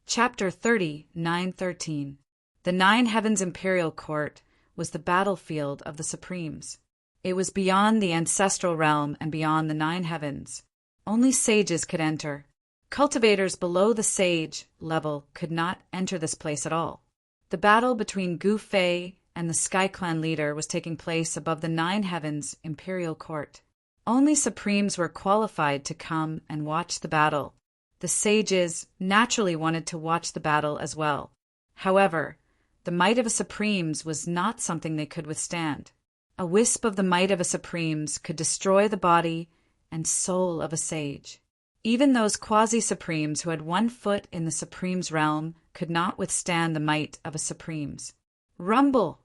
Chapter 30, 913. The Nine Heavens Imperial Court was the battlefield of the Supremes. It was beyond the ancestral realm and beyond the nine heavens. Only sages could enter. Cultivators below the sage level could not enter this place at all. The battle between Gu Fei and the Sky Clan leader was taking place above the Nine Heavens Imperial Court. Only Supremes were qualified to come and watch the battle. The sages naturally wanted to watch the battle as well. However, the might of a Supremes was not something they could withstand. A wisp of the might of a Supremes could destroy the body and soul of a sage. Even those quasi-Supremes who had 1 foot in the Supremes realm could not withstand the might of a Supremes. Rumble!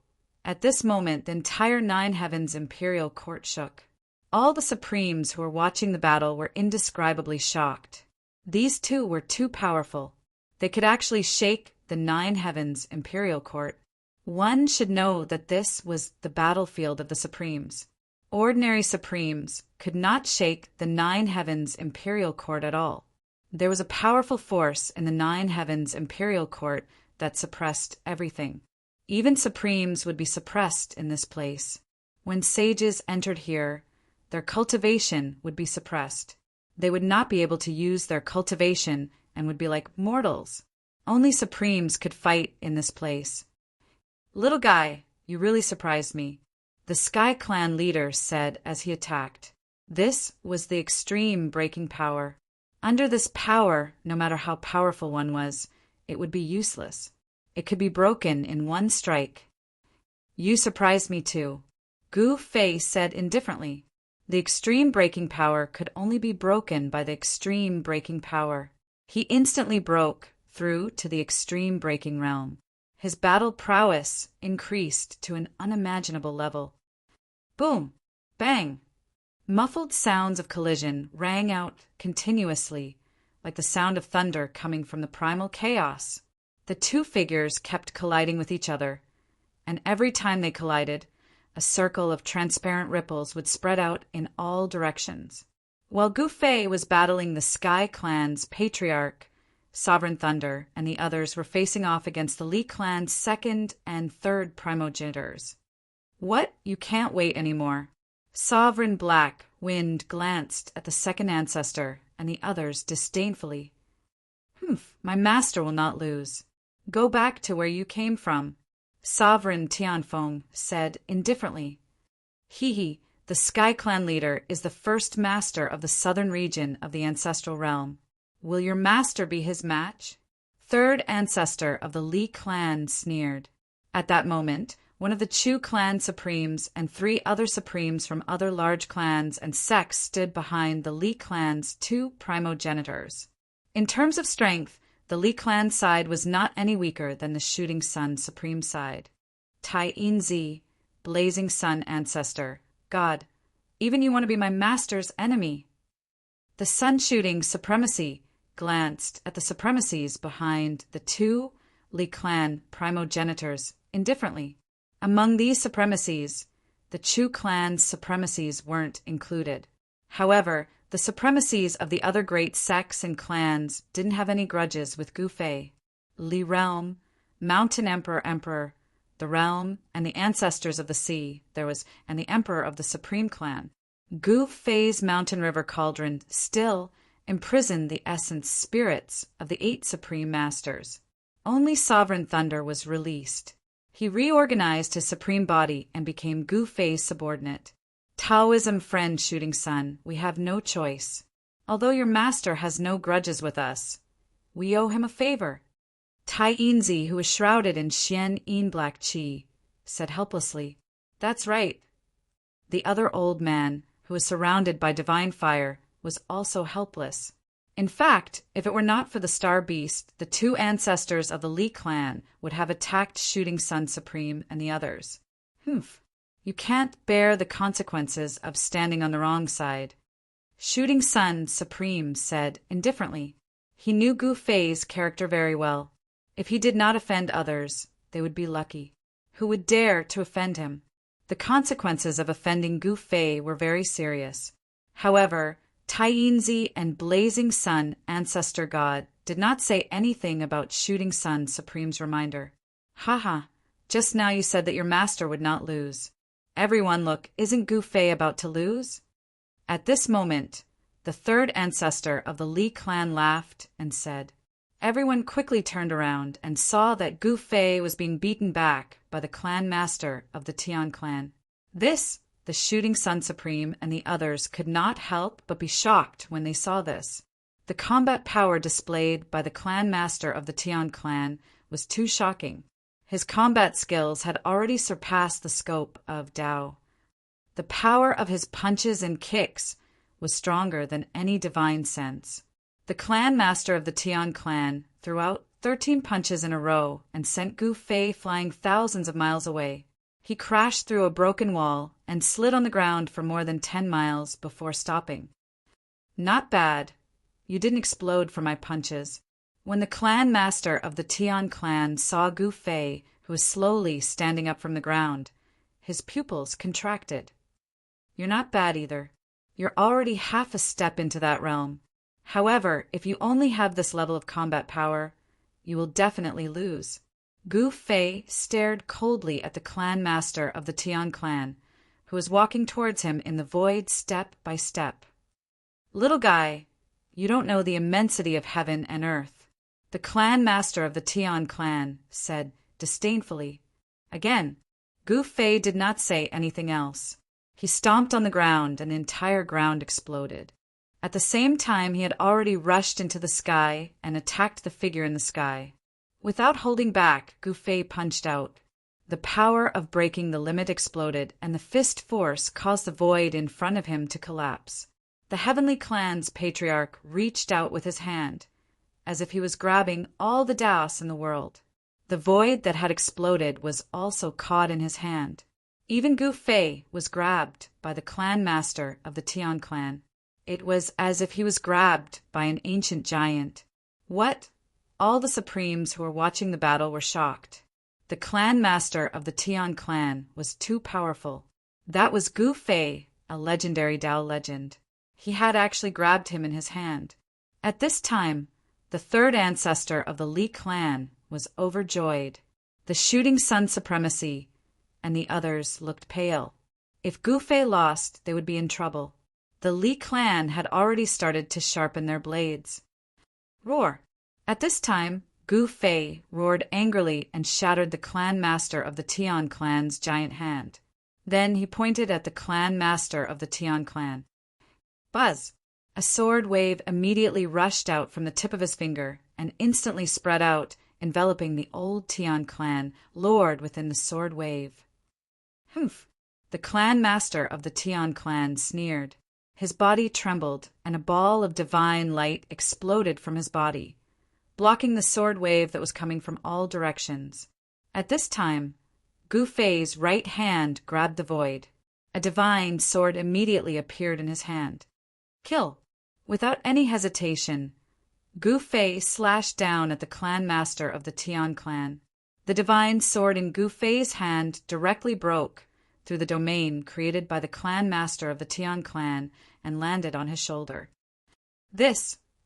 At this moment, the entire Nine Heavens Imperial Court shook. All the Supremes who were watching the battle were indescribably shocked. These two were too powerful. They could actually shake the Nine Heavens Imperial Court. One should know that this was the battlefield of the Supremes. Ordinary Supremes could not shake the Nine Heavens Imperial Court at all. There was a powerful force in the Nine Heavens Imperial Court that suppressed everything. Even Supremes would be suppressed in this place. When sages entered here, their cultivation would be suppressed. They would not be able to use their cultivation and would be like mortals. Only Supremes could fight in this place. "Little guy, you really surprised me," the Sky Clan leader said as he attacked. This was the extreme breaking power. Under this power, no matter how powerful one was, it would be useless. It could be broken in one strike. "You surprised me too," Gu Fei said indifferently. The extreme breaking power could only be broken by the extreme breaking power. He instantly broke through to the extreme breaking realm. His battle prowess increased to an unimaginable level. Boom! Bang! Muffled sounds of collision rang out continuously, like the sound of thunder coming from the primal chaos. The two figures kept colliding with each other, and every time they collided, a circle of transparent ripples would spread out in all directions. While Gu Fei was battling the Sky Clan's patriarch, Sovereign Thunder, and the others were facing off against the Li Clan's second and third primogenitors. "What? You can't wait anymore." Sovereign Black Wind glanced at the second ancestor and the others disdainfully. "Humph, my master will not lose. Go back to where you came from," Sovereign Tianfeng said indifferently. "He, the Sky Clan leader, is the first master of the southern region of the ancestral realm. Will your master be his match?" Third ancestor of the Li Clan sneered. At that moment, one of the Chu Clan Supremes and 3 other Supremes from other large clans and sects stood behind the Li Clan's 2 primogenitors. In terms of strength, the Li Clan side was not any weaker than the Shooting Sun Supreme side. Tai Inzi, Blazing Sun ancestor. "God, even you want to be my master's enemy." The Sun Shooting Supremacy glanced at the supremacies behind the 2 Li Clan primogenitors indifferently. Among these supremacies, the Chu Clan's supremacies weren't included. However, the supremacies of the other great sects and clans didn't have any grudges with Gu Fei. Li Realm, Mountain Emperor, the Realm, and the ancestors of the sea, and the Emperor of the Supreme Clan. Gu Fei's Mountain River Cauldron still imprisoned the essence spirits of the 8 Supreme Masters. Only Sovereign Thunder was released. He reorganized his supreme body and became Gu Fei's subordinate. "Taoism friend Shooting Sun, we have no choice. Although your master has no grudges with us, we owe him a favor." Tai Inzi, who was shrouded in Xian Yin Black Qi, said helplessly. "That's right." The other old man, who was surrounded by divine fire, was also helpless. In fact, if it were not for the Star Beast, the 2 ancestors of the Li Clan would have attacked Shooting Sun Supreme and the others. "Humph. You can't bear the consequences of standing on the wrong side," Shooting Sun Supreme said indifferently. He knew Gu Fei's character very well. If he did not offend others, they would be lucky. Who would dare to offend him? The consequences of offending Gu Fei were very serious. However, Tainzi and Blazing Sun Ancestor God did not say anything about Shooting Sun Supreme's reminder. Haha, just now you said that your master would not lose. Everyone, look, isn't Gu Fei about to lose? At this moment, the third ancestor of the Li clan laughed and said. Everyone quickly turned around and saw that Gu Fei was being beaten back by the clan master of the Tian clan. This, the Shooting Sun Supreme and the others could not help but be shocked when they saw this. The combat power displayed by the clan master of the Tian clan was too shocking. His combat skills had already surpassed the scope of Dao. The power of his punches and kicks was stronger than any divine sense. The clan master of the Tian clan threw out 13 punches in a row and sent Gu Fei flying thousands of miles away. He crashed through a broken wall and slid on the ground for more than 10 miles before stopping. Not bad. You didn't explode for my punches. When the clan master of the Tian clan saw Gu Fei, who was slowly standing up from the ground, his pupils contracted. You're not bad either. You're already half a step into that realm. However, if you only have this level of combat power, you will definitely lose. Gu Fei stared coldly at the clan master of the Tian clan, who was walking towards him in the void step by step. Little guy, you don't know the immensity of heaven and earth, the clan master of the Tian clan said disdainfully. Again, Gu Fei did not say anything else. He stomped on the ground and the entire ground exploded. At the same time, he had already rushed into the sky and attacked the figure in the sky. Without holding back, Gu Fei punched out. The power of breaking the limit exploded, and the fist force caused the void in front of him to collapse. The Heavenly Clan's patriarch reached out with his hand, as if he was grabbing all the Daos in the world. The void that had exploded was also caught in his hand. Even Gu Fei was grabbed by the clan master of the Tian clan. It was as if he was grabbed by an ancient giant. What? All the Supremes who were watching the battle were shocked. The clan master of the Tian clan was too powerful. That was Gu Fei, a legendary Dao legend. He had actually grabbed him in his hand. At this time, the third ancestor of the Li clan was overjoyed. The Shooting Sun Supremacy and the others looked pale. If Gu Fei lost, they would be in trouble. The Li clan had already started to sharpen their blades. Roar! At this time, Gu Fei roared angrily and shattered the clan master of the Tian clan's giant hand. Then he pointed at the clan master of the Tian clan. Buzz! A sword wave immediately rushed out from the tip of his finger and instantly spread out, enveloping the old Tian clan lord within the sword wave. Humph! The clan master of the Tian clan sneered. His body trembled, and a ball of divine light exploded from his body, blocking the sword wave that was coming from all directions. At this time, Gu Fei's right hand grabbed the void. A divine sword immediately appeared in his hand. Kill! Without any hesitation, Gu Fei slashed down at the clan master of the Tian clan. The divine sword in Gu Fei's hand directly broke through the domain created by the clan master of the Tian clan and landed on his shoulder.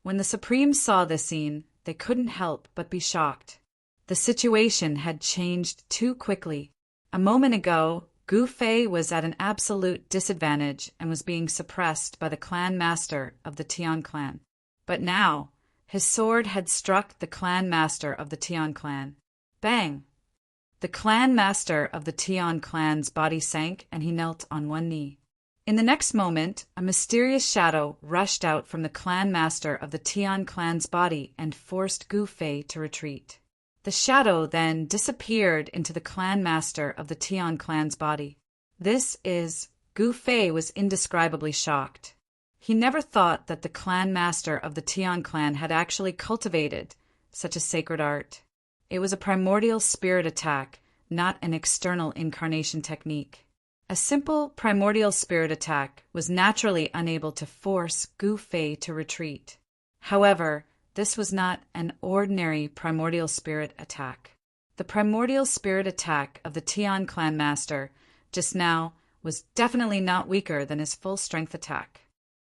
When the Supremes saw this scene, they couldn't help but be shocked. The situation had changed too quickly. A moment ago, Gu Fei was at an absolute disadvantage and was being suppressed by the clan master of the Tian clan. But now, his sword had struck the clan master of the Tian clan. Bang! The clan master of the Tian clan's body sank and he knelt on one knee. In the next moment, a mysterious shadow rushed out from the clan master of the Tian clan's body and forced Gu Fei to retreat. The shadow then disappeared into the clan master of the Tian clan's body. Gu Fei was indescribably shocked. He never thought that the clan master of the Tian clan had actually cultivated such a sacred art. It was a primordial spirit attack, not an external incarnation technique. A simple primordial spirit attack was naturally unable to force Gu Fei to retreat. However, this was not an ordinary primordial spirit attack. The primordial spirit attack of the Tian clan master just now was definitely not weaker than his full strength attack.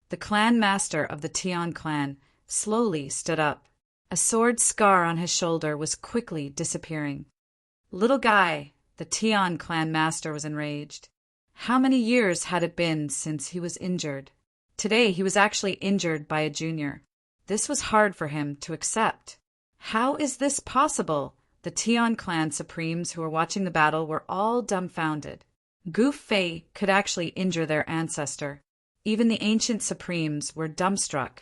the clan master of the Tian clan, slowly stood up. A sword scar on his shoulder was quickly disappearing. Little guy, the Tian clan master was enraged. How many years had it been since he was injured? Today he was actually injured by a junior. This was hard for him to accept. How is this possible? The Tian clan supremes who were watching the battle were all dumbfounded. Gu Fei could actually injure their ancestor. Even the ancient supremes were dumbstruck.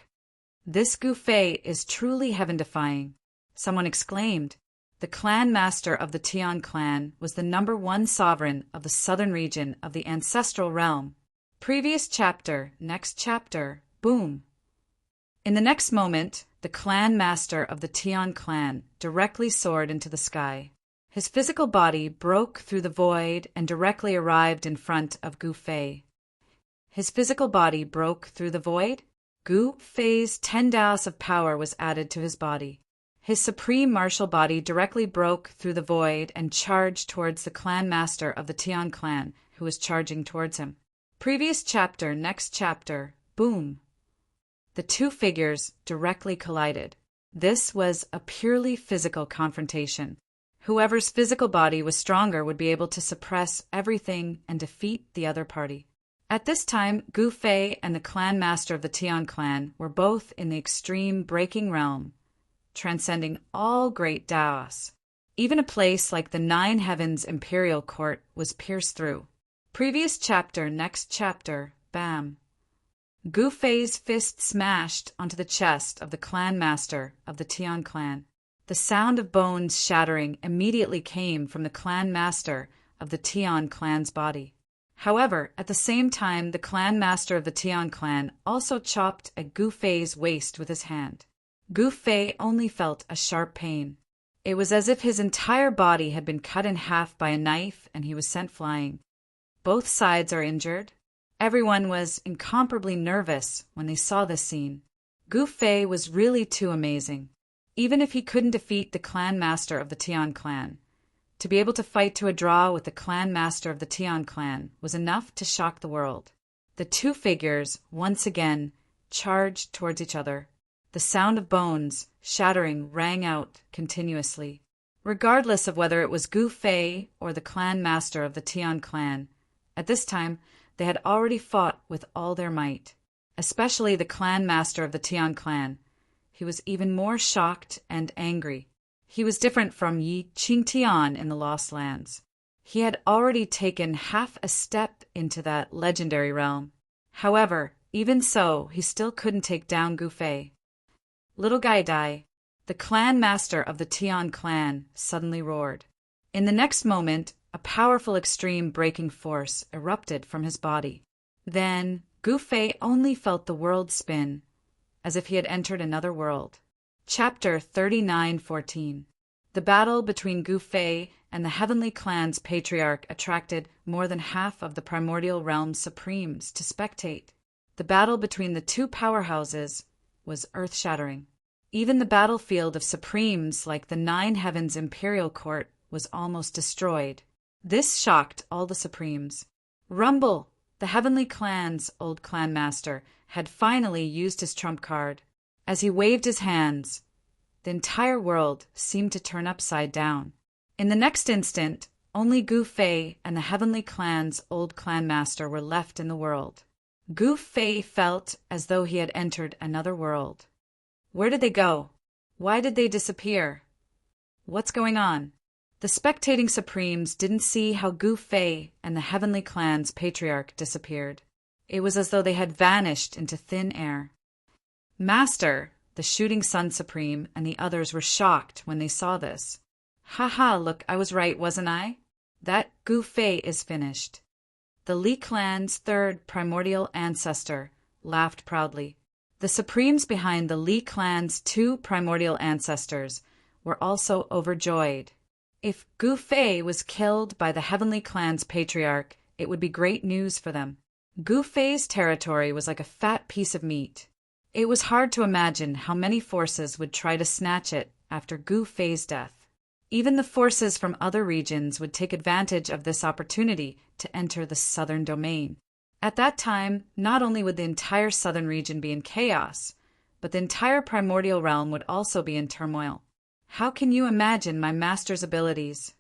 This Gu Fei is truly heaven-defying. Someone exclaimed. The clan master of the Tian clan was the #1 sovereign of the southern region of the ancestral realm. Previous chapter, next chapter, boom. In the next moment, the clan master of the Tian clan directly soared into the sky. His physical body broke through the void and directly arrived in front of Gu Fei. His physical body broke through the void? Gu Fei's 10 Daos of power was added to his body. His supreme martial body directly broke through the void and charged towards the clan master of the Tian clan, who was charging towards him. Previous chapter, next chapter, boom. The two figures directly collided. This was a purely physical confrontation. Whoever's physical body was stronger would be able to suppress everything and defeat the other party. At this time, Gu Fei and the clan master of the Tian clan were both in the extreme breaking realm, transcending all great Daos. Even a place like the 9 Heavens Imperial Court was pierced through. Previous chapter, next chapter, bam. Gu Fei's fist smashed onto the chest of the clan master of the Tian clan. The sound of bones shattering immediately came from the clan master of the Tian clan's body. However, at the same time, the clan master of the Tian clan also chopped at Gu Fei's waist with his hand. Gu Fei only felt a sharp pain. It was as if his entire body had been cut in half by a knife and he was sent flying. Both sides are injured. Everyone was incomparably nervous when they saw this scene. Gu Fei was really too amazing. Even if he couldn't defeat the clan master of the Tian clan, to be able to fight to a draw with the clan master of the Tian clan was enough to shock the world. The two figures, once again, charged towards each other. The sound of bones shattering rang out continuously. Regardless of whether it was Gu Fei or the clan master of the Tian clan, at this time they had already fought with all their might. Especially the clan master of the Tian clan. He was even more shocked and angry. He was different from Yi Qingtian in the Lost Lands. He had already taken half a step into that legendary realm. However, even so, he still couldn't take down Gu Fei. Little Gai Dai, the clan master of the Tian clan, suddenly roared. In the next moment, a powerful extreme breaking force erupted from his body. Then, Gu Fei only felt the world spin, as if he had entered another world. Chapter 39:14. The battle between Gu Fei and the Heavenly Clan's patriarch attracted more than half of the primordial realm's supremes to spectate. The battle between the two powerhouses was earth-shattering. Even the battlefield of supremes like the 9 Heavens Imperial Court was almost destroyed. This shocked all the supremes. Rumble, the Heavenly Clan's old clan master, had finally used his trump card. As he waved his hands, the entire world seemed to turn upside down. In the next instant, only Gu Fei and the Heavenly Clan's old clan master were left in the world. Gu Fei felt as though he had entered another world. Where did they go? Why did they disappear? What's going on? The spectating supremes didn't see how Gu Fei and the Heavenly Clan's patriarch disappeared. It was as though they had vanished into thin air. Master, the Shooting Sun Supreme, and the others were shocked when they saw this. Ha, look, I was right, wasn't I? That Gu Fei is finished. The Li clan's third primordial ancestor laughed proudly. The supremes behind the Li clan's 2 primordial ancestors were also overjoyed. If Gu Fei was killed by the Heavenly Clan's patriarch, it would be great news for them. Gu Fei's territory was like a fat piece of meat. It was hard to imagine how many forces would try to snatch it after Gu Fei's death. Even the forces from other regions would take advantage of this opportunity to enter the southern domain. At that time, not only would the entire southern region be in chaos, but the entire primordial realm would also be in turmoil. How can you imagine my master's abilities?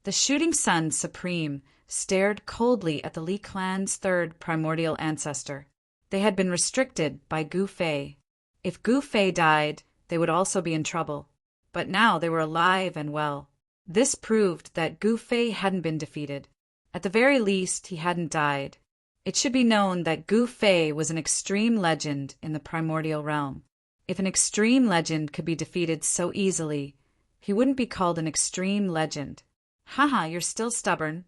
The Shooting Sun Supreme stared coldly at the Li clan's third primordial ancestor. They had been restricted by Gu Fei. If Gu Fei died, they would also be in trouble. But now they were alive and well. This proved that Gu Fei hadn't been defeated. At the very least, he hadn't died. It should be known that Gu Fei was an extreme legend in the primordial realm. If an extreme legend could be defeated so easily, he wouldn't be called an extreme legend. Haha, you're still stubborn.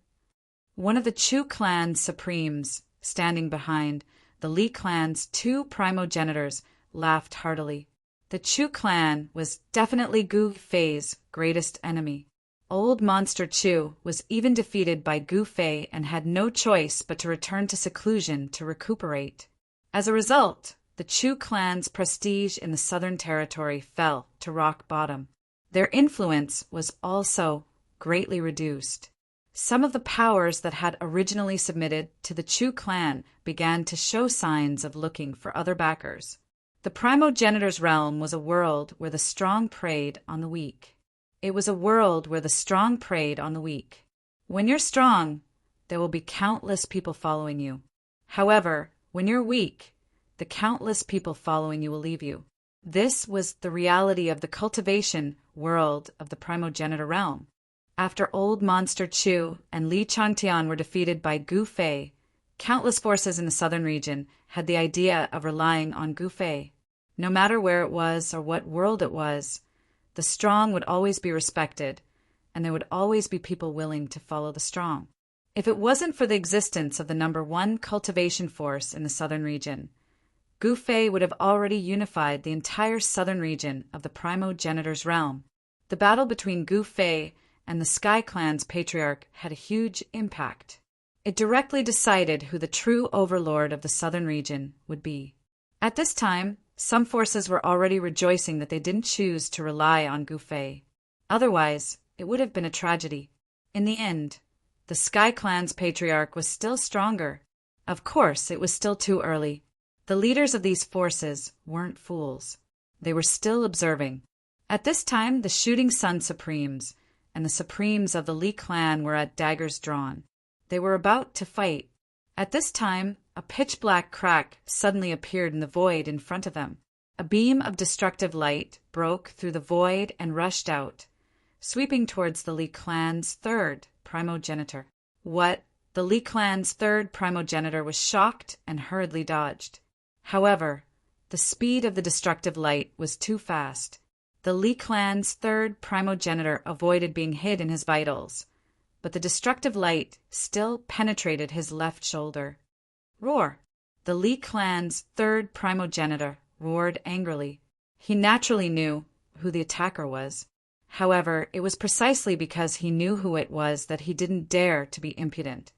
One of the Chu clan's supremes, standing behind the Li clan's two primogenitors, laughed heartily. The Chu clan was definitely Gu Fei's greatest enemy. Old Monster Chu was even defeated by Gu Fei and had no choice but to return to seclusion to recuperate. As a result, the Chu clan's prestige in the Southern Territory fell to rock bottom. Their influence was also greatly reduced. Some of the powers that had originally submitted to the Chu clan began to show signs of looking for other backers. The primogenitor's realm was a world where the strong preyed on the weak. It was a world where the strong preyed on the weak. When you're strong, there will be countless people following you. However, when you're weak, the countless people following you will leave you. This was the reality of the cultivation world of the primogenitor realm. After Old Monster Chu and Li Changtian were defeated by Gu Fei, countless forces in the southern region had the idea of relying on Gu Fei. No matter where it was or what world it was, the strong would always be respected, and there would always be people willing to follow the strong. If it wasn't for the existence of the number one cultivation force in the southern region, Gu Fei would have already unified the entire southern region of the primogenitor's realm. The battle between Gu Fei and the Sky Clan's patriarch had a huge impact. It directly decided who the true overlord of the southern region would be. At this time, some forces were already rejoicing that they didn't choose to rely on Gu Fei. Otherwise, it would have been a tragedy. In the end, the Sky Clan's patriarch was still stronger. Of course, it was still too early. The leaders of these forces weren't fools. They were still observing. At this time, the Shooting Sun Supremes and the Supremes of the Li clan were at daggers drawn. They were about to fight. At this time, a pitch-black crack suddenly appeared in the void in front of them. A beam of destructive light broke through the void and rushed out, sweeping towards the Li clan's third primogenitor. What? The Li clan's third primogenitor was shocked and hurriedly dodged. However, the speed of the destructive light was too fast. The Li clan's third primogenitor avoided being hit in his vitals, but the destructive light still penetrated his left shoulder. Roar! The Li clan's third primogenitor roared angrily. He naturally knew who the attacker was. However, it was precisely because he knew who it was that he didn't dare to be impudent.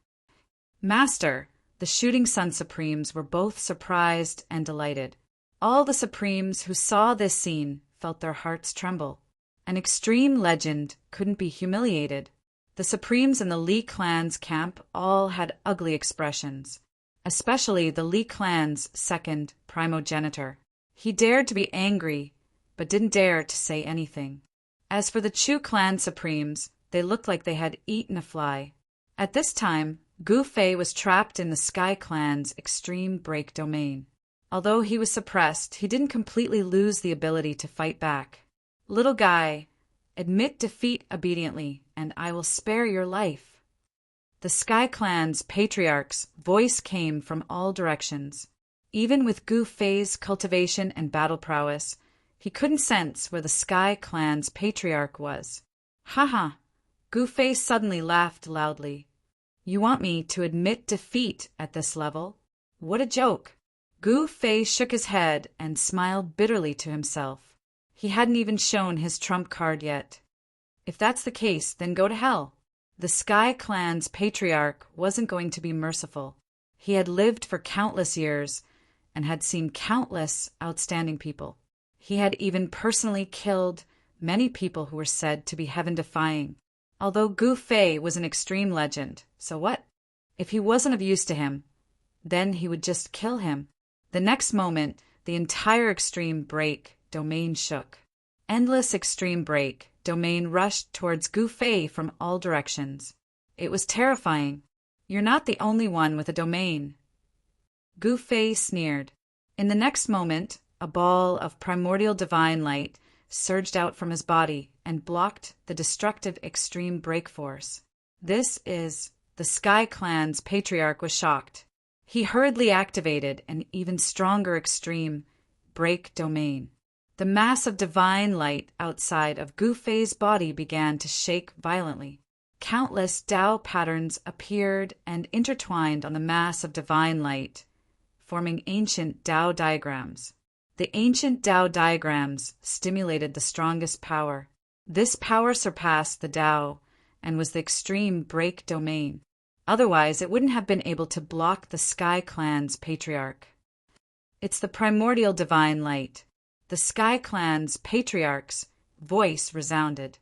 Master, the Shooting Sun Supremes were both surprised and delighted. All the Supremes who saw this scene felt their hearts tremble. An extreme legend couldn't be humiliated. The Supremes in the Li clan's camp all had ugly expressions, especially the Li clan's second primogenitor. He dared to be angry, but didn't dare to say anything. As for the Chu clan Supremes, they looked like they had eaten a fly. At this time, Gu Fei was trapped in the Sky clan's extreme break domain. Although he was suppressed, he didn't completely lose the ability to fight back. Little guy, admit defeat obediently, and I will spare your life. The Sky clan's patriarch's voice came from all directions. Even with Gu Fei's cultivation and battle prowess, he couldn't sense where the Sky clan's patriarch was. Haha! Gu Fei suddenly laughed loudly. You want me to admit defeat at this level? What a joke! Gu Fei shook his head and smiled bitterly to himself. He hadn't even shown his trump card yet. If that's the case, then go to hell. The Sky clan's patriarch wasn't going to be merciful. He had lived for countless years and had seen countless outstanding people. He had even personally killed many people who were said to be heaven-defying. Although Gu Fei was an extreme legend, so what? If he wasn't of use to him, then he would just kill him. The next moment, the entire extreme break domain shook. Endless extreme break domain rushed towards Gu Fei from all directions. It was terrifying. You're not the only one with a domain. Gu Fei sneered. In the next moment, a ball of primordial divine light surged out from his body and blocked the destructive extreme break force. The Sky Clan's patriarch was shocked. He hurriedly activated an even stronger extreme break domain. The mass of divine light outside of Gu Fei's body began to shake violently. Countless Tao patterns appeared and intertwined on the mass of divine light, forming ancient Tao diagrams. The ancient Tao diagrams stimulated the strongest power. This power surpassed the Tao and was the extreme break domain. Otherwise, it wouldn't have been able to block the Sky Clan's patriarch. It's the primordial divine light. The Sky Clan's patriarch's voice resounded.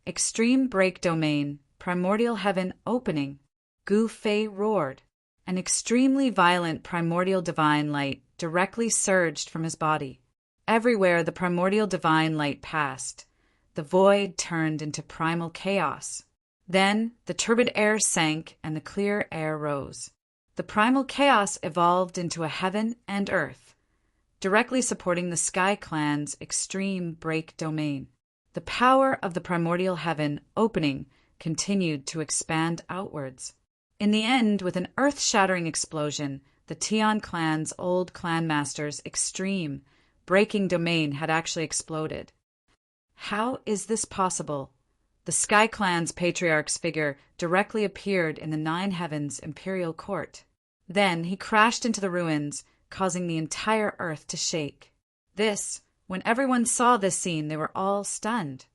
Extreme break domain, primordial heaven opening. Gu Fei roared. An extremely violent primordial divine light directly surged from his body. Everywhere the primordial divine light passed, the void turned into primal chaos. Then the turbid air sank and the clear air rose. The primal chaos evolved into a heaven and earth, directly supporting the Sky Clan's extreme break domain. The power of the primordial heaven opening continued to expand outwards. In the end, with an earth-shattering explosion, the Tian Clan's old clan master's extreme breaking domain had actually exploded. How is this possible? The Sky Clan's patriarch's figure directly appeared in the Nine Heavens imperial court. Then he crashed into the ruins, causing the entire earth to shake. When everyone saw this scene, they were all stunned.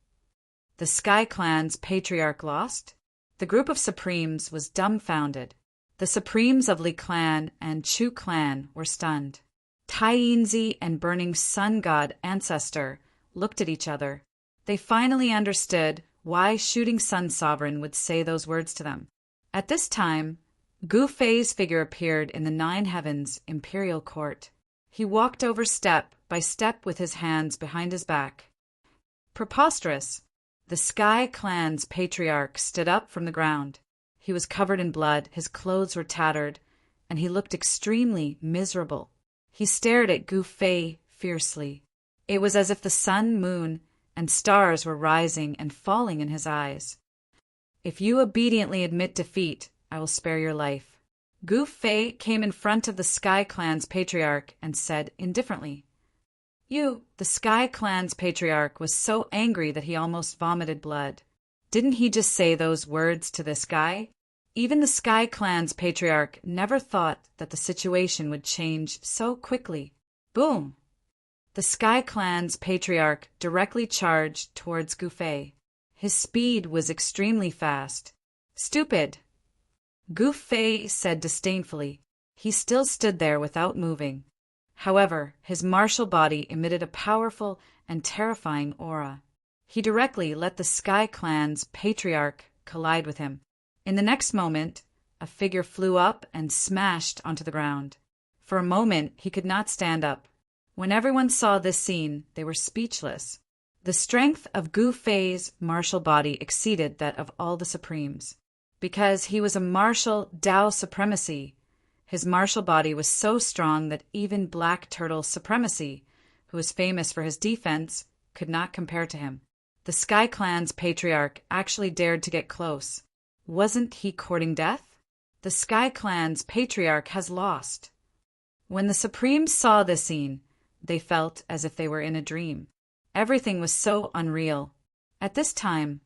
The Sky Clan's patriarch lost? The group of Supremes was dumbfounded. The Supremes of Li Clan and Chu Clan were stunned. Tai Yinzi and Burning Sun God Ancestor looked at each other. They finally understood why Shooting Sun Sovereign would say those words to them. At this time, Gu Fei's figure appeared in the Nine Heavens imperial court. He walked over step by step with his hands behind his back. Preposterous! The Sky Clan's patriarch stood up from the ground. He was covered in blood, his clothes were tattered, and he looked extremely miserable. He stared at Gu Fei fiercely. It was as if the sun, moon, and stars were rising and falling in his eyes. If you obediently admit defeat, I will spare your life. Gu Fei came in front of the Sky Clan's patriarch and said indifferently. The Sky Clan's patriarch was so angry that he almost vomited blood. Didn't he just say those words to this guy? Even the Sky Clan's patriarch never thought that the situation would change so quickly. Boom! The Sky Clan's patriarch directly charged towards Gu Fei. His speed was extremely fast. Stupid! Gu Fei said disdainfully. He still stood there without moving. However, his martial body emitted a powerful and terrifying aura. He directly let the Sky Clan's patriarch collide with him. In the next moment, a figure flew up and smashed onto the ground. For a moment, he could not stand up. When everyone saw this scene, they were speechless. The strength of Gu Fei's martial body exceeded that of all the Supremes. Because he was a martial Tao supremacy, his martial body was so strong that even Black Turtle Supremacy, who was famous for his defense, could not compare to him. The Sky Clan's patriarch actually dared to get close. Wasn't he courting death? The Sky Clan's patriarch has lost. When the Supremes saw this scene, they felt as if they were in a dream. Everything was so unreal. At this time,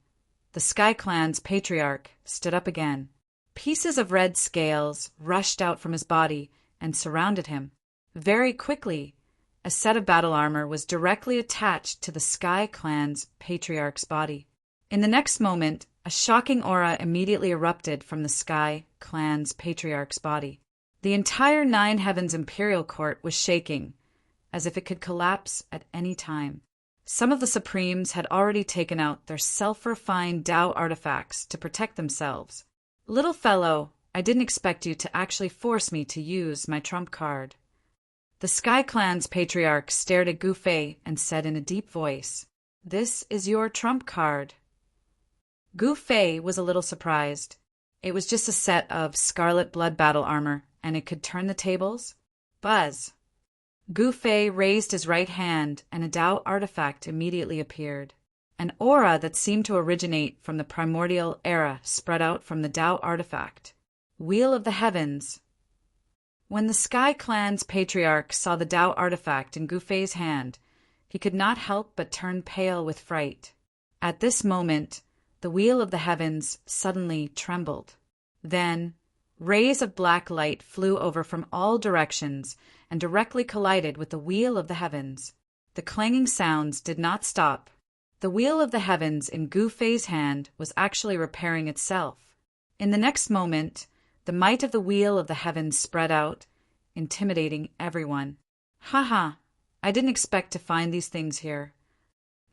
the Sky Clan's patriarch stood up again. Pieces of red scales rushed out from his body and surrounded him. Very quickly, a set of battle armor was directly attached to the Sky Clan's patriarch's body. In the next moment, a shocking aura immediately erupted from the Sky Clan's patriarch's body. The entire Nine Heavens imperial court was shaking, as if it could collapse at any time. Some of the Supremes had already taken out their self-refined Tao artifacts to protect themselves. Little fellow, I didn't expect you to actually force me to use my trump card. The Sky Clan's patriarch stared at Gu Fei and said in a deep voice, "This is your trump card." Gu Fei was a little surprised. It was just a set of scarlet blood battle armor, and it could turn the tables? Buzz! Gu Fei raised his right hand, and a Dao artifact immediately appeared. An aura that seemed to originate from the primordial era spread out from the Dao artifact. Wheel of the Heavens. When the Sky Clan's patriarch saw the Dao artifact in Gu Fei's hand, he could not help but turn pale with fright. At this moment, the Wheel of the Heavens suddenly trembled. Then, rays of black light flew over from all directions and directly collided with the Wheel of the Heavens. The clanging sounds did not stop. The Wheel of the Heavens in Gu Fei's hand was actually repairing itself. In the next moment, the might of the Wheel of the Heavens spread out, intimidating everyone. "Ha! I didn't expect to find these things here."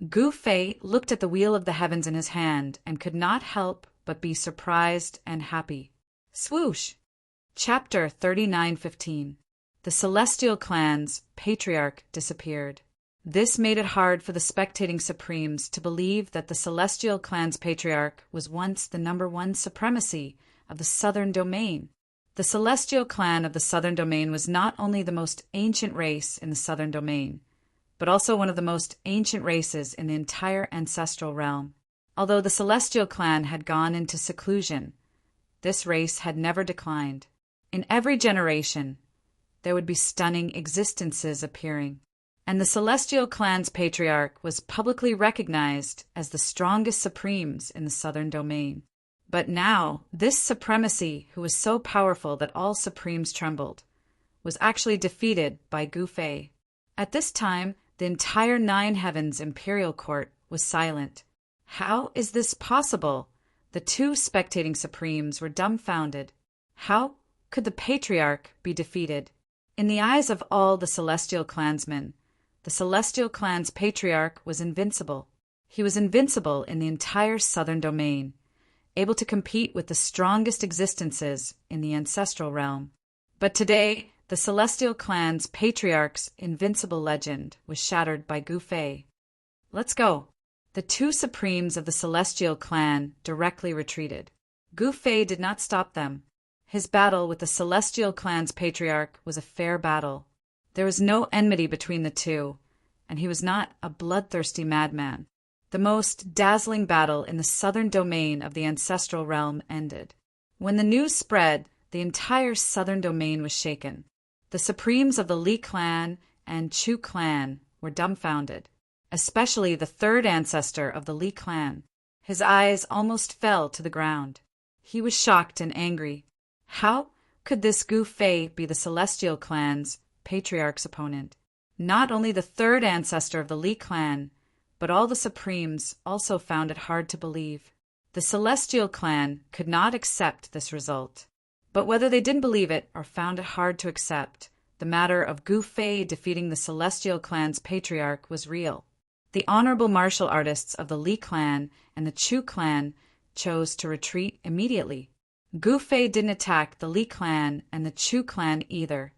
Gu Fei looked at the Wheel of the Heavens in his hand and could not help but be surprised and happy. Swoosh! Chapter 39:15. The Celestial Clan's patriarch disappeared. This made it hard for the spectating Supremes to believe that the Celestial Clan's patriarch was once the #1 supremacy of the Southern Domain. The Celestial Clan of the Southern Domain was not only the most ancient race in the Southern Domain, but also one of the most ancient races in the entire ancestral realm. Although the Celestial Clan had gone into seclusion, this race had never declined. In every generation, there would be stunning existences appearing, and the Celestial Clan's patriarch was publicly recognized as the strongest Supremes in the Southern Domain. But now, this supremacy, who was so powerful that all Supremes trembled, was actually defeated by Gu Fei. At this time, the entire Nine Heavens Imperial Court was silent. How is this possible? The two spectating Supremes were dumbfounded. How could the Patriarch be defeated? In the eyes of all the Celestial Clansmen, the Celestial Clan's Patriarch was invincible. He was invincible in the entire Southern Domain, able to compete with the strongest existences in the ancestral realm. But today, the Celestial Clan's Patriarch's invincible legend was shattered by Gu Fei. "Let's go." The two Supremes of the Celestial Clan directly retreated. Gu Fei did not stop them. His battle with the Celestial Clan's Patriarch was a fair battle. There was no enmity between the two, and he was not a bloodthirsty madman. The most dazzling battle in the southern domain of the ancestral realm ended. When the news spread, the entire southern domain was shaken. The Supremes of the Li Clan and Chu Clan were dumbfounded, especially the third ancestor of the Li Clan. His eyes almost fell to the ground. He was shocked and angry. How could this Gu Fei be the Celestial Clan's patriarch's opponent? Not only the third ancestor of the Li Clan, but all the Supremes also found it hard to believe. The Celestial Clan could not accept this result. But whether they didn't believe it or found it hard to accept, the matter of Gu Fei defeating the Celestial Clan's patriarch was real. The honorable martial artists of the Li Clan and the Chu Clan chose to retreat immediately. Gu Fei didn't attack the Li Clan and the Chu Clan either,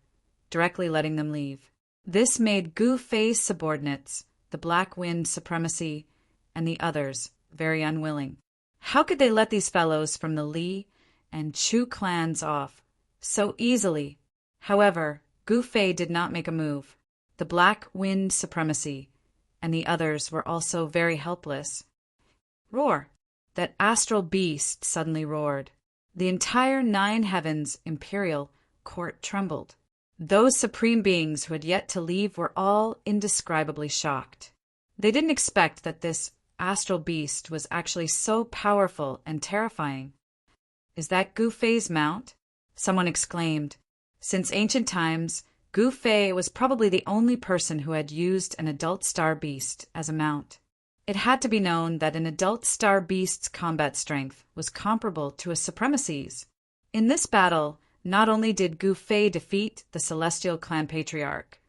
directly letting them leave. This made Gu Fei's subordinates, the Black Wind Supremacy, and the others, very unwilling. How could they let these fellows from the Li and Chu clans off so easily? However, Gu Fei did not make a move. The Black Wind Supremacy and the others were also very helpless. Roar! That astral beast suddenly roared. The entire Nine Heavens Imperial Court trembled. Those supreme beings who had yet to leave were all indescribably shocked. They didn't expect that this astral beast was actually so powerful and terrifying. "Is that Gu Fei's mount?" someone exclaimed. Since ancient times, Gu Fei was probably the only person who had used an adult star beast as a mount. It had to be known that an adult star beast's combat strength was comparable to a supremacy's. In this battle, not only did Gu Fei defeat the Celestial Clan Patriarch,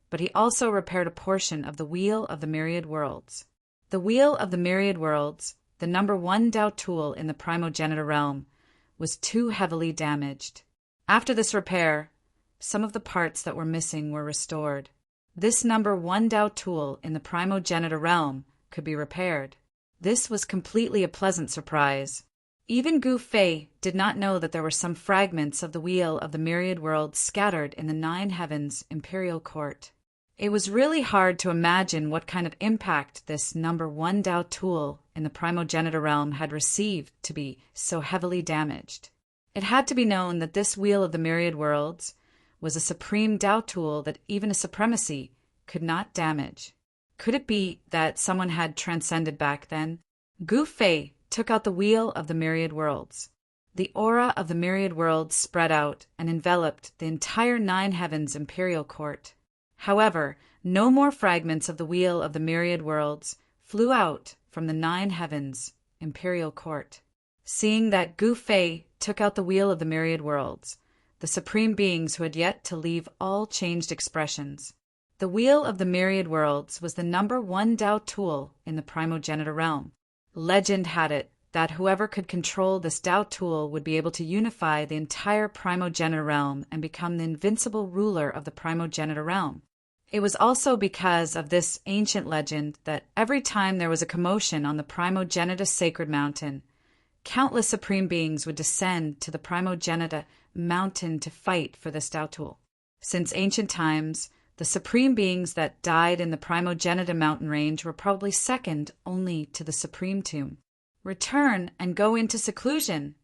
but he also repaired a portion of the Wheel of the Myriad Worlds. The Wheel of the Myriad Worlds, the #1 Dao tool in the Primogenitor realm, was too heavily damaged. After this repair, some of the parts that were missing were restored. This number 1 Tao tool in the primogenitor realm could be repaired. This was completely a pleasant surprise. Even Gu Fei did not know that there were some fragments of the Wheel of the Myriad Worlds scattered in the 9 Heavens Imperial Court. It was really hard to imagine what kind of impact this number 1 Tao tool in the primogenitor realm had received to be so heavily damaged. It had to be known that this Wheel of the Myriad Worlds was a supreme Tao tool that even a supremacy could not damage. Could it be that someone had transcended back then? Gu Fei took out the Wheel of the Myriad Worlds. The aura of the Myriad Worlds spread out and enveloped the entire 9 Heavens Imperial Court. However, no more fragments of the Wheel of the Myriad Worlds flew out from the 9 Heavens Imperial Court. Seeing that Gu Fei took out the Wheel of the Myriad Worlds, the supreme beings who had yet to leave all changed expressions. The Wheel of the Myriad Worlds was the number 1 Tao tool in the primogenitor realm. Legend had it that whoever could control this Tao tool would be able to unify the entire primogenitor realm and become the invincible ruler of the primogenitor realm. It was also because of this ancient legend that every time there was a commotion on the Primogenitus Sacred Mountain, countless supreme beings would descend to the Primogenita Mountain to fight for this Tao tool. Since ancient times, the supreme beings that died in the Primogenita mountain range were probably second only to the Supreme Tomb. Return and go into seclusion.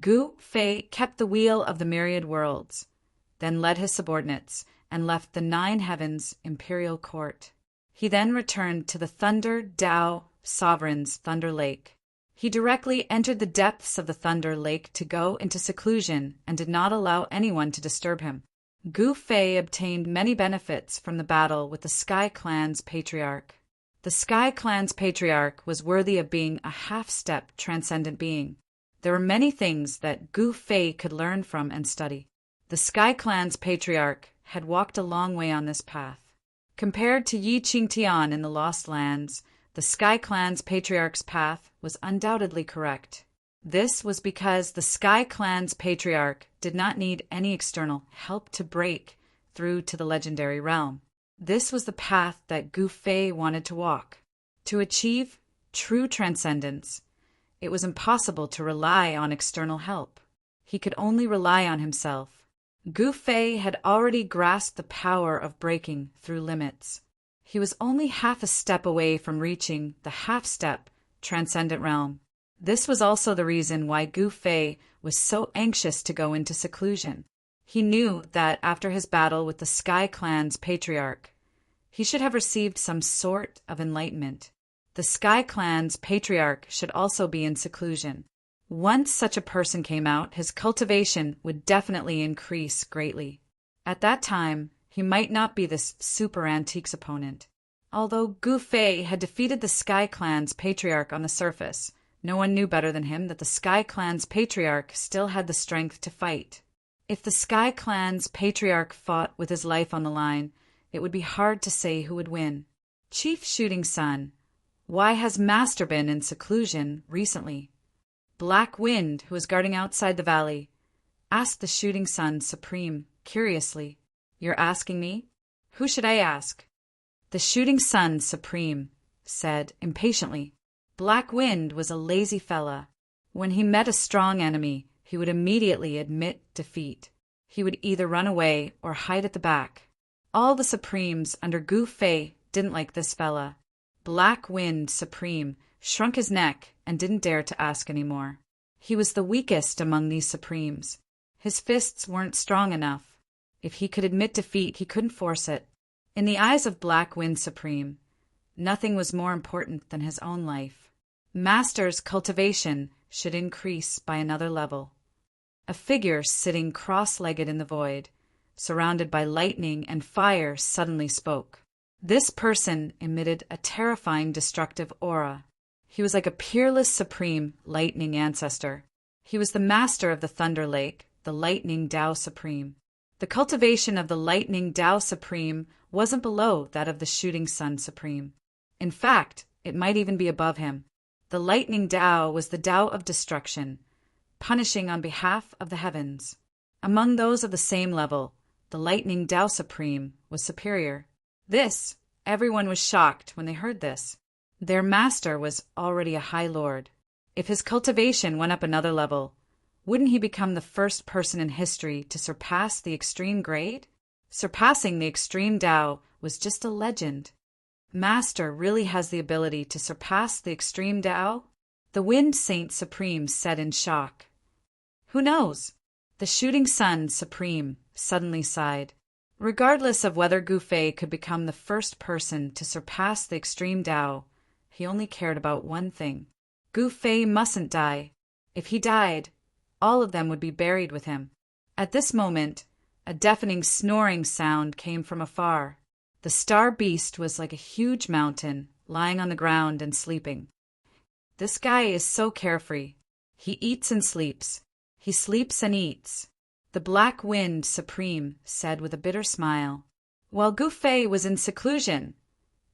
Gu Fei kept the Wheel of the Myriad Worlds, then led his subordinates and left the 9 Heavens Imperial Court. He then returned to the Thunder Tao Sovereign's Thunder Lake. He directly entered the depths of the Thunder Lake to go into seclusion and did not allow anyone to disturb him. Gu Fei obtained many benefits from the battle with the Sky Clan's patriarch. The Sky Clan's patriarch was worthy of being a half-step transcendent being. There were many things that Gu Fei could learn from and study. The Sky Clan's patriarch had walked a long way on this path. Compared to Yi Qingtian in the Lost Lands, the Sky Clan's patriarch's path was undoubtedly correct. This was because the Sky Clan's patriarch did not need any external help to break through to the legendary realm. This was the path that Gu Fei wanted to walk. To achieve true transcendence, it was impossible to rely on external help. He could only rely on himself. Gu Fei had already grasped the power of breaking through limits. He was only half a step away from reaching the half-step transcendent realm. This was also the reason why Gu Fei was so anxious to go into seclusion. He knew that after his battle with the Sky Clan's patriarch, he should have received some sort of enlightenment. The Sky Clan's patriarch should also be in seclusion. Once such a person came out, his cultivation would definitely increase greatly. At that time, he might not be this super antiques opponent. Although Gu Fei had defeated the Sky Clan's patriarch on the surface, no one knew better than him that the Sky Clan's patriarch still had the strength to fight. If the Sky Clan's patriarch fought with his life on the line, it would be hard to say who would win. Chief Shooting Sun, why has Master been in seclusion recently? Black Wind, who was guarding outside the valley, asked the Shooting Sun Supreme curiously. You're asking me? Who should I ask? The Shooting Sun Supreme said impatiently. Black Wind was a lazy fella. When he met a strong enemy, he would immediately admit defeat. He would either run away or hide at the back. All the Supremes under Gu Fei didn't like this fella. Black Wind Supreme shrunk his neck and didn't dare to ask any more. He was the weakest among these Supremes. His fists weren't strong enough. If he could admit defeat, he couldn't force it. In the eyes of Black Wind Supreme, nothing was more important than his own life. Master's cultivation should increase by another level. A figure sitting cross-legged in the void, surrounded by lightning and fire, suddenly spoke. This person emitted a terrifying destructive aura. He was like a peerless supreme lightning ancestor. He was the master of the Thunder Lake, the Lightning Tao Supreme. The cultivation of the Lightning Tao Supreme wasn't below that of the Shooting Sun Supreme. In fact, it might even be above him. The Lightning Tao was the Tao of destruction, punishing on behalf of the heavens. Among those of the same level, the lightning Tao Supreme was superior. Everyone was shocked when they heard this. Their master was already a high lord. If his cultivation went up another level, wouldn't he become the first person in history to surpass the extreme grade? Surpassing the extreme Tao was just a legend. Master really has the ability to surpass the extreme Tao? The Wind Saint Supreme said in shock. Who knows? The Shooting Sun Supreme suddenly sighed. Regardless of whether Gu Fei could become the first person to surpass the extreme Tao, he only cared about one thing. Gu Fei mustn't die. If he died, all of them would be buried with him. At this moment, a deafening snoring sound came from afar. The star beast was like a huge mountain, lying on the ground and sleeping. This guy is so carefree. He eats and sleeps. He sleeps and eats. The Black Wind Supreme said with a bitter smile. While Gu Fei was in seclusion,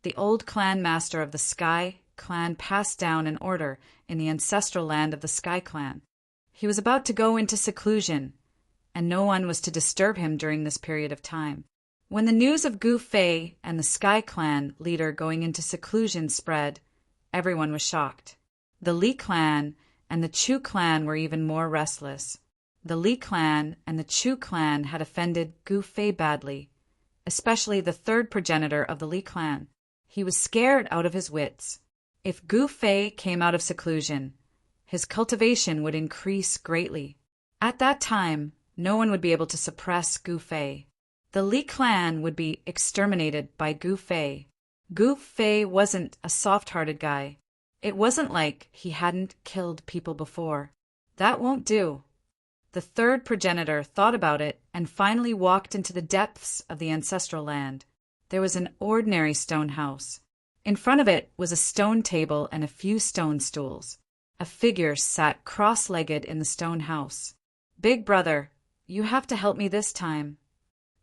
the old clan master of the Sky Clan passed down an order in the ancestral land of the Sky Clan. He was about to go into seclusion, and no one was to disturb him during this period of time. When the news of Gu Fei and the Sky Clan leader going into seclusion spread, everyone was shocked. The Li Clan and the Chu Clan were even more restless. The Li Clan and the Chu Clan had offended Gu Fei badly, especially the third progenitor of the Li Clan. He was scared out of his wits. If Gu Fei came out of seclusion, his cultivation would increase greatly. At that time, no one would be able to suppress Gu Fei. The Li Clan would be exterminated by Gu Fei. Gu Fei wasn't a soft-hearted guy. It wasn't like he hadn't killed people before. That won't do. The third progenitor thought about it and finally walked into the depths of the ancestral land. There was an ordinary stone house. In front of it was a stone table and a few stone stools. A figure sat cross-legged in the stone house. Big brother, you have to help me this time.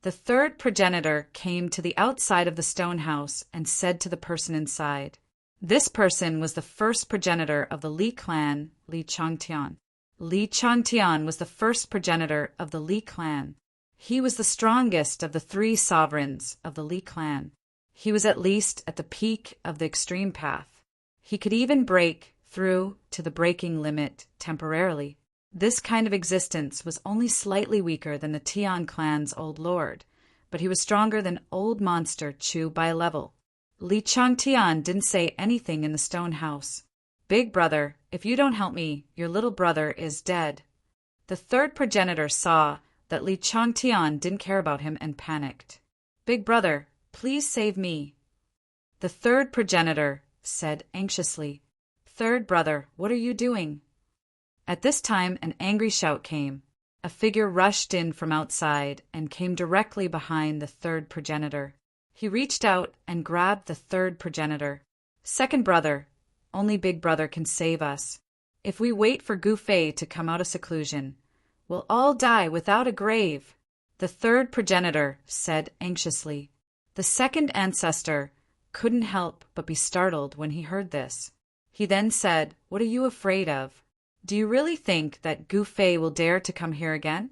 The third progenitor came to the outside of the stone house and said to the person inside. This person was the first progenitor of the Li clan, Li Changtian. Li Changtian was the first progenitor of the Li clan. He was the strongest of the three sovereigns of the Li clan. He was at least at the peak of the extreme path. He could even break through to the breaking limit temporarily. This kind of existence was only slightly weaker than the Tian clan's old lord, but he was stronger than old monster Chu by a level. Li Changtian didn't say anything in the stone house. Big brother, if you don't help me, your little brother is dead. The third progenitor saw that Li Changtian didn't care about him and panicked. Big brother, please save me. The third progenitor said anxiously, Third brother, what are you doing? At this time, an angry shout came. A figure rushed in from outside and came directly behind the third progenitor. He reached out and grabbed the third progenitor. Second brother, only Big brother can save us. If we wait for Gu Fei to come out of seclusion, we'll all die without a grave. The third progenitor said anxiously. The second ancestor couldn't help but be startled when he heard this. He then said, What are you afraid of? Do you really think that Gu Fei will dare to come here again?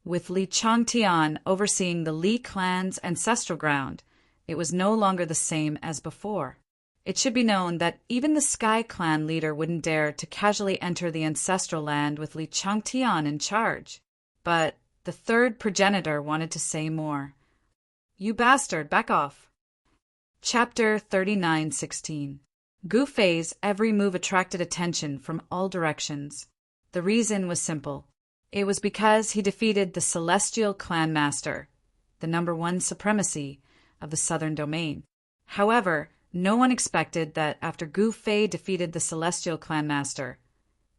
With Li Changtian overseeing the Li clan's ancestral ground, it was no longer the same as before. It should be known that even the Sky Clan leader wouldn't dare to casually enter the ancestral land with Li Changtian in charge. But the third progenitor wanted to say more. You bastard, back off. Chapter 39:16. Gu Fei's every move attracted attention from all directions. The reason was simple. It was because he defeated the Celestial Clan Master, the #1 supremacy of the Southern Domain. However, no one expected that after Gu Fei defeated the Celestial Clan Master,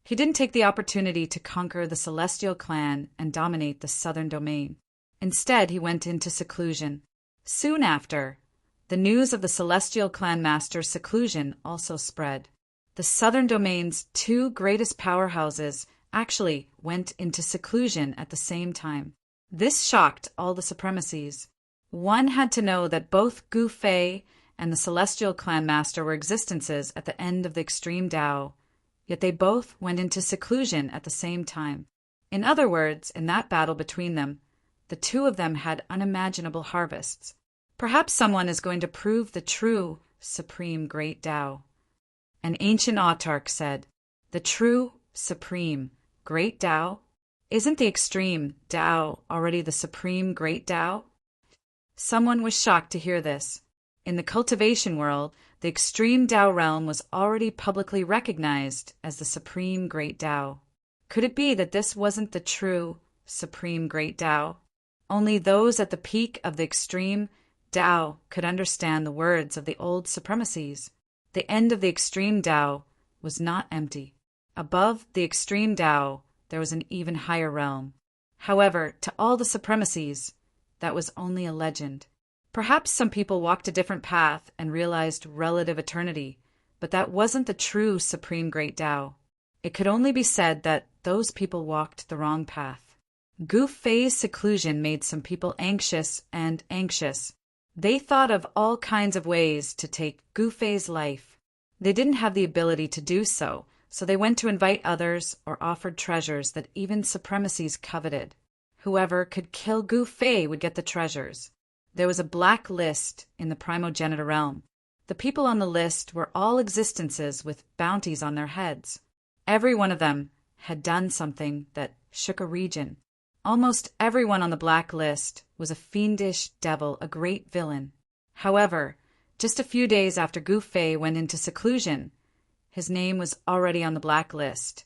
he didn't take the opportunity to conquer the Celestial Clan and dominate the Southern Domain. Instead, he went into seclusion. Soon after, the news of the Celestial Clan Master's seclusion also spread. The Southern Domain's two greatest powerhouses actually went into seclusion at the same time. This shocked all the supremacies. One had to know that both Gu Fei and the Celestial Clan Master were existences at the end of the extreme Tao, yet they both went into seclusion at the same time. In other words, in that battle between them, the two of them had unimaginable harvests. Perhaps someone is going to prove the true, supreme great Tao. An ancient autarch said, "The true, supreme, great Tao? Isn't the extreme Tao already the supreme great Tao?" Someone was shocked to hear this. In the cultivation world, the extreme Tao realm was already publicly recognized as the supreme great Tao. Could it be that this wasn't the true, supreme great Tao? Only those at the peak of the extreme Tao could understand the words of the old supremacies. The end of the extreme Tao was not empty. Above the extreme Tao, there was an even higher realm. However, to all the supremacies, that was only a legend. Perhaps some people walked a different path and realized relative eternity, but that wasn't the true supreme great Tao. It could only be said that those people walked the wrong path. Gu Fei's seclusion made some people anxious and anxious. They thought of all kinds of ways to take Gu Fei's life. They didn't have the ability to do so, so they went to invite others or offered treasures that even supremacies coveted. Whoever could kill Gu Fei would get the treasures. There was a black list in the primogenitor realm. The people on the list were all existences with bounties on their heads. Every one of them had done something that shook a region. Almost everyone on the black list was a fiendish devil, a great villain. However, just a few days after Gu Fei went into seclusion, his name was already on the black list,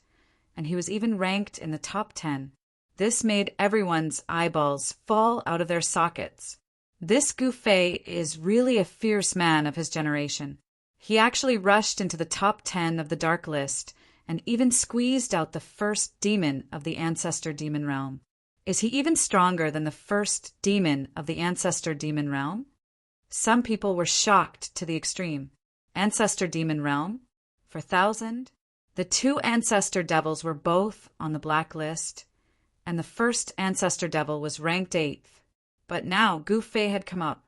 and he was even ranked in the top 10. This made everyone's eyeballs fall out of their sockets. This Gu Fei is really a fierce man of his generation. He actually rushed into the top 10 of the dark list and even squeezed out the first demon of the ancestor demon realm. Is he even stronger than the first demon of the ancestor demon realm? Some people were shocked to the extreme. Ancestor demon realm? For 1,000? The two ancestor devils were both on the black list, and the first ancestor devil was ranked 8th. But now Gu Fei had come up.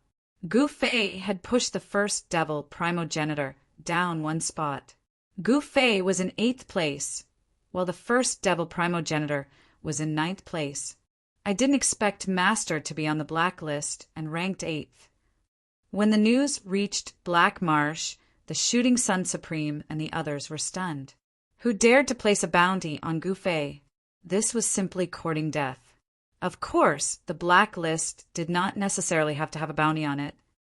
Gu Fei had pushed the first devil primogenitor down one spot. Gu Fei was in 8th place, while the first devil primogenitor was in 9th place. I didn't expect Master to be on the black list and ranked 8th. When the news reached Black Marsh, the Shooting Sun Supreme and the others were stunned. Who dared to place a bounty on Gu Fei? This was simply courting death. Of course, the black list did not necessarily have to have a bounty on it.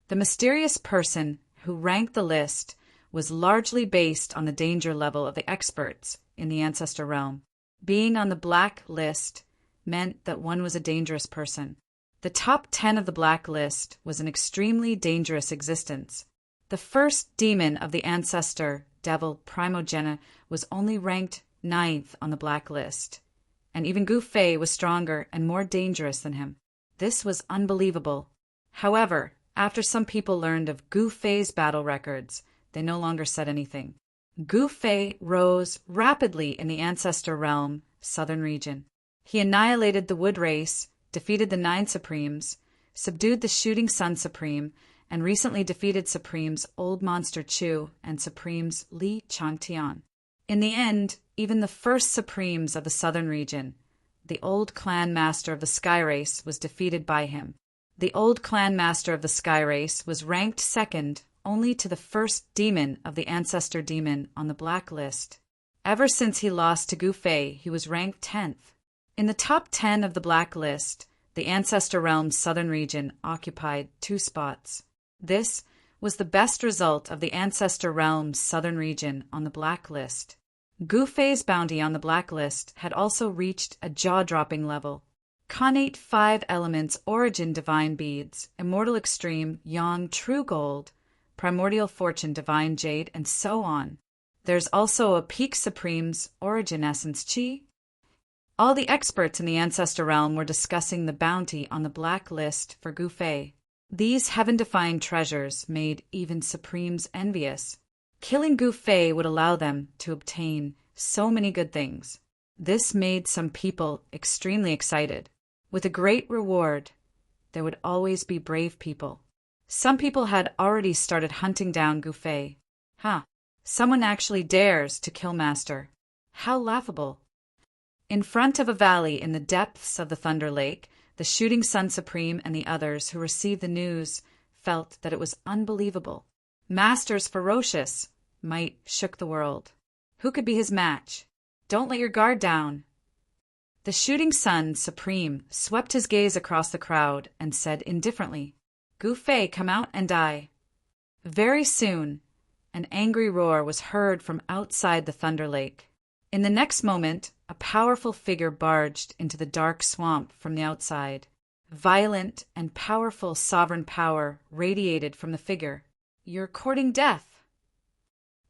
The mysterious person who ranked the list was largely based on the danger level of the experts in the ancestor realm. Being on the black list meant that one was a dangerous person. The top 10 of the black list was an extremely dangerous existence. The first demon of the ancestor devil primogenitor was only ranked 9th on the black list, and even Gu Fei was stronger and more dangerous than him. This was unbelievable. However, after some people learned of Gu Fei's battle records, they no longer said anything. Gu Fei rose rapidly in the ancestor realm, southern region. He annihilated the Wood Race, defeated the 9 Supremes, subdued the Shooting Sun Supreme, and recently defeated Supremes Old Monster Chu and Supremes Li Changtian. In the end, even the first Supremes of the southern region, the old clan master of the Sky Race, was defeated by him. The old clan master of the Sky Race was ranked 2nd only to the first demon of the ancestor demon on the black list. Ever since he lost to Gu Fei, he was ranked 10th. In the top 10 of the black list, the ancestor realm's southern region occupied 2 spots. This was the best result of the ancestor realm's southern region on the black list. Gu Fei's bounty on the black list had also reached a jaw-dropping level. Connate 5 elements origin divine beads, immortal extreme yang true gold, primordial fortune divine jade, and so on. There's also a peak supreme's origin essence chi. All the experts in the ancestor realm were discussing the bounty on the black list for Gu Fei. These heaven-defying treasures made even supremes envious. Killing Gu Fei would allow them to obtain so many good things. This made some people extremely excited. With a great reward, there would always be brave people. Some people had already started hunting down Gu Fei. Someone actually dares to kill Master. How laughable. In front of a valley in the depths of the Thunder Lake, the Shooting Sun Supreme and the others who received the news felt that it was unbelievable. Master's ferocious might shook the world. Who could be his match? Don't let your guard down. The Shooting Sun Supreme swept his gaze across the crowd and said indifferently, "Gu Fei, come out and die." Very soon, an angry roar was heard from outside the Thunder Lake. In the next moment, a powerful figure barged into the dark swamp from the outside. Violent and powerful sovereign power radiated from the figure. "You're courting death."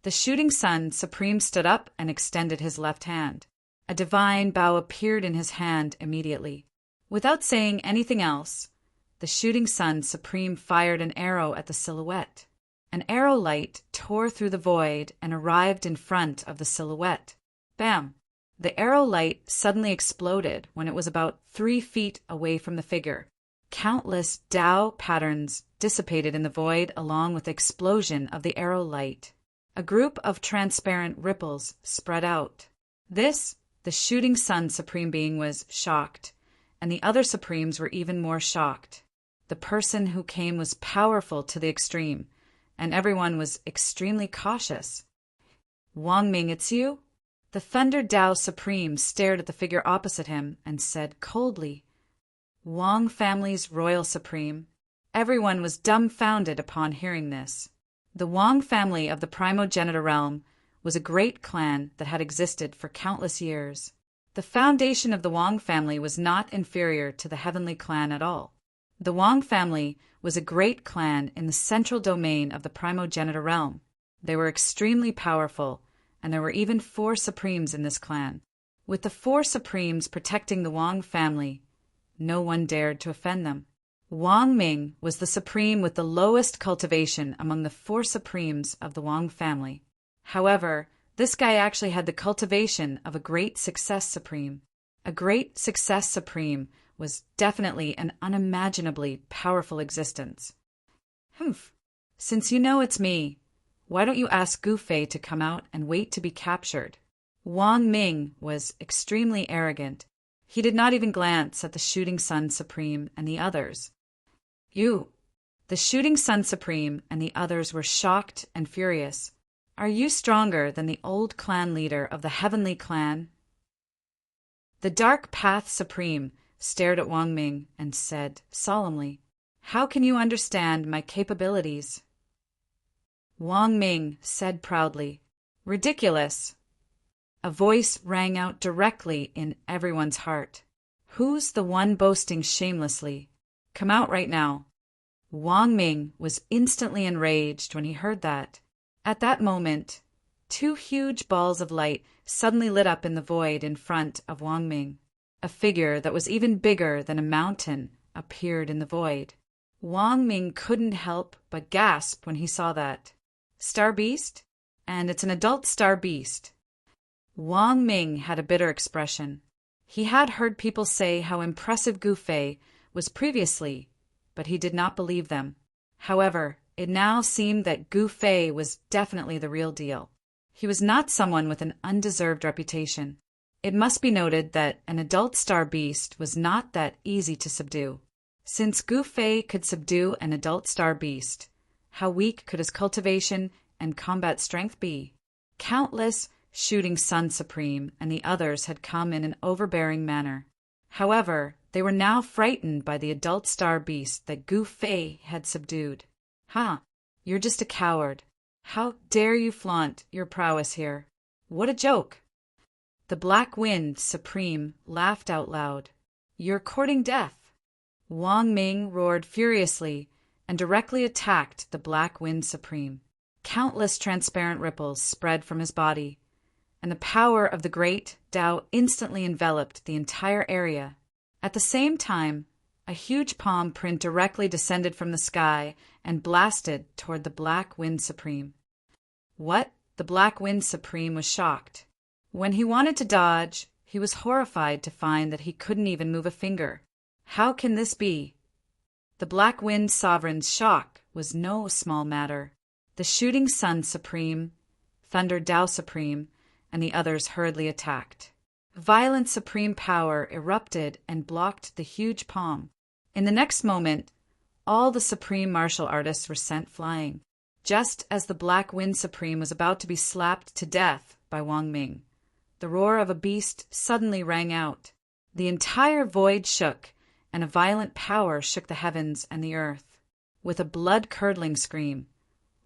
The Shooting Sun Supreme stood up and extended his left hand. A divine bow appeared in his hand immediately. Without saying anything else, the Shooting Sun Supreme fired an arrow at the silhouette. An arrow light tore through the void and arrived in front of the silhouette. Bam! The arrow light suddenly exploded when it was about 3 feet away from the figure. Countless Tao patterns dissipated in the void along with the explosion of the arrow light. A group of transparent ripples spread out. This, the Shooting Sun Supreme Being, was shocked, and the other Supremes were even more shocked. The person who came was powerful to the extreme, and everyone was extremely cautious. "Wang Ming, it's you?" The Thunder Tao Supreme stared at the figure opposite him and said coldly, "Wang family's Royal Supreme." Everyone was dumbfounded upon hearing this. The Wang family of the Primogenitor realm was a great clan that had existed for countless years. The foundation of the Wang family was not inferior to the Heavenly Clan at all. The Wang family was a great clan in the central domain of the Primogenitor realm. They were extremely powerful, and there were even 4 Supremes in this clan. With the 4 Supremes protecting the Wang family, no one dared to offend them. Wang Ming was the Supreme with the lowest cultivation among the 4 Supremes of the Wang family. However, this guy actually had the cultivation of a Great Success Supreme. A Great Success Supreme was definitely an unimaginably powerful existence. "Humph. Since you know it's me, why don't you ask Gu Fei to come out and wait to be captured?" Wang Ming was extremely arrogant. He did not even glance at the Shooting Sun Supreme and the others. "You!" The Shooting Sun Supreme and the others were shocked and furious. "Are you stronger than the old clan leader of the Heavenly Clan?" The Dark Path Supreme stared at Wang Ming and said solemnly, "How can you understand my capabilities?" Wang Ming said proudly, "Ridiculous." A voice rang out directly in everyone's heart. "Who's the one boasting shamelessly? Come out right now." Wang Ming was instantly enraged when he heard that. At that moment, 2 huge balls of light suddenly lit up in the void in front of Wang Ming. A figure that was even bigger than a mountain appeared in the void. Wang Ming couldn't help but gasp when he saw that. Star Beast? And it's an adult Star Beast. Wang Ming had a bitter expression. He had heard people say how impressive Gu Fei was previously, but he did not believe them. However, it now seemed that Gu Fei was definitely the real deal. He was not someone with an undeserved reputation. It must be noted that an adult Star Beast was not that easy to subdue. Since Gu Fei could subdue an adult Star Beast, how weak could his cultivation and combat strength be? Countless Shooting Sun Supreme and the others had come in an overbearing manner. However, they were now frightened by the adult Star Beast that Gu Fei had subdued. "Ha! You're just a coward. How dare you flaunt your prowess here? What a joke!" The Black Wind Supreme laughed out loud. "You're courting death." Wang Ming roared furiously and directly attacked the Black Wind Supreme. Countless transparent ripples spread from his body, and the power of the great Tao instantly enveloped the entire area. At the same time, a huge palm print directly descended from the sky and blasted toward the Black Wind Supreme. What? The Black Wind Supreme was shocked. When he wanted to dodge, he was horrified to find that he couldn't even move a finger. How can this be? The Black Wind Sovereign's shock was no small matter. The Shooting Sun Supreme Thunder Tao Supreme, and the others hurriedly attacked. Violent supreme power erupted and blocked the huge palm. In the next moment, all the supreme martial artists were sent flying. Just as the Black Wind Supreme was about to be slapped to death by Wang Ming, the roar of a beast suddenly rang out. The entire void shook, and a violent power shook the heavens and the earth. With a blood-curdling scream,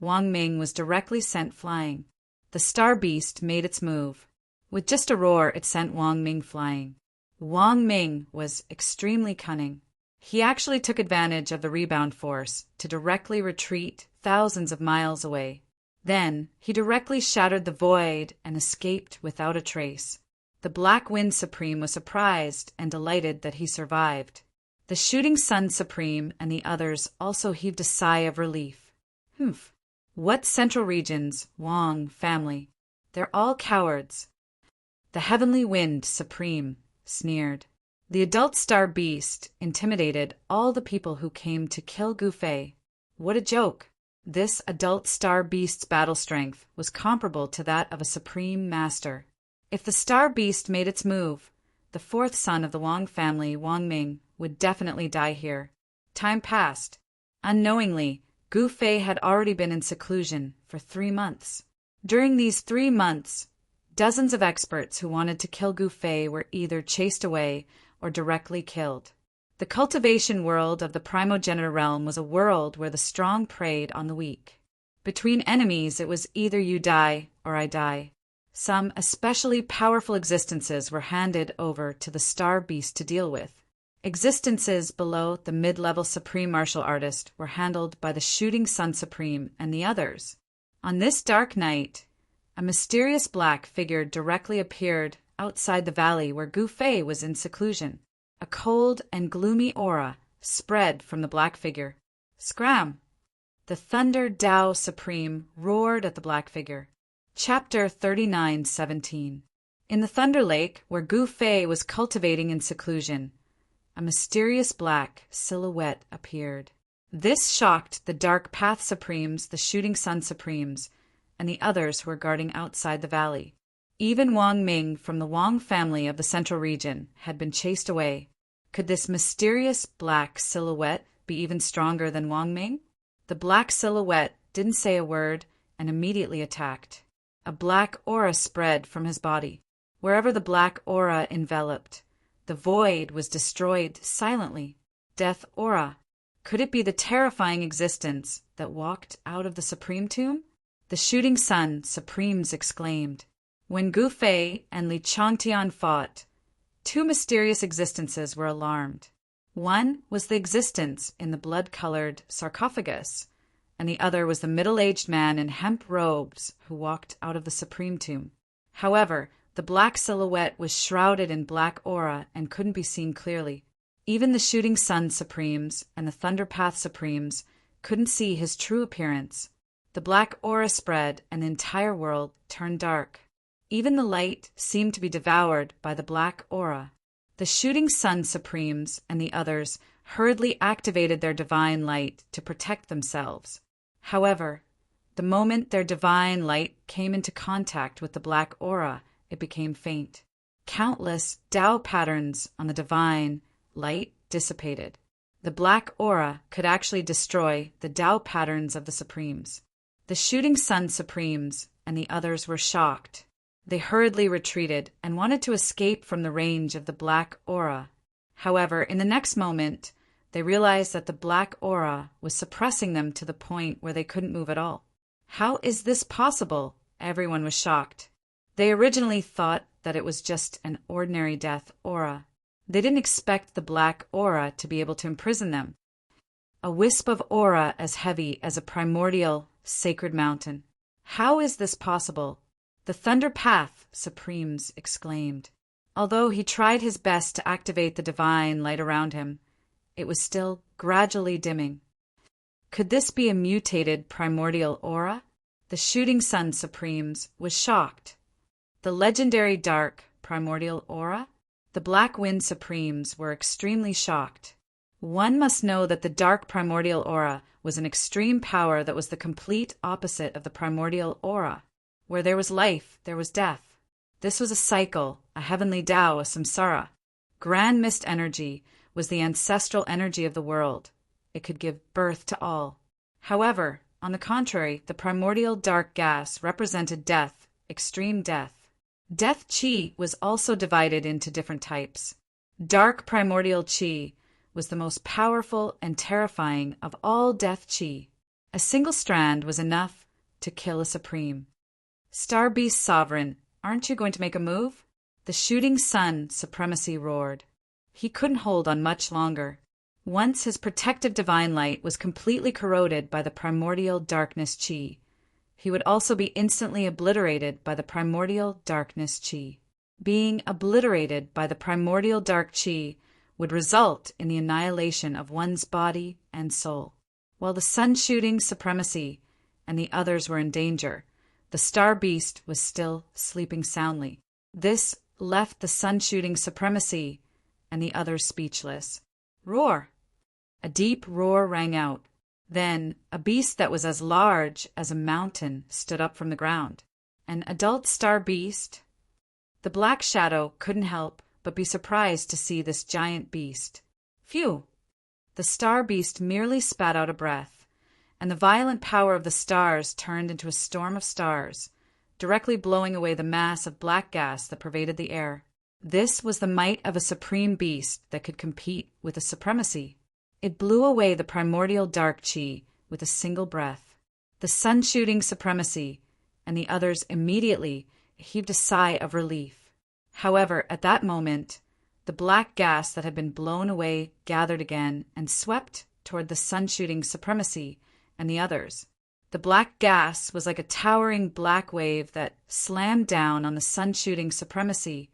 Wang Ming was directly sent flying. The star beast made its move. With just a roar, it sent Wang Ming flying. Wang Ming was extremely cunning. He actually took advantage of the rebound force to directly retreat thousands of miles away. Then he directly shattered the void and escaped without a trace. The Black Wind Supreme was surprised and delighted that he survived. The Shooting Sun Supreme and the others also heaved a sigh of relief. Humph. What central regions, Wang family? They're all cowards. The Heavenly Wind Supreme sneered. The adult star beast intimidated all the people who came to kill Gu Fei. What a joke! This adult star beast's battle strength was comparable to that of a supreme master. If the star beast made its move, the fourth son of the Wang family, Wang Ming, would definitely die here. Time passed. Unknowingly, Gu Fei had already been in seclusion for 3 months. During these 3 months, dozens of experts who wanted to kill Gu Fei were either chased away or directly killed. The cultivation world of the primogenitor realm was a world where the strong preyed on the weak. Between enemies, it was either you die or I die. Some especially powerful existences were handed over to the star beast to deal with. Existences below the mid-level supreme martial artist were handled by the Shooting Sun Supreme and the others. On this dark night, a mysterious black figure directly appeared outside the valley where Gu Fei was in seclusion. A cold and gloomy aura spread from the black figure. Scram! The Thunder Tao Supreme roared at the black figure. Chapter 39:17. In the Thunder Lake, where Gu Fei was cultivating in seclusion, a mysterious black silhouette appeared. This shocked the Dark Path Supremes, the Shooting Sun Supremes, and the others who were guarding outside the valley. Even Wang Ming from the Wang family of the central region had been chased away. Could this mysterious black silhouette be even stronger than Wang Ming? The black silhouette didn't say a word and immediately attacked. A black aura spread from his body. Wherever the black aura enveloped, the void was destroyed silently. Death aura. Could it be the terrifying existence that walked out of the Supreme Tomb? The Shooting Sun Supremes exclaimed. When Gu Fei and Li Changtian fought, 2 mysterious existences were alarmed. One was the existence in the blood-colored sarcophagus, and the other was the middle-aged man in hemp robes who walked out of the Supreme Tomb. However, the black silhouette was shrouded in black aura and couldn't be seen clearly. Even the Shooting Sun Supremes and the Thunder Path Supremes couldn't see his true appearance. The black aura spread and the entire world turned dark. Even the light seemed to be devoured by the black aura. The Shooting Sun Supremes and the others hurriedly activated their divine light to protect themselves. However, the moment their divine light came into contact with the black aura, it became faint. Countless Tao patterns on the divine light dissipated. The black aura could actually destroy the Tao patterns of the Supremes. The Shooting Sun Supremes and the others were shocked. They hurriedly retreated and wanted to escape from the range of the black aura. However, in the next moment, they realized that the black aura was suppressing them to the point where they couldn't move at all. How is this possible? Everyone was shocked. They originally thought that it was just an ordinary death aura. They didn't expect the black aura to be able to imprison them. A wisp of aura as heavy as a primordial sacred mountain. How is this possible? The Thunder Path Supremes exclaimed. Although he tried his best to activate the divine light around him, it was still gradually dimming. Could this be a mutated primordial aura? The Shooting Sun Supremes was shocked. The legendary dark primordial aura? The Black Wind Supremes were extremely shocked. One must know that the dark primordial aura was an extreme power that was the complete opposite of the primordial aura. Where there was life, there was death. This was a cycle, a heavenly Tao, a samsara. Grand mist energy was the ancestral energy of the world. It could give birth to all. However, on the contrary, the primordial dark gas represented death, extreme death. Death chi was also divided into different types. Dark primordial chi was the most powerful and terrifying of all death chi. A single strand was enough to kill a supreme. Star Beast Sovereign, aren't you going to make a move? The shooting sun supremacy roared. He couldn't hold on much longer. Once his protective divine light was completely corroded by the primordial darkness chi, he would also be instantly obliterated by the primordial darkness chi. Being obliterated by the primordial dark chi would result in the annihilation of one's body and soul. While the sun-shooting supremacy and the others were in danger, the star beast was still sleeping soundly. This left the sun-shooting supremacy and the others speechless. Roar! A deep roar rang out. Then a beast that was as large as a mountain stood up from the ground. An adult star beast. The Black Shadow couldn't help but be surprised to see this giant beast. Phew! The star beast merely spat out a breath, and the violent power of the stars turned into a storm of stars, directly blowing away the mass of black gas that pervaded the air. This was the might of a supreme beast that could compete with a supremacy. It blew away the primordial dark chi with a single breath. The sun-shooting supremacy and the others immediately heaved a sigh of relief. However, at that moment, the black gas that had been blown away gathered again and swept toward the sun-shooting supremacy and the others. The black gas was like a towering black wave that slammed down on the sun-shooting supremacy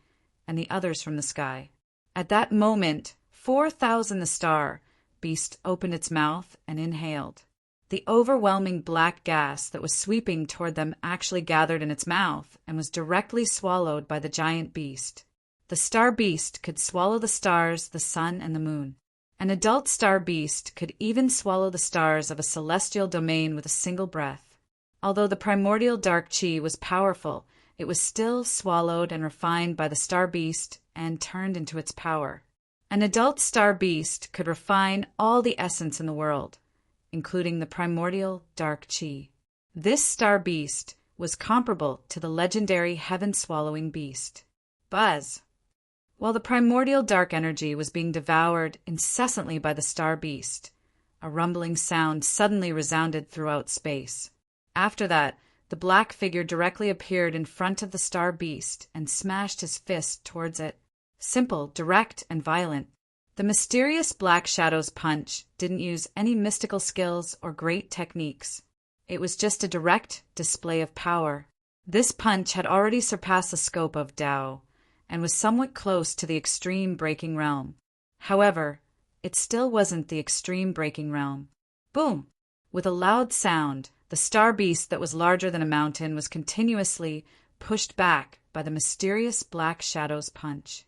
and the others from the sky. At that moment, 4,000 the star beast opened its mouth and inhaled. The overwhelming black gas that was sweeping toward them actually gathered in its mouth and was directly swallowed by the giant beast. The star beast could swallow the stars, the sun, and the moon. An adult star beast could even swallow the stars of a celestial domain with a single breath. Although the primordial dark chi was powerful, it was still swallowed and refined by the star beast and turned into its power. An adult star beast could refine all the essence in the world, including the primordial dark chi. This star beast was comparable to the legendary heaven-swallowing beast. Buzz! While the primordial dark energy was being devoured incessantly by the star beast, a rumbling sound suddenly resounded throughout space. After that, the black figure directly appeared in front of the star beast and smashed his fist towards it. Simple, direct, and violent. The mysterious Black Shadow's punch didn't use any mystical skills or great techniques. It was just a direct display of power. This punch had already surpassed the scope of Tao and was somewhat close to the extreme breaking realm. However, it still wasn't the extreme breaking realm. Boom! With a loud sound, the star beast that was larger than a mountain was continuously pushed back by the mysterious Black Shadow's punch.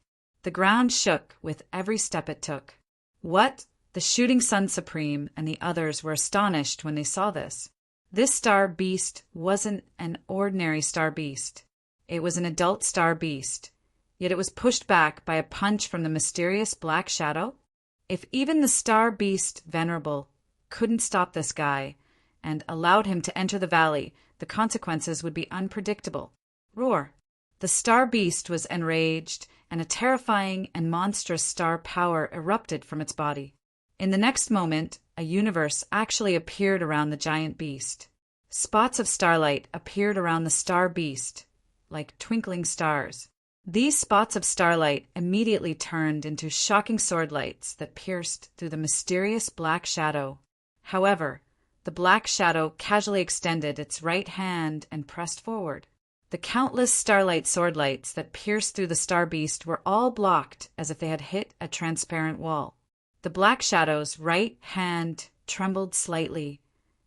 The ground shook with every step it took. What? The shooting sun supreme and the others were astonished when they saw this. This star beast wasn't an ordinary star beast. It was an adult star beast. Yet it was pushed back by a punch from the mysterious Black Shadow? If even the star beast Venerable couldn't stop this guy and allowed him to enter the valley, the consequences would be unpredictable. Roar! The star beast was enraged, and a terrifying and monstrous star power erupted from its body. In the next moment, a universe actually appeared around the giant beast. Spots of starlight appeared around the star beast, like twinkling stars. These spots of starlight immediately turned into shocking swordlights that pierced through the mysterious Black Shadow. However, the Black Shadow casually extended its right hand and pressed forward. The countless starlight swordlights that pierced through the star beast were all blocked as if they had hit a transparent wall. The Black Shadow's right hand trembled slightly,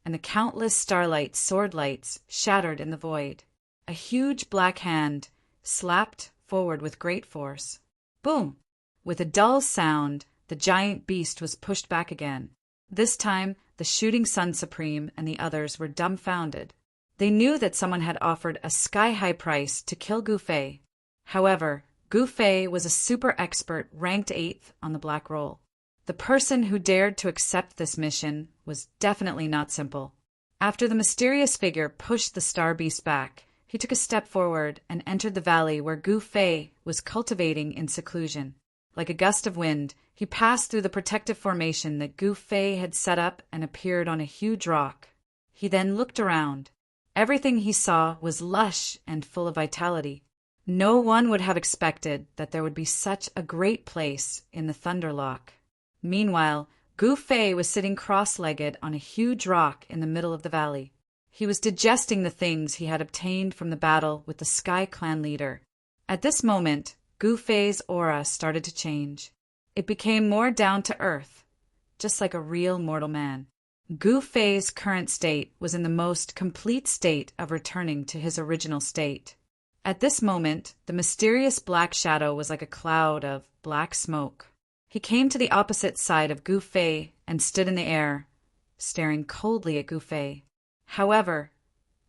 and the countless starlight swordlights shattered in the void. A huge black hand slapped forward with great force. Boom! With a dull sound, the giant beast was pushed back again. This time, the shooting sun supreme and the others were dumbfounded. They knew that someone had offered a sky-high price to kill Gu Fei. However, Gu Fei was a super expert ranked 8th on the black roll. The person who dared to accept this mission was definitely not simple. After the mysterious figure pushed the star beast back, he took a step forward and entered the valley where Gu Fei was cultivating in seclusion. Like a gust of wind, he passed through the protective formation that Gu Fei had set up and appeared on a huge rock. He then looked around. Everything he saw was lush and full of vitality. No one would have expected that there would be such a great place in the Thunderlock. Meanwhile, Gu Fei was sitting cross-legged on a huge rock in the middle of the valley. He was digesting the things he had obtained from the battle with the Sky Clan leader. At this moment, Gu Fei's aura started to change. It became more down to earth, just like a real mortal man. Gu Fei's current state was in the most complete state of returning to his original state. At this moment, the mysterious black shadow was like a cloud of black smoke. He came to the opposite side of Gu Fei and stood in the air, staring coldly at Gu Fei. However,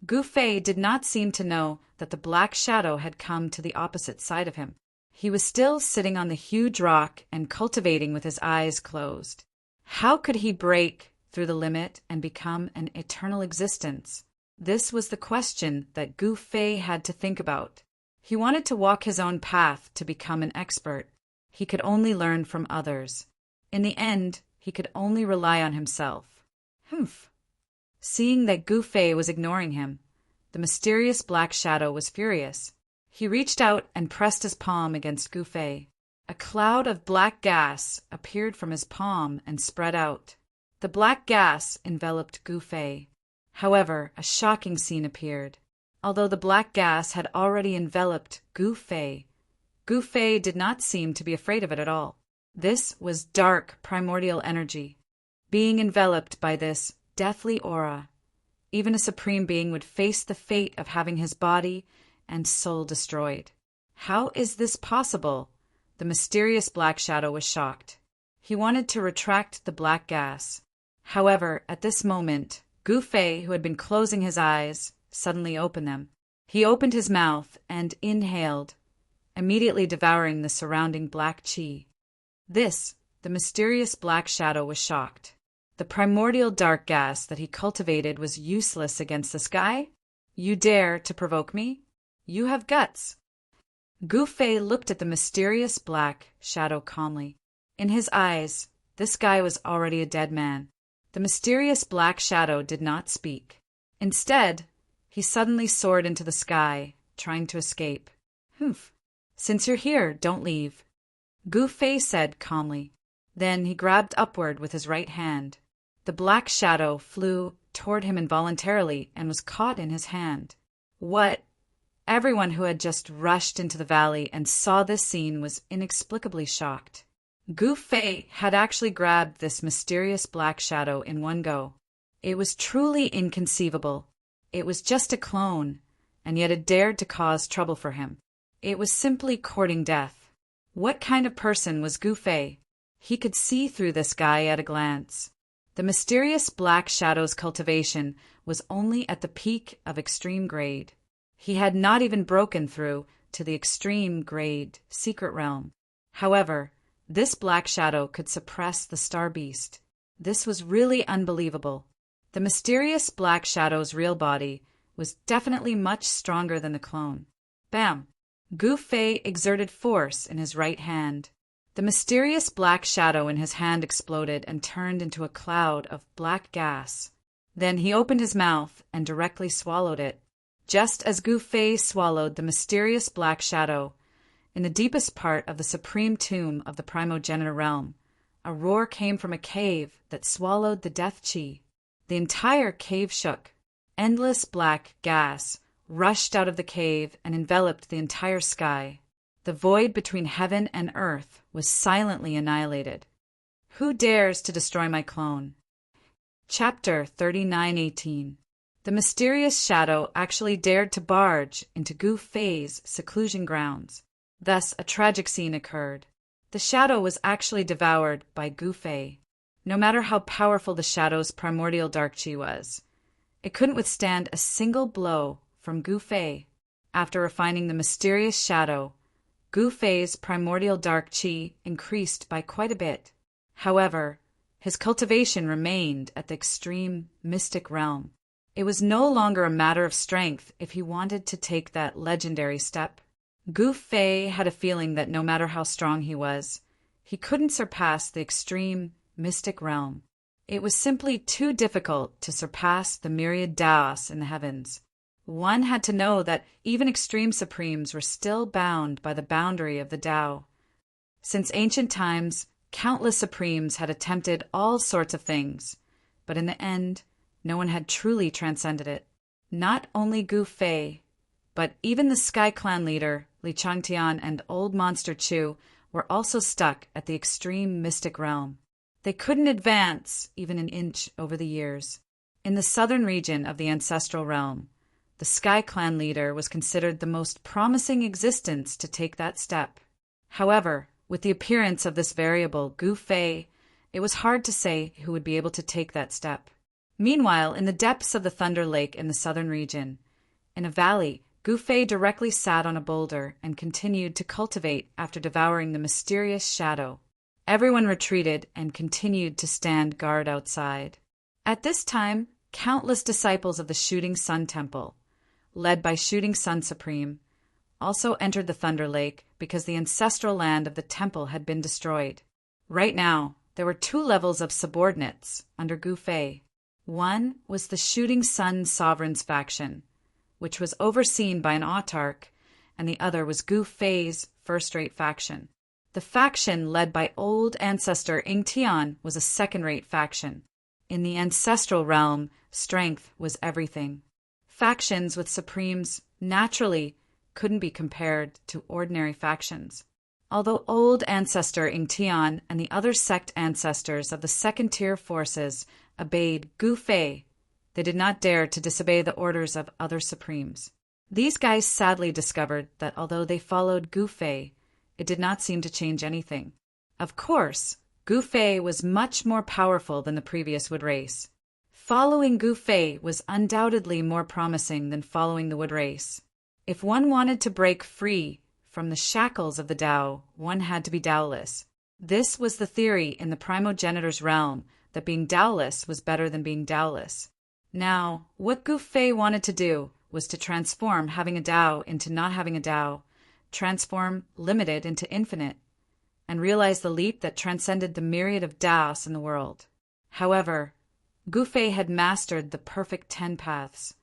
Gu Fei did not seem to know that the black shadow had come to the opposite side of him. He was still sitting on the huge rock and cultivating with his eyes closed. How could he break through the limit and become an eternal existence? This was the question that Gu Fei had to think about. He wanted to walk his own path to become an expert. He could only learn from others. In the end, he could only rely on himself. Seeing that Gu Fei was ignoring him, the mysterious black shadow was furious. He reached out and pressed his palm against Gu Fei. A cloud of black gas appeared from his palm and spread out. The black gas enveloped Gu Fei. However, a shocking scene appeared. Although the black gas had already enveloped Gu Fei did not seem to be afraid of it at all. This was dark primordial energy. Being enveloped by this deathly aura, even a supreme being would face the fate of having his body and soul destroyed. How is this possible? The mysterious black shadow was shocked. He wanted to retract the black gas. However, at this moment, Gu Fei, who had been closing his eyes, suddenly opened them. He opened his mouth and inhaled, immediately devouring the surrounding black qi. The mysterious black shadow was shocked. The primordial dark gas that he cultivated was useless against the sky? You dare to provoke me? You have guts. Gu Fei looked at the mysterious black shadow calmly. In his eyes, this guy was already a dead man. The mysterious black shadow did not speak. Instead, he suddenly soared into the sky, trying to escape. Since you're here, don't leave, Gu Fei said calmly. Then he grabbed upward with his right hand. The black shadow flew toward him involuntarily and was caught in his hand. What? Everyone who had just rushed into the valley and saw this scene was inexplicably shocked. Gu Fei had actually grabbed this mysterious black shadow in one go. It was truly inconceivable. It was just a clone, and yet it dared to cause trouble for him. It was simply courting death. What kind of person was Gu Fei? He could see through this guy at a glance. The mysterious black shadow's cultivation was only at the peak of extreme grade. He had not even broken through to the extreme grade secret realm. However, this black shadow could suppress the star beast. This was really unbelievable. The mysterious black shadow's real body was definitely much stronger than the clone. Bam! Gu Fei exerted force in his right hand. The mysterious black shadow in his hand exploded and turned into a cloud of black gas. Then he opened his mouth and directly swallowed it. Just as Gu Fei swallowed the mysterious black shadow, in the deepest part of the supreme tomb of the primogenitor realm, a roar came from a cave that swallowed the death qi. The entire cave shook. Endless black gas rushed out of the cave and enveloped the entire sky. The void between heaven and earth was silently annihilated. Who dares to destroy my clone? Chapter 39:18. The mysterious shadow actually dared to barge into Gu Fei's seclusion grounds. Thus, a tragic scene occurred. The shadow was actually devoured by Gu Fei. No matter how powerful the shadow's primordial dark qi was, It couldn't withstand a single blow from Gu Fei. After refining the mysterious shadow, Gu Fei's primordial dark qi increased by quite a bit. However, his cultivation remained at the extreme mystic realm. It was no longer a matter of strength if he wanted to take that legendary step. Gu Fei had a feeling that no matter how strong he was, he couldn't surpass the extreme mystic realm. It was simply too difficult to surpass the myriad Taos in the heavens. One had to know that even extreme supremes were still bound by the boundary of the Tao. Since ancient times, countless supremes had attempted all sorts of things, but in the end, no one had truly transcended it. Not only Gu Fei, but even the Sky Clan leader, Li Changtian, and Old Monster Chu were also stuck at the extreme mystic realm. They couldn't advance even an inch over the years. In the southern region of the ancestral realm, the Sky Clan leader was considered the most promising existence to take that step. However, with the appearance of this variable, Gu Fei, it was hard to say who would be able to take that step. Meanwhile, in the depths of the Thunder Lake in the southern region, in a valley, Gu Fei directly sat on a boulder and continued to cultivate after devouring the mysterious shadow. Everyone retreated and continued to stand guard outside. At this time, countless disciples of the Shooting Sun Temple, led by Shooting Sun Supreme, also entered the Thunder Lake because the ancestral land of the temple had been destroyed. Right now, there were two levels of subordinates under Gu Fei. One was the Shooting Sun Sovereign's faction, which was overseen by an autarch, and the other was Gu Fei's first-rate faction. The faction led by old ancestor Ing Tian was a second-rate faction. In the ancestral realm, strength was everything. Factions with supremes naturally couldn't be compared to ordinary factions. Although old ancestor Ing Tian and the other sect ancestors of the second-tier forces obeyed Gu Fei, they did not dare to disobey the orders of other supremes. These guys sadly discovered that although they followed Gu Fei, it did not seem to change anything. Of course, Gu Fei was much more powerful than the previous wood race. Following Gu Fei was undoubtedly more promising than following the wood race. If one wanted to break free from the shackles of the Tao, one had to be Taoless. This was the theory in the primogenitor's realm, that being Taoless was better than being Taoless. Now, what Gu Fei wanted to do was to transform having a Tao into not having a Tao, transform limited into infinite, and realize the leap that transcended the myriad of Taos in the world. However, Gu Fei had mastered the perfect 10 paths.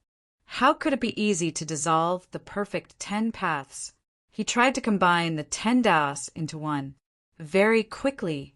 How could it be easy to dissolve the perfect 10 paths? He tried to combine the 10 Taos into one. Very quickly,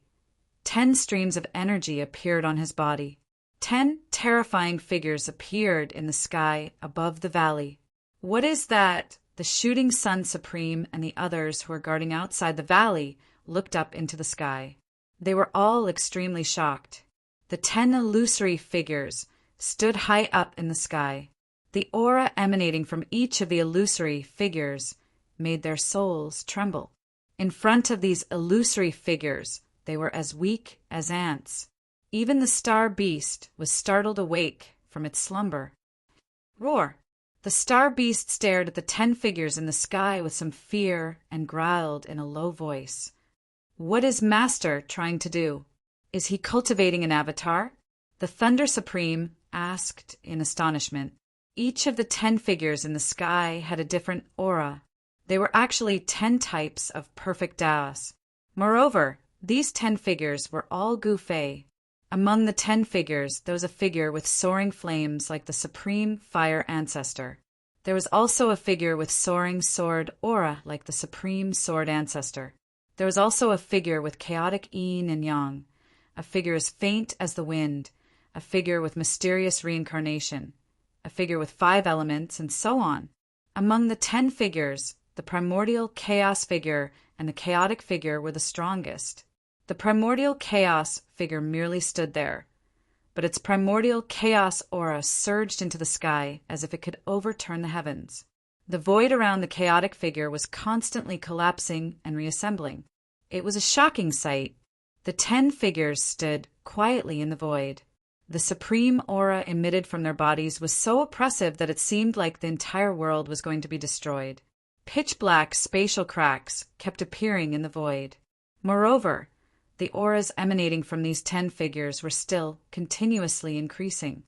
10 streams of energy appeared on his body. 10 terrifying figures appeared in the sky above the valley. What is that? The Shooting Sun Supreme and the others who were guarding outside the valley looked up into the sky. They were all extremely shocked. The 10 illusory figures stood high up in the sky. The aura emanating from each of the illusory figures made their souls tremble. In front of these illusory figures, they were as weak as ants. Even the star beast was startled awake from its slumber. Roar! The star beast stared at the 10 figures in the sky with some fear and growled in a low voice. What is Master trying to do? Is he cultivating an avatar? The Thunder Supreme asked in astonishment. Each of the 10 figures in the sky had a different aura. They were actually 10 types of perfect Taos. Moreover, these 10 figures were all Gu Fei. Among the 10 figures, there was a figure with soaring flames like the Supreme Fire Ancestor. There was also a figure with soaring sword aura like the Supreme Sword Ancestor. There was also a figure with chaotic yin and yang, a figure as faint as the wind, a figure with mysterious reincarnation, a figure with 5 elements, and so on. Among the 10 figures, the primordial chaos figure and the chaotic figure were the strongest. The primordial chaos figure merely stood there, but its primordial chaos aura surged into the sky as if it could overturn the heavens. The void around the chaotic figure was constantly collapsing and reassembling. It was a shocking sight. The 10 figures stood quietly in the void. The supreme aura emitted from their bodies was so oppressive that it seemed like the entire world was going to be destroyed. Pitch-black spatial cracks kept appearing in the void. Moreover, the auras emanating from these 10 figures were still continuously increasing.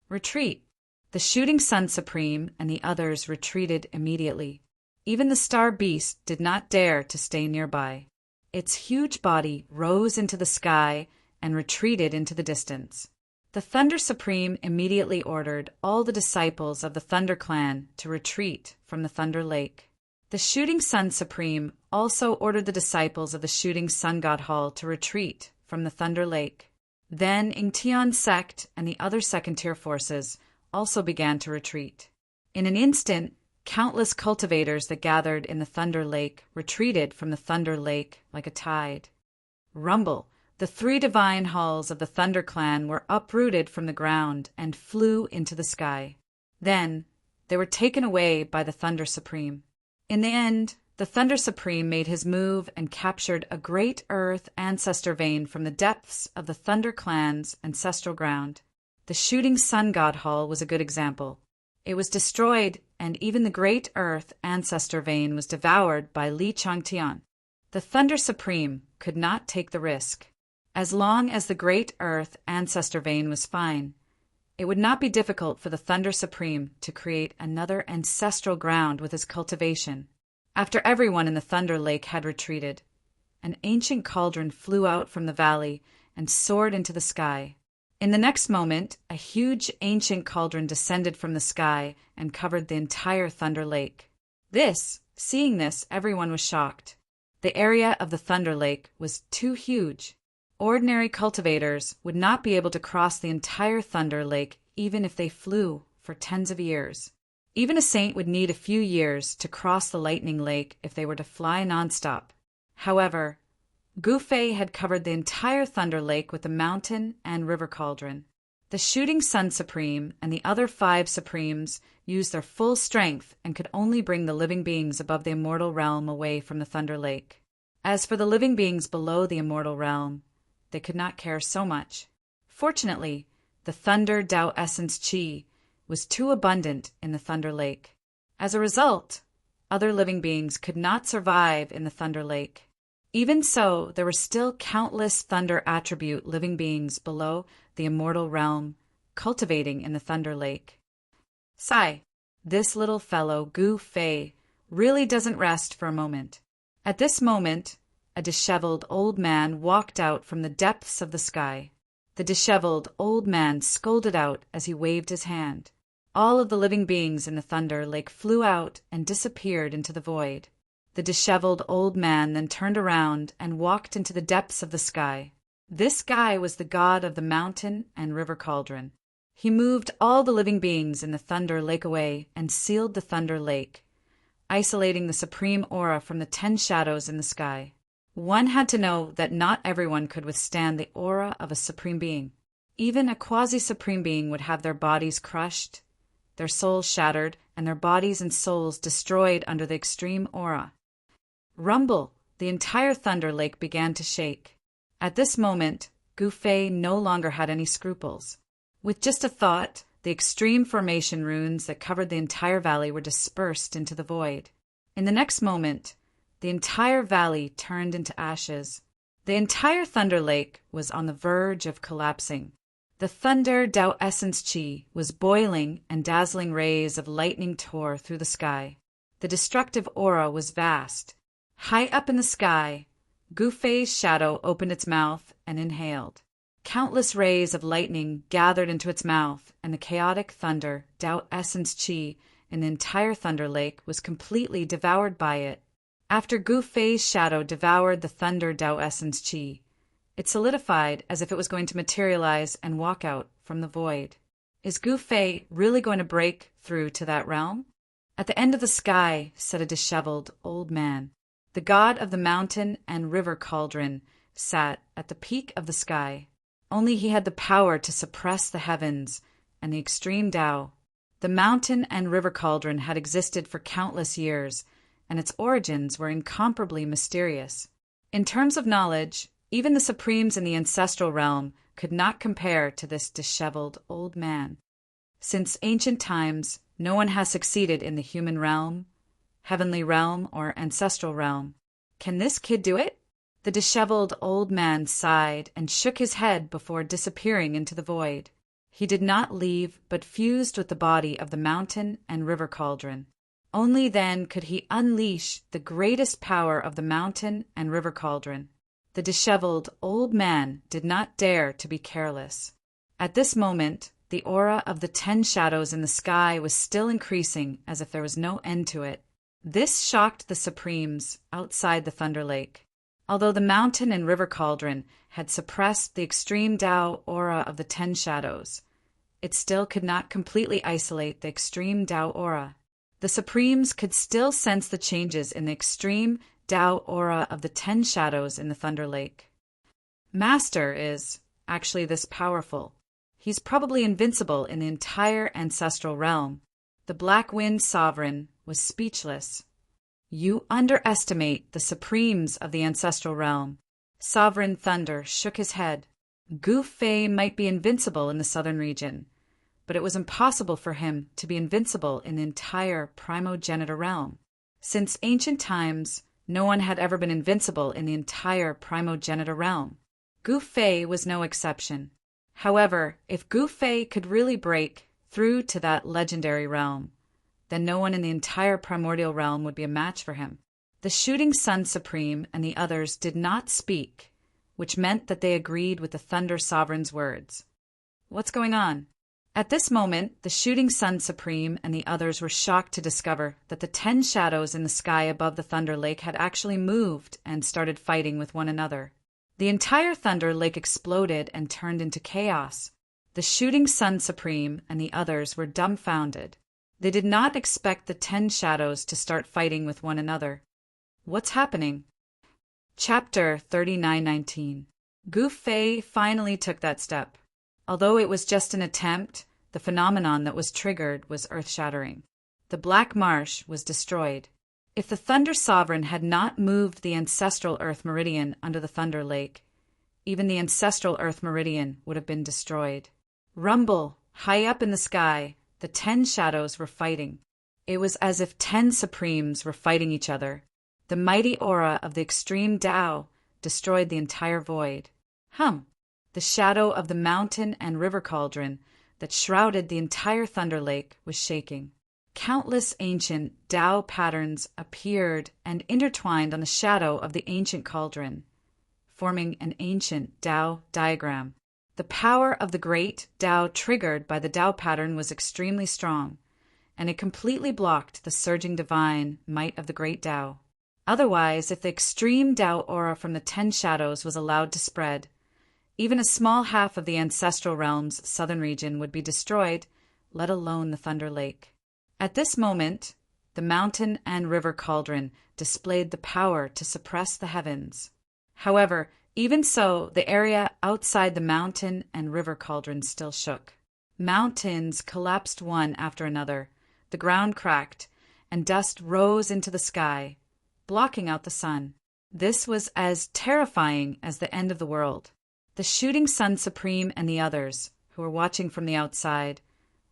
Retreat. The shooting sun supreme and the others retreated immediately. Even the star beast did not dare to stay nearby. Its huge body rose into the sky and retreated into the distance. The Thunder Supreme immediately ordered all the disciples of the Thunder Clan to retreat from the Thunder Lake. The Shooting Sun Supreme also ordered the disciples of the Shooting Sun God Hall to retreat from the Thunder Lake. Then Ingtion's sect and the other second-tier forces also began to retreat. In an instant, countless cultivators that gathered in the Thunder Lake retreated from the Thunder Lake like a tide. Rumble. The 3 divine halls of the Thunder Clan were uprooted from the ground and flew into the sky. Then they were taken away by the Thunder Supreme. In the end, the Thunder Supreme made his move and captured a great earth ancestor vein from the depths of the Thunder Clan's ancestral ground. The Shooting Sun God Hall was a good example. It was destroyed, and even the great earth ancestor vein was devoured by Li Changtian. The Thunder Supreme could not take the risk. As long as the great earth ancestor vein was fine, it would not be difficult for the Thunder Supreme to create another ancestral ground with his cultivation. After everyone in the Thunder Lake had retreated, an ancient cauldron flew out from the valley and soared into the sky. In the next moment, a huge ancient cauldron descended from the sky and covered the entire Thunder Lake. Seeing this, everyone was shocked. The area of the Thunder Lake was too huge. Ordinary cultivators would not be able to cross the entire Thunder Lake even if they flew for tens of years. Even a saint would need a few years to cross the Lightning Lake if they were to fly nonstop. However, Gu Fei had covered the entire Thunder Lake with the mountain and river cauldron. The Shooting Sun Supreme and the other 5 Supremes used their full strength and could only bring the living beings above the immortal realm away from the Thunder Lake. As for the living beings below the immortal realm, they could not care so much. Fortunately, the Thunder Tao Essence Qi was too abundant in the Thunder Lake. As a result, other living beings could not survive in the Thunder Lake. Even so, there were still countless Thunder attribute living beings below the immortal realm, cultivating in the Thunder Lake. Sigh, this little fellow, Gu Fei, really doesn't rest for a moment. At this moment, a disheveled old man walked out from the depths of the sky. The disheveled old man scolded out as he waved his hand. All of the living beings in the Thunder Lake flew out and disappeared into the void. The disheveled old man then turned around and walked into the depths of the sky. This guy was the god of the mountain and river cauldron. He moved all the living beings in the Thunder Lake away and sealed the Thunder Lake, isolating the supreme aura from the 10 shadows in the sky. One had to know that not everyone could withstand the aura of a supreme being. Even a quasi-supreme being would have their bodies crushed, their souls shattered, and their bodies and souls destroyed under the extreme aura. Rumble! The entire Thunder Lake began to shake. At this moment, Gu Fei no longer had any scruples. With just a thought, the extreme formation runes that covered the entire valley were dispersed into the void. In the next moment, the entire valley turned into ashes. The entire Thunder Lake was on the verge of collapsing. The Thunder Tao Essence Qi was boiling, and dazzling rays of lightning tore through the sky. The destructive aura was vast. High up in the sky, Gu Fei's shadow opened its mouth and inhaled. Countless rays of lightning gathered into its mouth, and the chaotic Thunder Tao Essence Qi in the entire Thunder Lake was completely devoured by it. After Gu Fei's shadow devoured the Thunder Tao Essence Qi, it solidified as if it was going to materialize and walk out from the void. Is Gu Fei really going to break through to that realm? At the end of the sky sat a disheveled old man. The god of the mountain and river cauldron sat at the peak of the sky. Only he had the power to suppress the heavens and the extreme Tao. The mountain and river cauldron had existed for countless years, and its origins were incomparably mysterious. In terms of knowledge, even the Supremes in the ancestral realm could not compare to this disheveled old man. Since ancient times, no one has succeeded in the human realm, heavenly realm, or ancestral realm. Can this kid do it? The disheveled old man sighed and shook his head before disappearing into the void. He did not leave, but fused with the body of the mountain and river cauldron. Only then could he unleash the greatest power of the mountain and river cauldron. The disheveled old man did not dare to be careless. At this moment, the aura of the 10 shadows in the sky was still increasing as if there was no end to it. This shocked the Supremes outside the Thunder Lake. Although the mountain and river cauldron had suppressed the extreme Tao aura of the 10 shadows, it still could not completely isolate the extreme Tao aura. The Supremes could still sense the changes in the extreme Tao aura of the 10 shadows in the Thunder Lake. Master is actually this powerful. He's probably invincible in the entire ancestral realm. The Black Wind Sovereign was speechless. You underestimate the Supremes of the ancestral realm. Sovereign Thunder shook his head. Gu Fei might be invincible in the southern region, but it was impossible for him to be invincible in the entire primogenitor realm. Since ancient times, no one had ever been invincible in the entire primogenitor realm. Gu Fei was no exception. However, if Gu Fei could really break through to that legendary realm, then no one in the entire primordial realm would be a match for him. The Shooting Sun Supreme and the others did not speak, which meant that they agreed with the Thunder Sovereign's words. What's going on? At this moment, the Shooting Sun Supreme and the others were shocked to discover that the 10 shadows in the sky above the Thunder Lake had actually moved and started fighting with one another. The entire Thunder Lake exploded and turned into chaos. The Shooting Sun Supreme and the others were dumbfounded. They did not expect the 10 shadows to start fighting with one another. What's happening? Chapter 3919. Gu Fei finally took that step. Although it was just an attempt, the phenomenon that was triggered was earth-shattering. The Black Marsh was destroyed. If the Thunder Sovereign had not moved the ancestral Earth Meridian under the Thunder Lake, even the ancestral Earth Meridian would have been destroyed. Rumble, high up in the sky, the 10 shadows were fighting. It was as if 10 Supremes were fighting each other. The mighty aura of the extreme Tao destroyed the entire void. The shadow of the mountain and river cauldron that shrouded the entire Thunder Lake was shaking. Countless ancient Tao patterns appeared and intertwined on the shadow of the ancient cauldron, forming an ancient Tao diagram. The power of the great Tao triggered by the Tao pattern was extremely strong, and it completely blocked the surging divine might of the great Tao. Otherwise, if the extreme Tao aura from the 10 shadows was allowed to spread, even a small half of the ancestral realm's southern region would be destroyed, let alone the Thunder Lake. At this moment, the mountain and river cauldron displayed the power to suppress the heavens. However, even so, the area outside the mountain and river cauldron still shook. Mountains collapsed one after another, the ground cracked, and dust rose into the sky, blocking out the sun. This was as terrifying as the end of the world. The Shooting Sun Supreme and the others, who were watching from the outside,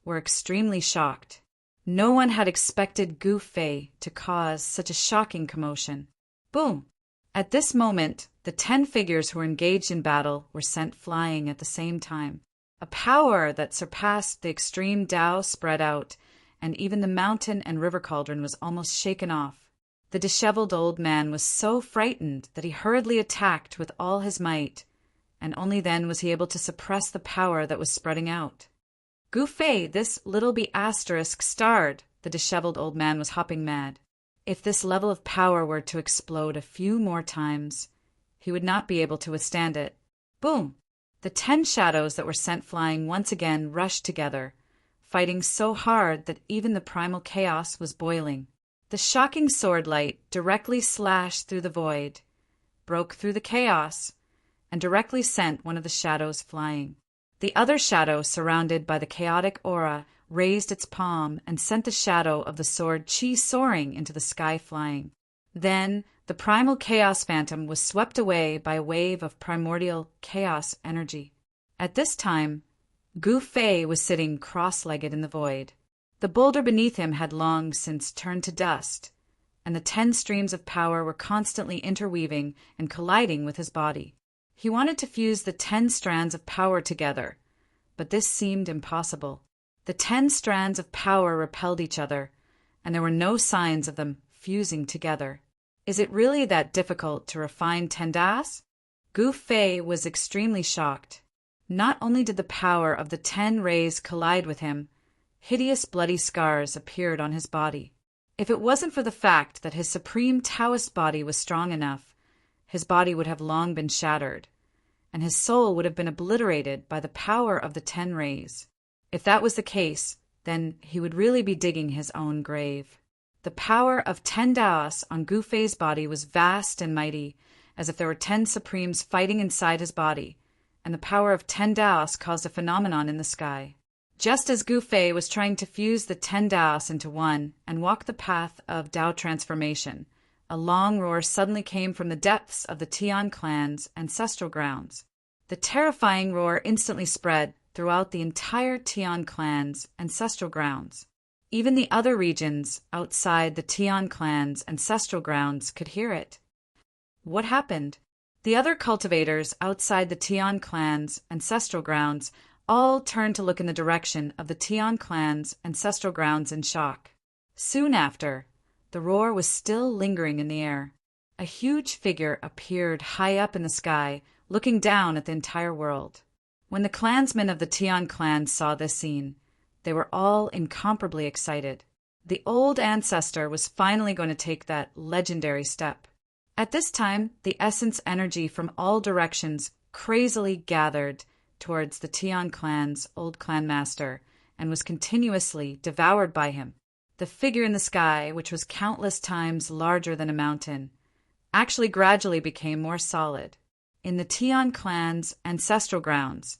were extremely shocked. No one had expected Gu Fei to cause such a shocking commotion. Boom! At this moment, the 10 figures who were engaged in battle were sent flying at the same time. A power that surpassed the extreme Tao spread out, and even the mountain and river cauldron was almost shaken off. The disheveled old man was so frightened that he hurriedly attacked with all his might, and only then was he able to suppress the power that was spreading out. Gu Fei, this little asterisk starred. The disheveled old man was hopping mad. If this level of power were to explode a few more times, he would not be able to withstand it. Boom! The 10 shadows that were sent flying once again rushed together, fighting so hard that even the primal chaos was boiling. The shocking sword light directly slashed through the void, broke through the chaos, and directly sent one of the shadows flying. The other shadow, surrounded by the chaotic aura, raised its palm and sent the shadow of the sword Qi soaring into the sky flying. Then the primal chaos phantom was swept away by a wave of primordial chaos energy. At this time, Gu Fei was sitting cross-legged in the void. The boulder beneath him had long since turned to dust, and the 10 streams of power were constantly interweaving and colliding with his body. He wanted to fuse the 10 strands of power together, but this seemed impossible. The 10 strands of power repelled each other, and there were no signs of them fusing together. Is it really that difficult to refine 10 das? Gu Fei was extremely shocked. Not only did the power of the 10 rays collide with him, hideous bloody scars appeared on his body. If it wasn't for the fact that his supreme Taoist body was strong enough, his body would have long been shattered, and his soul would have been obliterated by the power of the 10 rays. If that was the case, then he would really be digging his own grave. The power of 10 Daos on Gu Fei's body was vast and mighty, as if there were 10 supremes fighting inside his body, and the power of 10 Daos caused a phenomenon in the sky. Just as Gu Fei was trying to fuse the 10 Daos into one and walk the path of Dao transformation, a long roar suddenly came from the depths of the Tian clan's ancestral grounds. The terrifying roar instantly spread throughout the entire Tian clan's ancestral grounds. Even the other regions outside the Tian clan's ancestral grounds could hear it. What happened? The other cultivators outside the Tian clan's ancestral grounds all turned to look in the direction of the Tian clan's ancestral grounds in shock. Soon after, the roar was still lingering in the air. A huge figure appeared high up in the sky, looking down at the entire world. When the clansmen of the Tian clan saw this scene, they were all incomparably excited. The old ancestor was finally going to take that legendary step. At this time, the essence energy from all directions crazily gathered towards the Tian clan's old clan master and was continuously devoured by him. The figure in the sky, which was countless times larger than a mountain, actually gradually became more solid. In the Tian clan's ancestral grounds,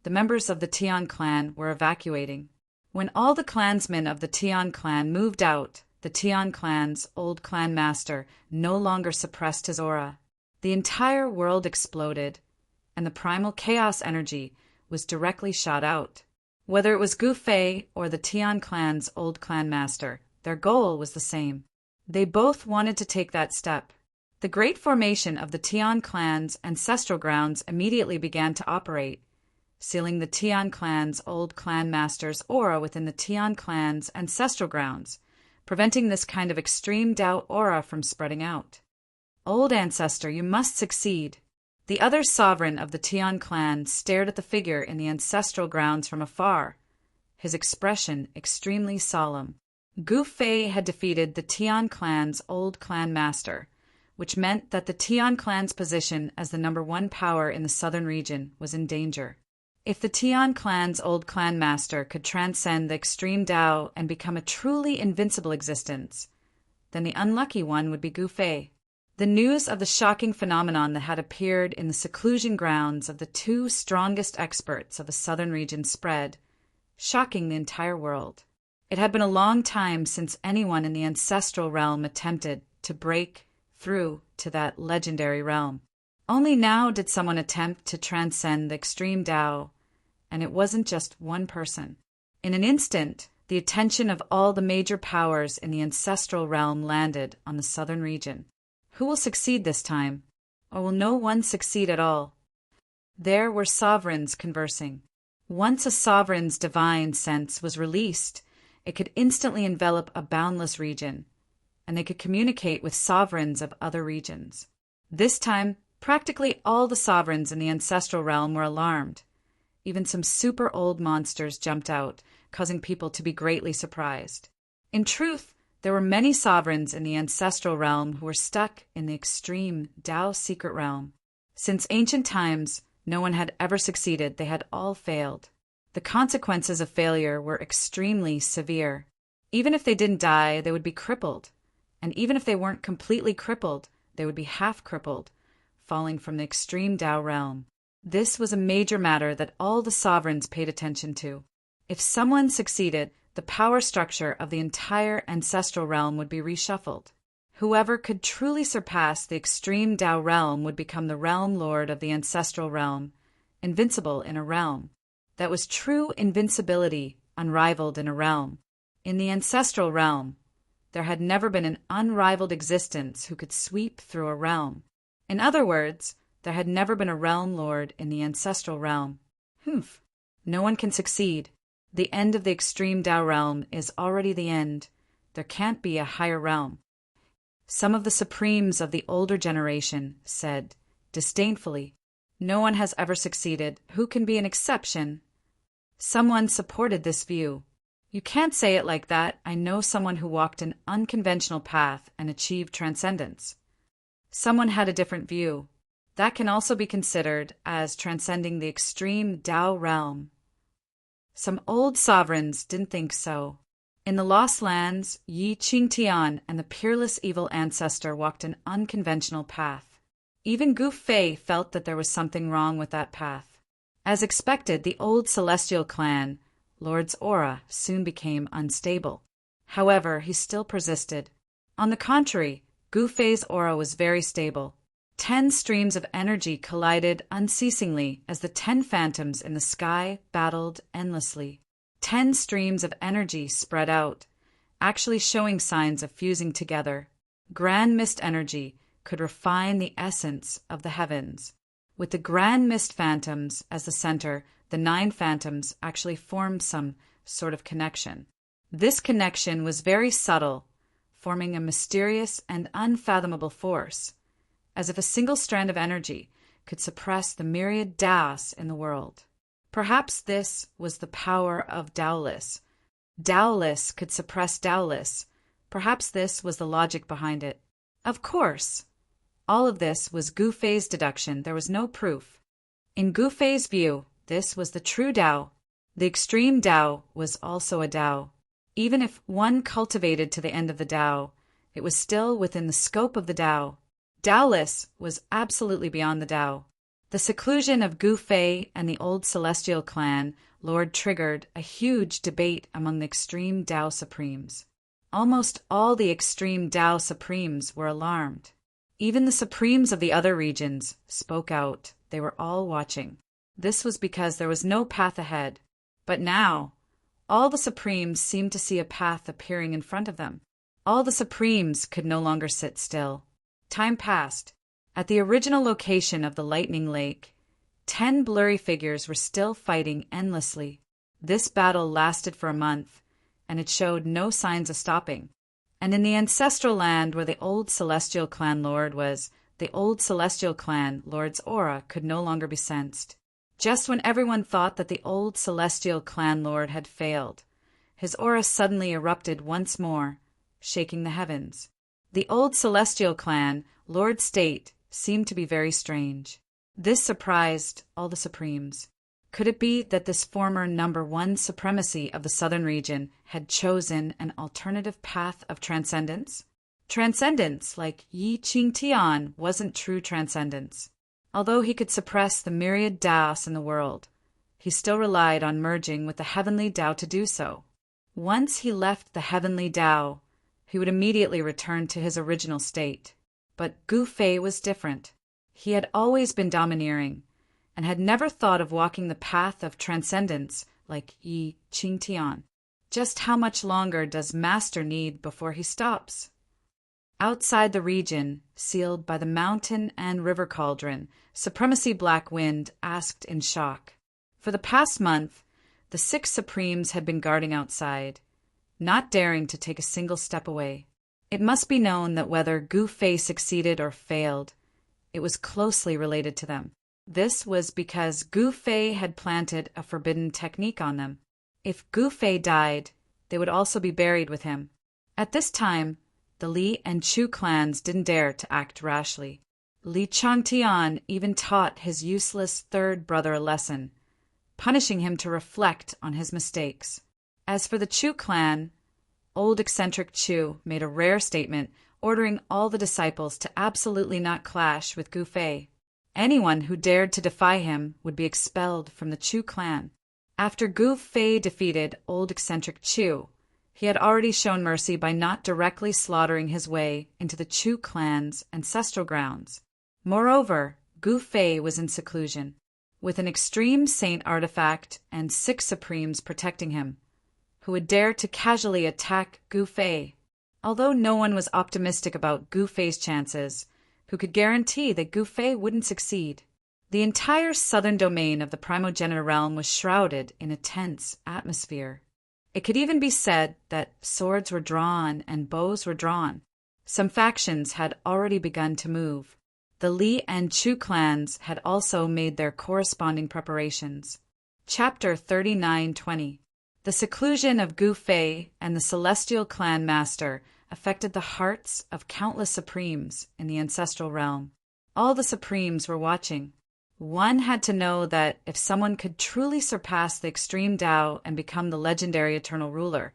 the members of the Tian clan were evacuating. When all the clansmen of the Tian clan moved out, the Tian clan's old clan master no longer suppressed his aura. The entire world exploded, and the primal chaos energy was directly shot out. Whether it was Gu Fei or the Tian clan's old clan master, their goal was the same. They both wanted to take that step. The great formation of the Tian clan's ancestral grounds immediately began to operate, sealing the Tian clan's old clan master's aura within the Tian clan's ancestral grounds, preventing this kind of extreme Dao aura from spreading out. Old ancestor, you must succeed. The other sovereign of the Tian clan stared at the figure in the ancestral grounds from afar, his expression extremely solemn. Gu Fei had defeated the Tian clan's old clan master, which meant that the Tian clan's position as the #1 power in the southern region was in danger. If the Tian clan's old clan master could transcend the extreme Dao and become a truly invincible existence, then the unlucky one would be Gu Fei. The news of the shocking phenomenon that had appeared in the seclusion grounds of the 2 strongest experts of the southern region spread, shocking the entire world. It had been a long time since anyone in the ancestral realm attempted to break through to that legendary realm. Only now did someone attempt to transcend the extreme Dao, and it wasn't just one person. In an instant, the attention of all the major powers in the ancestral realm landed on the southern region. Who will succeed this time? Or will no one succeed at all? There were sovereigns conversing. Once a sovereign's divine sense was released, it could instantly envelop a boundless region, and they could communicate with sovereigns of other regions. This time, practically all the sovereigns in the ancestral realm were alarmed. Even some super old monsters jumped out, causing people to be greatly surprised. In truth, there were many sovereigns in the ancestral realm who were stuck in the extreme Dao secret realm. Since ancient times, no one had ever succeeded. They had all failed. The consequences of failure were extremely severe. Even if they didn't die, they would be crippled. And even if they weren't completely crippled, they would be half crippled, falling from the extreme Dao realm. This was a major matter that all the sovereigns paid attention to. If someone succeeded, the power structure of the entire ancestral realm would be reshuffled. Whoever could truly surpass the extreme Dao realm would become the realm lord of the ancestral realm, invincible in a realm. That was true invincibility, unrivaled in a realm. In the ancestral realm, there had never been an unrivaled existence who could sweep through a realm. In other words, there had never been a realm lord in the ancestral realm. Humph. No one can succeed. The end of the extreme Tao realm is already the end. There can't be a higher realm. Some of the supremes of the older generation said, disdainfully, no one has ever succeeded. Who can be an exception? Someone supported this view. You can't say it like that. I know someone who walked an unconventional path and achieved transcendence. Someone had a different view. That can also be considered as transcending the extreme Tao realm. Some old sovereigns didn't think so. In the Lost Lands, Yi Qingtian and the peerless evil ancestor walked an unconventional path. Even Gu Fei felt that there was something wrong with that path. As expected, the old celestial clan, Lord's aura, soon became unstable. However, he still persisted. On the contrary, Gu Fei's aura was very stable. 10 streams of energy collided unceasingly as the 10 phantoms in the sky battled endlessly. 10 streams of energy spread out, actually showing signs of fusing together. Grand mist energy could refine the essence of the heavens. With the grand mist phantoms as the center, the 9 phantoms actually formed some sort of connection. This connection was very subtle, forming a mysterious and unfathomable force, as if a single strand of energy could suppress the myriad Taos in the world. Perhaps this was the power of Taoless. Taoless could suppress Taoless. Perhaps this was the logic behind it. Of course, all of this was Gu Fei's deduction. There was no proof. In Gu Fei's view, this was the true Tao. The extreme Tao was also a Tao. Even if one cultivated to the end of the Tao, it was still within the scope of the Tao. Taoless was absolutely beyond the Tao. The seclusion of Gu Fei and the old celestial clan lord triggered a huge debate among the extreme Tao supremes. Almost all the extreme Tao supremes were alarmed. Even the supremes of the other regions spoke out. They were all watching. This was because there was no path ahead. But now, all the supremes seemed to see a path appearing in front of them. All the supremes could no longer sit still. Time passed. At the original location of the lightning lake, 10 blurry figures were still fighting endlessly. This battle lasted for a month, and it showed no signs of stopping. And in the ancestral land where the old celestial clan lord was, the old celestial clan lord's aura could no longer be sensed. Just when everyone thought that the old celestial clan lord had failed, his aura suddenly erupted once more, shaking the heavens. The old celestial clan, Lord State, seemed to be very strange. This surprised all the supremes. Could it be that this former number 1 supremacy of the southern region had chosen an alternative path of transcendence? Transcendence, like Yi Qingtian, wasn't true transcendence. Although he could suppress the myriad Taos in the world, he still relied on merging with the heavenly Tao to do so. Once he left the heavenly Tao, he would immediately return to his original state. But Gu Fei was different. He had always been domineering, and had never thought of walking the path of transcendence like Yi Qingtian. Just how much longer does Master need before he stops? Outside the region, sealed by the mountain and river cauldron, Supremacy Black Wind asked in shock. For the past month, the 6 supremes had been guarding outside, not daring to take a single step away. It must be known that whether Gu Fei succeeded or failed, it was closely related to them. This was because Gu Fei had planted a forbidden technique on them. If Gu Fei died, they would also be buried with him. At this time, the Li and Chu clans didn't dare to act rashly. Li Changtian even taught his useless third brother a lesson, punishing him to reflect on his mistakes. As for the Chu clan, old eccentric Chu made a rare statement ordering all the disciples to absolutely not clash with Gu Fei. Anyone who dared to defy him would be expelled from the Chu clan. After Gu Fei defeated old eccentric Chu, he had already shown mercy by not directly slaughtering his way into the Chu clan's ancestral grounds. Moreover, Gu Fei was in seclusion. with an extreme saint artifact and 6 supremes protecting him, who would dare to casually attack Gu Fei. Although no one was optimistic about Gu Fei's chances, who could guarantee that Gu Fei wouldn't succeed? The entire southern domain of the primogenitor realm was shrouded in a tense atmosphere. It could even be said that swords were drawn and bows were drawn. Some factions had already begun to move. The Li and Chu clans had also made their corresponding preparations. Chapter 39:20. The seclusion of Gu Fei and the Celestial Clan Master affected the hearts of countless supremes in the ancestral realm. All the supremes were watching. One had to know that if someone could truly surpass the extreme Tao and become the legendary eternal ruler,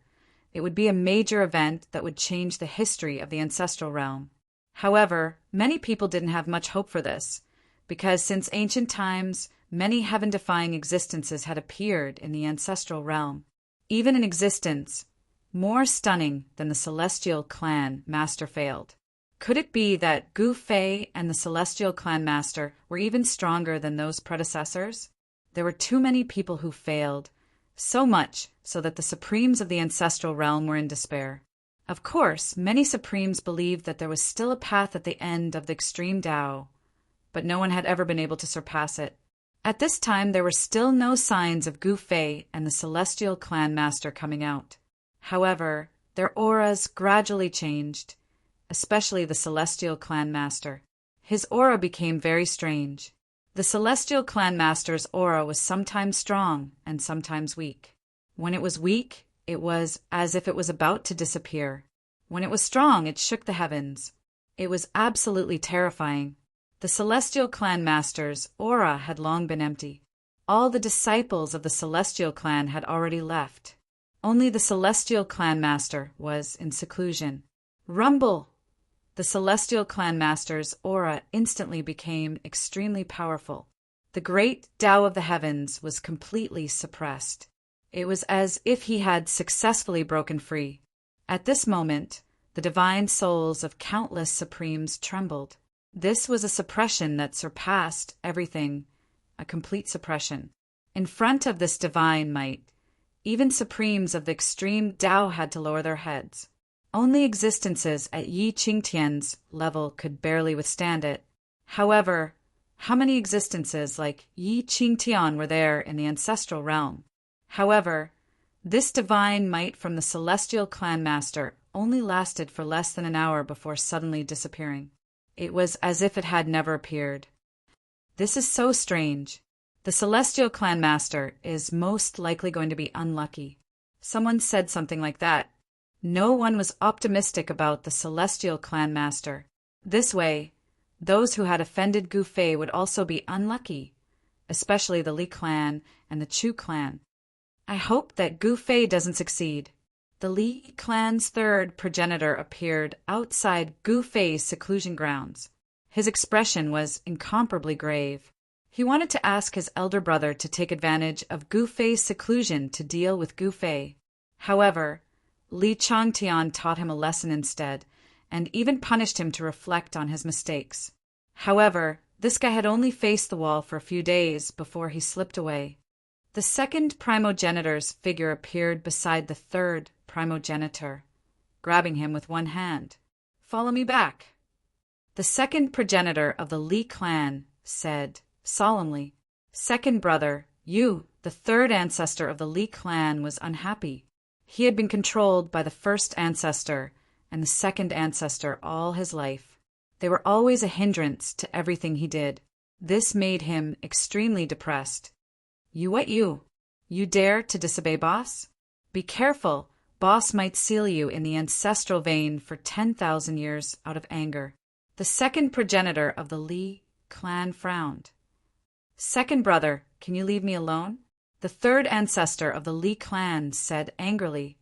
it would be a major event that would change the history of the ancestral realm. However, many people didn't have much hope for this, because since ancient times, many heaven-defying existences had appeared in the ancestral realm. Even an existence more stunning than the Celestial Clan Master failed. Could it be that Gu Fei and the Celestial Clan Master were even stronger than those predecessors? There were too many people who failed, so much so that the Supremes of the ancestral realm were in despair. Of course, many Supremes believed that there was still a path at the end of the extreme Tao, but no one had ever been able to surpass it. At this time, there were still no signs of Gu Fei and the Celestial Clan Master coming out. However, their auras gradually changed, especially the Celestial Clan Master. His aura became very strange. The Celestial Clan Master's aura was sometimes strong and sometimes weak. When it was weak, it was as if it was about to disappear. When it was strong, it shook the heavens. It was absolutely terrifying. The Celestial Clan Master's aura had long been empty. All the disciples of the Celestial Clan had already left. Only the Celestial Clan Master was in seclusion. Rumble! The Celestial Clan Master's aura instantly became extremely powerful. The great Tao of the heavens was completely suppressed. It was as if he had successfully broken free. At this moment, the divine souls of countless Supremes trembled. This was a suppression that surpassed everything, a complete suppression. In front of this divine might, even Supremes of the extreme Tao had to lower their heads. Only existences at Yi Qingtian's level could barely withstand it. However, how many existences like Yi Qingtian were there in the ancestral realm? However, this divine might from the Celestial Clan Master only lasted for less than an hour before suddenly disappearing. It was as if it had never appeared. This is so strange. The Celestial Clan Master is most likely going to be unlucky. Someone said something like that. No one was optimistic about the Celestial Clan Master. This way, those who had offended Gu Fei would also be unlucky, especially the Li clan and the Chu clan. I hope that Gu Fei doesn't succeed. The Li clan's third progenitor appeared outside Gu Fei's seclusion grounds. His expression was incomparably grave. He wanted to ask his elder brother to take advantage of Gu Fei's seclusion to deal with Gu Fei. However, Li Changtian taught him a lesson instead, and even punished him to reflect on his mistakes. However, this guy had only faced the wall for a few days before he slipped away. The second primogenitor's figure appeared beside the third primogenitor, grabbing him with one hand. "Follow me back." The second progenitor of the Li clan said solemnly, "Second brother, you, the third ancestor of the Li clan, was unhappy. He had been controlled by the first ancestor and the second ancestor all his life. They were always a hindrance to everything he did. This made him extremely depressed. You what you? You dare to disobey boss? Be careful, boss might seal you in the ancestral vein for 10,000 years out of anger." The second progenitor of the Li clan frowned. "Second brother, can you leave me alone?" The third ancestor of the Li clan said angrily,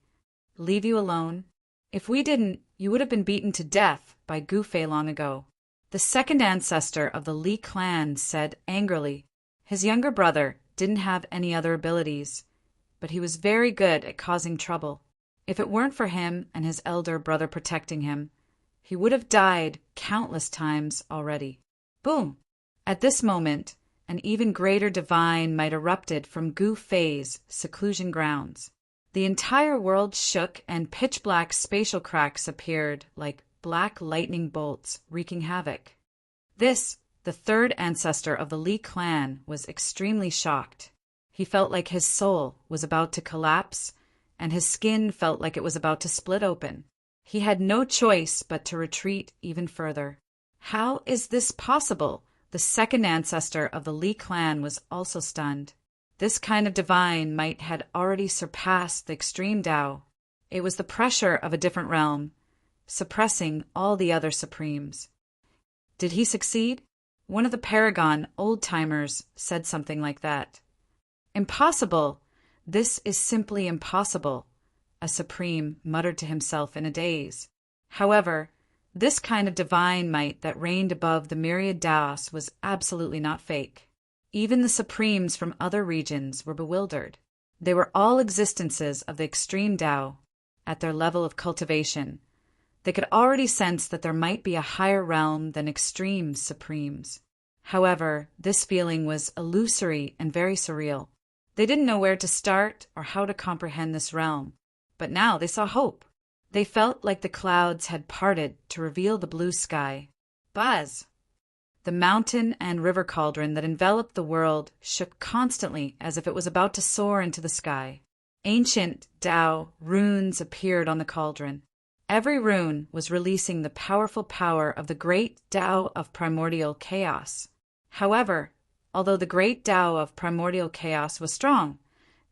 "Leave you alone? If we didn't, you would have been beaten to death by Gu Fei long ago." The second ancestor of the Li clan said angrily, his younger brother didn't have any other abilities, but he was very good at causing trouble. If it weren't for him and his elder brother protecting him, he would have died countless times already. Boom! At this moment, an even greater divine might erupted from Gu Fei's seclusion grounds. The entire world shook and pitch-black spatial cracks appeared like black lightning bolts wreaking havoc. This, the third ancestor of the Li clan, was extremely shocked. He felt like his soul was about to collapse, and his skin felt like it was about to split open. He had no choice but to retreat even further. How is this possible? The second ancestor of the Li clan was also stunned. This kind of divine might had already surpassed the extreme Tao. It was the pressure of a different realm, suppressing all the other supremes. Did he succeed? One of the Paragon old-timers said something like that. Impossible! This is simply impossible, a supreme muttered to himself in a daze. However, this kind of divine might that reigned above the myriad Taos was absolutely not fake. Even the supremes from other regions were bewildered. They were all existences of the extreme Tao. At their level of cultivation, they could already sense that there might be a higher realm than extreme supremes. However, this feeling was illusory and very surreal. They didn't know where to start or how to comprehend this realm, but now they saw hope. They felt like the clouds had parted to reveal the blue sky. Buzz! The mountain and river cauldron that enveloped the world shook constantly as if it was about to soar into the sky. Ancient Tao runes appeared on the cauldron. Every rune was releasing the powerful power of the great Tao of primordial chaos. However, although the great Tao of primordial chaos was strong,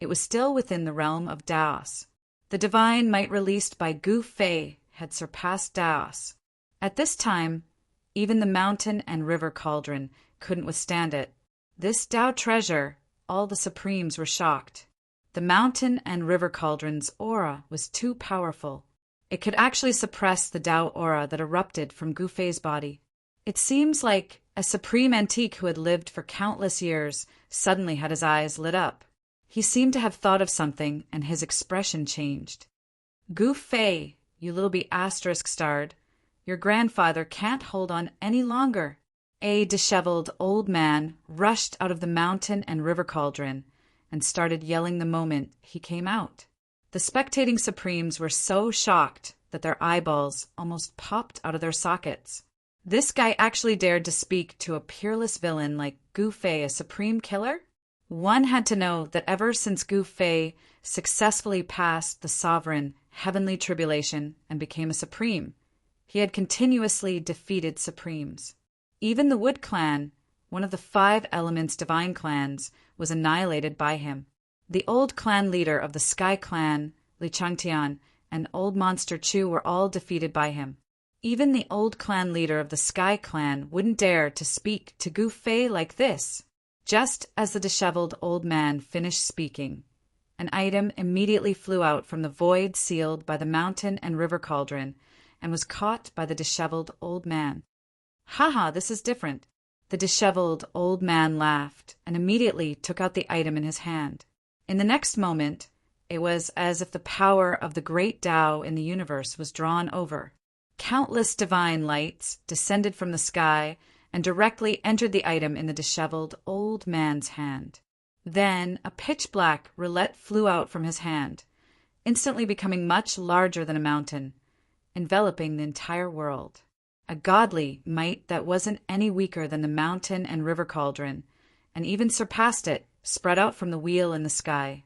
it was still within the realm of Taos. The divine might released by Gu Fei had surpassed Taos. At this time, even the mountain and river cauldron couldn't withstand it. This Tao treasure, all the supremes were shocked. The mountain and river cauldron's aura was too powerful. It could actually suppress the Tao aura that erupted from Gu Fei's body. It seems like a supreme antique who had lived for countless years suddenly had his eyes lit up. He seemed to have thought of something, and his expression changed. Gu Fei, you little be**starred, your grandfather can't hold on any longer. A disheveled old man rushed out of the mountain and river cauldron and started yelling the moment he came out. The spectating supremes were so shocked that their eyeballs almost popped out of their sockets. This guy actually dared to speak to a peerless villain like Gu Fei, a supreme killer? One had to know that ever since Gu Fei successfully passed the sovereign heavenly tribulation and became a supreme, he had continuously defeated supremes. Even the Wood clan, one of the 5 elements divine clans, was annihilated by him. The old clan leader of the Sky clan, Li Changtian, and Old Monster Chu were all defeated by him. Even the old clan leader of the Sky clan wouldn't dare to speak to Gu Fei like this. Just as the disheveled old man finished speaking, an item immediately flew out from the void sealed by the mountain and river cauldron and was caught by the disheveled old man. "Haha, this is different." The disheveled old man laughed and immediately took out the item in his hand. In the next moment, it was as if the power of the great Tao in the universe was drawn over. Countless divine lights descended from the sky and directly entered the item in the disheveled old man's hand. Then a pitch-black roulette flew out from his hand, instantly becoming much larger than a mountain, enveloping the entire world. A godly might that wasn't any weaker than the mountain and river cauldron, and even surpassed it, spread out from the wheel in the sky.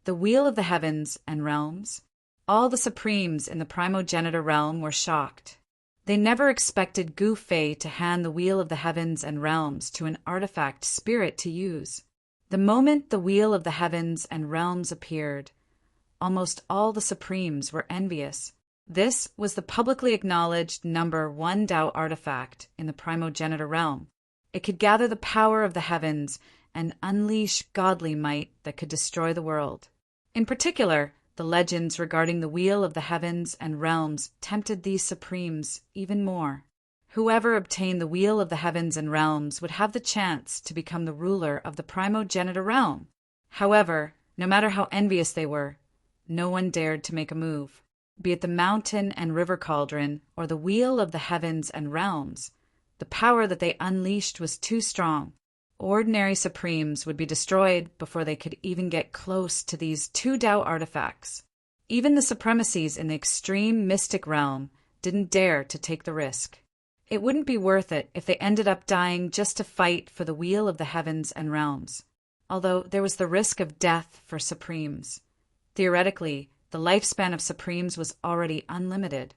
The wheel of the heavens and realms. All the supremes in the primogenitor realm were shocked. They never expected Gu Fei to hand the wheel of the heavens and realms to an artifact spirit to use. The moment the wheel of the heavens and realms appeared, almost all the supremes were envious. This was the publicly acknowledged number 1 Tao artifact in the primogenitor realm. It could gather the power of the heavens and unleash godly might that could destroy the world. In particular, the legends regarding the wheel of the heavens and realms tempted these supremes even more. Whoever obtained the wheel of the heavens and realms would have the chance to become the ruler of the primogenitor realm. However, no matter how envious they were, no one dared to make a move. Be it the mountain and river cauldron or the wheel of the heavens and realms, the power that they unleashed was too strong. ordinary Supremes would be destroyed before they could even get close to these two Tao artifacts. Even the supremacies in the extreme mystic realm didn't dare to take the risk. It wouldn't be worth it if they ended up dying just to fight for the wheel of the heavens and realms, although there was the risk of death for Supremes. Theoretically, the lifespan of Supremes was already unlimited.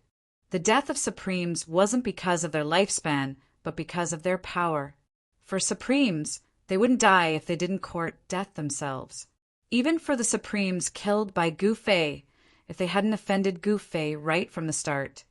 The death of Supremes wasn't because of their lifespan, but because of their power. For Supremes, they wouldn't die if they didn't court death themselves. Even for the Supremes killed by Gu Fei, if they hadn't offended Gu Fei right from the start,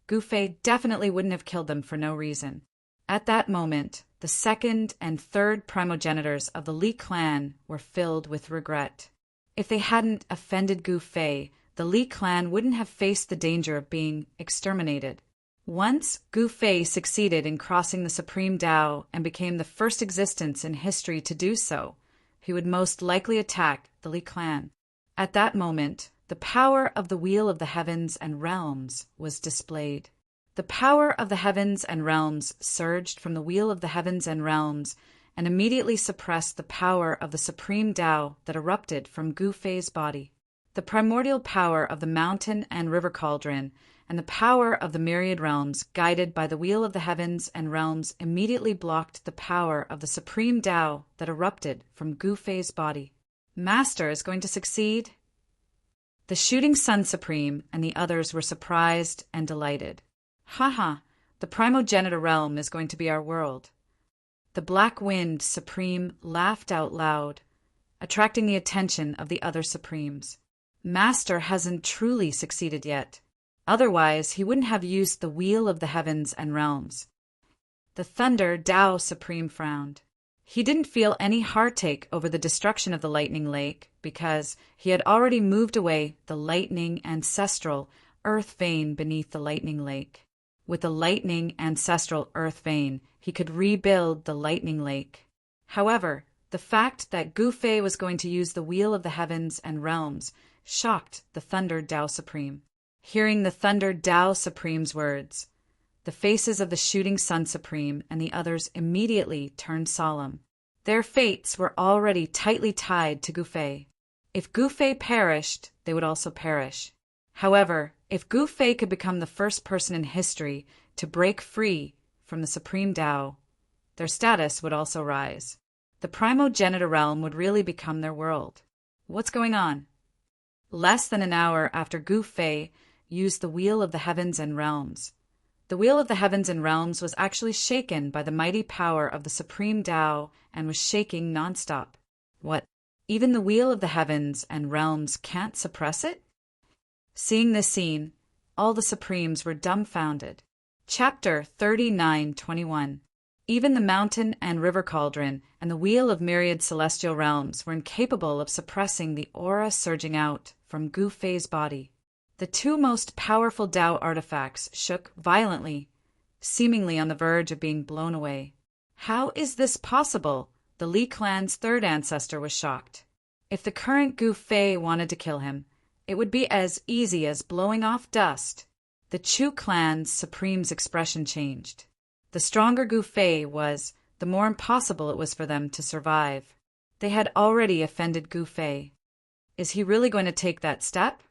Gu Fei definitely wouldn't have killed them for no reason. At that moment, the second and third primogenitors of the Li clan were filled with regret. If they hadn't offended Gu Fei, the Li clan wouldn't have faced the danger of being exterminated. Once Gu Fei succeeded in crossing the Supreme Tao and became the first existence in history to do so, he would most likely attack the Li clan. At that moment, the power of the Wheel of the Heavens and Realms was displayed. The power of the heavens and realms surged from the Wheel of the Heavens and Realms and immediately suppressed the power of the Supreme Tao that erupted from Gu Fei's body. The primordial power of the mountain and river cauldron and the power of the myriad realms guided by the Wheel of the Heavens and Realms immediately blocked the power of the Supreme Tao that erupted from Gu Fei's body. Master is going to succeed? The Shooting Sun Supreme and the others were surprised and delighted. Haha, the primogenitor realm is going to be our world. The Black Wind Supreme laughed out loud, attracting the attention of the other Supremes. Master hasn't truly succeeded yet. Otherwise, he wouldn't have used the Wheel of the Heavens and Realms. The Thunder Tao Supreme frowned. He didn't feel any heartache over the destruction of the Lightning Lake because he had already moved away the lightning ancestral earth vein beneath the Lightning Lake. With the lightning ancestral earth vein, he could rebuild the Lightning Lake. However, the fact that Gu Fei was going to use the Wheel of the Heavens and Realms shocked the Thunder Tao Supreme. Hearing the Thunder Tao Supreme's words, the faces of the Shooting Sun Supreme and the others immediately turned solemn. Their fates were already tightly tied to Gu Fei. If Gu Fei perished, they would also perish. However, if Gu Fei could become the first person in history to break free from the Supreme Tao, their status would also rise. The primogenitor realm would really become their world. What's going on? Less than an hour after Gu Fei used the Wheel of the Heavens and Realms, the Wheel of the Heavens and Realms was actually shaken by the mighty power of the Supreme Tao and was shaking nonstop. What? Even the Wheel of the Heavens and Realms can't suppress it? Seeing this scene, all the Supremes were dumbfounded. Chapter 39:21. Even the mountain and river cauldron and the Wheel of myriad celestial realms were incapable of suppressing the aura surging out from Gu Fei's body. The two most powerful Tao artifacts shook violently, seemingly on the verge of being blown away. How is this possible? The Li clan's third ancestor was shocked. If the current Gu Fei wanted to kill him, it would be as easy as blowing off dust. The Chu clan's Supreme's expression changed. The stronger Gu Fei was, the more impossible it was for them to survive. They had already offended Gu Fei. Is he really going to take that step?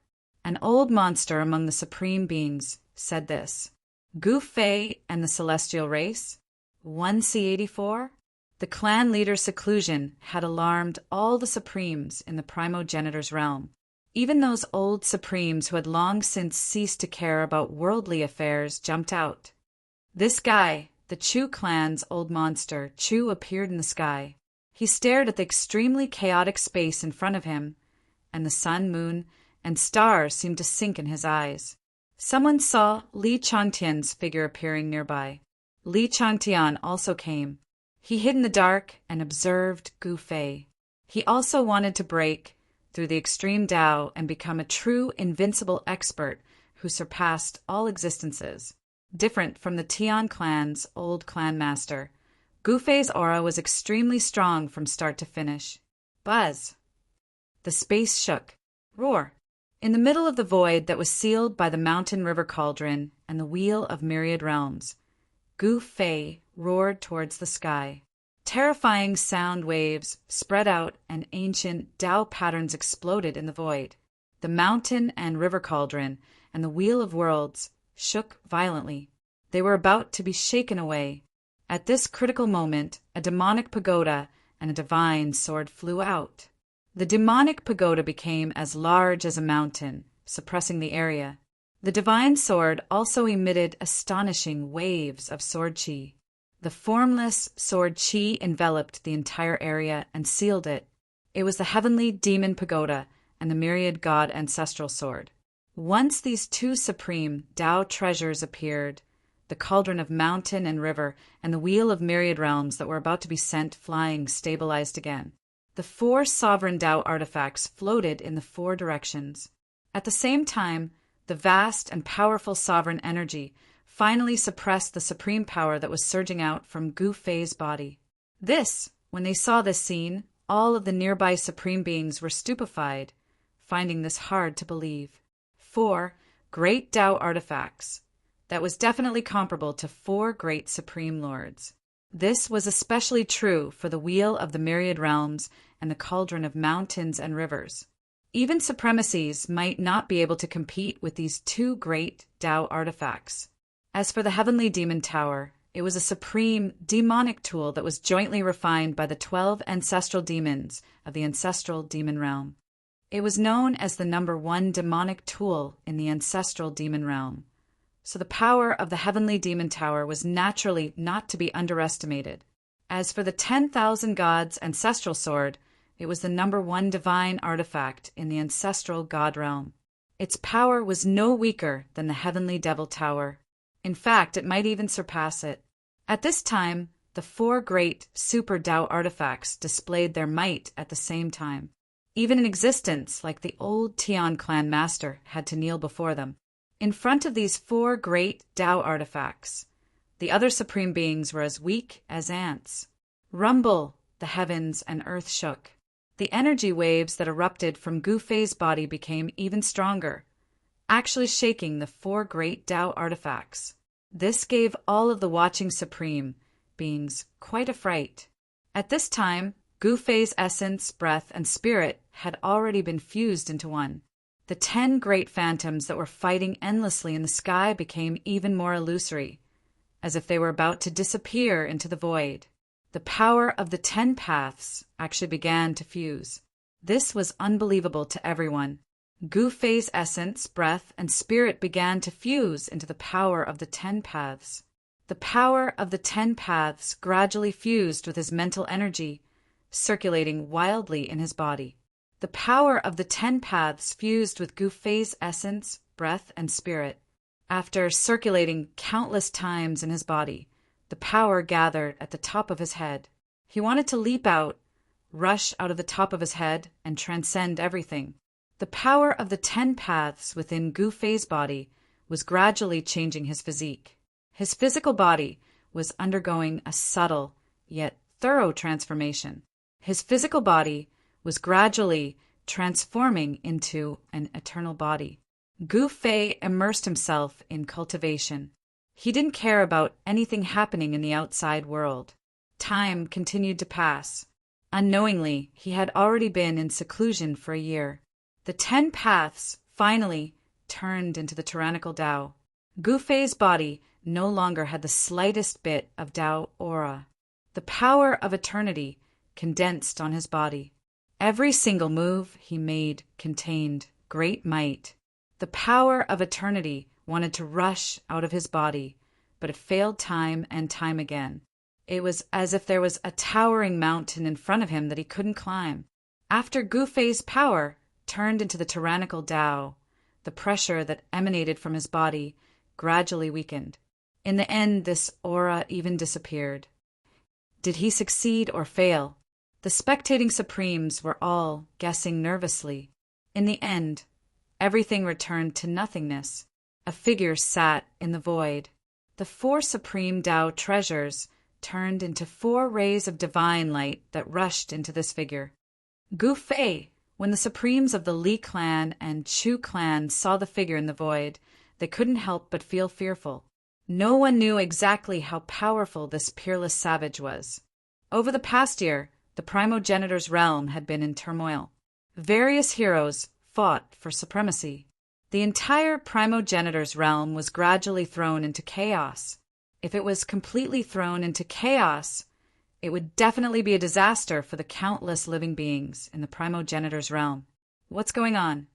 An old monster among the supreme beings said this. Gu Fei and the celestial race? 1C84? The clan leader's seclusion had alarmed all the Supremes in the primogenitor's realm. Even those old Supremes who had long since ceased to care about worldly affairs jumped out. This guy, the Chu clan's old monster, Chu appeared in the sky. He stared at the extremely chaotic space in front of him, and the sun, moon, and stars seemed to sink in his eyes. Someone saw Li Changtian's figure appearing nearby. Li Changtian also came. He hid in the dark and observed Gu Fei. He also wanted to break through the extreme Tao and become a true invincible expert who surpassed all existences. Different from the Tian clan's old clan master, Gu Fei's aura was extremely strong from start to finish. Buzz! The space shook. Roar! In the middle of the void that was sealed by the mountain river cauldron and the Wheel of myriad realms, Gu Fei roared towards the sky. Terrifying sound waves spread out and ancient Tao patterns exploded in the void. The mountain and river cauldron and the wheel of worlds shook violently. They were about to be shaken away. At this critical moment, a demonic pagoda and a divine sword flew out. The demonic pagoda became as large as a mountain, suppressing the area. The divine sword also emitted astonishing waves of sword chi. The formless sword chi enveloped the entire area and sealed it. It was the heavenly demon pagoda and the myriad god ancestral sword. Once these two supreme Tao treasures appeared, the cauldron of mountain and river and the wheel of myriad realms that were about to be sent flying stabilized again. The four sovereign Tao artifacts floated in the four directions. At the same time, the vast and powerful sovereign energy finally suppressed the supreme power that was surging out from Gu Fei's body. When they saw this scene, all of the nearby supreme beings were stupefied, finding this hard to believe. 4 great Tao artifacts. That was definitely comparable to 4 great supreme lords. This was especially true for the wheel of the myriad realms and the cauldron of mountains and rivers. Even supremacies might not be able to compete with these 2 great Tao artifacts. As for the heavenly demon tower, it was a supreme demonic tool that was jointly refined by the 12 ancestral demons of the ancestral demon realm. It was known as the number 1 demonic tool in the ancestral demon realm. So the power of the heavenly demon tower was naturally not to be underestimated. As for the 10,000 gods ancestral sword, it was the number 1 divine artifact in the ancestral god realm. Its power was no weaker than the heavenly devil tower. In fact, it might even surpass it. At this time, the 4 great super Tao artifacts displayed their might at the same time. Even an existence like the old Tian clan master had to kneel before them. In front of these 4 great Tao artifacts, the other supreme beings were as weak as ants. Rumble, the heavens and earth shook. The energy waves that erupted from Gu Fei's body became even stronger, actually shaking the 4 great Tao artifacts. This gave all of the watching supreme beings quite a fright. At this time, Gu Fei's essence, breath, and spirit had already been fused into one. The 10 great phantoms that were fighting endlessly in the sky became even more illusory, as if they were about to disappear into the void. The power of the 10 paths actually began to fuse. This was unbelievable to everyone. Gu Fei's essence, breath, and spirit began to fuse into the power of the 10 paths. The power of the 10 paths gradually fused with his mental energy, circulating wildly in his body. The power of the 10 paths fused with Gu Fei's essence, breath, and spirit. After circulating countless times in his body, the power gathered at the top of his head. He wanted to leap out, rush out of the top of his head, and transcend everything. The power of the 10 paths within Gu Fei's body was gradually changing his physique. His physical body was undergoing a subtle, yet thorough transformation. His physical body was gradually transforming into an eternal body. Gu Fei immersed himself in cultivation. He didn't care about anything happening in the outside world. Time continued to pass. Unknowingly, he had already been in seclusion for a year. The 10 paths finally turned into the tyrannical Tao. Gu Fei's body no longer had the slightest bit of Tao aura. The power of eternity condensed on his body. Every single move he made contained great might. The power of eternity wanted to rush out of his body, but it failed time and time again. It was as if there was a towering mountain in front of him that he couldn't climb. After Gu Fei's power turned into the tyrannical Tao, the pressure that emanated from his body gradually weakened. In the end, this aura even disappeared. Did he succeed or fail? The spectating supremes were all guessing nervously. In the end, everything returned to nothingness. A figure sat in the void. The 4 supreme Tao treasures turned into 4 rays of divine light that rushed into this figure. Gu Fei! When the supremes of the Li clan and Chu clan saw the figure in the void, they couldn't help but feel fearful. No one knew exactly how powerful this peerless savage was. Over the past year, the primogenitor's realm had been in turmoil. Various heroes fought for supremacy. The entire primogenitor's realm was gradually thrown into chaos. If it was completely thrown into chaos, it would definitely be a disaster for the countless living beings in the primogenitor's realm. What's going on?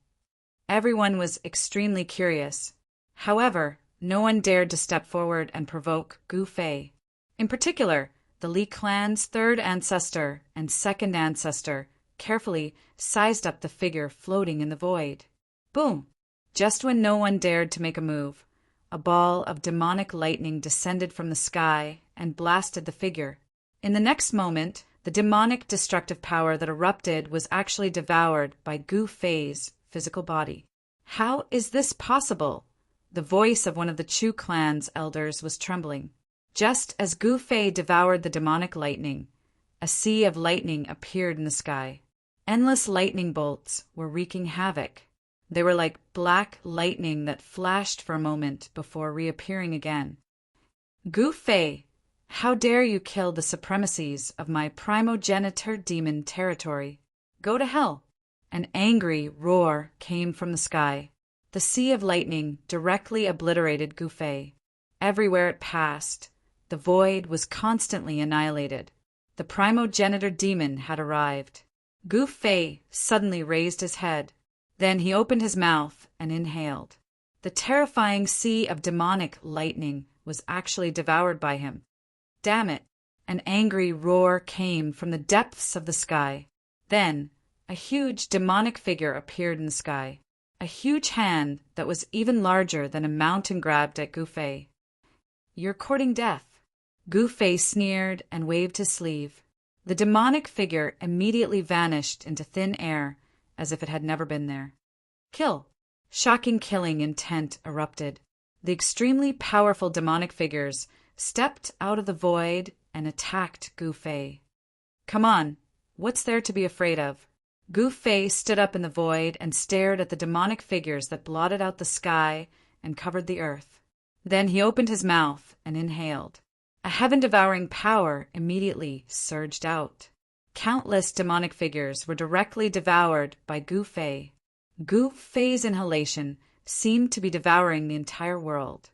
Everyone was extremely curious. However, no one dared to step forward and provoke Gu Fei. In particular, the Li clan's third ancestor and second ancestor carefully sized up the figure floating in the void. Boom! Just when no one dared to make a move, a ball of demonic lightning descended from the sky and blasted the figure. In the next moment, the demonic destructive power that erupted was actually devoured by Gu Fei's physical body. How is this possible? The voice of one of the Chu clan's elders was trembling. Just as Gu Fei devoured the demonic lightning, a sea of lightning appeared in the sky. Endless lightning bolts were wreaking havoc. They were like black lightning that flashed for a moment before reappearing again. Gu Fei, how dare you kill the supremacies of my primogenitor demon territory? Go to hell! An angry roar came from the sky. The sea of lightning directly obliterated Gu Fei. Everywhere it passed, the void was constantly annihilated. The primogenitor demon had arrived. Gu Fei suddenly raised his head. Then he opened his mouth and inhaled. The terrifying sea of demonic lightning was actually devoured by him. Damn it! An angry roar came from the depths of the sky. Then, a huge demonic figure appeared in the sky. A huge hand that was even larger than a mountain grabbed at Gu Fei. You're courting death. Gu Fei sneered and waved his sleeve. The demonic figure immediately vanished into thin air as if it had never been there. Kill! Shocking killing intent erupted. The extremely powerful demonic figures stepped out of the void and attacked Gu Fei. Come on, what's there to be afraid of? Gu Fei stood up in the void and stared at the demonic figures that blotted out the sky and covered the earth. Then he opened his mouth and inhaled. A heaven-devouring power immediately surged out. Countless demonic figures were directly devoured by Gu Fei. Gu Fei's inhalation seemed to be devouring the entire world.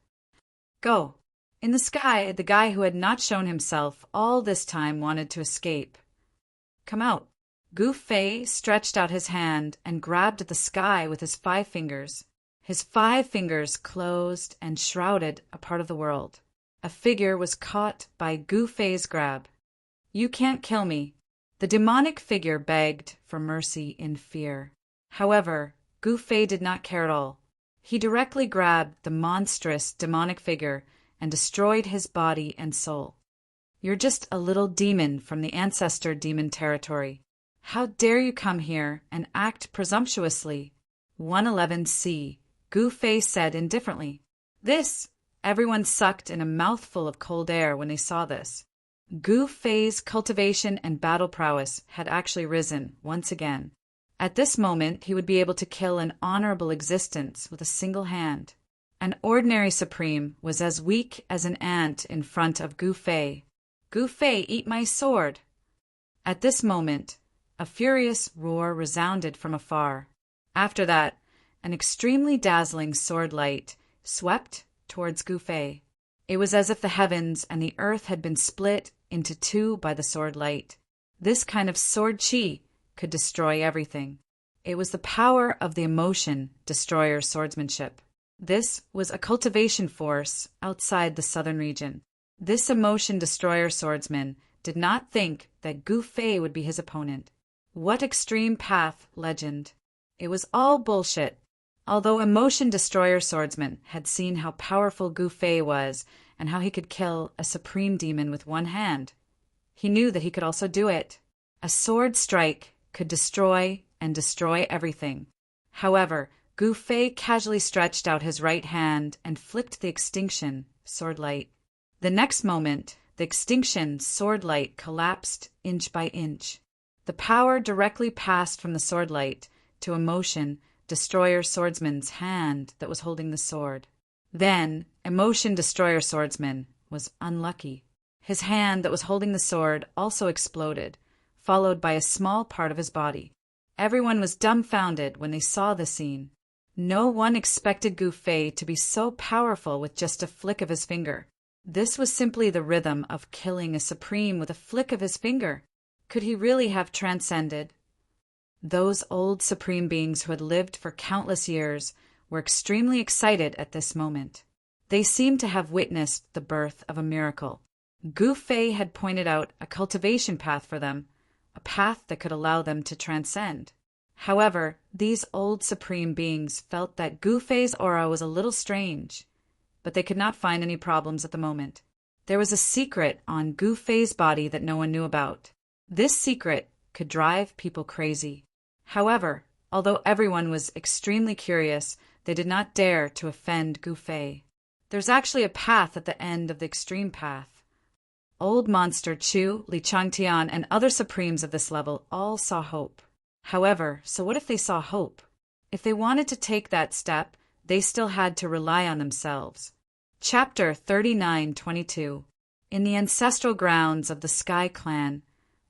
Go! In the sky, the guy who had not shown himself all this time wanted to escape. Come out! Gu Fei stretched out his hand and grabbed at the sky with his 5 fingers. His 5 fingers closed and shrouded a part of the world. A figure was caught by Gu Fei's grab. You can't kill me. The demonic figure begged for mercy in fear. However, Gu Fei did not care at all. He directly grabbed the monstrous demonic figure and destroyed his body and soul. You're just a little demon from the ancestor demon territory. How dare you come here and act presumptuously? 111C, Gu Fei said indifferently. Everyone sucked in a mouthful of cold air when they saw this. Gu Fei's cultivation and battle prowess had actually risen once again. At this moment, he would be able to kill an honorable existence with a single hand. An ordinary supreme was as weak as an ant in front of Gu Fei. Gu Fei, eat my sword! At this moment, a furious roar resounded from afar. After that, an extremely dazzling sword light swept towards Gu Fei. It was as if the heavens and the earth had been split into 2 by the sword light. This kind of sword chi could destroy everything. It was the power of the emotion destroyer swordsmanship. This was a cultivation force outside the southern region. This emotion destroyer swordsman did not think that Gu Fei would be his opponent. What extreme path legend! It was all bullshit. Although Emotion Destroyer Swordsman had seen how powerful Gu Fei was and how he could kill a supreme demon with 1 hand, he knew that he could also do it. A sword strike could destroy and destroy everything. However, Gu Fei casually stretched out his right hand and flicked the extinction sword light. The next moment, the extinction sword light collapsed inch by inch. The power directly passed from the sword light to Emotion Destroyer Swordsman's hand that was holding the sword. Then, Emotion Destroyer Swordsman was unlucky. His hand that was holding the sword also exploded, followed by a small part of his body. Everyone was dumbfounded when they saw the scene. No one expected Gu Fei to be so powerful with just a flick of his finger. This was simply the rhythm of killing a supreme with a flick of his finger. Could he really have transcended? Those old supreme beings who had lived for countless years were extremely excited at this moment. They seemed to have witnessed the birth of a miracle. Gu Fei had pointed out a cultivation path for them, a path that could allow them to transcend. However, these old supreme beings felt that Gu Fei's aura was a little strange, but they could not find any problems at the moment. There was a secret on Gu Fei's body that no one knew about. This secret could drive people crazy. However, although everyone was extremely curious, they did not dare to offend Gu Fei. There's actually a path at the end of the extreme path. Old Monster Chu, Li Changtian, and other supremes of this level all saw hope. However, so what if they saw hope? If they wanted to take that step, they still had to rely on themselves. Chapter 39:22. In the ancestral grounds of the Sky Clan,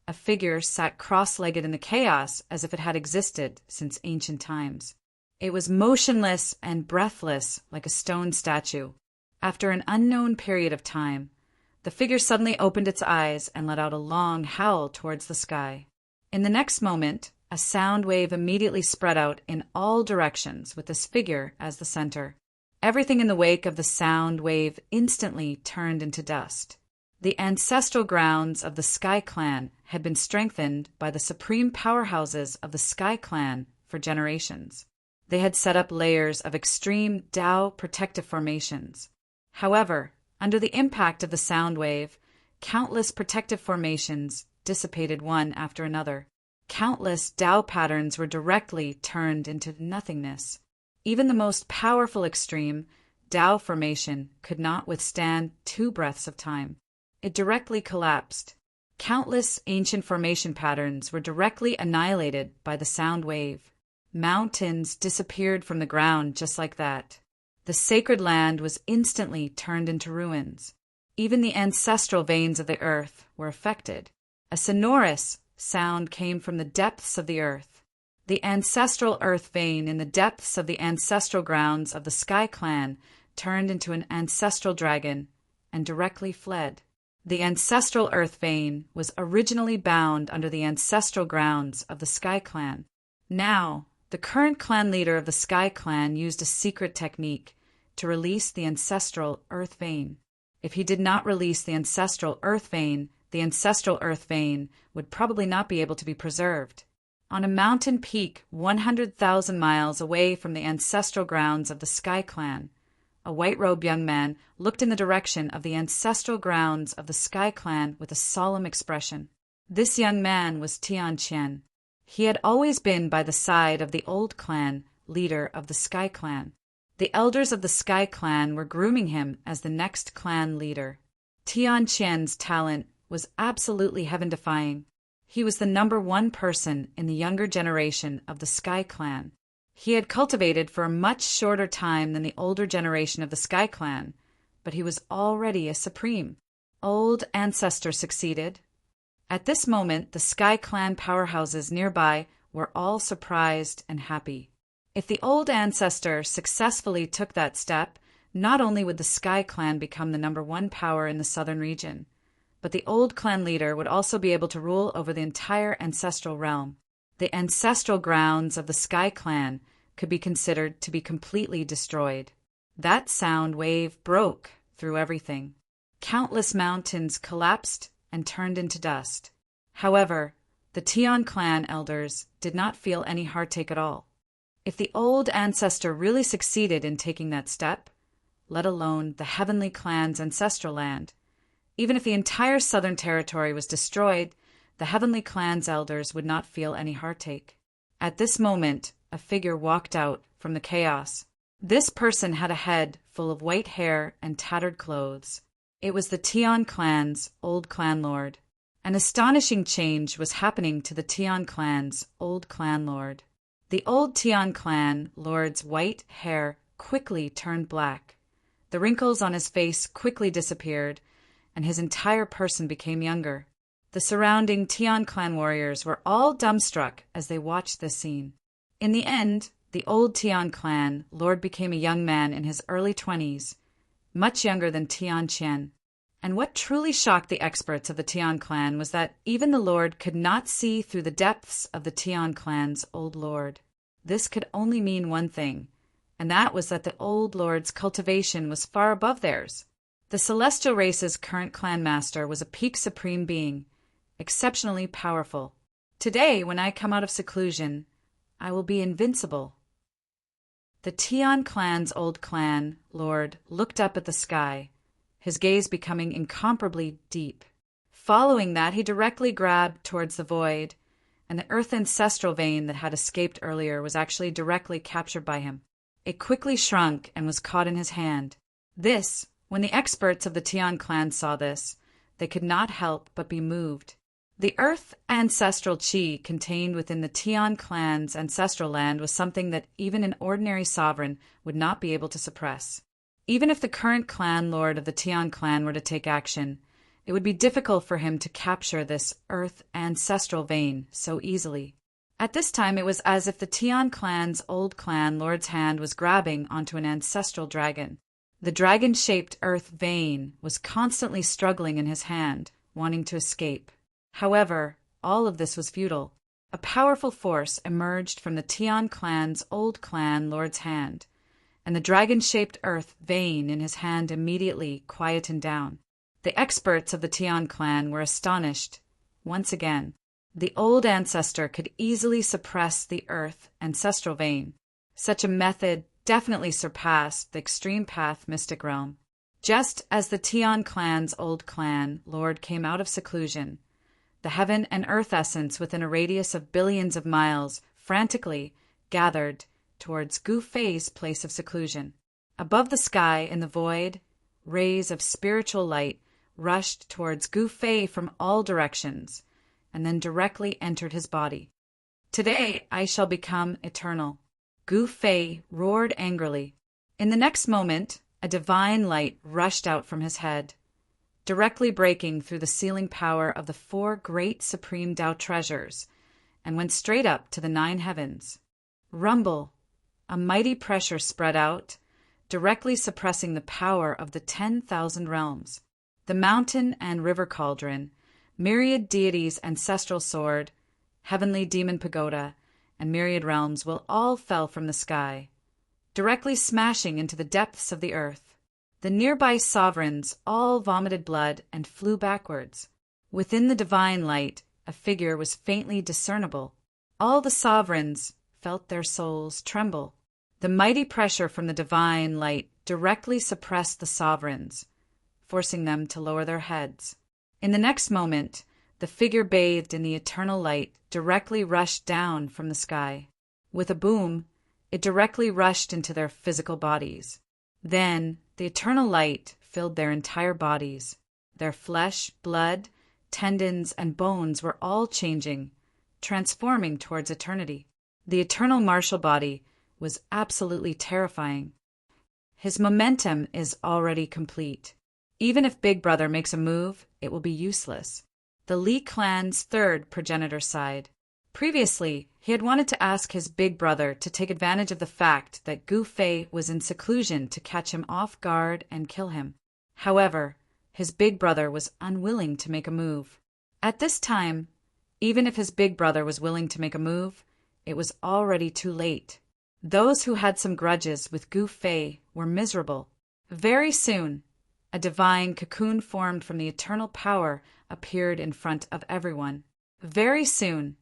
a figure sat cross-legged in the chaos as if it had existed since ancient times. It was motionless and breathless like a stone statue. After an unknown period of time, the figure suddenly opened its eyes and let out a long howl towards the sky. In the next moment, a sound wave immediately spread out in all directions with this figure as the center. Everything in the wake of the sound wave instantly turned into dust. The ancestral grounds of the Sky Clan had been strengthened by the supreme powerhouses of the Sky Clan for generations. They had set up layers of extreme Tao protective formations. However, under the impact of the sound wave, countless protective formations dissipated one after another. Countless Tao patterns were directly turned into nothingness. Even the most powerful extreme, Tao formation, could not withstand 2 breaths of time. It directly collapsed. Countless ancient formation patterns were directly annihilated by the sound wave. Mountains disappeared from the ground just like that. The sacred land was instantly turned into ruins. Even the ancestral veins of the earth were affected. A sonorous sound came from the depths of the earth. The ancestral earth vein in the depths of the ancestral grounds of the Sky Clan turned into an ancestral dragon and directly fled. The ancestral earth vein was originally bound under the ancestral grounds of the Sky Clan. Now, the current clan leader of the Sky Clan used a secret technique to release the ancestral earth vein. If he did not release the ancestral earth vein would probably not be able to be preserved. On a mountain peak 100,000 miles away from the ancestral grounds of the Sky Clan, a white-robed young man looked in the direction of the ancestral grounds of the Sky Clan with a solemn expression. This young man was Tian Qian. He had always been by the side of the old clan leader of the Sky Clan. The elders of the Sky Clan were grooming him as the next clan leader. Tian Qian's talent was absolutely heaven-defying. He was the #1 person in the younger generation of the Sky Clan. He had cultivated for a much shorter time than the older generation of the Sky Clan, but he was already a supreme. Old Ancestor succeeded. At this moment, the Sky Clan powerhouses nearby were all surprised and happy. If the Old Ancestor successfully took that step, not only would the Sky Clan become the #1 power in the southern region, but the old clan leader would also be able to rule over the entire ancestral realm. The ancestral grounds of the Sky Clan could be considered to be completely destroyed. That sound wave broke through everything. Countless mountains collapsed and turned into dust. However, the Tian clan elders did not feel any heartache at all. If the old ancestor really succeeded in taking that step, let alone the heavenly clan's ancestral land, even if the entire southern territory was destroyed, the heavenly clan's elders would not feel any heartache. At this moment, a figure walked out from the chaos. This person had a head full of white hair and tattered clothes. It was the Tian clan's old clan lord. An astonishing change was happening to the Tian clan's old clan lord. The old Tian clan lord's white hair quickly turned black. The wrinkles on his face quickly disappeared, and his entire person became younger. The surrounding Tian clan warriors were all dumbstruck as they watched this scene. In the end, the old Tian clan lord became a young man in his early 20s, much younger than Tian Qian. And what truly shocked the experts of the Tian clan was that even the lord could not see through the depths of the Tian clan's old lord. This could only mean one thing, and that was that the old lord's cultivation was far above theirs. The celestial race's current clan master was a peak supreme being, exceptionally powerful. Today, when I come out of seclusion, I will be invincible. The Tian clan's old clan lord looked up at the sky, his gaze becoming incomparably deep. Following that, he directly grabbed towards the void, and the earth ancestral vein that had escaped earlier was actually directly captured by him. It quickly shrunk and was caught in his hand. When the experts of the Tian clan saw this, they could not help but be moved. The earth ancestral chi contained within the Tian clan's ancestral land was something that even an ordinary sovereign would not be able to suppress. Even if the current clan lord of the Tian clan were to take action, it would be difficult for him to capture this earth ancestral vein so easily. At this time, it was as if the Tian clan's old clan lord's hand was grabbing onto an ancestral dragon. The dragon-shaped earth vein was constantly struggling in his hand, wanting to escape. However, all of this was futile. A powerful force emerged from the Tian clan's old clan lord's hand, and the dragon-shaped earth vein in his hand immediately quietened down. The experts of the Tian clan were astonished. Once again, the old ancestor could easily suppress the earth ancestral vein. Such a method definitely surpassed the extreme path mystic realm. Just as the Tian clan's old clan lord came out of seclusion, the heaven and earth essence within a radius of billions of miles frantically gathered towards Gu Fei's place of seclusion. Above the sky in the void, rays of spiritual light rushed towards Gu Fei from all directions, and then directly entered his body. "Today I shall become eternal," Gu Fei roared angrily. In the next moment, a divine light rushed out from his head, directly breaking through the sealing power of the 4 great supreme Tao treasures, and went straight up to the 9 heavens. Rumble! A mighty pressure spread out, directly suppressing the power of the 10,000 realms. The mountain and river cauldron, myriad deities' ancestral sword, heavenly demon pagoda, and myriad realms will all fell from the sky, directly smashing into the depths of the earth. The nearby sovereigns all vomited blood and flew backwards. Within the divine light, a figure was faintly discernible. All the sovereigns felt their souls tremble. The mighty pressure from the divine light directly suppressed the sovereigns, forcing them to lower their heads. In the next moment, the figure bathed in the eternal light directly rushed down from the sky. With a boom, it directly rushed into their physical bodies. Then, the eternal light filled their entire bodies. Their flesh, blood, tendons, and bones were all changing, transforming towards eternity. The eternal martial body was absolutely terrifying. His momentum is already complete. Even if Big Brother makes a move, it will be useless. The Li clan's 3rd progenitor sighed. Previously, he had wanted to ask his big brother to take advantage of the fact that Gu Fei was in seclusion to catch him off guard and kill him. However, his big brother was unwilling to make a move. At this time, even if his big brother was willing to make a move, it was already too late. Those who had some grudges with Gu Fei were miserable. Very soon, a divine cocoon formed from the eternal power appeared in front of everyone. Very soon,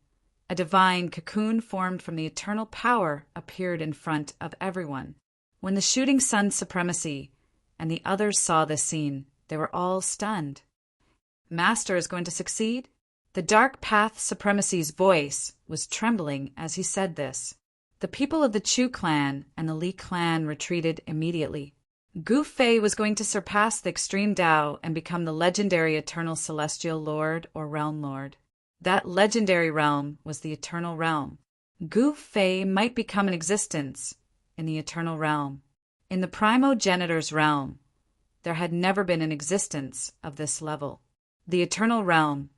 a divine cocoon formed from the eternal power appeared in front of everyone. When the shooting sun's supremacy and the others saw this scene, they were all stunned. Master is going to succeed? The dark path supremacy's voice was trembling as he said this. The people of the Chu clan and the Li clan retreated immediately. Gu Fei was going to surpass the extreme Tao and become the legendary eternal celestial lord or realm lord. That legendary realm was the eternal realm. Gu Fei might become an existence in the eternal realm. In the primogenitor's realm, there had never been an existence of this level. The eternal realm,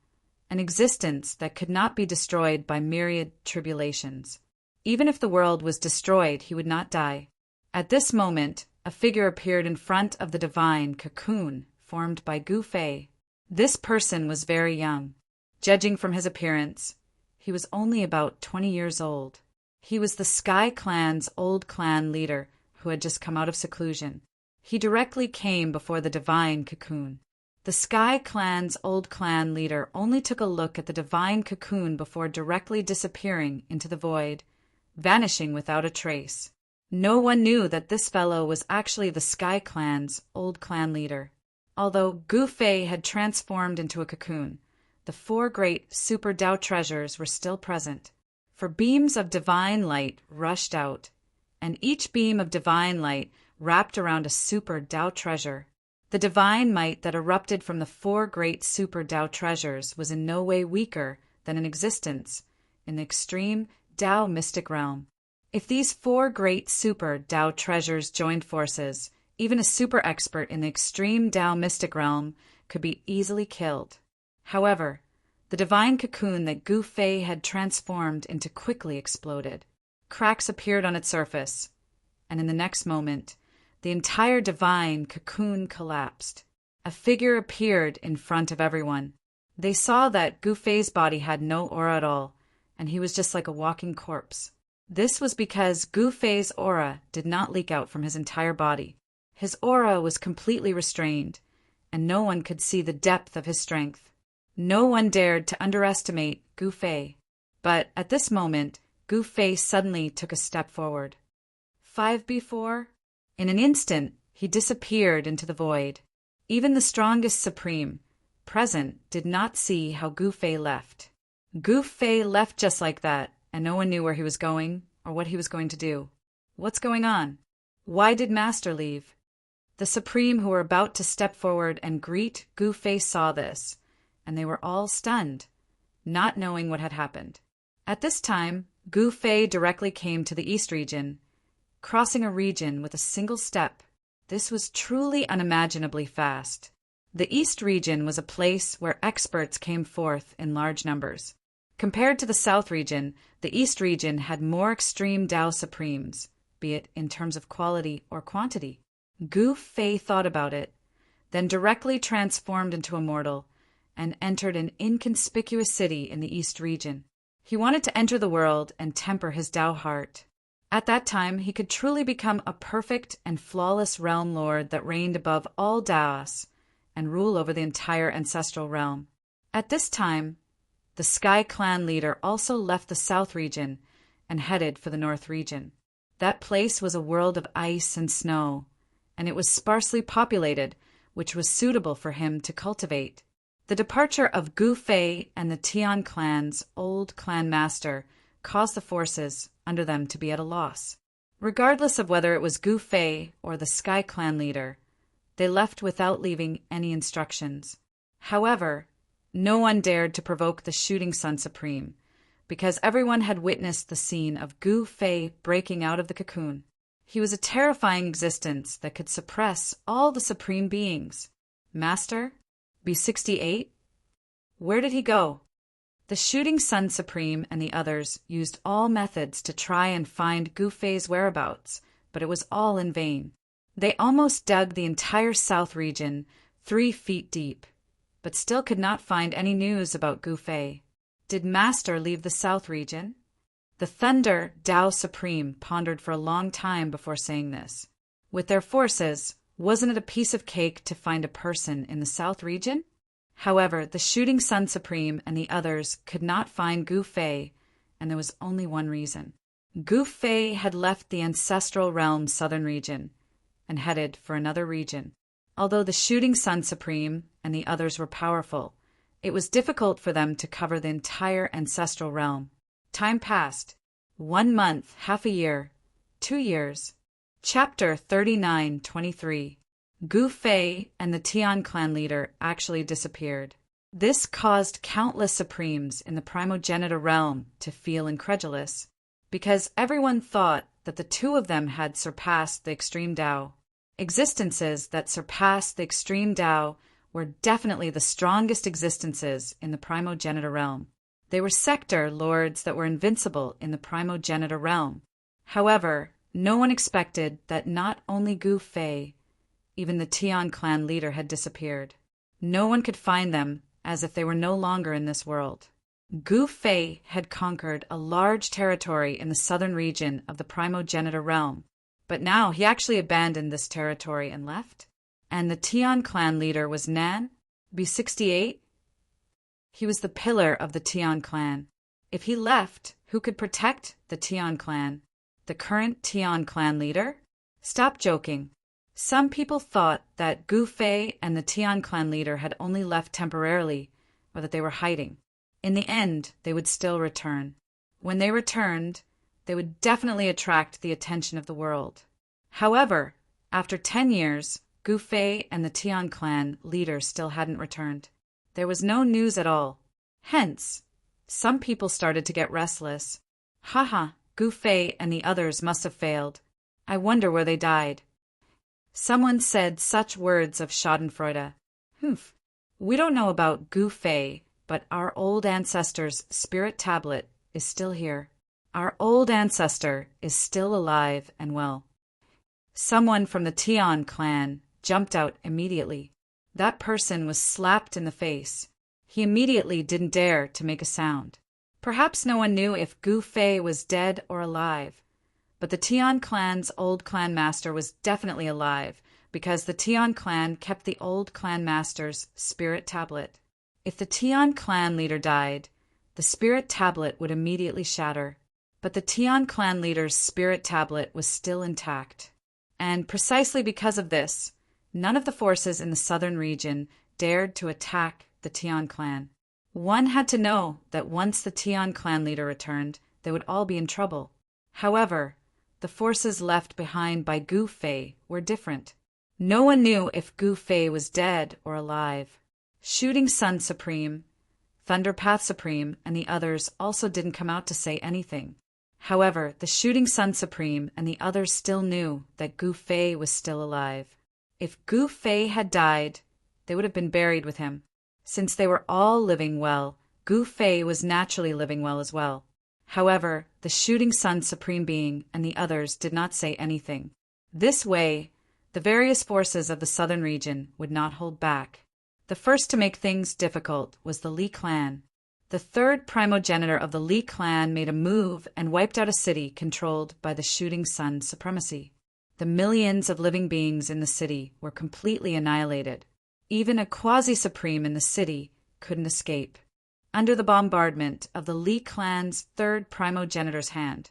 an existence that could not be destroyed by myriad tribulations. Even if the world was destroyed, he would not die. At this moment, a figure appeared in front of the divine cocoon formed by Gu Fei. This person was very young. Judging from his appearance, he was only about 20 years old. He was the Sky Clan's old clan leader who had just come out of seclusion. He directly came before the divine cocoon. The Sky Clan's old clan leader only took a look at the divine cocoon before directly disappearing into the void, vanishing without a trace. No one knew that this fellow was actually the Sky Clan's old clan leader. Although Gu Fei had transformed into a cocoon, the 4 great Super Dao treasures were still present. For beams of divine light rushed out, and each beam of divine light wrapped around a Super Dao treasure. The divine might that erupted from the 4 great Super Dao treasures was in no way weaker than an existence in the extreme Dao mystic realm. If these 4 great Super Dao treasures joined forces, even a super expert in the extreme Dao mystic realm could be easily killed. However, the divine cocoon that Gu Fei had transformed into quickly exploded. Cracks appeared on its surface, and in the next moment, the entire divine cocoon collapsed. A figure appeared in front of everyone. They saw that Gu Fei's body had no aura at all, and he was just like a walking corpse. This was because Gu Fei's aura did not leak out from his entire body. His aura was completely restrained, and no one could see the depth of his strength. No one dared to underestimate Gu Fei. But at this moment, Gu Fei suddenly took a step forward. 5 before? In an instant, he disappeared into the void. Even the strongest Supreme present did not see how Gu Fei left. Gu Fei left just like that, and no one knew where he was going or what he was going to do. What's going on? Why did Master leave? The Supreme who were about to step forward and greet Gu Fei saw this, and they were all stunned, not knowing what had happened. At this time, Gu Fei directly came to the East region, crossing a region with a single step. This was truly unimaginably fast. The East region was a place where experts came forth in large numbers. Compared to the South region, the East region had more extreme Dao Supremes, be it in terms of quality or quantity. Gu Fei thought about it, then directly transformed into a mortal and entered an inconspicuous city in the East region. He wanted to enter the world and temper his Dao heart. At that time, he could truly become a perfect and flawless realm lord that reigned above all Daos and rule over the entire ancestral realm. At this time, the Sky Clan leader also left the South region and headed for the North region. That place was a world of ice and snow, and it was sparsely populated, which was suitable for him to cultivate. The departure of Gu Fei and the Tian clan's old clan master caused the forces under them to be at a loss. Regardless of whether it was Gu Fei or the Sky Clan leader, they left without leaving any instructions. However, no one dared to provoke the Shooting Sun Supreme, because everyone had witnessed the scene of Gu Fei breaking out of the cocoon. He was a terrifying existence that could suppress all the supreme beings. Master? B68? Where did he go? The Shooting Sun Supreme and the others used all methods to try and find Gu Fei's whereabouts, but it was all in vain. They almost dug the entire South region 3 feet deep, but still could not find any news about Gu Fei. Did Master leave the South region? The Thunder Dao Supreme pondered for a long time before saying this. With their forces, wasn't it a piece of cake to find a person in the South region? However, the Shooting Sun Supreme and the others could not find Gu Fei, and there was only one reason. Gu Fei had left the ancestral realm's southern region and headed for another region. Although the Shooting Sun Supreme and the others were powerful, it was difficult for them to cover the entire ancestral realm. Time passed. 1 month, half a year, 2 years. Chapter 39:23. Gu Fei and the Tian clan leader actually disappeared. This caused countless Supremes in the primogenitor realm to feel incredulous, because everyone thought that the 2 of them had surpassed the extreme Dao. Existences that surpassed the extreme Tao were definitely the strongest existences in the primogenitor realm. They were sector lords that were invincible in the primogenitor realm. However, no one expected that not only Gu Fei, even the Tian clan leader had disappeared. No one could find them, as if they were no longer in this world. Gu Fei had conquered a large territory in the southern region of the primogenitor realm, but now he actually abandoned this territory and left. And the Tian clan leader was Nan, B68. He was the pillar of the Tian clan. If he left, who could protect the Tian clan? The current Tian clan leader? Stop joking. Some people thought that Gu Fei and the Tian clan leader had only left temporarily, or that they were hiding. In the end, they would still return. When they returned, they would definitely attract the attention of the world. However, after 10 years, Gu Fei and the Tian clan leader still hadn't returned. There was no news at all. Hence, some people started to get restless. Haha, Gu Fei and the others must have failed. I wonder where they died. Someone said such words of schadenfreude. Humph. We don't know about Gu Fei, but our old ancestor's spirit tablet is still here. Our old ancestor is still alive and well. Someone from the Tian clan jumped out immediately. That person was slapped in the face. He immediately didn't dare to make a sound. Perhaps no one knew if Gu Fei was dead or alive, but the Tian clan's old clan master was definitely alive because the Tian clan kept the old clan master's spirit tablet. If the Tian clan leader died, the spirit tablet would immediately shatter, but the Tian clan leader's spirit tablet was still intact. And precisely because of this, none of the forces in the southern region dared to attack the Tian clan. One had to know that once the Tian clan leader returned, they would all be in trouble. However, the forces left behind by Gu Fei were different. No one knew if Gu Fei was dead or alive. Shooting Sun Supreme, Thunderpath Supreme, and the others also didn't come out to say anything. However, the Shooting Sun Supreme and the others still knew that Gu Fei was still alive. If Gu Fei had died, they would have been buried with him. Since they were all living well, Gu Fei was naturally living well as well. However, the Shooting Sun Supreme Being and the others did not say anything. This way, the various forces of the southern region would not hold back. The first to make things difficult was the Li clan. The third primogenitor of the Li clan made a move and wiped out a city controlled by the Shooting Sun supremacy. The millions of living beings in the city were completely annihilated. Even a quasi-supreme in the city couldn't escape. Under the bombardment of the Li clan's third primogenitor's hand,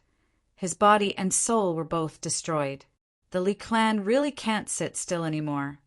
his body and soul were both destroyed. The Li clan really can't sit still anymore.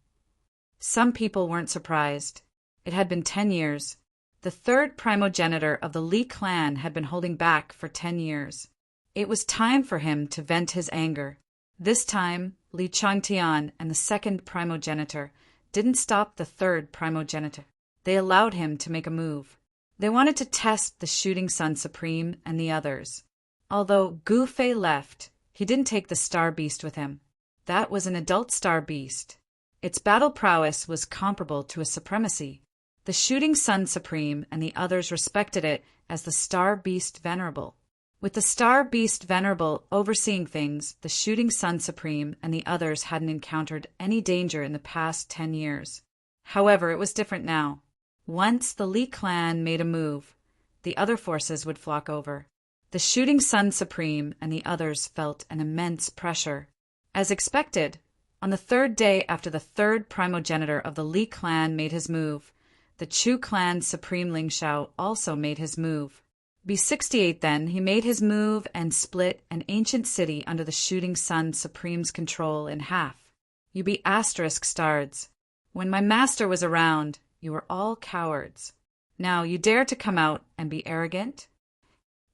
Some people weren't surprised. It had been 10 years. The third primogenitor of the Li clan had been holding back for 10 years. It was time for him to vent his anger. This time, Li Changtian and the second primogenitor didn't stop the third primogenitor. They allowed him to make a move. They wanted to test the Shooting Sun Supreme and the others. Although Gu Fei left, he didn't take the Star Beast with him. That was an adult Star Beast. Its battle prowess was comparable to a supremacy. The Shooting Sun Supreme and the others respected it as the Star Beast Venerable. With the Star Beast Venerable overseeing things, the Shooting Sun Supreme and the others hadn't encountered any danger in the past 10 years. However, it was different now. Once the Li clan made a move, the other forces would flock over. The Shooting Sun Supreme and the others felt an immense pressure. As expected, on the third day after the third primogenitor of the Li clan made his move, the Chu clan's Supreme Ling Shao also made his move. B68 then, he made his move and split an ancient city under the Shooting Sun Supreme's control in half. You be asterisk stards. When my master was around, you were all cowards. Now you dare to come out and be arrogant?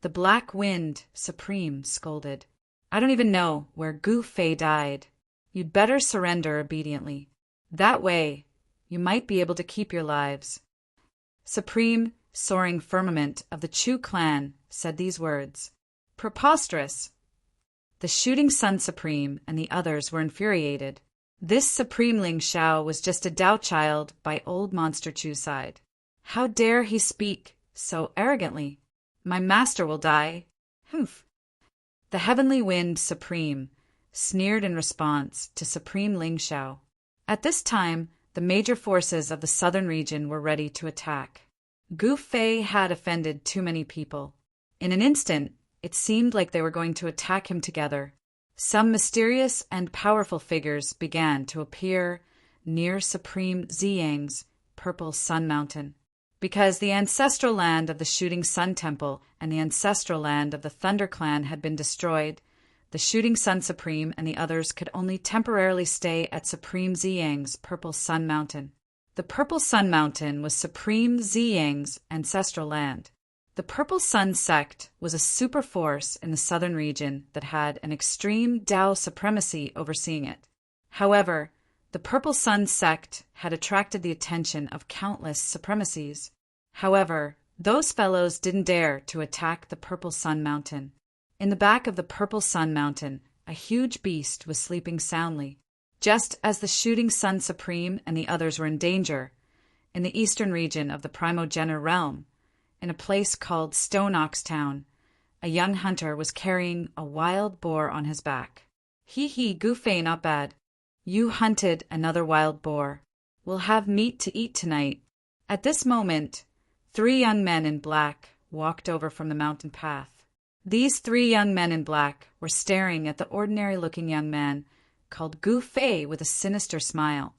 The Black Wind Supreme scolded. I don't even know where Gu Fei died. You'd better surrender obediently. That way, you might be able to keep your lives. Supreme Soaring Firmament of the Chu clan said these words. Preposterous! The Shooting Sun Supreme and the others were infuriated. This Supreme Ling Shao was just a Tao child by old Monster Chu's side. How dare he speak so arrogantly? My master will die. Humph. The heavenly wind Supreme sneered in response to Supreme Ling Shao. At this time, the major forces of the southern region were ready to attack. Gu Fei had offended too many people. In an instant, it seemed like they were going to attack him together. Some mysterious and powerful figures began to appear near Supreme Ziyang's Purple Sun Mountain. Because the ancestral land of the Shooting Sun Temple and the ancestral land of the Thunder Clan had been destroyed, the Shooting Sun Supreme and the others could only temporarily stay at Supreme Ziyang's Purple Sun Mountain. The Purple Sun Mountain was Supreme Ziyang's ancestral land. The Purple Sun sect was a super force in the southern region that had an extreme Tao supremacy overseeing it. However, the Purple Sun sect had attracted the attention of countless supremacies. However, those fellows didn't dare to attack the Purple Sun Mountain. In the back of the Purple Sun Mountain, a huge beast was sleeping soundly. Just as the Shooting Sun Supreme and the others were in danger, in the eastern region of the Primogenitor realm, in a place called Stone Ox Town, a young hunter was carrying a wild boar on his back. Hee, Gu Fei, not bad. You hunted another wild boar. We'll have meat to eat tonight. At this moment, 3 young men in black walked over from the mountain path. These 3 young men in black were staring at the ordinary-looking young man called Gu Fei with a sinister smile.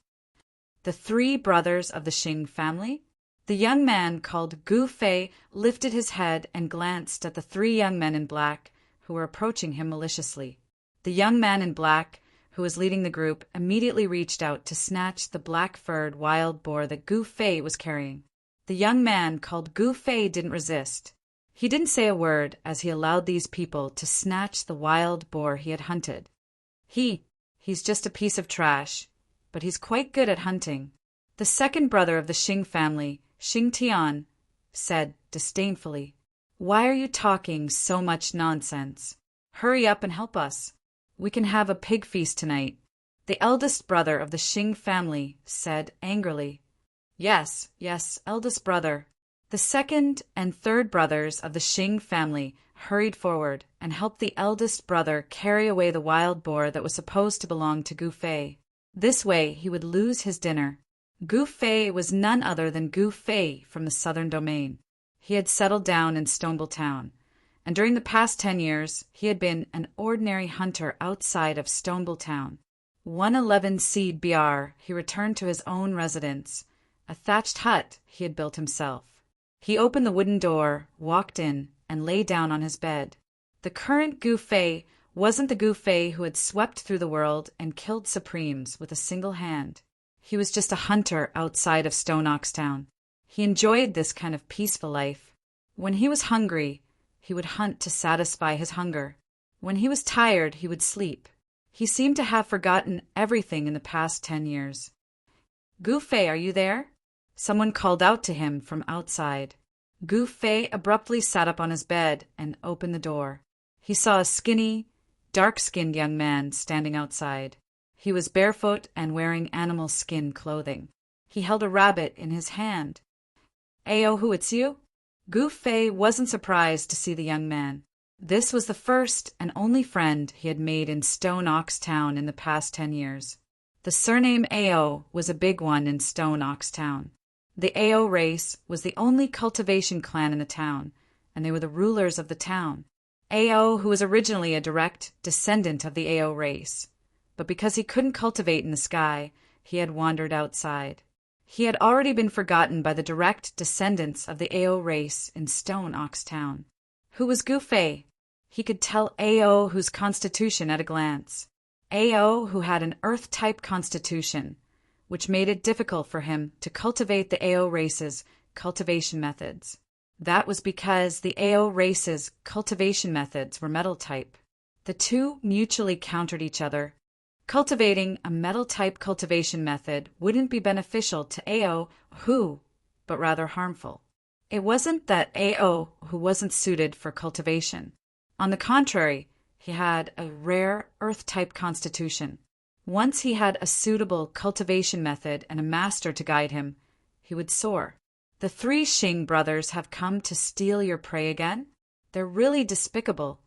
The 3 brothers of the Xing family? The young man called Gu Fei lifted his head and glanced at the 3 young men in black who were approaching him maliciously. The young man in black, who was leading the group, immediately reached out to snatch the black-furred wild boar that Gu Fei was carrying. The young man called Gu Fei didn't resist. He didn't say a word as he allowed these people to snatch the wild boar he had hunted. He's just a piece of trash, but he's quite good at hunting. The second brother of the Xing family, Xing Tian, said disdainfully, "Why are you talking so much nonsense? Hurry up and help us. We can have a pig feast tonight." The eldest brother of the Xing family said angrily, Yes, eldest brother." The second and third brothers of the Xing family hurried forward and helped the eldest brother carry away the wild boar that was supposed to belong to Gu Fei. This way he would lose his dinner. Gu Fei was none other than Gu Fei from the southern domain. He had settled down in Stonable Town, and during the past 10 years he had been an ordinary hunter outside of Stonable Town. 111 Seed BR, he returned to his own residence, a thatched hut he had built himself. He opened the wooden door, walked in, and lay down on his bed. The current Gu Fei wasn't the Gu Fei who had swept through the world and killed Supremes with a single hand. He was just a hunter outside of Stone Ox Town. He enjoyed this kind of peaceful life. When he was hungry, he would hunt to satisfy his hunger. When he was tired, he would sleep. He seemed to have forgotten everything in the past 10 years. "Gu Fei, are you there?" Someone called out to him from outside. Gu Fei abruptly sat up on his bed and opened the door. He saw a skinny, dark-skinned young man standing outside. He was barefoot and wearing animal skin clothing. He held a rabbit in his hand. "Ayo, who it's you?" Gu Fei wasn't surprised to see the young man. This was the first and only friend he had made in Stone Ox Town in the past 10 years. The surname Ao was a big one in Stone Ox Town. The Ao race was the only cultivation clan in the town, and they were the rulers of the town. Ao, who was originally a direct descendant of the Ao race, but because he couldn't cultivate in the sky, he had wandered outside. He had already been forgotten by the direct descendants of the Ao race in Stone Ox Town. Who was Gu Fei? He could tell Ao whose constitution at a glance. Ao who had an Earth-type constitution, which made it difficult for him to cultivate the Ao race's cultivation methods. That was because the Ao race's cultivation methods were metal-type. The two mutually countered each other. Cultivating a metal-type cultivation method wouldn't be beneficial to Ao but rather harmful. It wasn't that Ao who wasn't suited for cultivation. On the contrary, he had a rare Earth-type constitution. Once he had a suitable cultivation method and a master to guide him, he would soar. The 3 Xing brothers have come to steal your prey again? They're really despicable.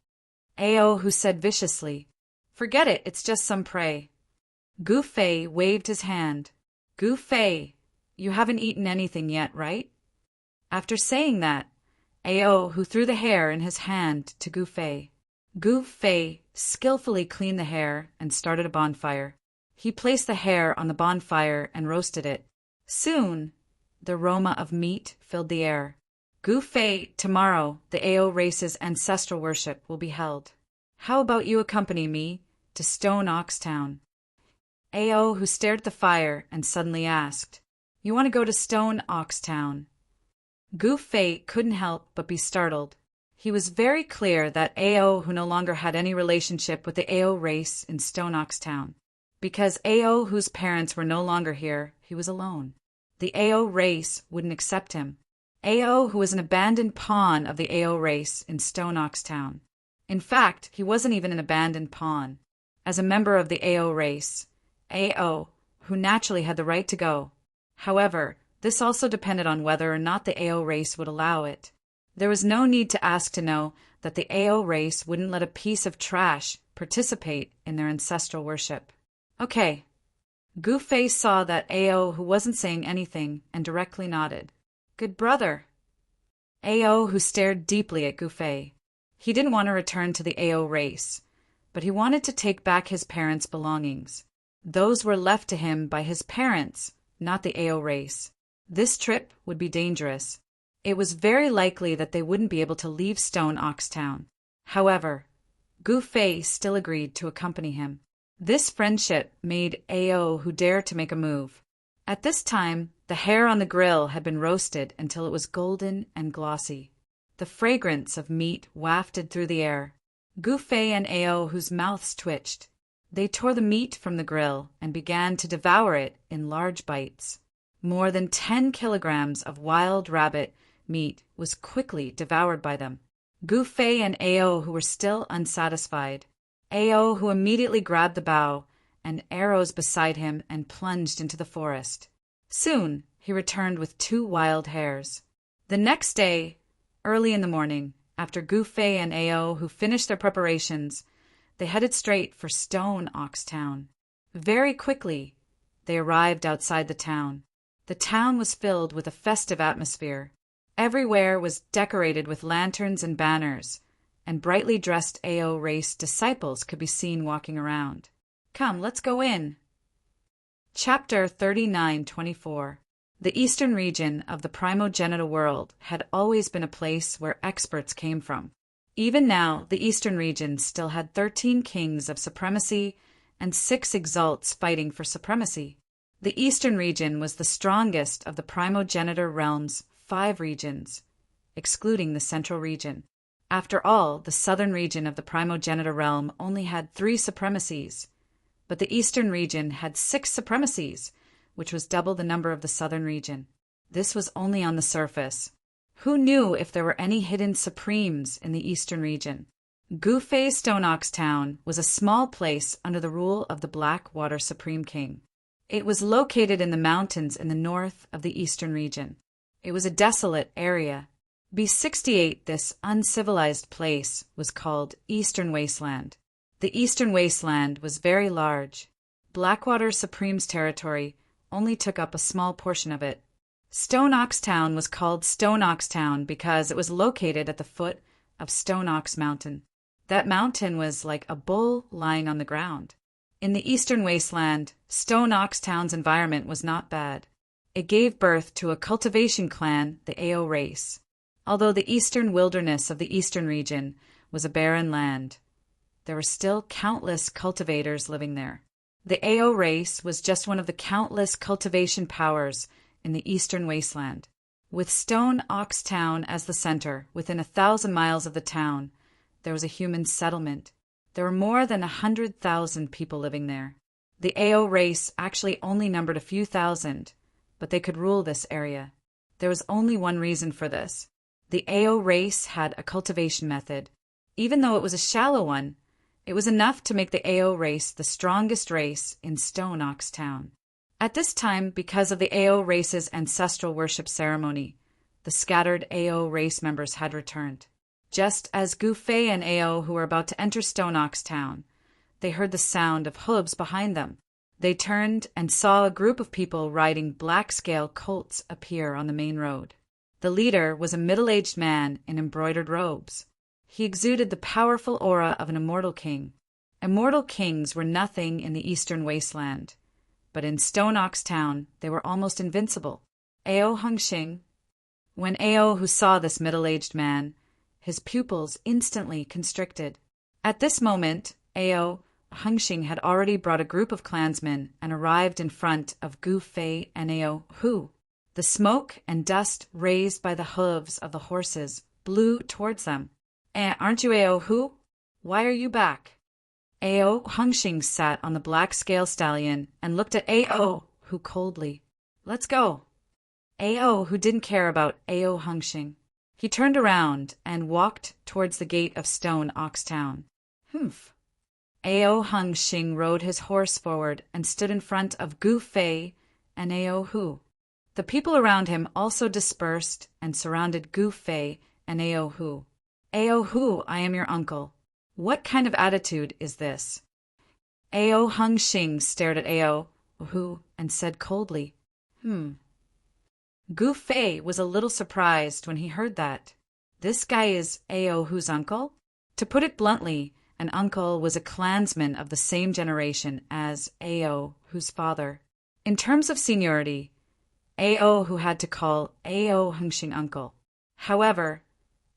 Ao Hu said viciously. Forget it, it's just some prey. Gu Fei waved his hand. Gu Fei, you haven't eaten anything yet, right? After saying that, Ao Hu threw the hair in his hand to Gu Fei. Gu Fei skillfully cleaned the hair and started a bonfire. He placed the hair on the bonfire and roasted it. Soon, the aroma of meat filled the air. Gu Fei, tomorrow, the Ao race's ancestral worship will be held. How about you accompany me to Stone Ox Town? Ao Hu stared at the fire and suddenly asked, You want to go to Stone Ox Town? Gu Fei couldn't help but be startled. He was very clear that Ao Hu no longer had any relationship with the Ao race in Stone Ox Town. Because Ao Hu's parents were no longer here, he was alone. The Ao race wouldn't accept him. Ao Hu was an abandoned pawn of the Ao race in Stone Ox Town. In fact, he wasn't even an abandoned pawn. As a member of the Ao race, Ao Hu naturally had the right to go. However, this also depended on whether or not the Ao race would allow it. There was no need to ask to know that the Ao race wouldn't let a piece of trash participate in their ancestral worship. Okay. Gu Fei saw that Ao Hu wasn't saying anything and directly nodded. Good brother. Ao Hu stared deeply at Gu Fei. He didn't want to return to the Ao race, but he wanted to take back his parents' belongings. Those were left to him by his parents, not the Ao race. This trip would be dangerous. It was very likely that they wouldn't be able to leave Stone Ox Town. However, Gu Fei still agreed to accompany him. This friendship made Ao Hu dare to make a move. At this time, the hair on the grill had been roasted until it was golden and glossy. The fragrance of meat wafted through the air. Gu Fei and Ao Hu's mouths twitched. They tore the meat from the grill and began to devour it in large bites. More than 10 kilograms of wild rabbit meat was quickly devoured by them. Gu Fei and Ao Hu were still unsatisfied. Ao Hu immediately grabbed the bow and arrows beside him and plunged into the forest. Soon, he returned with 2 wild hares. The next day, early in the morning, after Gu Fei and Ao Hu finished their preparations, they headed straight for Stone Ox Town. Very quickly, they arrived outside the town. The town was filled with a festive atmosphere. Everywhere was decorated with lanterns and banners, and brightly dressed Ao race disciples could be seen walking around. Come, let's go in. Chapter 39:24. The eastern region of the primogenital world had always been a place where experts came from. Even now, the eastern region still had 13 kings of supremacy and 6 exalts fighting for supremacy. The eastern region was the strongest of the primogenitor realm's 5 regions, excluding the central region. After all, the southern region of the primogenitor realm only had 3 supremacies, but the eastern region had 6 supremacies, which was double the number of the southern region. This was only on the surface. Who knew if there were any hidden supremes in the eastern region? Gu Fei's Stone Ox Town was a small place under the rule of the Blackwater Supreme King. It was located in the mountains in the north of the eastern region. It was a desolate area. B68, this uncivilized place, was called Eastern Wasteland. The Eastern Wasteland was very large. Blackwater Supreme's territory only took up a small portion of it. Stone Ox Town was called Stone Ox Town because it was located at the foot of Stone Ox Mountain. That mountain was like a bull lying on the ground. In the Eastern Wasteland, Stone Ox Town's environment was not bad. It gave birth to a cultivation clan, the Ao race. Although the eastern wilderness of the eastern region was a barren land, there were still countless cultivators living there. The Ao race was just one of the countless cultivation powers in the eastern wasteland. With Stone Ox Town as the center, within 1,000 miles of the town, there was a human settlement. There were more than 100,000 people living there. The Ao race actually only numbered a few thousand, but they could rule this area. There was only one reason for this. The Ao race had a cultivation method. Even though it was a shallow one, It was enough to make the Ao race the strongest race in Stone Ox Town. At this time, because of the Ao race's ancestral worship ceremony, the scattered Ao race members had returned. Just as Gu Fei and Ao, who were about to enter Stone Ox Town, they heard the sound of hooves behind them. They turned and saw a group of people riding black-scale colts appear on the main road. The leader was a middle-aged man in embroidered robes. He exuded the powerful aura of an immortal king. Immortal kings were nothing in the eastern wasteland, but in Stone Ox Town they were almost invincible. Ao Hengxing. When Ao, who saw this middle-aged man, his pupils instantly constricted. At this moment, Ao Hengxing had already brought a group of clansmen and arrived in front of Gu Fei and Ao Hu. The smoke and dust raised by the hooves of the horses blew towards them. Aren't you Ao Hu? Why are you back? Ao Hengxing sat on the black scale stallion and looked at Ao Hu coldly. Let's go. Ao Hu didn't care about Ao Hengxing. He turned around and walked towards the gate of Stone Ox Town. Humph. Ao Hengxing rode his horse forward and stood in front of Gu Fei and Ao Hu. The people around him also dispersed and surrounded Gu Fei and Ao Hu. Ao Hu, I am your uncle. What kind of attitude is this? Ao Hengxing stared at Ao Hu and said coldly, Gu Fei was a little surprised when he heard that. This guy is Ao Hu's uncle? To put it bluntly, an uncle was a clansman of the same generation as Ao Hu's father. In terms of seniority, Ao Hu had to call Ao Hengxing uncle. However,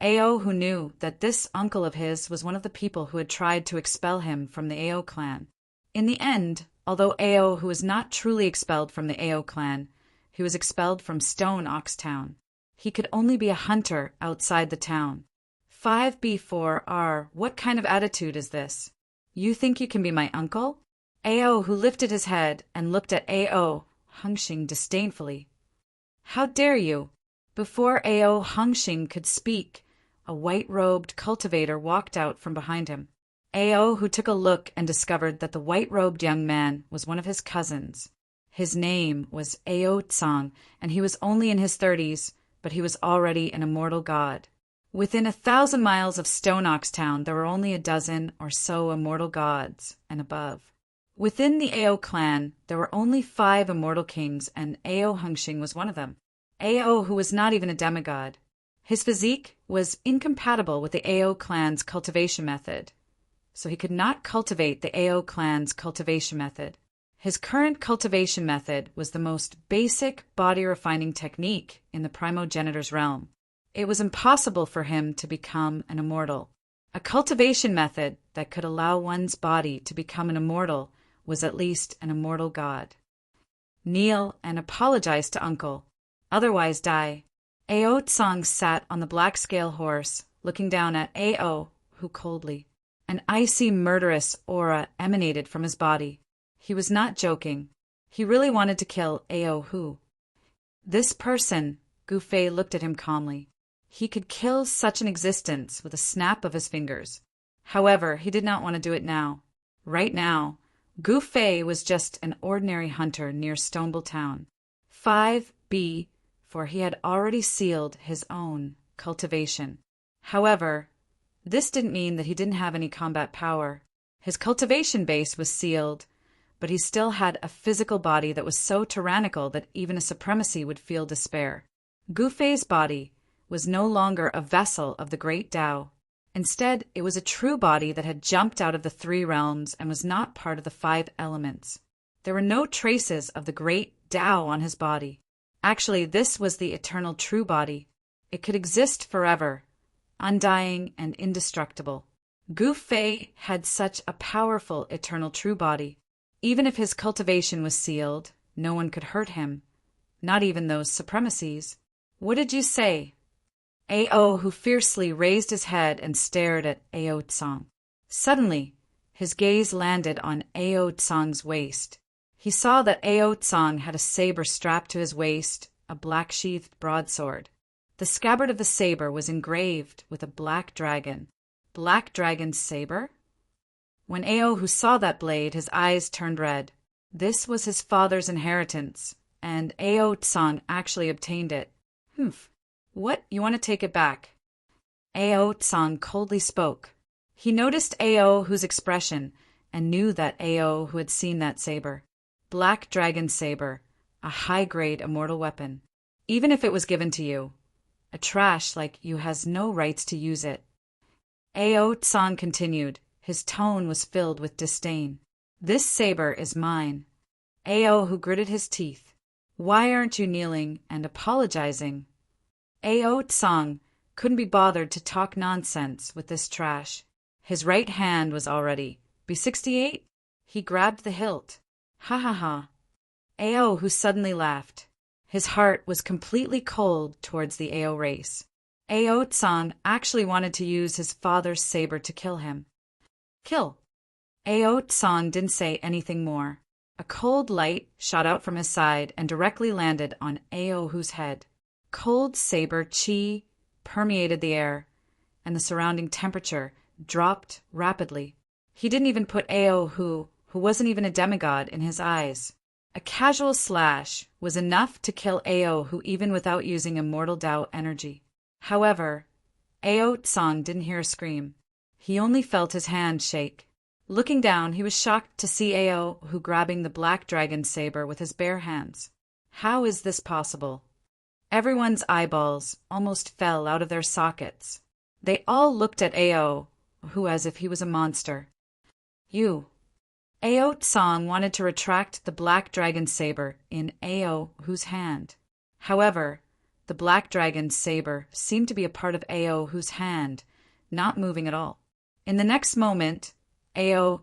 Ao Hu knew that this uncle of his was one of the people who had tried to expel him from the Ao clan. In the end, although Ao Hu was not truly expelled from the Ao clan, he was expelled from Stone Ox Town. He could only be a hunter outside the town. 5B4R, what kind of attitude is this? You think you can be my uncle? Ao Hu lifted his head and looked at Ao Hengxing disdainfully. How dare you? Before Ao Hengxing could speak, a white-robed cultivator walked out from behind him. Ao Hu took a look and discovered that the white-robed young man was one of his cousins. His name was Ao Tsang, and he was only in his 30s, but he was already an immortal god. Within 1,000 miles of Stone Ox Town, there were only a dozen or so immortal gods and above. Within the Ao clan, there were only 5 immortal kings, and Ao Hengxing was one of them. Ao, who was not even a demigod. His physique was incompatible with the Ao clan's cultivation method, so he could not cultivate the Ao clan's cultivation method. His current cultivation method was the most basic body-refining technique in the primogenitor's realm. It was impossible for him to become an immortal. A cultivation method that could allow one's body to become an immortal was at least an immortal god. Kneel and apologize to uncle, otherwise die. Ao Tsang sat on the black scale horse, looking down at Ao Hu coldly. An icy, murderous aura emanated from his body. He was not joking. He really wanted to kill Ao Hu. This person, Gu Fei looked at him calmly. He could kill such an existence with a snap of his fingers. However, he did not want to do it now. Right now, Gu Fei was just an ordinary hunter near Stonebell Town. 5B, for he had already sealed his own cultivation. However, this didn't mean that he didn't have any combat power. His cultivation base was sealed, but he still had a physical body that was so tyrannical that even a supremacy would feel despair. Gu Fei's body was no longer a vessel of the great Tao. Instead, it was a true body that had jumped out of the 3 realms and was not part of the 5 elements. There were no traces of the great Tao on his body. Actually, this was the eternal true body. It could exist forever, undying and indestructible. Gu Fei had such a powerful eternal true body. Even if his cultivation was sealed, no one could hurt him, not even those supremacies. What did you say? Ao Hu fiercely raised his head and stared at Ao Tsang. Suddenly, his gaze landed on Ao Tsang's waist. He saw that Ao Tsang had a saber strapped to his waist, a black-sheathed broadsword. The scabbard of the saber was engraved with a black dragon. Black dragon's saber? When Ao saw that blade, his eyes turned red. This was his father's inheritance, and Ao actually obtained it. Humph. What, you want to take it back? Ao coldly spoke. He noticed Ao's expression and knew that Ao had seen that saber. Black dragon saber, a high-grade immortal weapon. Even if it was given to you, a trash like you has no rights to use it. Ao continued. His tone was filled with disdain. This saber is mine. Ao gritted his teeth. Why aren't you kneeling and apologizing? Ao couldn't be bothered to talk nonsense with this trash. His right hand was all ready. B68? He grabbed the hilt. Ha ha ha. Ao suddenly laughed. His heart was completely cold towards the Ao race. Ao actually wanted to use his father's saber to kill him. Kill. Ao didn't say anything more. A cold light shot out from his side and directly landed on Ao's head. Cold saber chi permeated the air, and the surrounding temperature dropped rapidly. He didn't even put Ao, who wasn't even a demigod, in his eyes. A casual slash was enough to kill Ao even without using immortal Tao energy. However, Ao didn't hear a scream. He only felt his hand shake. Looking down, he was shocked to see Ao grabbing the black dragon saber with his bare hands. How is this possible? Everyone's eyeballs almost fell out of their sockets. They all looked at Ao, as if he was a monster. You. Ao wanted to retract the black dragon saber in Ao's hand. However, the black dragon saber seemed to be a part of Ao's hand, not moving at all. In the next moment, Ao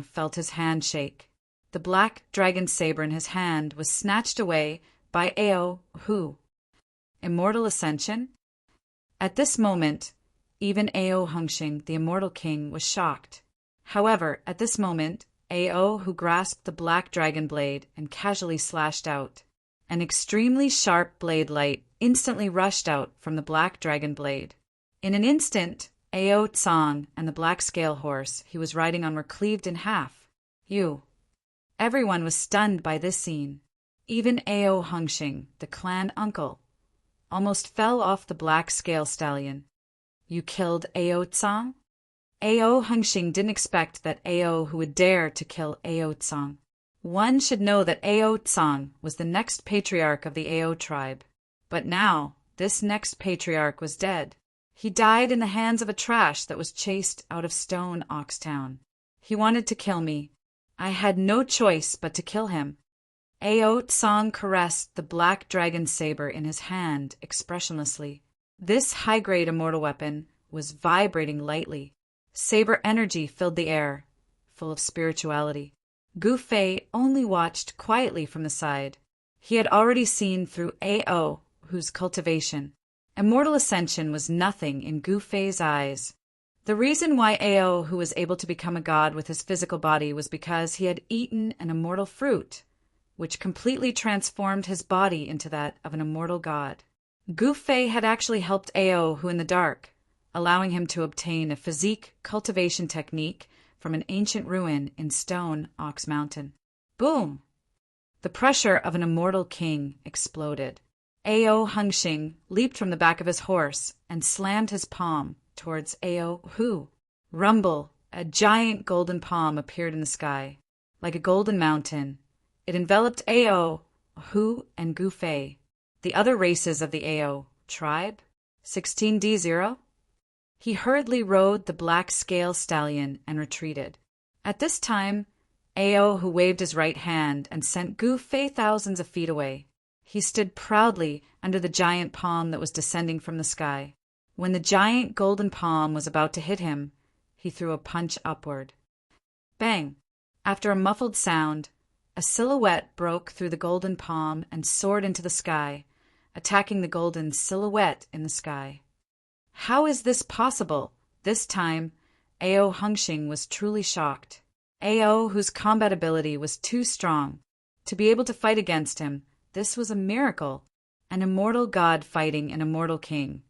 felt his hand shake. The black dragon saber in his hand was snatched away by Ao. Immortal ascension? At this moment, even Ao the immortal king, was shocked. However, at this moment, Ao grasped the black dragon blade and casually slashed out. An extremely sharp blade light instantly rushed out from the black dragon blade. In an instant, Ao and the black scale horse he was riding on were cleaved in half. Everyone was stunned by this scene. Even Ao the clan uncle, almost fell off the black scale stallion. You killed Ao Tsang? Ao didn't expect that Ao would dare to kill Ao Tsang. One should know that Ao Tsang was the next patriarch of the Ao tribe. But now, this next patriarch was dead. He died in the hands of a trash that was chased out of Stone Oxtown. He wanted to kill me. I had no choice but to kill him. Ao caressed the black dragon saber in his hand expressionlessly. This high-grade immortal weapon was vibrating lightly. Saber energy filled the air, full of spirituality. Gu Fei only watched quietly from the side. He had already seen through Ao's cultivation. Immortal ascension was nothing in Gu Fei's eyes. The reason why Ao was able to become a god with his physical body was because he had eaten an immortal fruit, which completely transformed his body into that of an immortal god. Gu Fei had actually helped Ao in the dark, allowing him to obtain a physique cultivation technique from an ancient ruin in Stone Ox Mountain. Boom! The pressure of an immortal king exploded. Ao leaped from the back of his horse and slammed his palm towards Ao. Rumble! A giant golden palm appeared in the sky. Like a golden mountain, it enveloped Ao, and Gu Fei, the other races of the Ao tribe. 16D0? He hurriedly rode the black scale stallion and retreated. At this time, Ao waved his right hand and sent Gu Fei thousands of feet away. He stood proudly under the giant palm that was descending from the sky. When the giant golden palm was about to hit him, he threw a punch upward. Bang! After a muffled sound, a silhouette broke through the golden palm and soared into the sky, attacking the golden silhouette in the sky. How is this possible? This time, Ao was truly shocked. Ao's combat ability was too strong. To be able to fight against him, this was a miracle. An immortal god fighting an immortal king.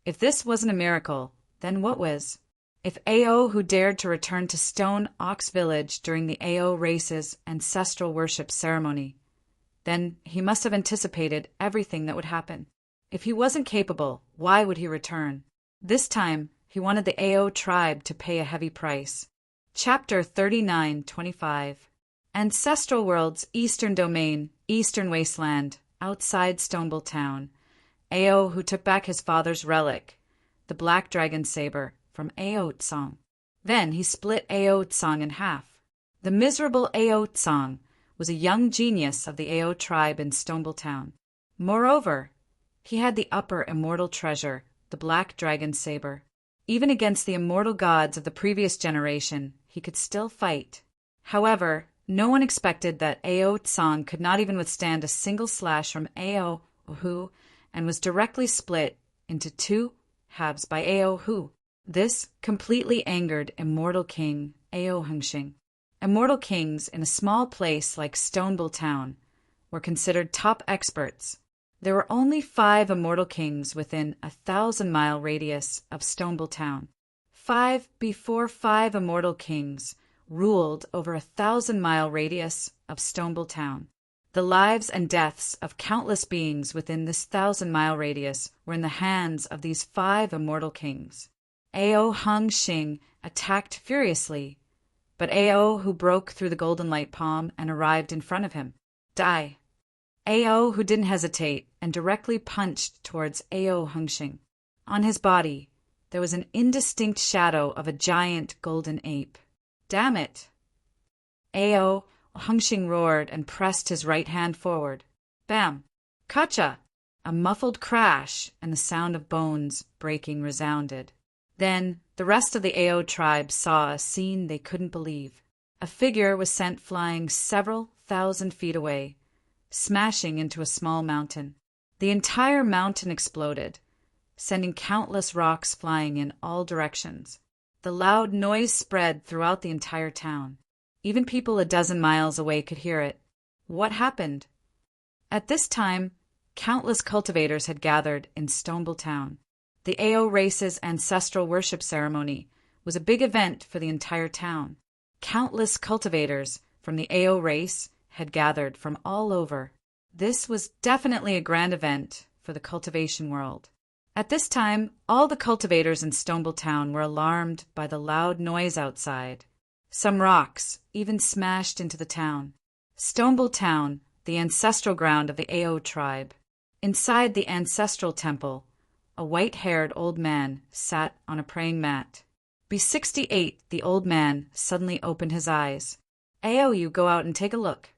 If this wasn't a miracle, then what was? If Ao who dared to return to Stone Ox Village during the Ao race's ancestral worship ceremony, then he must have anticipated everything that would happen. If he wasn't capable, why would he return? This time, he wanted the Ao tribe to pay a heavy price. Chapter 39:25. Ancestral World's Eastern Domain, Eastern Wasteland, outside Stonebowl Town. Ao who took back his father's relic, the black dragon saber, from Ao Tsong. Then he split Ao Tsong in half. The miserable Ao Tsong was a young genius of the Ao tribe in Stonebowl Town. Moreover, he had the upper immortal treasure, the black dragon saber. Even against the immortal gods of the previous generation, he could still fight. However, no one expected that Ao Tsong could not even withstand a single slash from Ao Hu, and was directly split into two halves by Ao Hu. This completely angered Immortal King Ao Hengxing. Immortal kings in a small place like Stonebowl Town were considered top experts. There were only 5 immortal kings within a 1,000-mile radius of Stonebowl Town. 5 before 5 immortal kings ruled over a 1,000-mile radius of Stonebowl Town. The lives and deaths of countless beings within this 1,000-mile radius were in the hands of these 5 immortal kings. Ao Hengxing attacked furiously, but Ao who broke through the golden light palm and arrived in front of him. Die! Ao who didn't hesitate and directly punched towards Ao Hengxing. On his body, there was an indistinct shadow of a giant golden ape. Damn it! Ao Hengxing roared and pressed his right hand forward. Bam! Kacha! A muffled crash and the sound of bones breaking resounded. Then the rest of the Ao tribe saw a scene they couldn't believe. A figure was sent flying several thousand feet away, smashing into a small mountain. The entire mountain exploded, sending countless rocks flying in all directions. The loud noise spread throughout the entire town. Even people a dozen miles away could hear it. What happened? At this time, countless cultivators had gathered in Stonebowl Town. The Ao race's ancestral worship ceremony was a big event for the entire town. Countless cultivators from the Ao race had gathered from all over. This was definitely a grand event for the cultivation world. At this time, all the cultivators in Stonebowl Town were alarmed by the loud noise outside. Some rocks even smashed into the town. Stonebowl Town, the ancestral ground of the Ao tribe. Inside the ancestral temple, a white-haired old man sat on a praying mat. Be 68, the old man suddenly opened his eyes. Ao, you go out and take a look.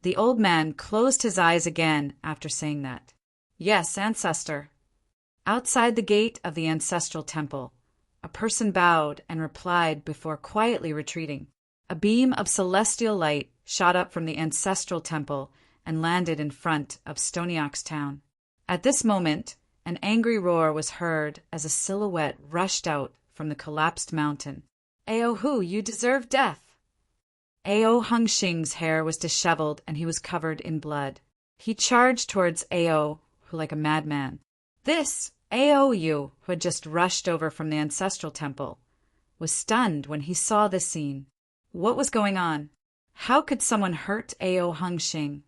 The old man closed his eyes again after saying that. Yes, ancestor. Outside the gate of the ancestral temple, a person bowed and replied before quietly retreating. A beam of celestial light shot up from the ancestral temple and landed in front of Stony Ox Town. At this moment, an angry roar was heard as a silhouette rushed out from the collapsed mountain. Ao Hu, you deserve death! Ao Hengxing's hair was disheveled and he was covered in blood. He charged towards Ao Hu like a madman. This Ao Yu, who had just rushed over from the ancestral temple, was stunned when he saw this scene. What was going on? How could someone hurt Ao Hengxing?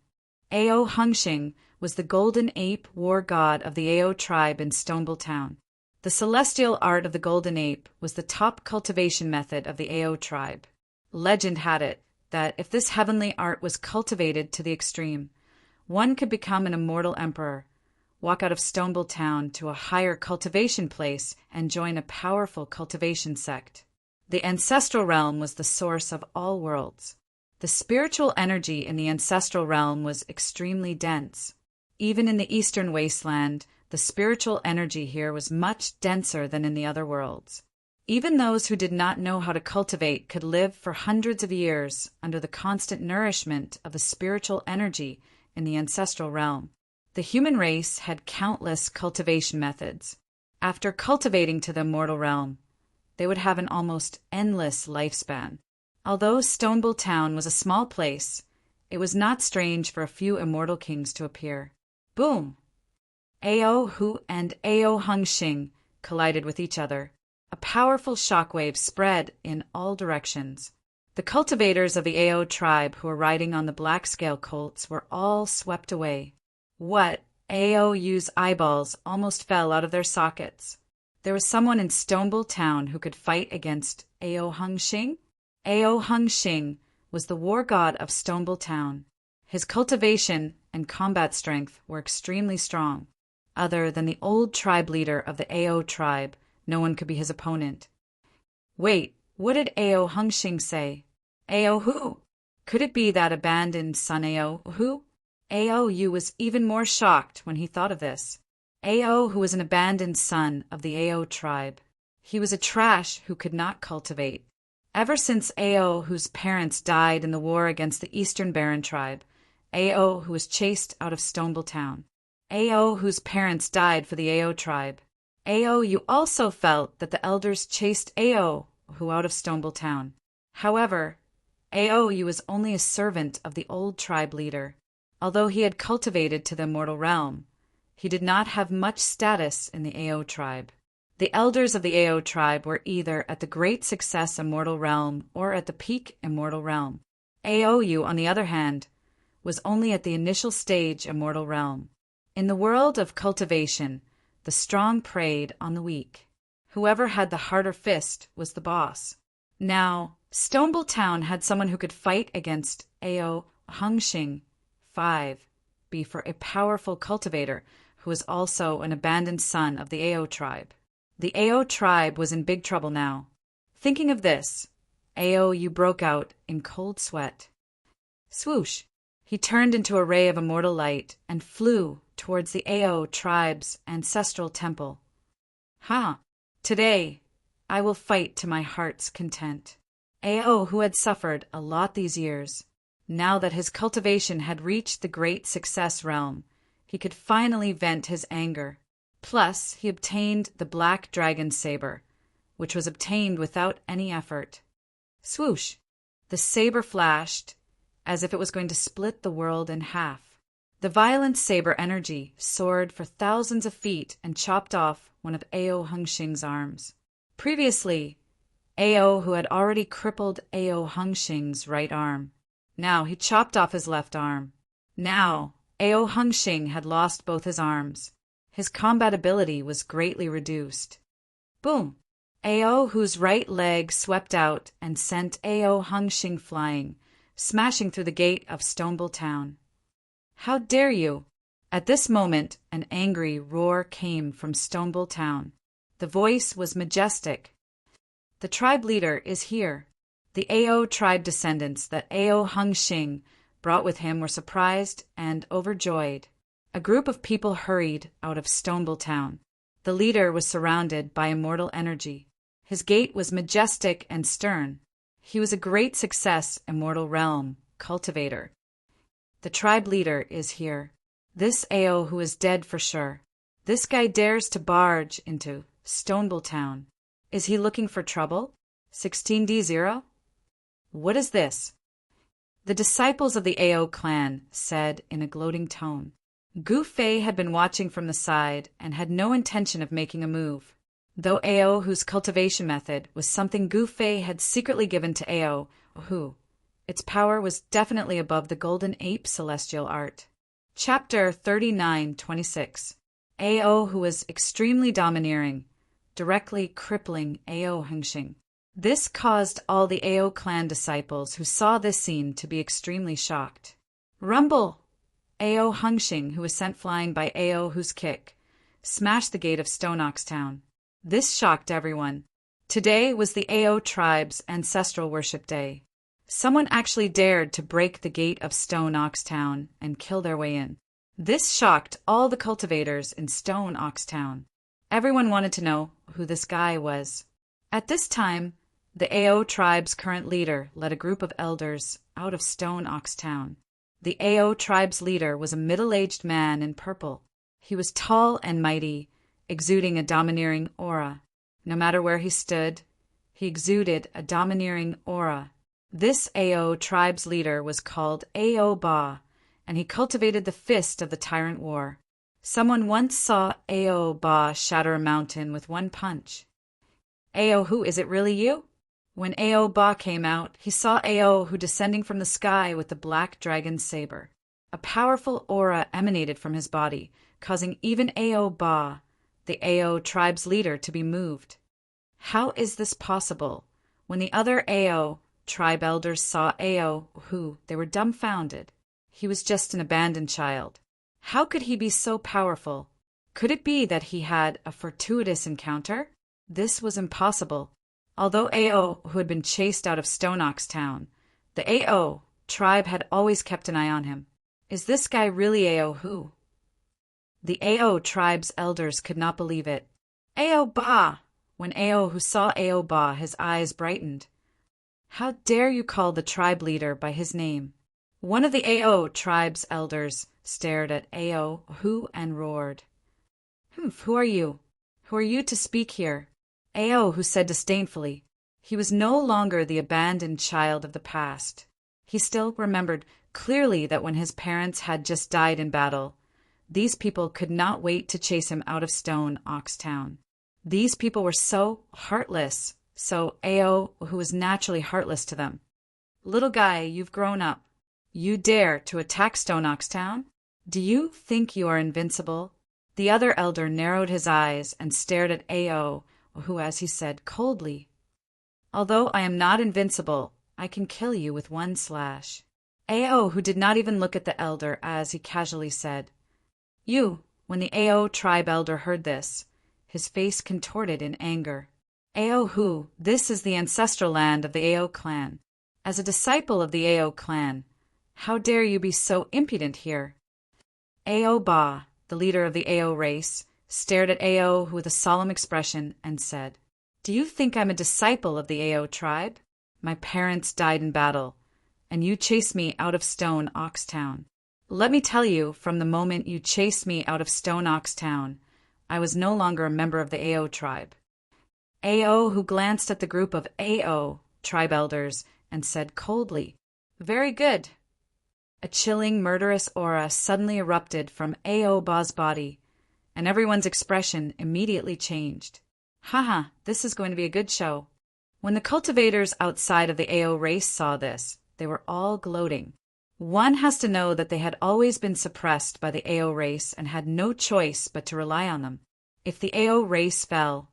Ao Hengxing was the golden ape war god of the Ao tribe in Stonebowl Town. The celestial art of the golden ape was the top cultivation method of the Ao tribe. Legend had it that if this heavenly art was cultivated to the extreme, one could become an immortal emperor, walk out of Stonebowl Town to a higher cultivation place, and join a powerful cultivation sect. The ancestral realm was the source of all worlds. The spiritual energy in the ancestral realm was extremely dense. Even in the eastern wasteland, the spiritual energy here was much denser than in the other worlds. Even those who did not know how to cultivate could live for hundreds of years under the constant nourishment of the spiritual energy in the ancestral realm. The human race had countless cultivation methods. After cultivating to the immortal realm, they would have an almost endless lifespan. Although Stonebowl Town was a small place, it was not strange for a few immortal kings to appear. Boom! Ao Hu and Ao Hengxing collided with each other. A powerful shockwave spread in all directions. The cultivators of the Ao tribe who were riding on the black-scale colts were all swept away. What? Ao's eyeballs almost fell out of their sockets. There was someone in Stonebull Town who could fight against Ao Hung Shing? Ao Hung Shing was the war god of Stonebull Town. His cultivation and combat strength were extremely strong. Other than the old tribe leader of the Ao tribe, no one could be his opponent. Wait, what did Ao Hung Shing say? Ao who? Could it be that abandoned son Ao who? Ao was even more shocked when he thought of this. Ao, who was an abandoned son of the Ao tribe. He was a trash who could not cultivate. Ever since Ao, whose parents died in the war against the Eastern Baron tribe, Ao, who was chased out of Stonebull Town. Ao, whose parents died for the Ao tribe. Ao, you also felt that the elders chased Ao, who out of Stonebull Town. However, Ao was only a servant of the old tribe leader. Although he had cultivated to the immortal realm, he did not have much status in the Ao tribe. The elders of the Ao tribe were either at the great success immortal realm or at the peak immortal realm. Ao, on the other hand, was only at the initial stage immortal realm. In the world of cultivation, the strong preyed on the weak. Whoever had the harder fist was the boss. Now, Stonebull Town had someone who could fight against Ao Hung Shing. 5. Be for a powerful cultivator who was also an abandoned son of the Ao tribe. The Ao tribe was in big trouble now. Thinking of this, Ao broke out in cold sweat. Swoosh! He turned into a ray of immortal light and flew towards the Ao tribe's ancestral temple. Today, I will fight to my heart's content. Ao, who had suffered a lot these years, now that his cultivation had reached the great success realm, he could finally vent his anger. Plus, he obtained the black dragon saber, which was obtained without any effort. Swoosh! The saber flashed as if it was going to split the world in half. The violent saber energy soared for thousands of feet and chopped off one of Ao Hung Shing's arms. Previously, Ao, who had already crippled Ao Hung Shing's right arm. Now he chopped off his left arm. Now, Ao Hung Shing had lost both his arms. His combat ability was greatly reduced. Boom! Ao, whose right leg swept out and sent Ao Hung Shing flying, smashing through the gate of Stonebull Town. How dare you! At this moment, an angry roar came from Stonebull Town. The voice was majestic. The tribe leader is here. The Ao tribe descendants that Ao Hung Shing brought with him were surprised and overjoyed. A group of people hurried out of Stonebull Town. The leader was surrounded by immortal energy. His gait was majestic and stern. He was a great success immortal realm cultivator. The tribe leader is here. This Ao who is dead for sure. This guy dares to barge into Stonebull Town. Is he looking for trouble? 16D0? What is this? The disciples of the Ao clan said in a gloating tone. Gu Fei had been watching from the side and had no intention of making a move. Though Ao, whose cultivation method was something Gu Fei had secretly given to Ao, who, its power was definitely above the golden ape celestial art. Chapter 39:26. Ao, who was extremely domineering, directly crippling Ao Hung Shing. This caused all the Ao clan disciples who saw this scene to be extremely shocked. Rumble! Ao Hung Shing, who was sent flying by Ao, whose kick smashed the gate of Stone Ox Town. This shocked everyone. Today was the Ao tribe's ancestral worship day. Someone actually dared to break the gate of Stone Ox Town and kill their way in. This shocked all the cultivators in Stone Ox Town. Everyone wanted to know who this guy was. At this time, the Ao tribe's current leader led a group of elders out of Stone Ox Town. The Ao tribe's leader was a middle-aged man in purple. He was tall and mighty, exuding a domineering aura. No matter where he stood, he exuded a domineering aura. This Ao tribe's leader was called Ao Ba, and he cultivated the fist of the tyrant war. Someone once saw Ao Ba shatter a mountain with one punch. Ao-hu, is it really you? When Ao-ba came out, he saw Ao-hu descending from the sky with the black dragon's saber. A powerful aura emanated from his body, causing even Ao-ba, the Ao tribe's leader, to be moved. How is this possible? When the other Ao tribe elders saw Ao-hu, they were dumbfounded. He was just an abandoned child. How could he be so powerful? Could it be that he had a fortuitous encounter? This was impossible. Although Ao, who had been chased out of Stone Ox Town, the Ao tribe had always kept an eye on him. Is this guy really Ao-hu? The Ao tribe's elders could not believe it. Ao-ba! When Ao-hu saw Ao-ba, his eyes brightened. How dare you call the tribe leader by his name? One of the Ao tribe's elders stared at Ao-hu and roared. Who are you? Who are you to speak here? Ao-hu said disdainfully. He was no longer the abandoned child of the past. He still remembered clearly that when his parents had just died in battle, these people could not wait to chase him out of Stone Ox Town. These people were so heartless, so Ao-hu was naturally heartless to them. Little guy, you've grown up. You dare to attack Stone Ox Town? Do you think you are invincible? The other elder narrowed his eyes and stared at Ao-hu as he said coldly, Although I am not invincible, I can kill you with one slash. Ao-hu did not even look at the elder as he casually said, You. When the Ao tribe elder heard this, his face contorted in anger. Ao-hu, this is the ancestral land of the Ao clan. As a disciple of the Ao clan, how dare you be so impudent here? Ao-ba, the leader of the Ao race, stared at Ao-hu with a solemn expression and said, Do you think I'm a disciple of the Ao tribe? My parents died in battle, and you chased me out of Stone Ox Town. Let me tell you, from the moment you chased me out of Stone Ox Town, I was no longer a member of the Ao tribe. Ao-hu glanced at the group of Ao tribe elders and said coldly, Very good. A chilling, murderous aura suddenly erupted from Ao-ba's body, and everyone's expression immediately changed. Haha, this is going to be a good show. When the cultivators outside of the Ao race saw this, they were all gloating. One has to know that they had always been suppressed by the Ao race and had no choice but to rely on them. If the Ao race fell,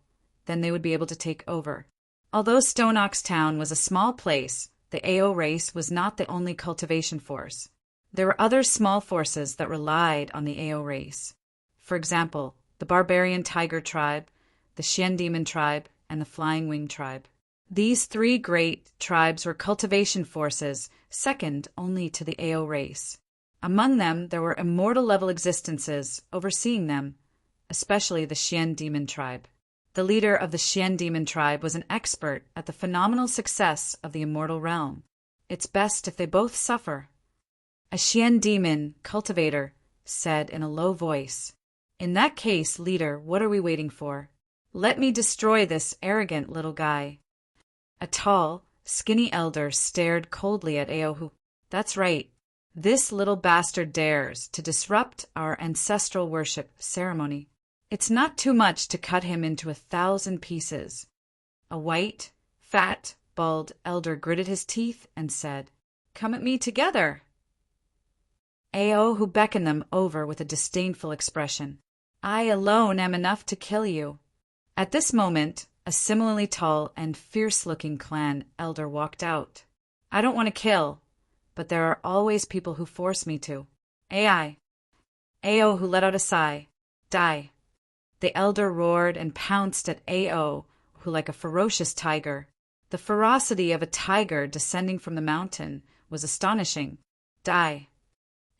then they would be able to take over. Although Stone Ox Town was a small place, the Ao race was not the only cultivation force. There were other small forces that relied on the Ao race. For example, the Barbarian Tiger tribe, the Xian Demon tribe, and the Flying Wing tribe. These three great tribes were cultivation forces, second only to the Ao race. Among them, there were immortal-level existences overseeing them, especially the Xian Demon tribe. The leader of the Xian Demon tribe was an expert at the phenomenal success of the immortal realm. It's best if they both suffer. A Xian Demon cultivator said in a low voice, In that case, leader, what are we waiting for? Let me destroy this arrogant little guy. A tall, skinny elder stared coldly at Ao-hu. That's right. This little bastard dares to disrupt our ancestral worship ceremony. It's not too much to cut him into 1,000 pieces. A white, fat, bald elder gritted his teeth and said, Come at me together. Ao-hu beckoned them over with a disdainful expression. I alone am enough to kill you. At this moment, a similarly tall and fierce-looking clan elder walked out. I don't want to kill, but there are always people who force me to. Ai. Ao-hu let out a sigh. Die. The elder roared and pounced at Ao-hu like a ferocious tiger. The ferocity of a tiger descending from the mountain was astonishing. Die.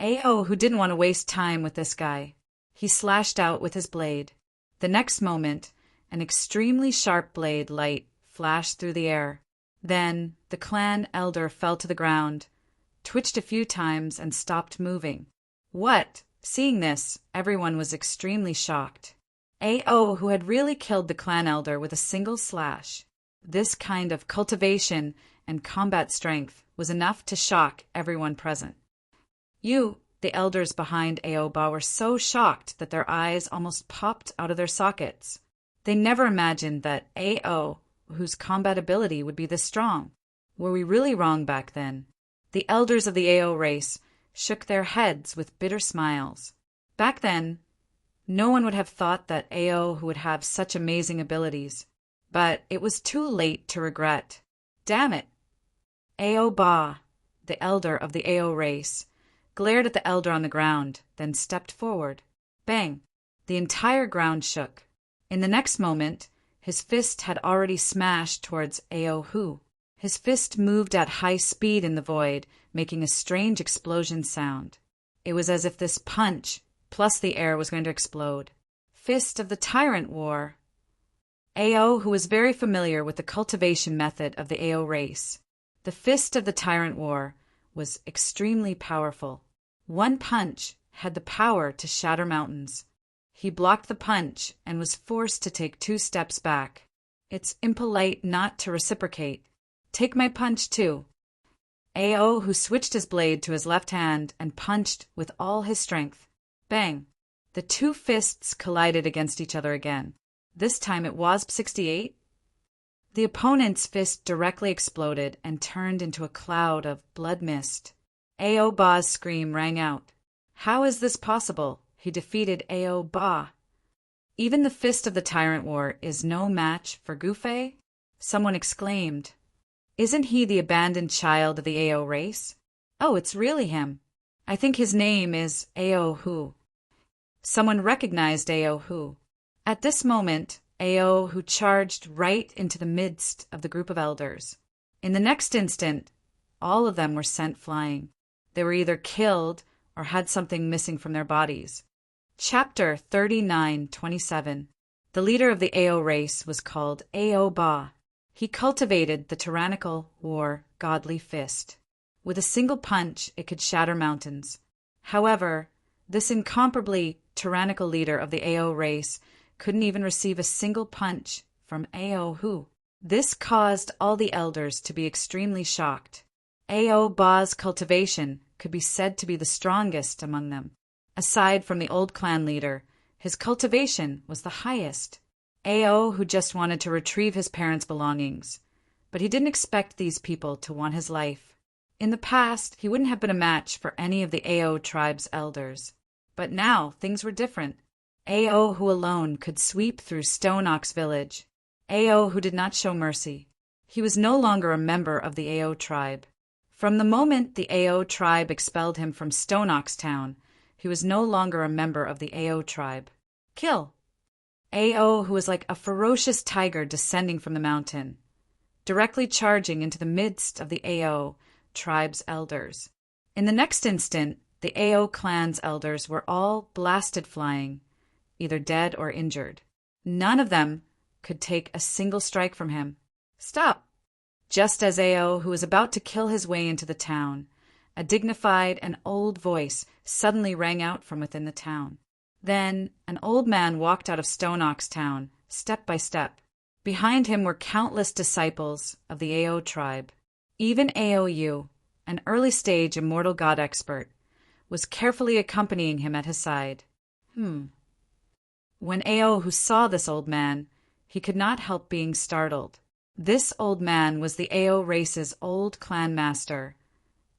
Ao-hu didn't want to waste time with this guy. He slashed out with his blade. The next moment, an extremely sharp blade light flashed through the air. Then the clan elder fell to the ground, twitched a few times, and stopped moving. What? Seeing this, everyone was extremely shocked. Ao-hu had really killed the clan elder with a single slash. This kind of cultivation and combat strength was enough to shock everyone present. The elders behind Ao-ba were so shocked that their eyes almost popped out of their sockets. They never imagined that Ao whose combat ability would be this strong? Were we really wrong back then? The elders of the Ao race shook their heads with bitter smiles. Back then, no one would have thought that Ao would have such amazing abilities. But it was too late to regret. Damn it! Ao Ba, the elder of the Ao race, glared at the elder on the ground, then stepped forward. Bang! The entire ground shook. In the next moment, his fist had already smashed towards Ao Hu. His fist moved at high speed in the void, making a strange explosion sound. It was as if this punch, plus the air, was going to explode. Fist of the Tyrant War. Ao, who was very familiar with the cultivation method of the Ao race. The Fist of the Tyrant War was extremely powerful. One punch had the power to shatter mountains. He blocked the punch and was forced to take 2 steps back. It's impolite not to reciprocate. Take my punch too. Ao, who switched his blade to his left hand and punched with all his strength. Bang! The 2 fists collided against each other again. This time it was 68. The opponent's fist directly exploded and turned into a cloud of blood mist. Ao Ba's scream rang out. How is this possible? He defeated Ao Ba. Even the Fist of the Tyrant War is no match for Gufei? Someone exclaimed. Isn't he the abandoned child of the Ao race? Oh, it's really him. I think his name is Ao Hu. Someone recognized Ao Hu. At this moment, Ao Hu charged right into the midst of the group of elders. In the next instant, all of them were sent flying. They were either killed or had something missing from their bodies. Chapter 39:27. The leader of the Ao race was called Ao Ba. He cultivated the tyrannical war godly fist. With a single punch, it could shatter mountains. However, this incomparably tyrannical leader of the Ao race couldn't even receive a single punch from Ao Hu. This caused all the elders to be extremely shocked. Ao Ba's cultivation could be said to be the strongest among them. Aside from the old clan leader, his cultivation was the highest. Ao Hu just wanted to retrieve his parents' belongings, but he didn't expect these people to want his life. In the past, he wouldn't have been a match for any of the Ao tribe's elders. But now, things were different. Ao Hu alone could sweep through Stone Ox village. Ao Hu did not show mercy. He was no longer a member of the Ao tribe. From the moment the Ao tribe expelled him from Stone Ox town, he was no longer a member of the Ao tribe. Kill! Ao Hu was like a ferocious tiger descending from the mountain, directly charging into the midst of the Ao tribe's elders. In the next instant, the Ao clan's elders were all blasted flying, either dead or injured. None of them could take a single strike from him. Stop! Just as Ao Hu was about to kill his way into the town, a dignified and old voice suddenly rang out from within the town. Then an old man walked out of Stone Ox town, step by step. Behind him were countless disciples of the Ao tribe. Even Ao Yu, an early-stage immortal god expert, was carefully accompanying him at his side. When Ao Hu saw this old man, he could not help being startled. This old man was the Ao race's old clan master,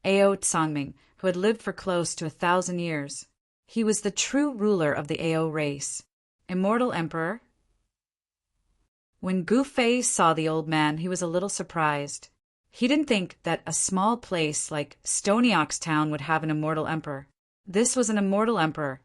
Ao Tsangming, who had lived for close to 1,000 years. He was the true ruler of the Ao race, immortal emperor. When Gufei saw the old man, he was a little surprised. He didn't think that a small place like Stony Ox Town would have an immortal emperor. This was an immortal emperor,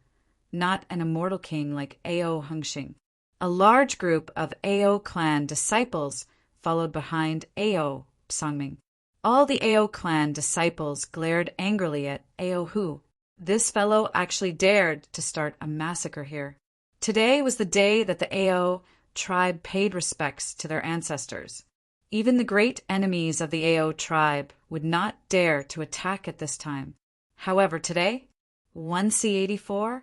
not an immortal king like Ao Hengxing. A large group of Ao clan disciples followed behind Ao Tsangming. All the Ao clan disciples glared angrily at Ao Hu. This fellow actually dared to start a massacre here. Today was the day that the Ao tribe paid respects to their ancestors. Even the great enemies of the Ao tribe would not dare to attack at this time. However, today, 1C84,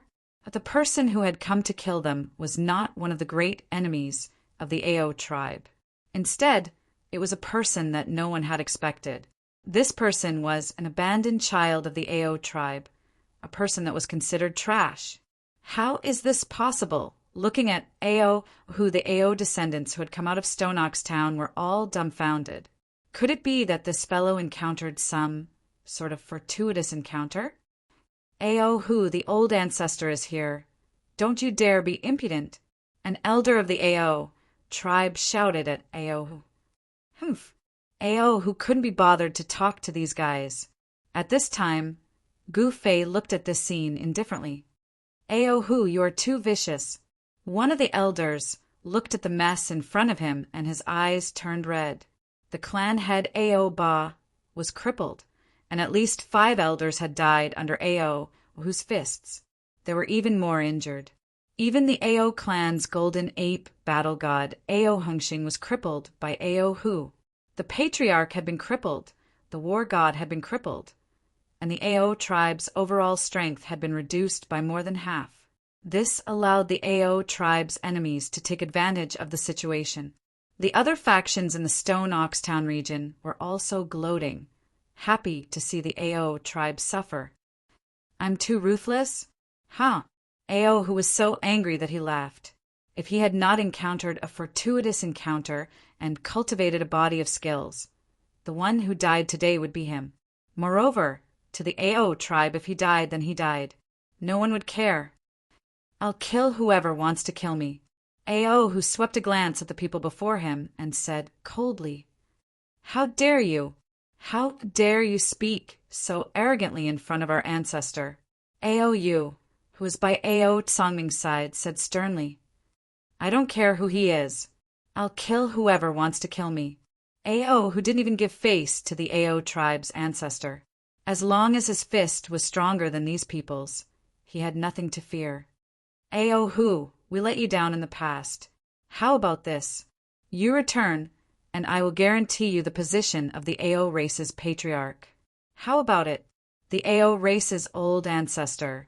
the person who had come to kill them was not one of the great enemies of the Ao tribe. Instead, it was a person that no one had expected. This person was an abandoned child of the Ao tribe, a person that was considered trash. How is this possible? Looking at Ao, who the Ao descendants who had come out of Stone Ox Town were all dumbfounded. Could it be that this fellow encountered some sort of fortuitous encounter? Ao, who the old ancestor is here. Don't you dare be impudent. An elder of the Ao tribe shouted at Ao. Humph. Ao, who couldn't be bothered to talk to these guys. At this time, Gu Fei looked at this scene indifferently. Ao, who, you are too vicious. One of the elders looked at the mess in front of him and his eyes turned red. The clan head Ao Ba was crippled, and at least 5 elders had died under Ao, whose fists. There were even more injured. Even the Ao clan's golden ape battle god, Ao Hengxing, was crippled by Ao Hu. The patriarch had been crippled, the war god had been crippled, and the Ao tribe's overall strength had been reduced by more than half. This allowed the Ao tribe's enemies to take advantage of the situation. The other factions in the Stone Ox Town region were also gloating, happy to see the Ao tribe suffer. I'm too ruthless? Huh. Ao, who was so angry that he laughed. If he had not encountered a fortuitous encounter and cultivated a body of skills, the one who died today would be him. Moreover, to the Ao tribe, if he died, then he died. No one would care. I'll kill whoever wants to kill me. Ao, who swept a glance at the people before him and said coldly, How dare you? How dare you speak so arrogantly in front of our ancestor? Ao Yu, who was by Ao Tsongming's side, said sternly, I don't care who he is. I'll kill whoever wants to kill me. Ao, who didn't even give face to the Ao tribe's ancestor. As long as his fist was stronger than these people's, he had nothing to fear. Ao Hu, we let you down in the past. How about this? You return, and I will guarantee you the position of the Ao race's patriarch. How about it? The Ao race's old ancestor,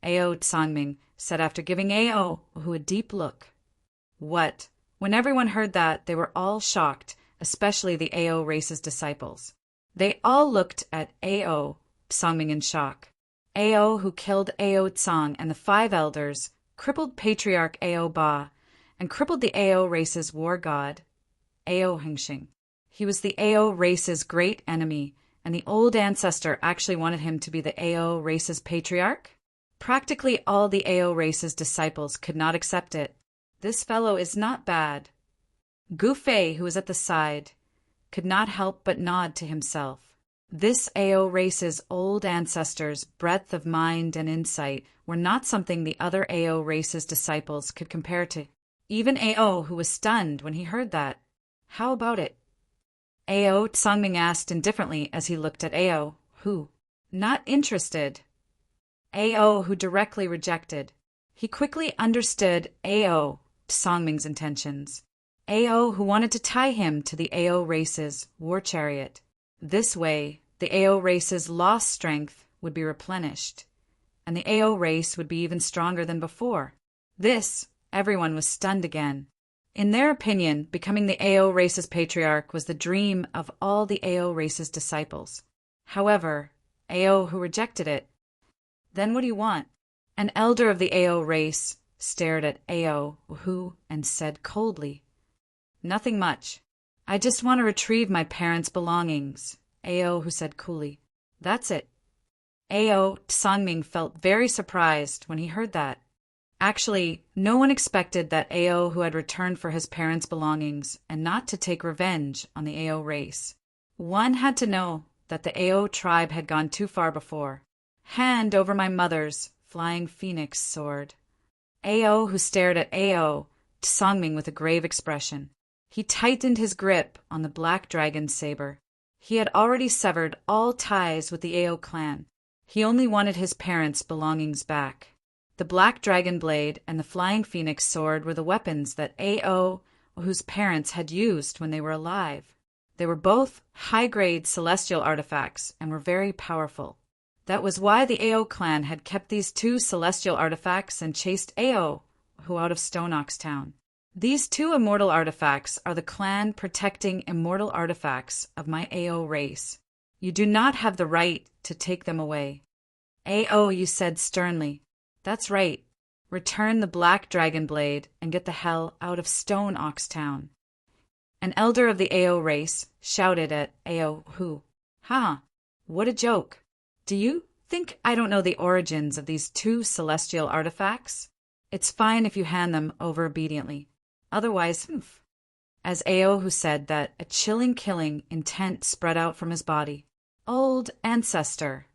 Ao Tsongming, said after giving Ao Hu a deep look. What? When everyone heard that, they were all shocked, especially the Ao race's disciples. They all looked at Ao Tsongming in shock. Ao, who killed Ao Tsong and the 5 elders, crippled patriarch Ao Ba, and crippled the Ao race's war god, Ao Hengxing. He was the Ao race's great enemy, and the old ancestor actually wanted him to be the Ao race's patriarch? Practically all the Ao race's disciples could not accept it. This fellow is not bad. Gu Fei, who was at the side, could not help but nod to himself. This Ao race's old ancestors' breadth of mind and insight were not something the other Ao race's disciples could compare to. Even Ao, who was stunned when he heard that. How about it? Ao Tsongming asked indifferently as he looked at Ao, who, not interested. Ao, who directly rejected. He quickly understood Ao Tsongming's intentions. Ao, who wanted to tie him to the Ao race's war chariot. This way, the Ao race's lost strength would be replenished, and the Ao race would be even stronger than before. This, everyone was stunned again. In their opinion, becoming the Ao race's patriarch was the dream of all the Ao race's disciples. However, Ao, who rejected it. Then what do you want? An elder of the Ao race stared at Ao Hu and said coldly, Nothing much. I just want to retrieve my parents' belongings. Ao Hu said coolly, That's it. Ao Tsongming felt very surprised when he heard that. Actually, no one expected that Ao Hu had returned for his parents' belongings and not to take revenge on the Ao race. One had to know that the Ao tribe had gone too far before. Hand over my mother's flying phoenix sword. Ao Hu stared at Ao Tsongming with a grave expression. He tightened his grip on the black dragon's saber. He had already severed all ties with the Ao clan. He only wanted his parents' belongings back. The black dragon blade and the flying phoenix sword were the weapons that Ao Hu's parents had used when they were alive. They were both high-grade celestial artifacts and were very powerful. That was why the Ao clan had kept these 2 celestial artifacts and chased Ao Hu out of Stone Ox Town. These 2 immortal artifacts are the clan protecting immortal artifacts of my Ao race. You do not have the right to take them away. Ao, you said sternly. That's right. return the black dragon blade, and get the hell out of Stone Ox Town. An elder of the Ao race shouted at Ao Hu. Ha! What a joke! Do you think I don't know the origins of these two celestial artifacts? It's fine if you hand them over obediently. Otherwise, As Ao Hu said that, a chilling killing intent spread out from his body. Old ancestor!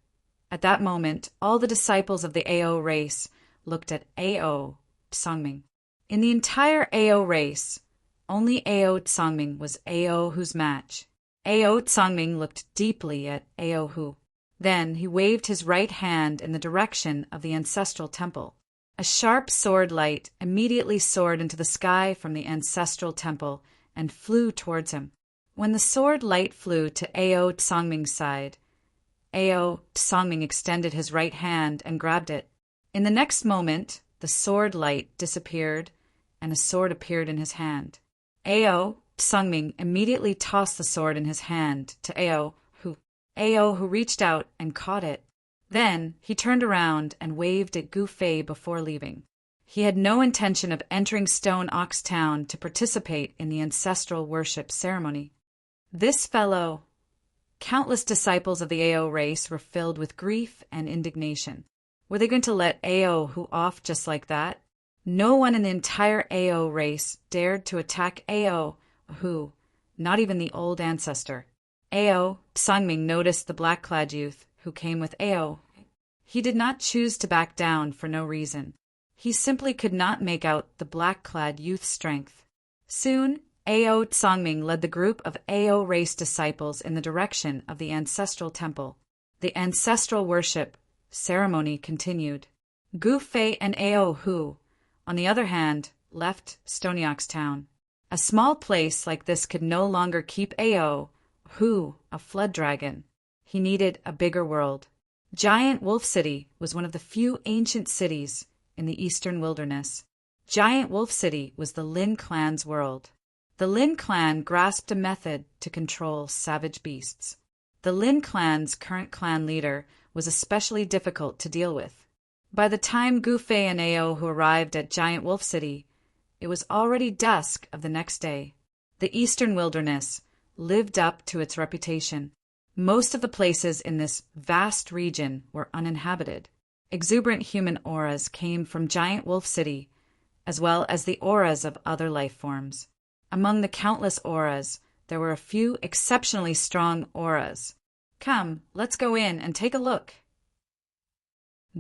At that moment, all the disciples of the Ao race looked at Ao Tsangming. In the entire Ao race, only Ao Tsangming was Ao Hu's match. Ao Tsangming looked deeply at Ao Hu. Then he waved his right hand in the direction of the ancestral temple. A sharp sword light immediately soared into the sky from the ancestral temple and flew towards him. When the sword light flew to Ao Tsangming's side, Ao Tsangming extended his right hand and grabbed it. In the next moment, the sword light disappeared and a sword appeared in his hand. Ao Tsangming immediately tossed the sword in his hand to Ao Hu. Ao Hu reached out and caught it. Then he turned around and waved at Gu Fei before leaving. He had no intention of entering Stone Ox Town to participate in the ancestral worship ceremony. This fellow... Countless disciples of the Ao race were filled with grief and indignation. Were they going to let Ao Hu off just like that? No one in the entire Ao race dared to attack Ao Hu, not even the old ancestor. Ao Tsangming noticed the black-clad youth who came with Ao. He did not choose to back down for no reason. He simply could not make out the black-clad youth's strength. Soon, Ao Tsangming led the group of Ao race disciples in the direction of the ancestral temple. The ancestral worship ceremony continued. Gu Fei and Ao Hu, on the other hand, left Stony Ox Town. A small place like this could no longer keep Ao Hu, a flood dragon. He needed a bigger world. Giant Wolf City was one of the few ancient cities in the eastern wilderness. Giant Wolf City was the Lin clan's world. The Lin clan grasped a method to control savage beasts. The Lin clan's current clan leader was especially difficult to deal with. By the time Gu Fei and Ao Hu arrived at Giant Wolf City, it was already dusk of the next day. The eastern wilderness lived up to its reputation. Most of the places in this vast region were uninhabited. Exuberant human auras came from Giant Wolf City, as well as the auras of other life forms. Among the countless auras, there were a few exceptionally strong auras. Come, let's go in and take a look.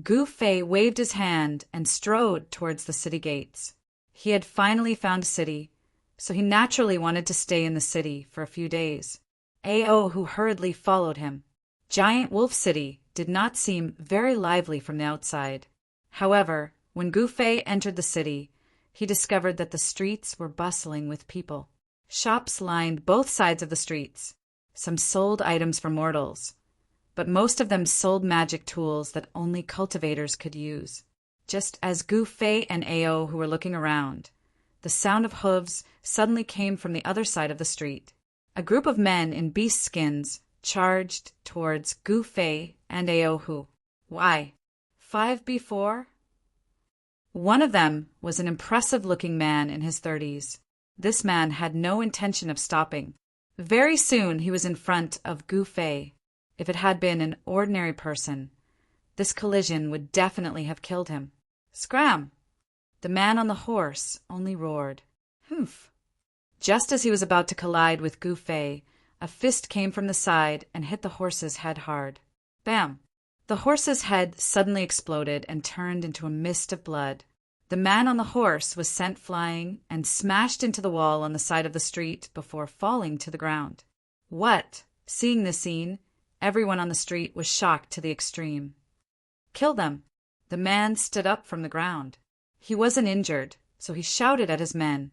Gu Fei waved his hand and strode towards the city gates. He had finally found a city, so he naturally wanted to stay in the city for a few days. Ao Hu hurriedly followed him. Giant Wolf City did not seem very lively from the outside. However, when Gu Fei entered the city, he discovered that the streets were bustling with people. Shops lined both sides of the streets. Some sold items for mortals, but most of them sold magic tools that only cultivators could use. Just as Gu Fei and Ao Hu were looking around, the sound of hooves suddenly came from the other side of the street. A group of men in beast skins charged towards Gu Fei and Ao Hu. Why, 5 before? One of them was an impressive-looking man in his 30s. This man had no intention of stopping. Very soon he was in front of Gu Fei. If it had been an ordinary person, this collision would definitely have killed him. Scram! The man on the horse only roared. Humph! Just as he was about to collide with Gu Fei, a fist came from the side and hit the horse's head hard. Bam! The horse's head suddenly exploded and turned into a mist of blood. The man on the horse was sent flying and smashed into the wall on the side of the street before falling to the ground. What? Seeing this scene, everyone on the street was shocked to the extreme. Kill them! The man stood up from the ground. He wasn't injured, so he shouted at his men.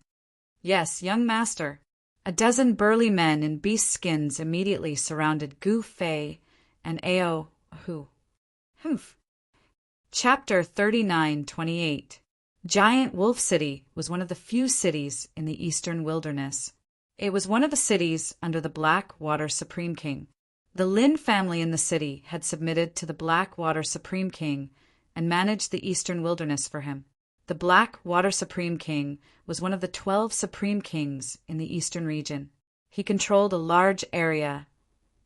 Yes, young master. A dozen burly men in beast skins immediately surrounded Gu Fei and Ao Hu. Humph. Chapter 39:28. Giant Wolf City was one of the few cities in the eastern wilderness. It was one of the cities under the Black Water Supreme King. The Lin family in the city had submitted to the Black Water Supreme King and managed the eastern wilderness for him. The Black Water Supreme King was one of the 12 Supreme Kings in the Eastern region. He controlled a large area,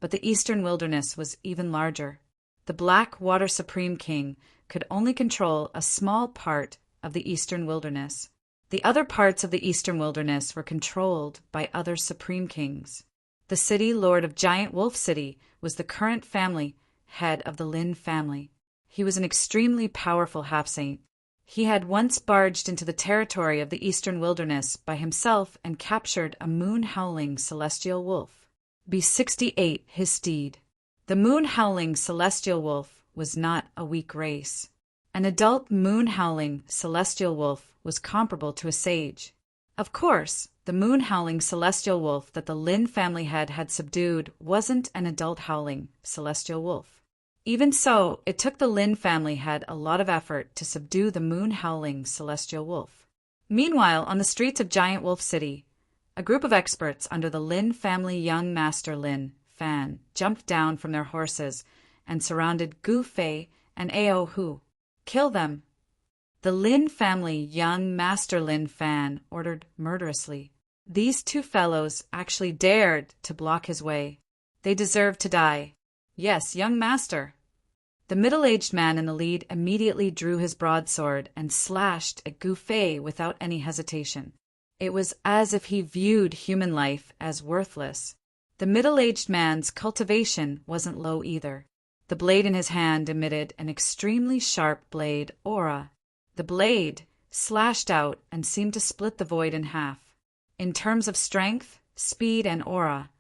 but the Eastern Wilderness was even larger. The Black Water Supreme King could only control a small part of the Eastern Wilderness. The other parts of the Eastern Wilderness were controlled by other Supreme Kings. The city lord of Giant Wolf City was the current family head of the Lin family. He was an extremely powerful half-saint. He had once barged into the territory of the Eastern Wilderness by himself and captured a moon-howling celestial wolf. B68 his steed. The moon-howling celestial wolf was not a weak race. An adult moon-howling celestial wolf was comparable to a sage. Of course, the moon-howling celestial wolf that the Lin family head had subdued wasn't an adult howling celestial wolf. Even so, it took the Lin family head a lot of effort to subdue the moon-howling celestial wolf. Meanwhile, on the streets of Giant Wolf City, a group of experts under the Lin family young master Lin Fan jumped down from their horses and surrounded Gu Fei and Ao Hu. Kill them! The Lin family young master Lin Fan ordered murderously. These two fellows actually dared to block his way. They deserved to die. Yes, young master. The middle-aged man in the lead immediately drew his broadsword and slashed at Gu Fei without any hesitation. It was as if he viewed human life as worthless. The middle-aged man's cultivation wasn't low either. The blade in his hand emitted an extremely sharp blade aura. The blade slashed out and seemed to split the void in half. In terms of strength, speed, and aura,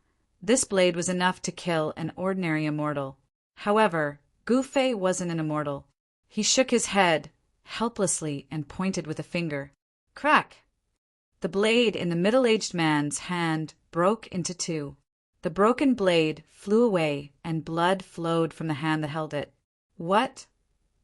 this blade was enough to kill an ordinary immortal. However, Gu Fei wasn't an immortal. He shook his head helplessly and pointed with a finger. Crack! The blade in the middle-aged man's hand broke into two. The broken blade flew away and blood flowed from the hand that held it. What?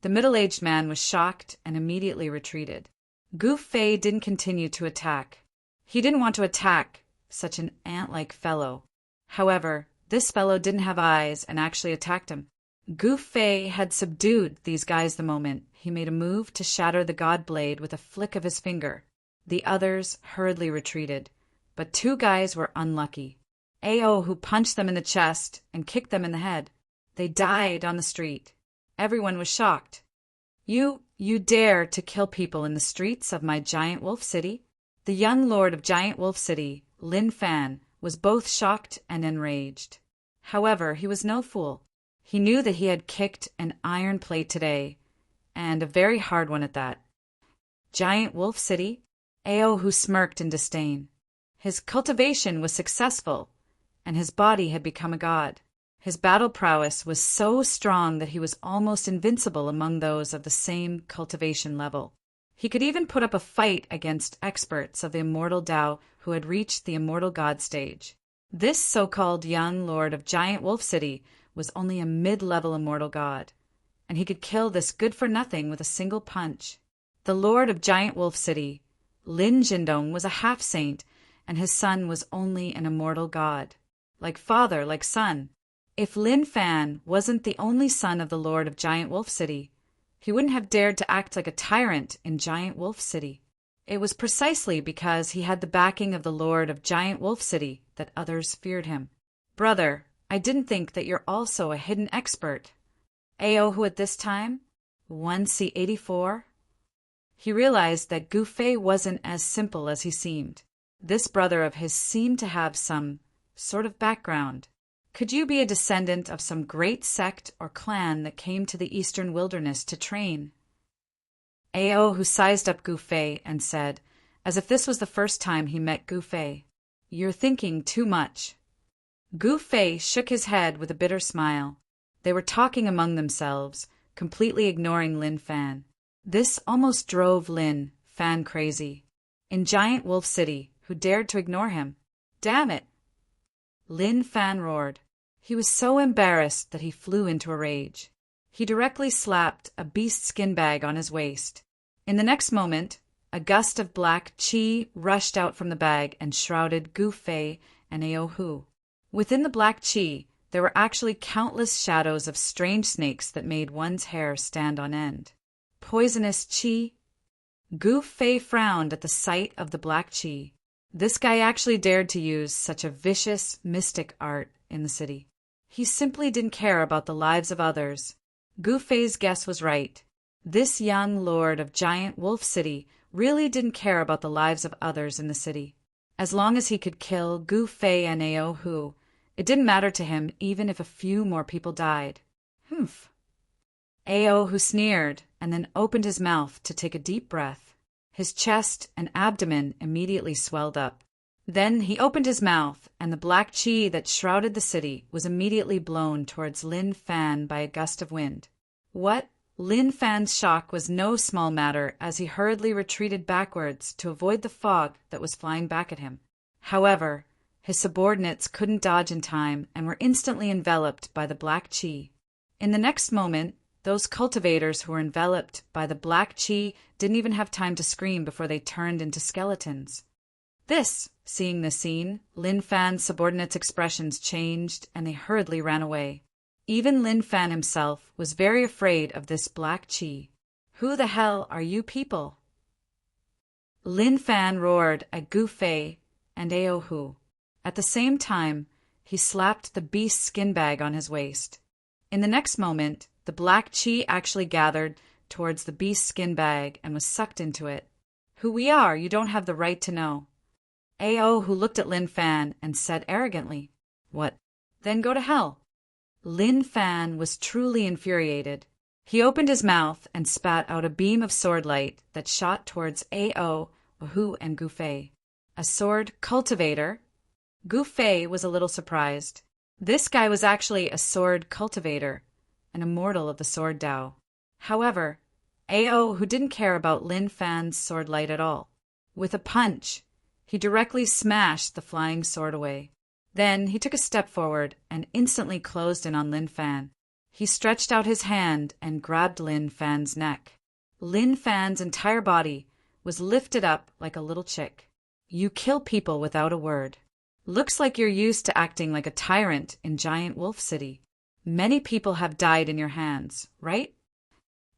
The middle-aged man was shocked and immediately retreated. Gu Fei didn't continue to attack. He didn't want to attack such an ant-like fellow. However, this fellow didn't have eyes and actually attacked him. Gu Fei had subdued these guys the moment he made a move to shatter the god blade with a flick of his finger. The others hurriedly retreated, but two guys were unlucky. Ao who punched them in the chest and kicked them in the head. They died on the street. Everyone was shocked. You dare to kill people in the streets of my Giant Wolf City? The young lord of Giant Wolf City, Lin Fan, was both shocked and enraged. However, he was no fool. He knew that he had kicked an iron plate today, and a very hard one at that. Giant Wolf City? Ao who smirked in disdain. His cultivation was successful, and his body had become a god. His battle prowess was so strong that he was almost invincible among those of the same cultivation level. He could even put up a fight against experts of the immortal Tao who had reached the immortal god stage. This so-called young lord of Giant Wolf City was only a mid-level immortal god, and he could kill this good-for-nothing with a single punch. The lord of Giant Wolf City, Lin Jindong, was a half-saint, and his son was only an immortal god. Like father, like son. If Lin Fan wasn't the only son of the lord of Giant Wolf City, he wouldn't have dared to act like a tyrant in Giant Wolf City. It was precisely because he had the backing of the lord of Giant Wolf City that others feared him. Brother, I didn't think that you're also a hidden expert. Ao who at this time? 1C84? He realized that Gu Fei wasn't as simple as he seemed. This brother of his seemed to have some sort of background. Could you be a descendant of some great sect or clan that came to the Eastern Wilderness to train? Ao who sized up Gu Fei and said, as if this was the first time he met Gu Fei, "You're thinking too much." Gu Fei shook his head with a bitter smile. They were talking among themselves, completely ignoring Lin Fan. This almost drove Lin Fan crazy. In Giant Wolf City, who dared to ignore him? Damn it! Lin Fan roared. He was so embarrassed that he flew into a rage. He directly slapped a beast skin bag on his waist. In the next moment, a gust of black qi rushed out from the bag and shrouded Gu Fei and Ao Hu. Within the black qi, there were actually countless shadows of strange snakes that made one's hair stand on end. Poisonous qi? Gu Fei frowned at the sight of the black chi. This guy actually dared to use such a vicious, mystic art in the city. He simply didn't care about the lives of others. Gu Fei's guess was right. This young lord of Giant Wolf City really didn't care about the lives of others in the city. As long as he could kill Gu Fei and Ao Hu, it didn't matter to him even if a few more people died. Humph. Ao Hu sneered and then opened his mouth to take a deep breath. His chest and abdomen immediately swelled up. Then he opened his mouth, and the black chi that shrouded the city was immediately blown towards Lin Fan by a gust of wind. What? Lin Fan's shock was no small matter as he hurriedly retreated backwards to avoid the fog that was flying back at him. However, his subordinates couldn't dodge in time and were instantly enveloped by the black chi. In the next moment, those cultivators who were enveloped by the black chi didn't even have time to scream before they turned into skeletons. Seeing the scene, Lin Fan's subordinates' expressions changed and they hurriedly ran away. Even Lin Fan himself was very afraid of this black chi. Who the hell are you people? Lin Fan roared at Gu Fei and Ao Hu. At the same time, he slapped the beast's skin bag on his waist. In the next moment, the black chi actually gathered towards the beast's skin bag and was sucked into it. Who we are, you don't have the right to know. Ao Hu looked at Lin Fan and said arrogantly, "What? Then go to hell." Lin Fan was truly infuriated. He opened his mouth and spat out a beam of sword light that shot towards Ao Hu and Gu Fei. A sword cultivator? Gu Fei was a little surprised. This guy was actually a sword cultivator, an immortal of the sword Dao. However, Ao Hu didn't care about Lin Fan's sword light at all. With a punch, he directly smashed the flying sword away. Then he took a step forward and instantly closed in on Lin Fan. He stretched out his hand and grabbed Lin Fan's neck. Lin Fan's entire body was lifted up like a little chick. You kill people without a word. Looks like you're used to acting like a tyrant in Giant Wolf City. Many people have died in your hands, right?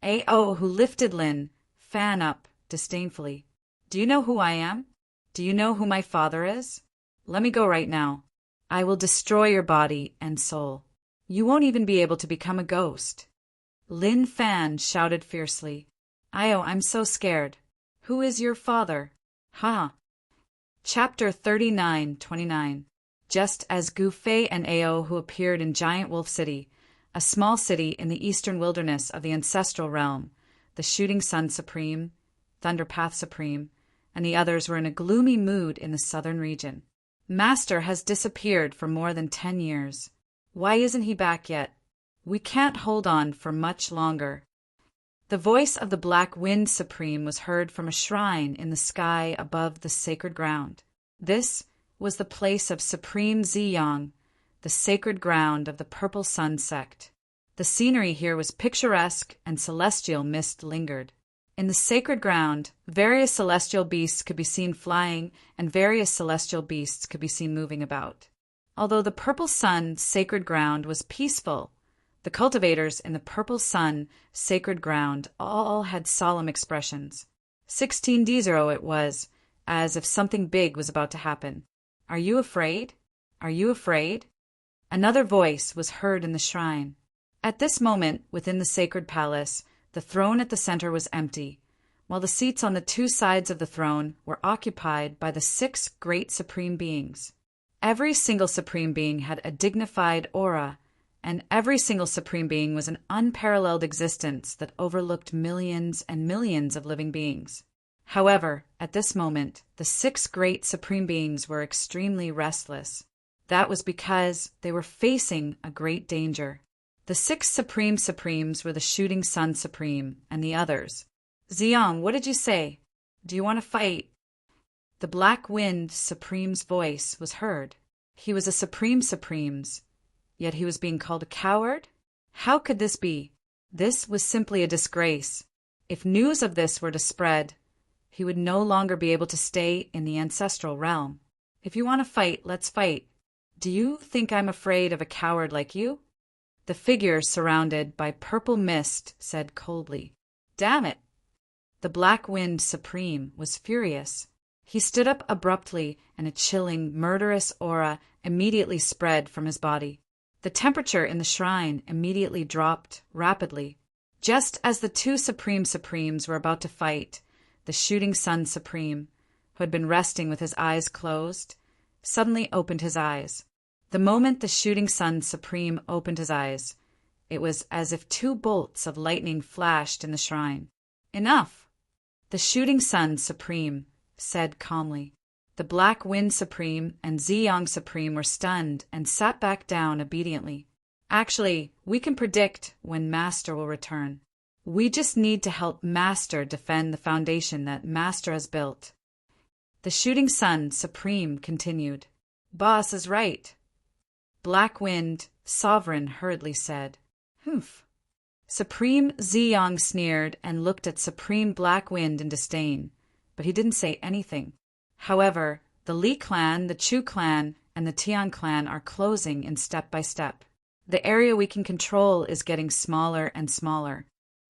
Ao Hu lifted Lin Fan up disdainfully. Do you know who I am? Do you know who my father is? Let me go right now. I will destroy your body and soul. You won't even be able to become a ghost. Lin Fan shouted fiercely. I'm so scared. Who is your father? Ha! Chapter 39:29. Just as Gu Fei and Ao Hu appeared in Giant Wolf City, a small city in the eastern wilderness of the ancestral realm, the Shooting Sun Supreme, Thunderpath Supreme, and the others were in a gloomy mood in the southern region. Master has disappeared for more than 10 years. Why isn't he back yet? We can't hold on for much longer. The voice of the Black Wind Supreme was heard from a shrine in the sky above the sacred ground. This was the place of Supreme Ziyang, the sacred ground of the Purple Sun sect. The scenery here was picturesque and celestial mist lingered. In the sacred ground, various celestial beasts could be seen flying and various celestial beasts could be seen moving about. Although the Purple Sun sacred ground was peaceful, the cultivators in the Purple Sun sacred ground all had solemn expressions. 16D0 it was, as if something big was about to happen. Are you afraid? Are you afraid? Another voice was heard in the shrine. At this moment, within the sacred palace, the throne at the center was empty, while the seats on the two sides of the throne were occupied by the 6 great supreme beings. Every single supreme being had a dignified aura, and every single supreme being was an unparalleled existence that overlooked millions and millions of living beings. However, at this moment, the 6 great supreme beings were extremely restless. That was because they were facing a great danger. The 6 supremes were the Shooting Sun Supreme and the others. Ziyang, what did you say? Do you want to fight? The Black Wind Supreme's voice was heard. He was a supremes, yet he was being called a coward? How could this be? This was simply a disgrace. If news of this were to spread, he would no longer be able to stay in the ancestral realm. If you want to fight, let's fight. Do you think I'm afraid of a coward like you? The figure surrounded by purple mist said coldly. Damn it! The Black Wind Supreme was furious. He stood up abruptly, and a chilling, murderous aura immediately spread from his body. The temperature in the shrine immediately dropped rapidly. Just as the two Supremes were about to fight, the Shooting Sun Supreme, who had been resting with his eyes closed, suddenly opened his eyes. The moment the Shooting Sun Supreme opened his eyes, it was as if two bolts of lightning flashed in the shrine. "Enough!" The Shooting Sun Supreme said calmly. The Black Wind Supreme and Ziyang Supreme were stunned and sat back down obediently. "Actually, we can predict when Master will return. We just need to help Master defend the foundation that Master has built." The Shooting Sun Supreme continued. "Boss is right." Black Wind Sovereign hurriedly said, "Humph." Supreme Ziyang sneered and looked at Supreme Black Wind in disdain, but he didn't say anything. However, the Li clan, the Chu clan, and the Tian clan are closing in step by step. The area we can control is getting smaller and smaller.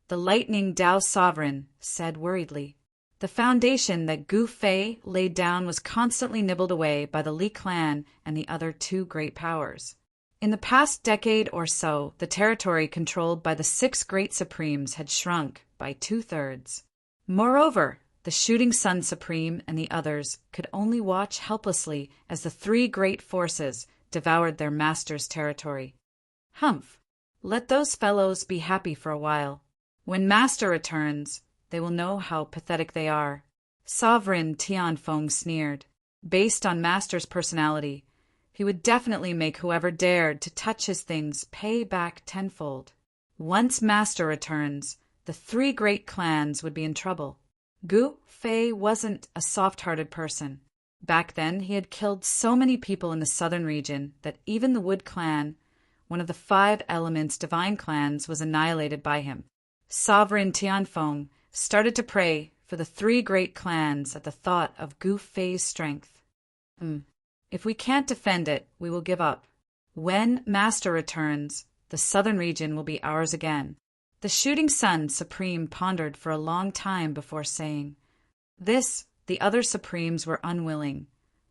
The Lightning Dao Sovereign said worriedly. The foundation that Gu Fei laid down was constantly nibbled away by the Li clan and the other two great powers. In the past decade or so, the territory controlled by the 6 Great Supremes had shrunk by 2/3. Moreover, the Shooting Sun Supreme and the others could only watch helplessly as the 3 great forces devoured their master's territory. Humph! Let those fellows be happy for a while. When Master returns, they will know how pathetic they are. Sovereign Tianfeng sneered. Based on Master's personality, he would definitely make whoever dared to touch his things pay back tenfold. Once Master returns, the 3 great clans would be in trouble. Gu Fei wasn't a soft-hearted person. Back then, he had killed so many people in the southern region that even the Wood clan, one of the 5 elements divine clans, was annihilated by him. Sovereign Tianfeng started to pray for the 3 great clans at the thought of Gu Fei's strength. If we can't defend it, we will give up. When Master returns, the southern region will be ours again. The Shooting Sun Supreme pondered for a long time before saying, "This, the other Supremes were unwilling,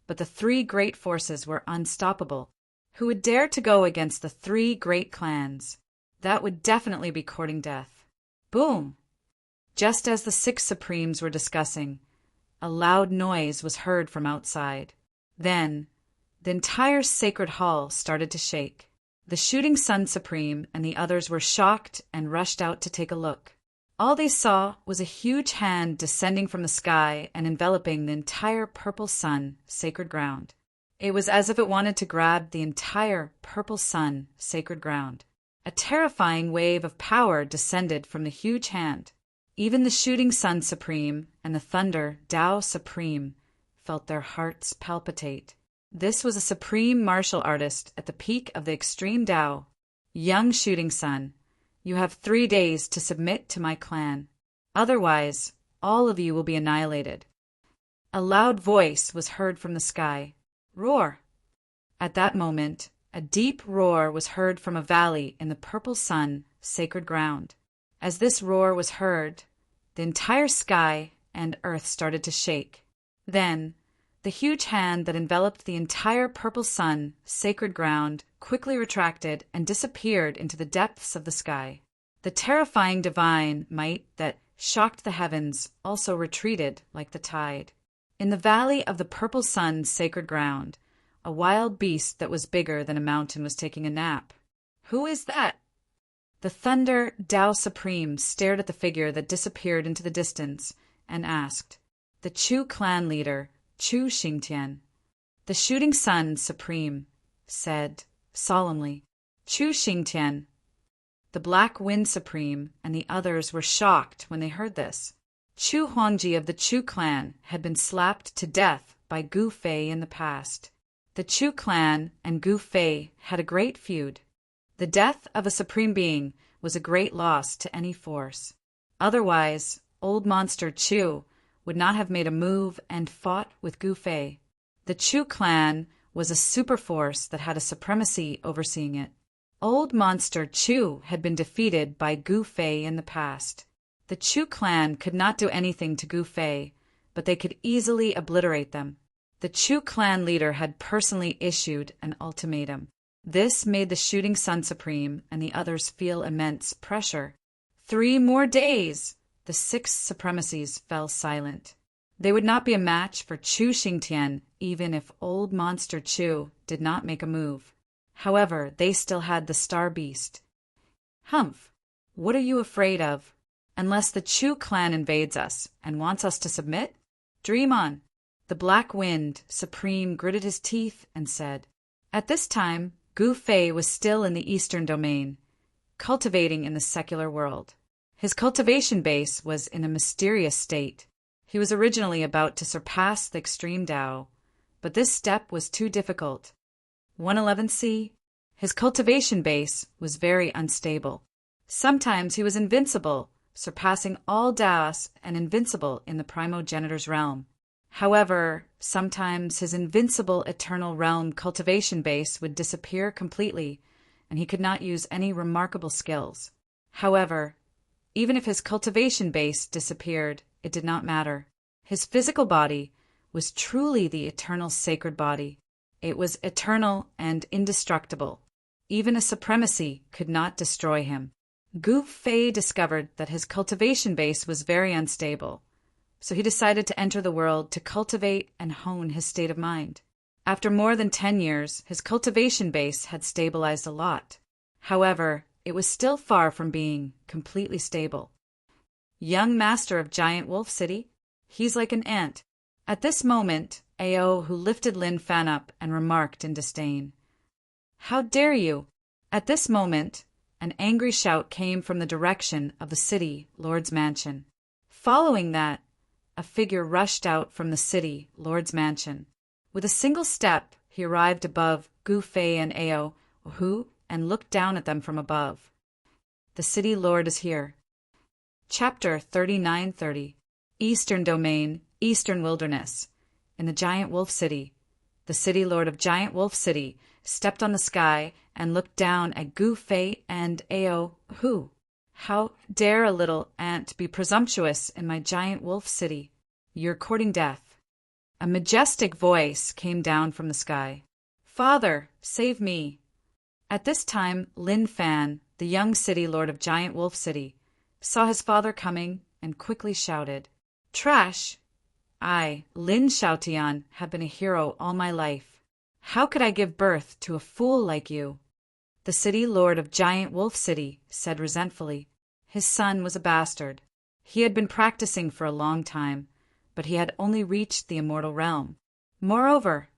but the 3 great forces were unstoppable. Who would dare to go against the 3 great clans? That would definitely be courting death." Boom! Just as the 6 Supremes were discussing, a loud noise was heard from outside. Then, the entire sacred hall started to shake. The Shooting Sun Supreme and the others were shocked and rushed out to take a look. All they saw was a huge hand descending from the sky and enveloping the entire purple sun, sacred ground. It was as if it wanted to grab the entire purple sun, sacred ground. A terrifying wave of power descended from the huge hand. Even the Shooting Sun Supreme and the Thunder Dao Supreme felt their hearts palpitate. This was a supreme martial artist at the peak of the extreme Dao. "Young Shooting Sun, you have 3 days to submit to my clan. Otherwise, all of you will be annihilated." A loud voice was heard from the sky. "Roar!" At that moment, a deep roar was heard from a valley in the purple sun, sacred ground. As this roar was heard, the entire sky and earth started to shake. Then, the huge hand that enveloped the entire purple sun, sacred ground, quickly retracted and disappeared into the depths of the sky. The terrifying divine might that shocked the heavens also retreated like the tide. In the valley of the purple sun, sacred ground, a wild beast that was bigger than a mountain was taking a nap. "Who is that?" The Thunder Dao Supreme stared at the figure that disappeared into the distance and asked. The Chu clan leader, Chu Xingtian. The Shooting Sun Supreme said solemnly, "Chu Xingtian." The Black Wind Supreme and the others were shocked when they heard this. Chu Huangji of the Chu clan had been slapped to death by Gu Fei in the past. The Chu clan and Gu Fei had a great feud. The death of a supreme being was a great loss to any force. Otherwise, old monster Chu would not have made a move and fought with Gu Fei. The Chu clan was a super force that had a supremacy overseeing it. Old monster Chu had been defeated by Gu Fei in the past. The Chu clan could not do anything to Gu Fei, but they could easily obliterate them. The Chu clan leader had personally issued an ultimatum. This made the Shooting Sun Supreme and the others feel immense pressure. 3 more days! The 6 supremacies fell silent. They would not be a match for Chu Xingtian, even if old monster Chu did not make a move. However, they still had the Star Beast. Humph! What are you afraid of? Unless the Chu clan invades us and wants us to submit? Dream on! The Black Wind Supreme gritted his teeth and said. At this time, Gu Fei was still in the Eastern Domain, cultivating in the secular world. His cultivation base was in a mysterious state. He was originally about to surpass the extreme Tao, but this step was too difficult. 111C. His cultivation base was very unstable. Sometimes he was invincible, surpassing all Taoists and invincible in the primogenitor's realm. However, sometimes his invincible eternal realm cultivation base would disappear completely, and he could not use any remarkable skills. However, even if his cultivation base disappeared, it did not matter. His physical body was truly the eternal sacred body. It was eternal and indestructible. Even a supremacy could not destroy him. Gu Fei discovered that his cultivation base was very unstable, so he decided to enter the world to cultivate and hone his state of mind. After more than 10 years, his cultivation base had stabilized a lot. However, it was still far from being completely stable. Young master of Giant Wolf City? He's like an ant. At this moment, Ao who lifted Lin Fan up and remarked in disdain. How dare you? At this moment, an angry shout came from the direction of the city lord's mansion. Following that, a figure rushed out from the city lord's mansion. With a single step, he arrived above Gu Fei and Ao, and looked down at them from above. The city lord is here. Chapter 3930. Eastern Domain, Eastern Wilderness. In the Giant Wolf City, the city lord of Giant Wolf City stepped on the sky and looked down at Gu Fei and Ao. How dare a little ant be presumptuous in my Giant Wolf City? You're courting death. A majestic voice came down from the sky. Father, save me. At this time, Lin Fan, the young city lord of Giant Wolf City, saw his father coming and quickly shouted, Trash! I, Lin Xiaotian, have been a hero all my life. How could I give birth to a fool like you? The city lord of Giant Wolf City said resentfully. His son was a bastard. He had been practicing for a long time, but he had only reached the immortal realm. Moreover,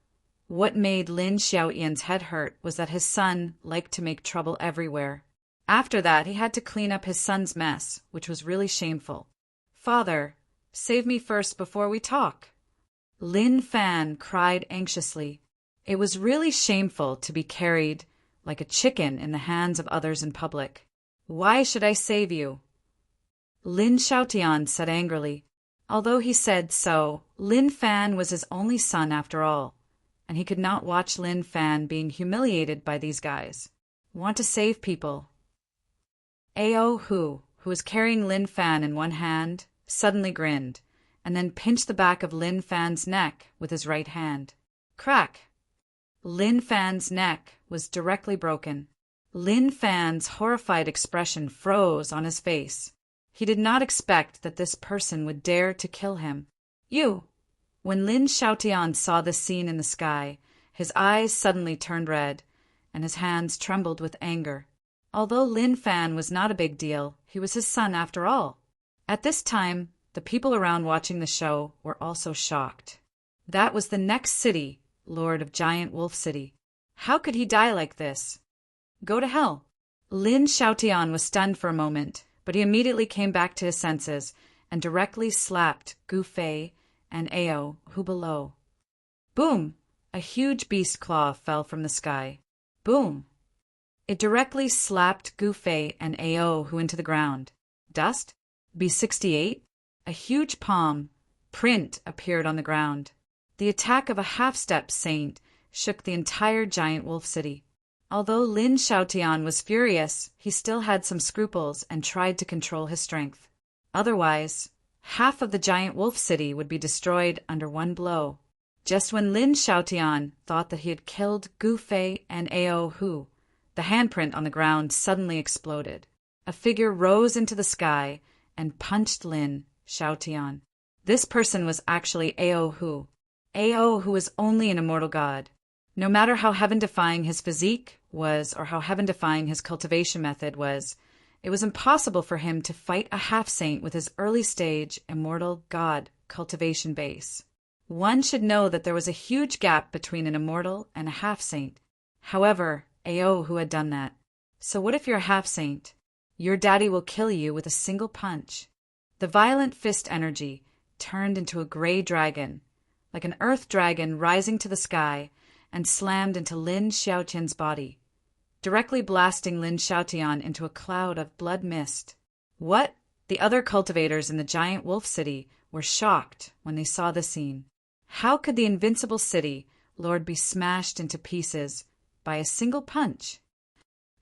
what made Lin Xiaotian's head hurt was that his son liked to make trouble everywhere. After that, he had to clean up his son's mess, which was really shameful. Father, save me first before we talk. Lin Fan cried anxiously. It was really shameful to be carried like a chicken in the hands of others in public. Why should I save you? Lin Xiaotian said angrily. Although he said so, Lin Fan was his only son after all, and he could not watch Lin Fan being humiliated by these guys. Want to save people. Ao who was carrying Lin Fan in one hand, suddenly grinned, and then pinched the back of Lin Fan's neck with his right hand. Crack! Lin Fan's neck was directly broken. Lin Fan's horrified expression froze on his face. He did not expect that this person would dare to kill him. You! When Lin Xiaotian saw this scene in the sky, his eyes suddenly turned red, and his hands trembled with anger. Although Lin Fan was not a big deal, he was his son after all. At this time, the people around watching the show were also shocked. That was the next city, lord of Giant Wolf City. How could he die like this? Go to hell. Lin Xiaotian was stunned for a moment, but he immediately came back to his senses and directly slapped Gu Fei and Ao, who below. Boom! A huge beast claw fell from the sky. Boom! It directly slapped Gu Fei and Ao, who into the ground. Dust? B68? A huge palm print appeared on the ground. The attack of a half-step saint shook the entire Giant Wolf City. Although Lin Xiaotian was furious, he still had some scruples and tried to control his strength. Otherwise, half of the giant wolf city would be destroyed under one blow. Just when Lin Xiaotian thought that he had killed Gu Fei and Ao Hu, the handprint on the ground suddenly exploded. A figure rose into the sky and punched Lin Xiaotian. This person was actually Ao Hu. Ao Hu was only an immortal god. No matter how heaven-defying his physique was or how heaven-defying his cultivation method was, it was impossible for him to fight a half-saint with his early-stage immortal god cultivation base. One should know that there was a huge gap between an immortal and a half-saint. However, Ao Hu had done that. So what if you're a half-saint? Your daddy will kill you with a single punch. The violent fist energy turned into a gray dragon, like an earth dragon rising to the sky, and slammed into Lin Xiaotian's body, directly blasting Lin Xiaotian into a cloud of blood mist. What? The other cultivators in the giant wolf city were shocked when they saw the scene. How could the invincible city lord be smashed into pieces by a single punch?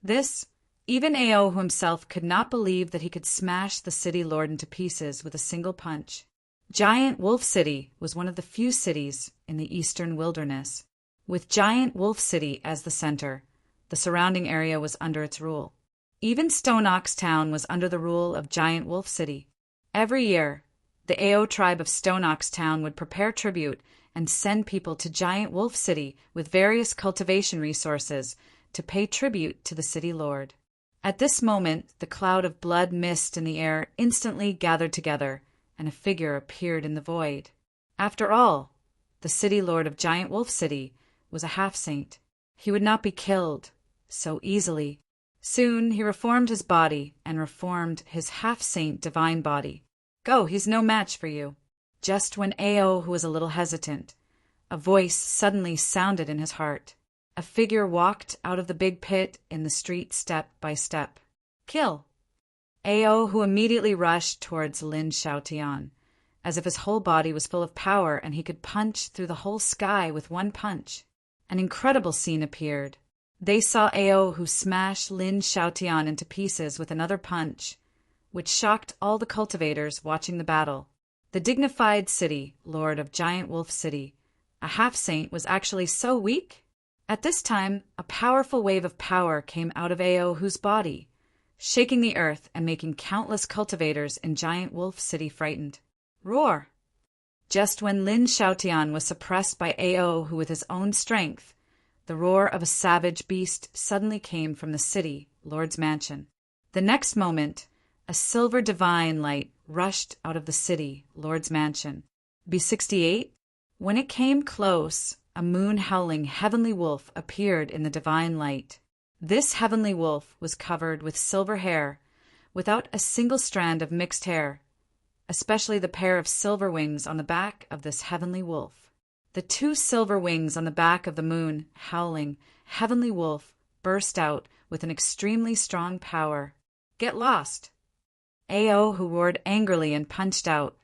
This, even Ao Hu himself could not believe that he could smash the city lord into pieces with a single punch. Giant Wolf City was one of the few cities in the eastern wilderness. With Giant Wolf City as the center, the surrounding area was under its rule. Even Stone Ox Town was under the rule of Giant Wolf City. Every year, the Ao tribe of Stone Ox Town would prepare tribute and send people to Giant Wolf City with various cultivation resources to pay tribute to the city lord. At this moment, the cloud of blood mist in the air instantly gathered together, and a figure appeared in the void. After all, the city lord of Giant Wolf City was a half-saint. He would not be killed so easily. Soon he reformed his body and reformed his half-saint divine body. Go, he's no match for you. Just when Ao Hu was a little hesitant, a voice suddenly sounded in his heart. A figure walked out of the big pit in the street step by step. Kill! Ao Hu immediately rushed towards Lin Xiaotian, as if his whole body was full of power and he could punch through the whole sky with one punch. An incredible scene appeared. They saw Ao Hu smash Lin Xiaotian into pieces with another punch, which shocked all the cultivators watching the battle. The dignified city lord of Giant Wolf City, a half-saint, was actually so weak? At this time, a powerful wave of power came out of Ao Hu's body, shaking the earth and making countless cultivators in Giant Wolf City frightened. Roar! Just when Lin Xiaotian was suppressed by Ao Hu with his own strength, the roar of a savage beast suddenly came from the city lord's mansion. The next moment, a silver divine light rushed out of the city lord's mansion. B68? When it came close, a moon-howling heavenly wolf appeared in the divine light. This heavenly wolf was covered with silver hair, without a single strand of mixed hair, especially the pair of silver wings on the back of this heavenly wolf. The two silver wings on the back of the moon-howling heavenly wolf burst out with an extremely strong power. Get lost! Ao Hu roared angrily and punched out.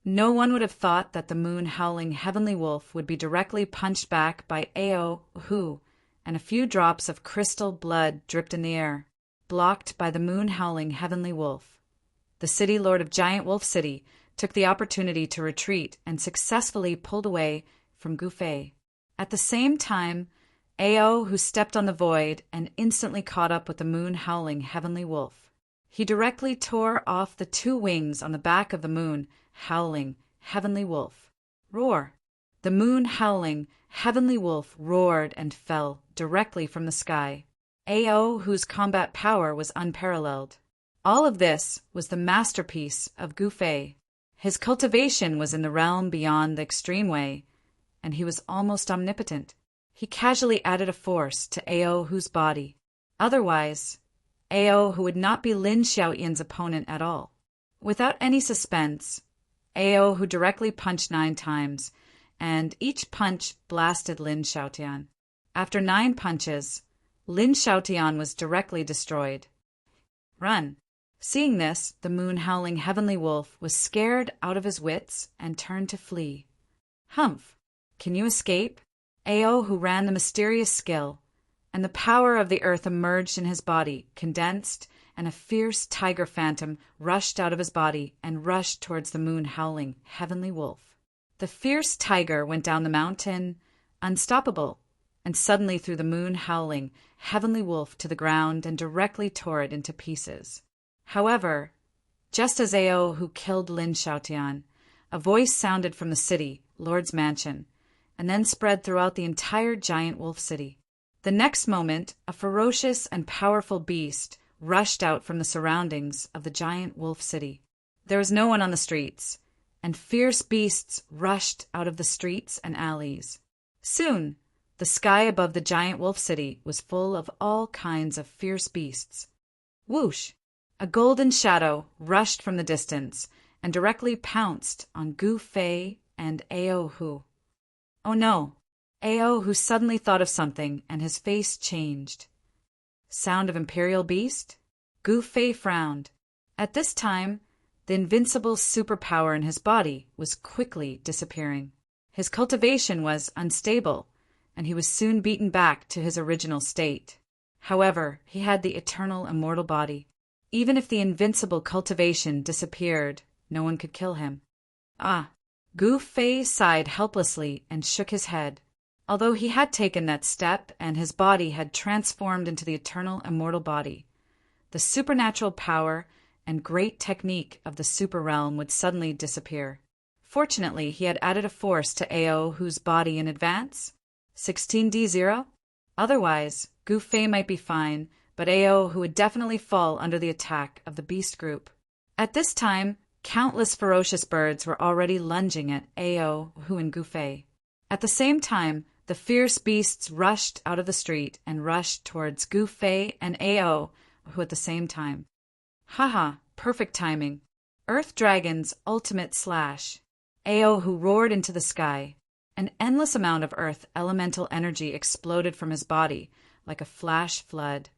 No one would have thought that the moon-howling heavenly wolf would be directly punched back by Ao Hu, and a few drops of crystal blood dripped in the air, blocked by the moon-howling heavenly wolf. The city lord of Giant Wolf City took the opportunity to retreat and successfully pulled away from Gu Fei. At the same time, Ao Hu stepped on the void and instantly caught up with the moon-howling heavenly wolf. He directly tore off the two wings on the back of the moon-howling heavenly wolf. Roar! The moon-howling heavenly wolf roared and fell directly from the sky. Ao Hu's combat power was unparalleled. All of this was the masterpiece of Gu Fei. His cultivation was in the realm beyond the extreme way, and he was almost omnipotent. He casually added a force to Ao Hu's body. Otherwise, Ao Hu would not be Lin Xiaotian's opponent at all. Without any suspense, Ao Hu directly punched 9 times, and each punch blasted Lin Xiaotian. After 9 punches, Lin Xiaotian was directly destroyed. Run! Seeing this, the moon-howling heavenly wolf was scared out of his wits and turned to flee. Humph! Can you escape? Ao Hu ran the mysterious skill, and the power of the earth emerged in his body, condensed and a fierce tiger phantom rushed out of his body and rushed towards the moon howling, heavenly wolf. The fierce tiger went down the mountain, unstoppable, and suddenly threw the moon howling, heavenly wolf to the ground and directly tore it into pieces. However, just as Ao killed Lin Xiaotian, a voice sounded from the city, Lord's mansion, and then spread throughout the entire giant wolf city. The next moment, a ferocious and powerful beast rushed out from the surroundings of the giant wolf city. There was no one on the streets, and fierce beasts rushed out of the streets and alleys. Soon, the sky above the giant wolf city was full of all kinds of fierce beasts. Whoosh! A golden shadow rushed from the distance and directly pounced on Gu Fei and Ao Hu. Oh no! Ao Hu suddenly thought of something and his face changed. Sound of imperial beast? Gu Fei frowned. At this time, the invincible superpower in his body was quickly disappearing. His cultivation was unstable, and he was soon beaten back to his original state. However, he had the eternal immortal body. Even if the invincible cultivation disappeared, no one could kill him. Ah! Gu Fei sighed helplessly and shook his head. Although he had taken that step and his body had transformed into the eternal immortal body, the supernatural power and great technique of the super realm would suddenly disappear. Fortunately, he had added a force to Ao Hu's body in advance. 16D0? Otherwise, Gu Fei might be fine, but Ao Hu would definitely fall under the attack of the beast group. At this time, countless ferocious birds were already lunging at Ao Hu and Gu Fei. At the same time, the fierce beasts rushed out of the street and rushed towards Gu Fei and Ao Hu at the same time. Haha, perfect timing. Earth Dragon's ultimate slash. Ao Hu roared into the sky. An endless amount of earth elemental energy exploded from his body like a flash flood,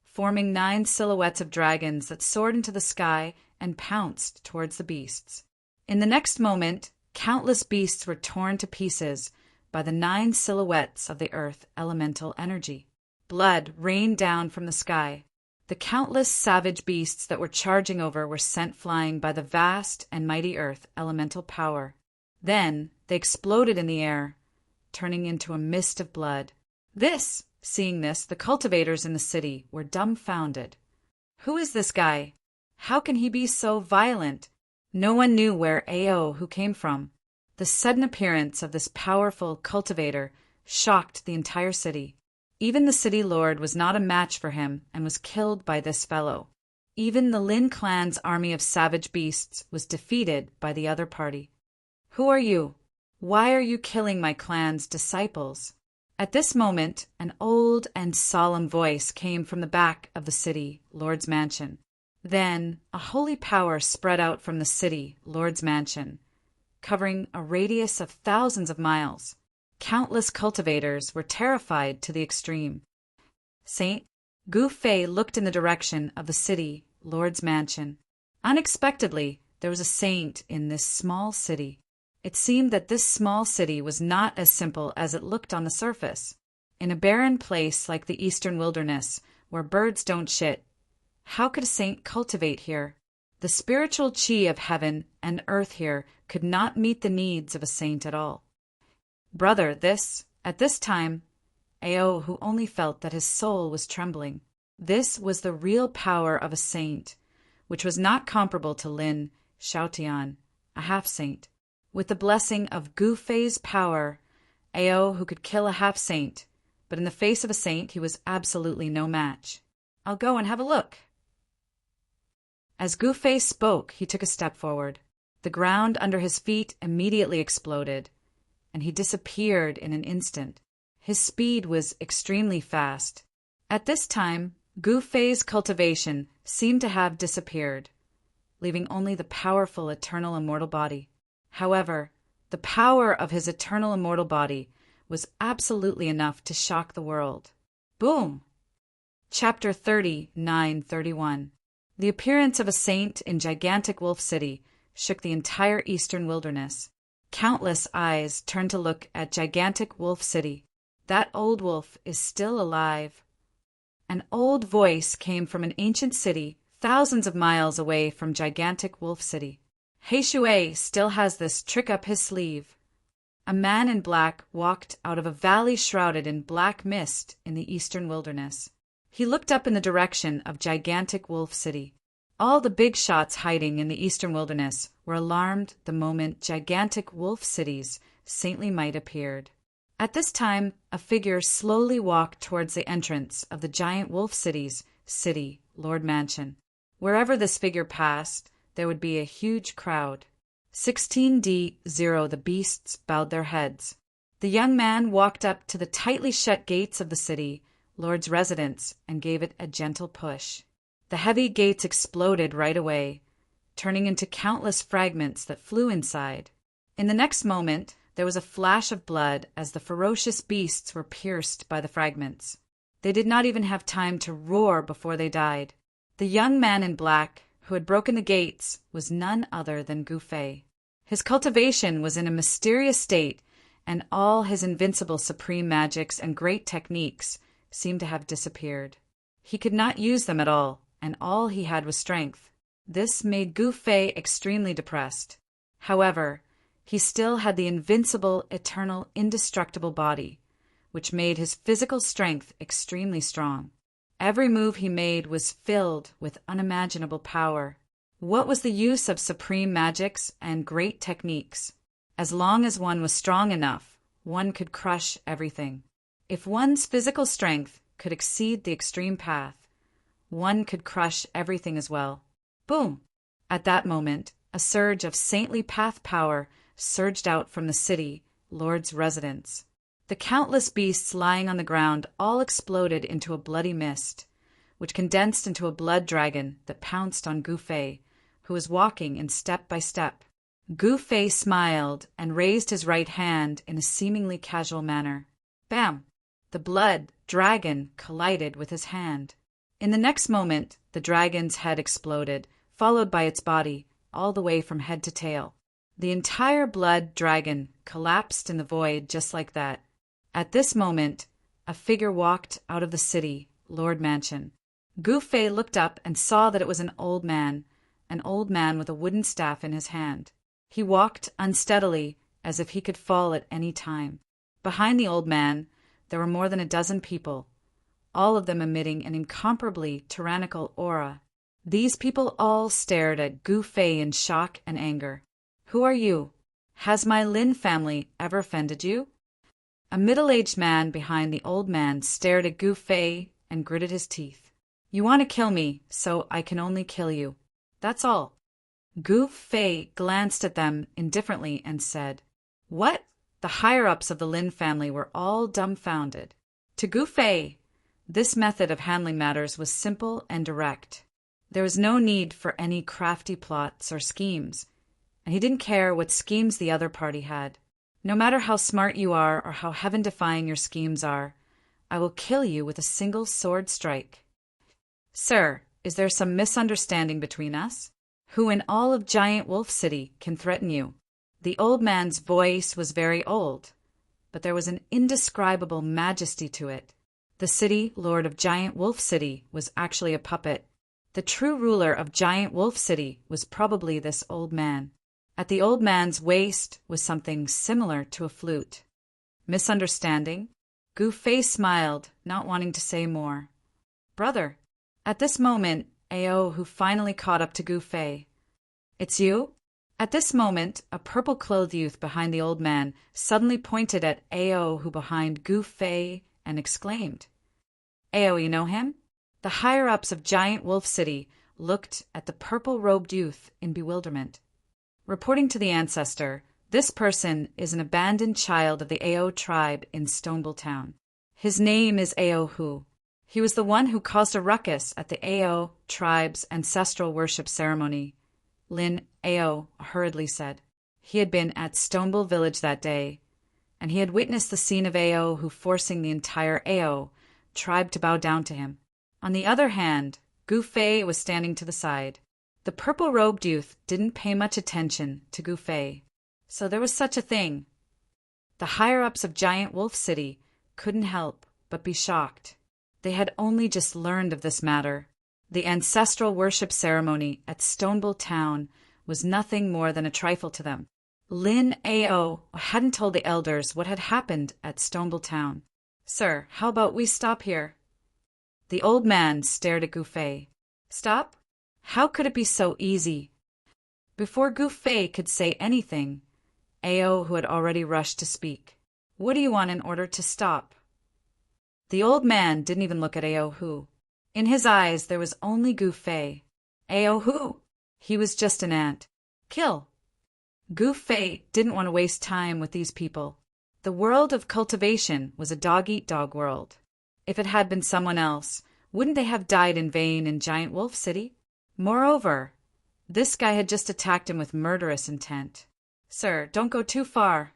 forming 9 silhouettes of dragons that soared into the sky and pounced towards the beasts. In the next moment, countless beasts were torn to pieces by the 9 silhouettes of the earth elemental energy. Blood rained down from the sky. The countless savage beasts that were charging over were sent flying by the vast and mighty earth elemental power. Then they exploded in the air, turning into a mist of blood. Seeing this, the cultivators in the city were dumbfounded. Who is this guy? How can he be so violent? No one knew where Ao Hu came from. The sudden appearance of this powerful cultivator shocked the entire city. Even the city lord was not a match for him and was killed by this fellow. Even the Lin clan's army of savage beasts was defeated by the other party. Who are you? Why are you killing my clan's disciples? At this moment, an old and solemn voice came from the back of the city, Lord's mansion. Then, a holy power spread out from the city, Lord's mansion, covering a radius of thousands of miles. Countless cultivators were terrified to the extreme. Saint Gu Fei looked in the direction of the city, Lord's mansion. Unexpectedly, there was a saint in this small city. It seemed that this small city was not as simple as it looked on the surface. In a barren place like the eastern wilderness, where birds don't shit, how could a saint cultivate here? The spiritual chi of heaven and earth here could not meet the needs of a saint at all. Brother, at this time, Ao Hu only felt that his soul was trembling. This was the real power of a saint, which was not comparable to Lin Xiaotian, a half-saint. With the blessing of Gu Fei's power, Ao Hu could kill a half-saint, but in the face of a saint he was absolutely no match. I'll go and have a look. As Gu Fei spoke, he took a step forward. The ground under his feet immediately exploded, and he disappeared in an instant. His speed was extremely fast. At this time, Gu Fei's cultivation seemed to have disappeared, leaving only the powerful eternal immortal body. However, the power of his eternal immortal body was absolutely enough to shock the world. Boom! Chapter 30:931. The appearance of a saint in gigantic wolf city shook the entire eastern wilderness. Countless eyes turned to look at gigantic wolf city. That old wolf is still alive. An old voice came from an ancient city thousands of miles away from gigantic Wolf City. Heishui still has this trick up his sleeve. A man in black walked out of a valley shrouded in black mist in the eastern wilderness. He looked up in the direction of gigantic Wolf City. All the big shots hiding in the eastern wilderness were alarmed the moment gigantic Wolf City's saintly might appeared. At this time, a figure slowly walked towards the entrance of the giant Wolf City's city, Lord Mansion. Wherever this figure passed, there would be a huge crowd. 16D0 the beasts bowed their heads. The young man walked up to the tightly shut gates of the city, Lord's residence, and gave it a gentle push. The heavy gates exploded right away, turning into countless fragments that flew inside. In the next moment, there was a flash of blood as the ferocious beasts were pierced by the fragments. They did not even have time to roar before they died. The young man in black, who had broken the gates, was none other than Gu Fei. His cultivation was in a mysterious state, and all his invincible supreme magics and great techniques seemed to have disappeared. He could not use them at all, and all he had was strength. This made Gu Fei extremely depressed. However, he still had the invincible, eternal, indestructible body, which made his physical strength extremely strong. Every move he made was filled with unimaginable power. What was the use of supreme magics and great techniques? As long as one was strong enough, one could crush everything. If one's physical strength could exceed the extreme path, one could crush everything as well. Boom! At that moment, a surge of saintly path power surged out from the city, Lord's residence. The countless beasts lying on the ground all exploded into a bloody mist, which condensed into a blood dragon that pounced on Gu Fei, who was walking in step by step. Gu Fei smiled and raised his right hand in a seemingly casual manner. Bam! The blood dragon collided with his hand. In the next moment, the dragon's head exploded, followed by its body, all the way from head to tail. The entire blood dragon collapsed in the void just like that. At this moment, a figure walked out of the city, Lord Mansion. Gu Fei looked up and saw that it was an old man with a wooden staff in his hand. He walked unsteadily, as if he could fall at any time. Behind the old man, there were more than a dozen people, all of them emitting an incomparably tyrannical aura. These people all stared at Gu Fei in shock and anger. "Who are you? Has my Lin family ever offended you?" A middle-aged man behind the old man stared at Gu Fei and gritted his teeth. "You want to kill me, so I can only kill you. That's all." Gu Fei glanced at them indifferently and said, "What?" The higher-ups of the Lin family were all dumbfounded. To Gu Fei, this method of handling matters was simple and direct. There was no need for any crafty plots or schemes, and he didn't care what schemes the other party had. "No matter how smart you are or how heaven-defying your schemes are, I will kill you with a single sword strike." "Sir, is there some misunderstanding between us? Who in all of Giant Wolf City can threaten you?" The old man's voice was very old, but there was an indescribable majesty to it. The city lord of Giant Wolf City was actually a puppet. The true ruler of Giant Wolf City was probably this old man. At the old man's waist was something similar to a flute. Misunderstanding? Gu Fei smiled, not wanting to say more. "Brother." At this moment, Ao, who finally caught up to Gu Fei. "It's you?" At this moment, a purple-clothed youth behind the old man suddenly pointed at Ao, who behind Gu Fei, and exclaimed, "Ao, you know him?" The higher-ups of Giant Wolf City looked at the purple-robed youth in bewilderment. Reporting to the ancestor, this person is an abandoned child of the Ao tribe in Stonebull Town. His name is Ao Hu. He was the one who caused a ruckus at the Ao tribe's ancestral worship ceremony. Lin Ao hurriedly said. He had been at Stonebull Village that day, and he had witnessed the scene of Ao Hu forcing the entire Ao tribe to bow down to him. On the other hand, Gu Fei was standing to the side. The purple-robed youth didn't pay much attention to Gu Fei, so there was such a thing. The higher-ups of Giant Wolf City couldn't help but be shocked. They had only just learned of this matter. The ancestral worship ceremony at Stonebull Town was nothing more than a trifle to them. Lin Ao hadn't told the elders what had happened at Stonebull Town. "Sir, how about we stop here?" The old man stared at Gu Fei. "Stop? How could it be so easy?" Before Gu Fei could say anything, Ao, who had already rushed to speak. "What do you want in order to stop?" The old man didn't even look at Ao Hu. In his eyes there was only Gu Fei. Ao Hu! He was just an ant. Kill! Gu Fei didn't want to waste time with these people. The world of cultivation was a dog-eat-dog world. If it had been someone else, wouldn't they have died in vain in Giant Wolf City? Moreover, this guy had just attacked him with murderous intent. "Sir, don't go too far."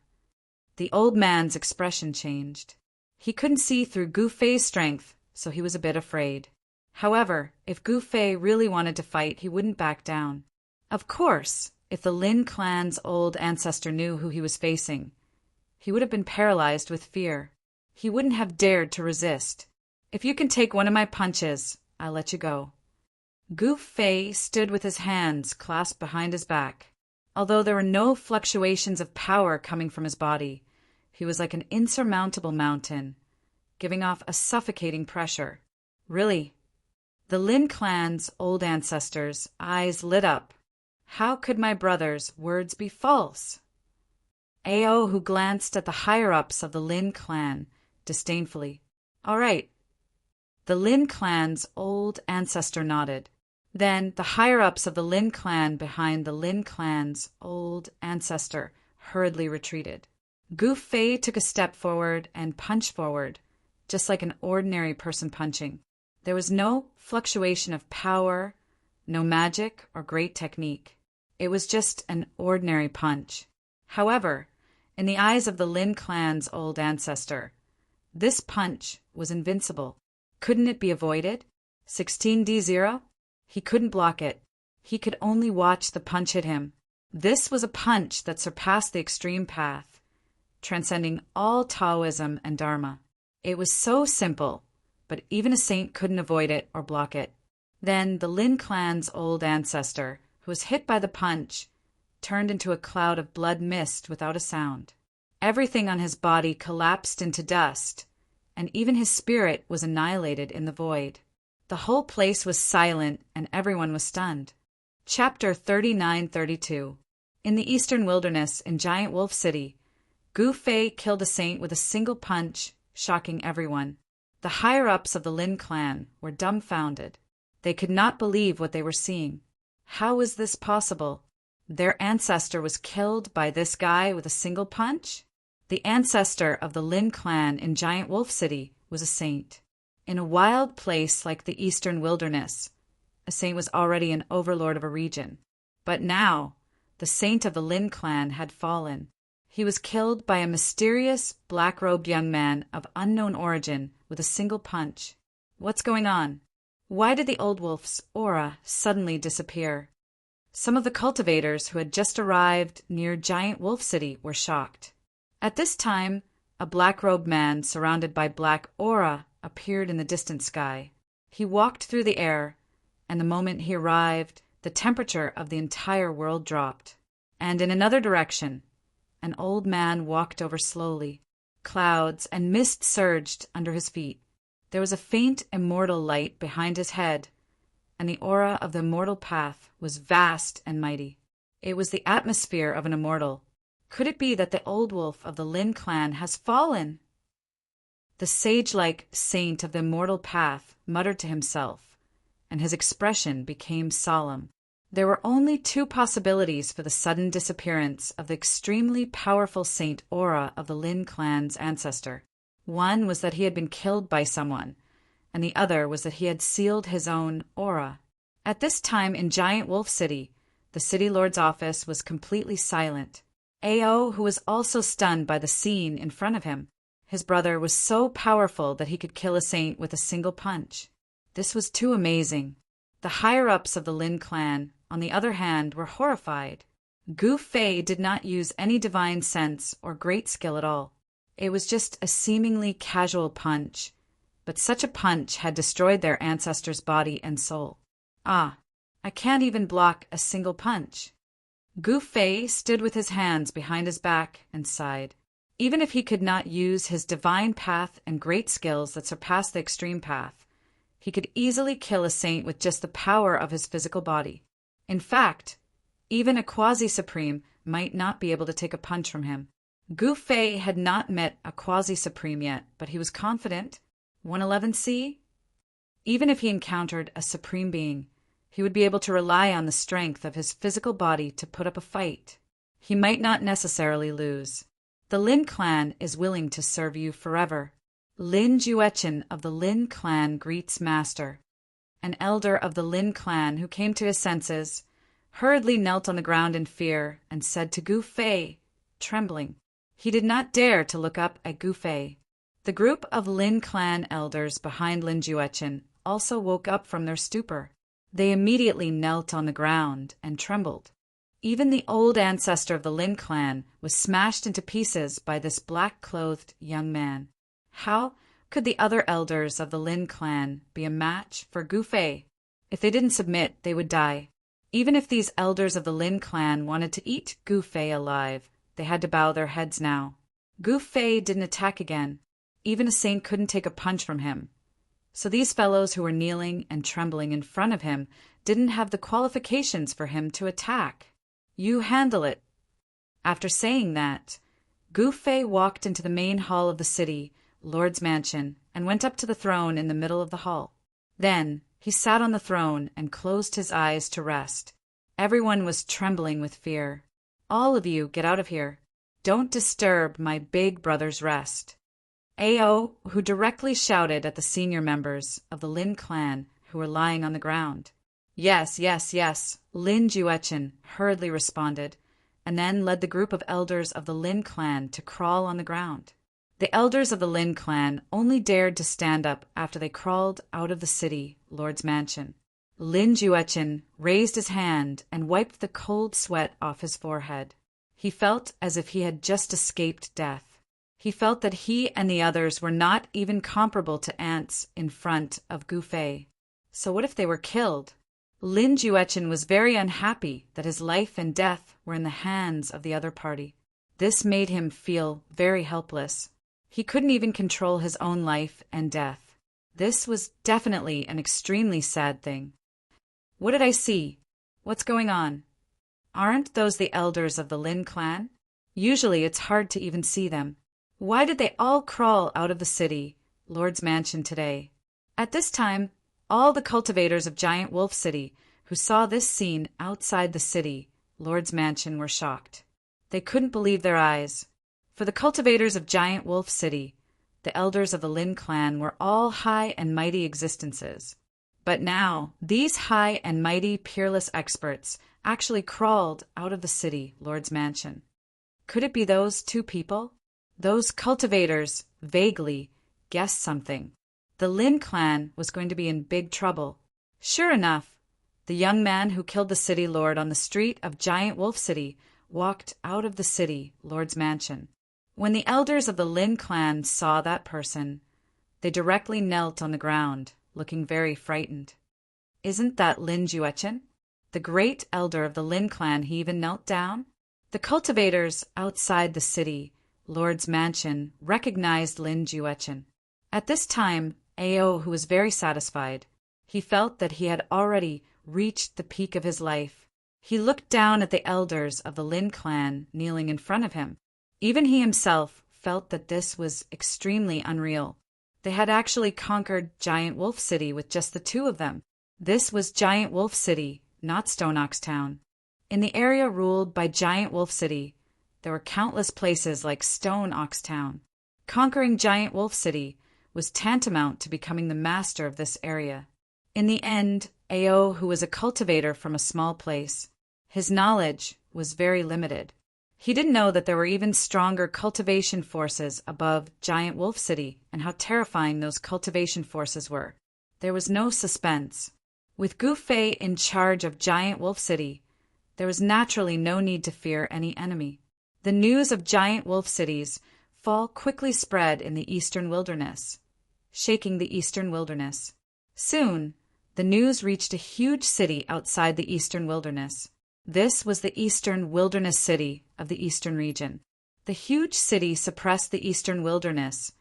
The old man's expression changed. He couldn't see through Gu Fei's strength, so he was a bit afraid. However, if Gu Fei really wanted to fight, he wouldn't back down. Of course, if the Lin clan's old ancestor knew who he was facing, he would have been paralyzed with fear. He wouldn't have dared to resist. "If you can take one of my punches, I'll let you go." Gu Fei stood with his hands clasped behind his back. Although there were no fluctuations of power coming from his body, he was like an insurmountable mountain, giving off a suffocating pressure. Really? The Lin clan's old ancestors' eyes lit up. How could my brother's words be false? Ao, who glanced at the higher-ups of the Lin clan disdainfully. "All right." The Lin clan's old ancestor nodded. Then the higher-ups of the Lin clan behind the Lin clan's old ancestor hurriedly retreated. Gu Fei took a step forward and punched forward, just like an ordinary person punching. There was no fluctuation of power, no magic or great technique. It was just an ordinary punch. However, in the eyes of the Lin clan's old ancestor, this punch was invincible. Couldn't it be avoided? 16D0? He couldn't block it. He could only watch the punch hit him. This was a punch that surpassed the extreme path, transcending all Taoism and Dharma. It was so simple, but even a saint couldn't avoid it or block it. Then the Lin clan's old ancestor, who was hit by the punch, turned into a cloud of blood mist without a sound. Everything on his body collapsed into dust, and even his spirit was annihilated in the void. The whole place was silent, and everyone was stunned. Chapter 39-32. In the eastern wilderness in Giant Wolf City, Gu Fei killed a saint with a single punch, shocking everyone. The higher-ups of the Lin clan were dumbfounded. They could not believe what they were seeing. How was this possible? Their ancestor was killed by this guy with a single punch? The ancestor of the Lin clan in Giant Wolf City was a saint. In a wild place like the eastern wilderness, a saint was already an overlord of a region. But now, the saint of the Lin clan had fallen. He was killed by a mysterious, black-robed young man of unknown origin with a single punch. What's going on? Why did the old wolf's aura suddenly disappear? Some of the cultivators who had just arrived near Giant Wolf City were shocked. At this time, a black-robed man surrounded by black aura appeared in the distant sky. He walked through the air, and the moment he arrived, the temperature of the entire world dropped. And in another direction, an old man walked over slowly. Clouds and mist surged under his feet. There was a faint immortal light behind his head, and the aura of the immortal path was vast and mighty. It was the atmosphere of an immortal. Could it be that the old wolf of the Lin clan has fallen? The sage-like saint of the immortal path muttered to himself, and his expression became solemn. There were only two possibilities for the sudden disappearance of the extremely powerful saint aura of the Lin clan's ancestor. One was that he had been killed by someone, and the other was that he had sealed his own aura. At this time in Giant Wolf City, the city lord's office was completely silent. Ao, who was also stunned by the scene in front of him. His brother was so powerful that he could kill a saint with a single punch. This was too amazing. The higher-ups of the Lin clan, on the other hand, were horrified. Gu Fei did not use any divine sense or great skill at all. It was just a seemingly casual punch, but such a punch had destroyed their ancestor's body and soul. Ah, I can't even block a single punch. Gu Fei stood with his hands behind his back and sighed. Even if he could not use his divine path and great skills that surpassed the extreme path, he could easily kill a saint with just the power of his physical body. In fact, even a quasi-supreme might not be able to take a punch from him. Gu Fei had not met a quasi-supreme yet, but he was confident. 111C? Even if he encountered a supreme being, he would be able to rely on the strength of his physical body to put up a fight. He might not necessarily lose. The Lin clan is willing to serve you forever. Lin Juechen of the Lin clan greets Master. An elder of the Lin clan who came to his senses hurriedly knelt on the ground in fear and said to Gu Fei, trembling. He did not dare to look up at Gu Fei. The group of Lin clan elders behind Lin Juechen also woke up from their stupor. They immediately knelt on the ground and trembled. Even the old ancestor of the Lin clan was smashed into pieces by this black-clothed young man. How could the other elders of the Lin clan be a match for Gu Fei? If they didn't submit, they would die. Even if these elders of the Lin clan wanted to eat Gu Fei alive, they had to bow their heads now. Gu Fei didn't attack again. Even a saint couldn't take a punch from him. So these fellows who were kneeling and trembling in front of him didn't have the qualifications for him to attack. You handle it. After saying that, Gu Fei walked into the main hall of the city, Lord's mansion, and went up to the throne in the middle of the hall. Then he sat on the throne and closed his eyes to rest. Everyone was trembling with fear. All of you, get out of here. Don't disturb my big brother's rest. Ao, who directly shouted at the senior members of the Lin clan who were lying on the ground. Yes, yes, yes, Lin Juechen hurriedly responded, and then led the group of elders of the Lin clan to crawl on the ground. The elders of the Lin clan only dared to stand up after they crawled out of the city, Lord's mansion. Lin Juechen raised his hand and wiped the cold sweat off his forehead. He felt as if he had just escaped death. He felt that he and the others were not even comparable to ants in front of Gu Fei. So what if they were killed? Lin Juechen was very unhappy that his life and death were in the hands of the other party. This made him feel very helpless. He couldn't even control his own life and death. This was definitely an extremely sad thing. What did I see? What's going on? Aren't those the elders of the Lin clan? Usually it's hard to even see them. Why did they all crawl out of the city, Lord's mansion today? At this time, all the cultivators of Giant Wolf City who saw this scene outside the city, Lord's mansion, were shocked. They couldn't believe their eyes. For the cultivators of Giant Wolf City, the elders of the Lin clan were all high and mighty existences. But now, these high and mighty peerless experts actually crawled out of the city, Lord's mansion. Could it be those two people? Those cultivators vaguely guessed something. The Lin clan was going to be in big trouble. Sure enough, the young man who killed the city lord on the street of Giant Wolf City walked out of the city, Lord's mansion. When the elders of the Lin clan saw that person, they directly knelt on the ground, looking very frightened. Isn't that Lin Juechen? The great elder of the Lin clan, he even knelt down? The cultivators outside the city, Lord's mansion, recognized Lin Juechen. At this time, Ao, who was very satisfied, he felt that he had already reached the peak of his life. He looked down at the elders of the Lin clan kneeling in front of him. Even he himself felt that this was extremely unreal. They had actually conquered Giant Wolf City with just the two of them. This was Giant Wolf City, not Stone Ox Town. In the area ruled by Giant Wolf City, there were countless places like Stone Ox Town. Conquering Giant Wolf City was tantamount to becoming the master of this area. In the end, Ao, who was a cultivator from a small place, his knowledge was very limited. He didn't know that there were even stronger cultivation forces above Giant Wolf City and how terrifying those cultivation forces were. There was no suspense. With Gu Fei in charge of Giant Wolf City, there was naturally no need to fear any enemy. The news of Giant Wolf City's fall quickly spread in the eastern wilderness. shaking the eastern wilderness. Soon, the news reached a huge city outside the eastern wilderness. This was the eastern wilderness city of the eastern region. The huge city suppressed the eastern wilderness,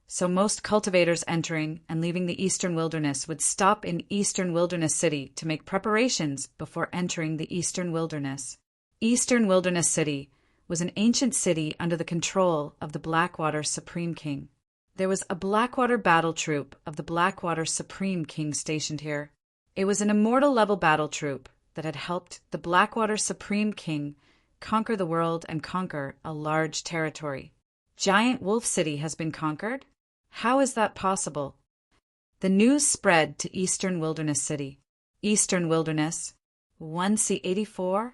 so most cultivators entering and leaving the eastern wilderness would stop in eastern wilderness city to make preparations before entering the eastern wilderness. Eastern Wilderness City was an ancient city under the control of the Blackwater Supreme King. There was a Blackwater battle troop of the Blackwater Supreme King stationed here. It was an immortal level battle troop that had helped the Blackwater Supreme King conquer the world and conquer a large territory. Giant Wolf City has been conquered? How is that possible? The news spread to Eastern Wilderness City. Eastern Wilderness, 1C84?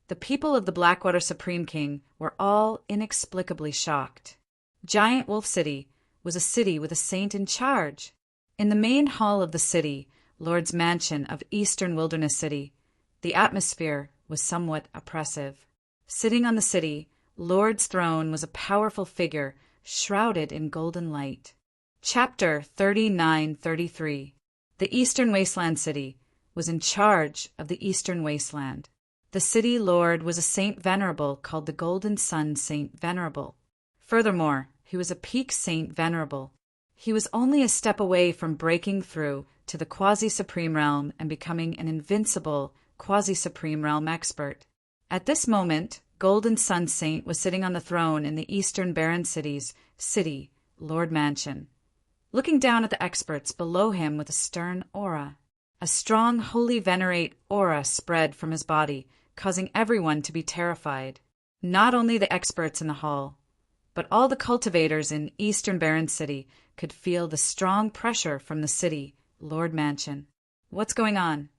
The people of the Blackwater Supreme King were all inexplicably shocked. Giant Wolf City was a city with a saint in charge. In the main hall of the city, Lord's mansion of Eastern Wilderness City, the atmosphere was somewhat oppressive. Sitting on the city, Lord's throne was a powerful figure shrouded in golden light. Chapter 3933. The Eastern Wasteland City was in charge of the Eastern Wasteland. The city lord was a Saint Venerable called the Golden Sun Saint Venerable. Furthermore, he was a peak Saint Venerable. He was only a step away from breaking through to the quasi-supreme realm and becoming an invincible quasi-supreme realm expert. At this moment, Golden Sun Saint was sitting on the throne in the Eastern Barren City's city, Lord Mansion, looking down at the experts below him with a stern aura. A strong, holy venerate aura spread from his body, causing everyone to be terrified. Not only the experts in the hall, but all the cultivators in Eastern Barren City could feel the strong pressure from the city, Lord Mansion. What's going on?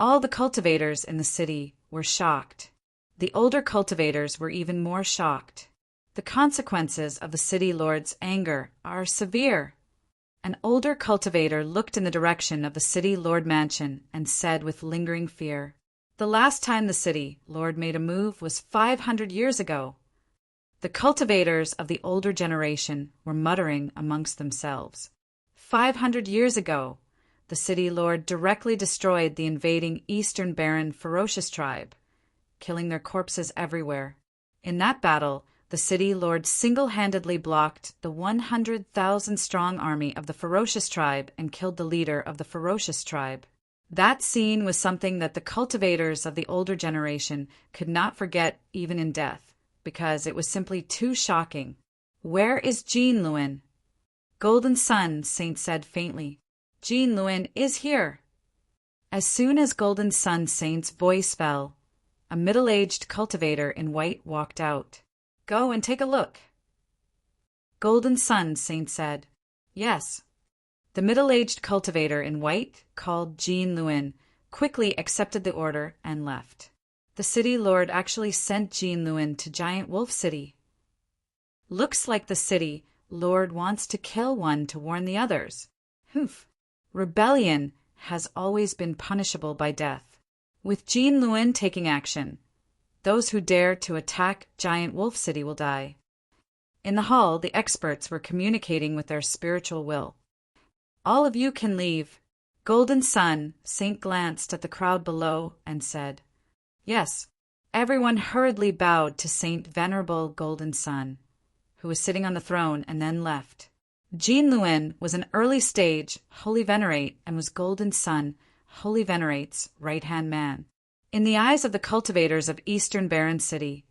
All the cultivators in the city were shocked. The older cultivators were even more shocked. The consequences of the city lord's anger are severe. An older cultivator looked in the direction of the city Lord Mansion and said with lingering fear, "The last time the city lord made a move was 500 years ago." The cultivators of the older generation were muttering amongst themselves. 500 years ago, the city lord directly destroyed the invading Eastern Barren ferocious tribe, killing their corpses everywhere. In that battle, the city lord single-handedly blocked the 100,000-strong army of the ferocious tribe and killed the leader of the ferocious tribe. That scene was something that the cultivators of the older generation could not forget even in death, because it was simply too shocking. "Where is Jean Lewin?" "Golden Sun," Saint said faintly. "Jean Lewin is here." As soon as Golden Sun Saint's voice fell, a middle-aged cultivator in white walked out. "Go and take a look." Golden Sun Saint said, "Yes." The middle-aged cultivator in white, called Jean Lewin, quickly accepted the order and left. The city lord actually sent Jean Lewin to Giant Wolf City. Looks like the city lord wants to kill one to warn the others. Humph. Rebellion has always been punishable by death. With Jean Lewin taking action, those who dare to attack Giant Wolf City will die. In the hall, the experts were communicating with their spiritual will. "All of you can leave." Golden Sun Saint glanced at the crowd below and said, "Yes." Everyone hurriedly bowed to Saint Venerable Golden Sun, who was sitting on the throne, and then left. Jean Lewin was an early stage Holy Venerate and was Golden Sun Holy Venerate's right-hand man. In the eyes of the cultivators of Eastern Barren City,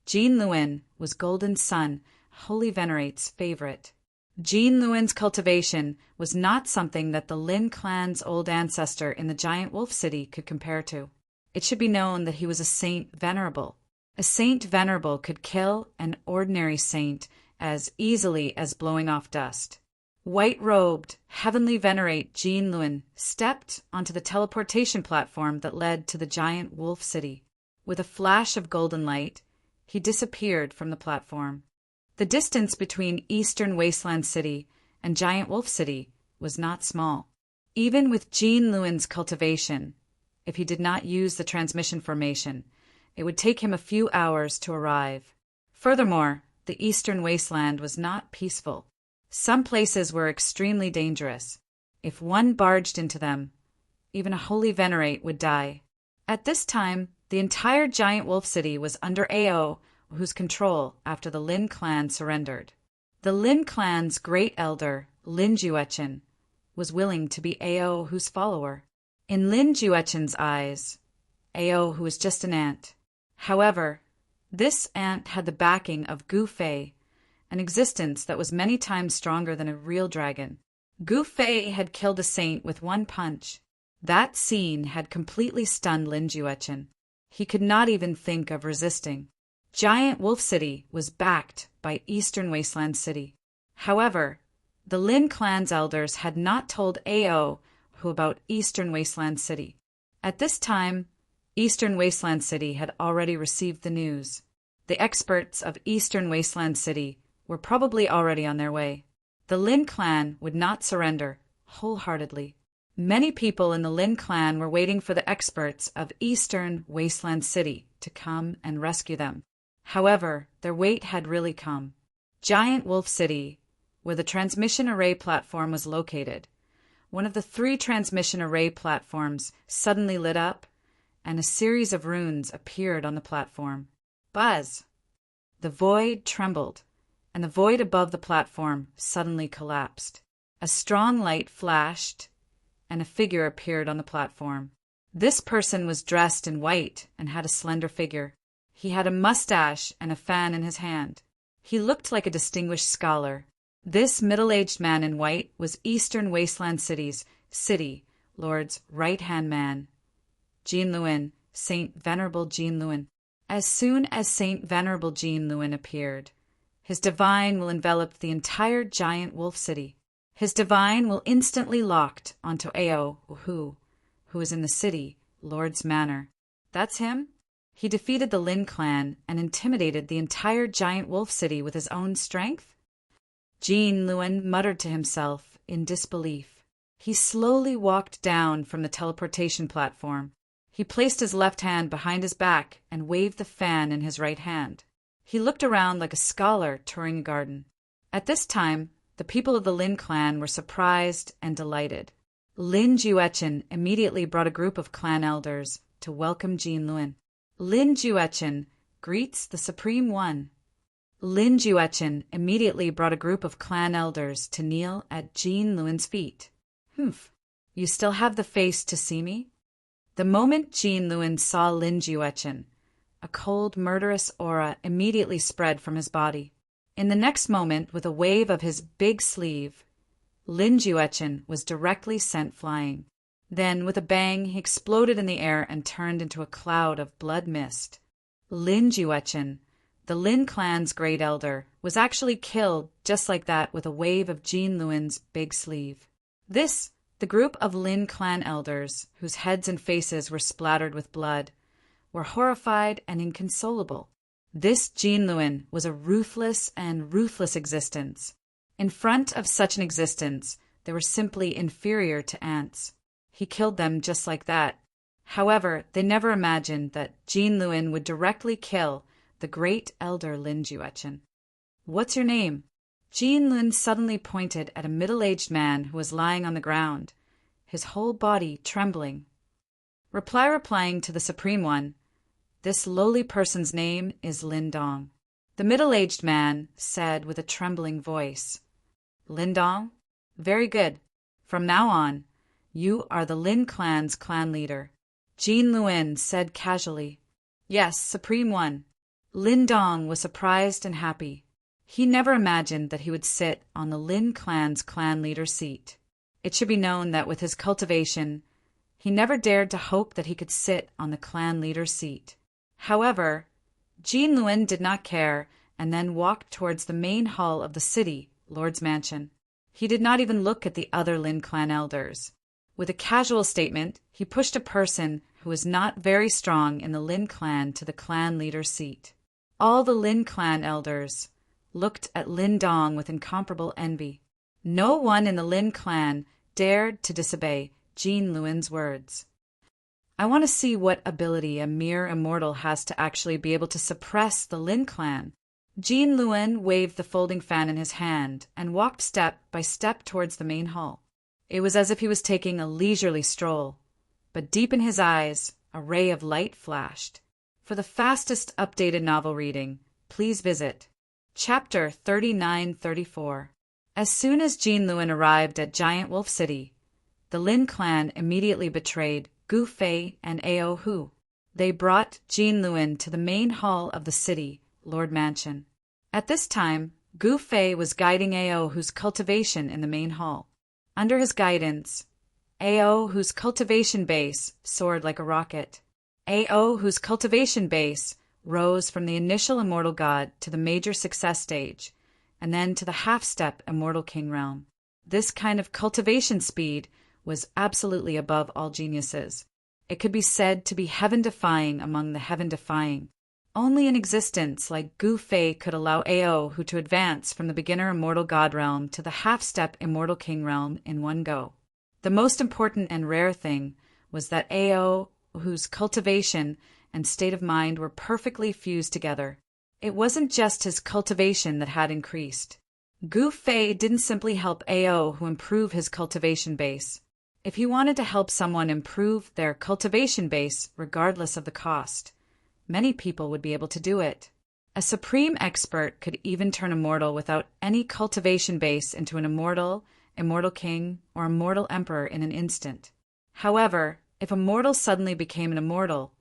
Jean Lewin was Golden Sun Holy Venerate's favorite. Jean Lewin's cultivation was not something that the Lin clan's old ancestor in the Giant Wolf City could compare to. It should be known that he was a Saint Venerable. A Saint Venerable could kill an ordinary saint as easily as blowing off dust. White-robed, heavenly venerate Jean Lewin stepped onto the teleportation platform that led to the Giant Wolf City. With a flash of golden light, he disappeared from the platform. The distance between Eastern Wasteland City and Giant Wolf City was not small. Even with Jean Lewin's cultivation, if he did not use the transmission formation, it would take him a few hours to arrive. Furthermore, the Eastern Wasteland was not peaceful. Some places were extremely dangerous. If one barged into them, even a holy venerate would die. At this time, the entire giant wolf city was under Ao, whose control after the Lin clan surrendered. The Lin clan's great elder, Lin Juechen, was willing to be Ao, whose follower. In Lin Juechen's eyes, Ao, who was just an ant. However, this ant had the backing of Gu Fei, an existence that was many times stronger than a real dragon. Gu Fei had killed a saint with one punch. That scene had completely stunned Lin Juechen. He could not even think of resisting. Giant Wolf City was backed by Eastern Wasteland City. However, the Lin clan's elders had not told Ao who about Eastern Wasteland City. At this time, Eastern Wasteland City had already received the news. The experts of Eastern Wasteland City were probably already on their way. The Lin clan would not surrender wholeheartedly. Many people in the Lin clan were waiting for the experts of Eastern Wasteland City to come and rescue them. However, their wait had really come. Giant Wolf City, where the transmission array platform was located, one of the 3 transmission array platforms suddenly lit up, and a series of runes appeared on the platform. Buzz! The void trembled, and the void above the platform suddenly collapsed. A strong light flashed, and a figure appeared on the platform. This person was dressed in white and had a slender figure. He had a mustache and a fan in his hand. He looked like a distinguished scholar. This middle-aged man in white was Eastern Wasteland City's City Lord's right-hand man, Jean Lewin, Saint Venerable Jean Lewin. As soon as Saint Venerable Jean Lewin appeared, his divine will envelop the entire giant wolf city. His divine will instantly locked onto Ao, who is in the city, Lord's Manor. That's him? He defeated the Lin clan and intimidated the entire giant wolf city with his own strength? Jean Lewin muttered to himself in disbelief. He slowly walked down from the teleportation platform. He placed his left hand behind his back and waved the fan in his right hand. He looked around like a scholar touring a garden. At this time, the people of the Lin clan were surprised and delighted. Lin Juechen immediately brought a group of clan elders to welcome Jean Lewin. Lin Juechen greets the Supreme One. Lin Juechen immediately brought a group of clan elders to kneel at Jean Lewin's feet. Humph, you still have the face to see me? The moment Jean Lewin saw Lin Juechen, a cold, murderous aura immediately spread from his body. In the next moment, with a wave of his big sleeve, Lin Juechen was directly sent flying. Then, with a bang, he exploded in the air and turned into a cloud of blood mist. Lin Juechen, the Lin clan's great elder, was actually killed just like that with a wave of Jean Lewin's big sleeve. This, the group of Lin clan elders, whose heads and faces were splattered with blood, were horrified and inconsolable. This Jean Lewin was a ruthless existence. In front of such an existence, they were simply inferior to ants. He killed them just like that. However, they never imagined that Jean Lewin would directly kill the great elder Lin Juechen. What's your name? Jean Lewin suddenly pointed at a middle-aged man who was lying on the ground, his whole body trembling. Replying to the Supreme One, this lowly person's name is Lin Dong. The middle-aged man said with a trembling voice, Lin Dong? Very good. From now on, you are the Lin clan's clan leader. Jean Lewin said casually, Yes, Supreme One. Lin Dong was surprised and happy. He never imagined that he would sit on the Lin clan's clan leader seat. It should be known that with his cultivation, he never dared to hope that he could sit on the clan leader's seat. However, Jean Lewin did not care and then walked towards the main hall of the city, Lord's Mansion. He did not even look at the other Lin clan elders. With a casual statement, he pushed a person who was not very strong in the Lin clan to the clan leader's seat. All the Lin clan elders looked at Lin Dong with incomparable envy. No one in the Lin clan dared to disobey Jean Lewin's words. I want to see what ability a mere immortal has to actually be able to suppress the Lin clan. Jean Luen waved the folding fan in his hand and walked step by step towards the main hall. It was as if he was taking a leisurely stroll, but deep in his eyes a ray of light flashed. For the fastest updated novel reading, please visit Chapter 3934. As soon as Jean Luen arrived at Giant Wolf City, the Lin clan immediately betrayed Gu Fei and Ao Hu. They brought Jean Luen to the main hall of the city, Lord Mansion. At this time, Gu Fei was guiding Ao Hu's cultivation in the main hall. Under his guidance, Ao Hu's cultivation base soared like a rocket. Ao Hu's cultivation base rose from the initial Immortal God to the major success stage, and then to the half-step Immortal King realm. This kind of cultivation speed was absolutely above all geniuses. It could be said to be heaven-defying among the heaven-defying. Only an existence like Gu Fei could allow Ao Hu to advance from the beginner Immortal God realm to the half-step Immortal King realm in one go. The most important and rare thing was that Ao Hu's cultivation and state of mind were perfectly fused together. It wasn't just his cultivation that had increased. Gu Fei didn't simply help Ao Hu improve his cultivation base. If he wanted to help someone improve their cultivation base regardless of the cost, many people would be able to do it. A supreme expert could even turn immortal without any cultivation base into an immortal king, or immortal emperor in an instant. However, if a mortal suddenly became an immortal,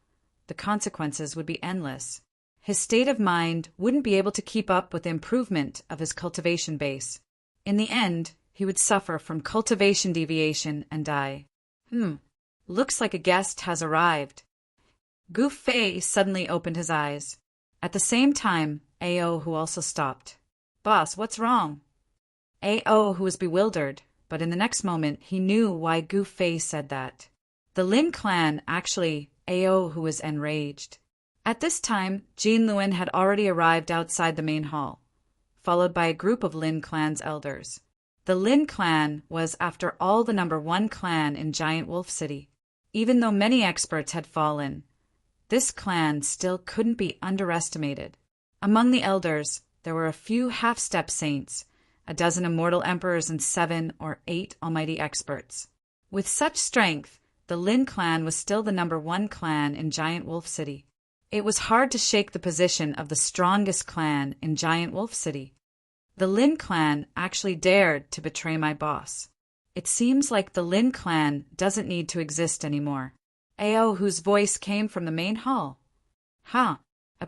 the consequences would be endless. His state of mind wouldn't be able to keep up with the improvement of his cultivation base. In the end, he would suffer from cultivation deviation and die. Looks like a guest has arrived. Gu Fei suddenly opened his eyes. At the same time, Ao Hu also stopped. "Boss, what's wrong?" Ao Hu was bewildered, but in the next moment he knew why Gu Fei said that. The Lin clan actually, Ao Hu was enraged. At this time, Jean Luen had already arrived outside the main hall, followed by a group of Lin clan's elders. The Lin clan was, after all, the #1 clan in Giant Wolf City. Even though many experts had fallen, this clan still couldn't be underestimated. Among the elders, there were a few half-step saints, a dozen immortal emperors, and 7 or 8 almighty experts. With such strength, the Lin clan was still the #1 clan in Giant Wolf City. It was hard to shake the position of the strongest clan in Giant Wolf City. The Lin clan actually dared to betray my boss. It seems like the Lin clan doesn't need to exist anymore. Ao Hu's voice came from the main hall. A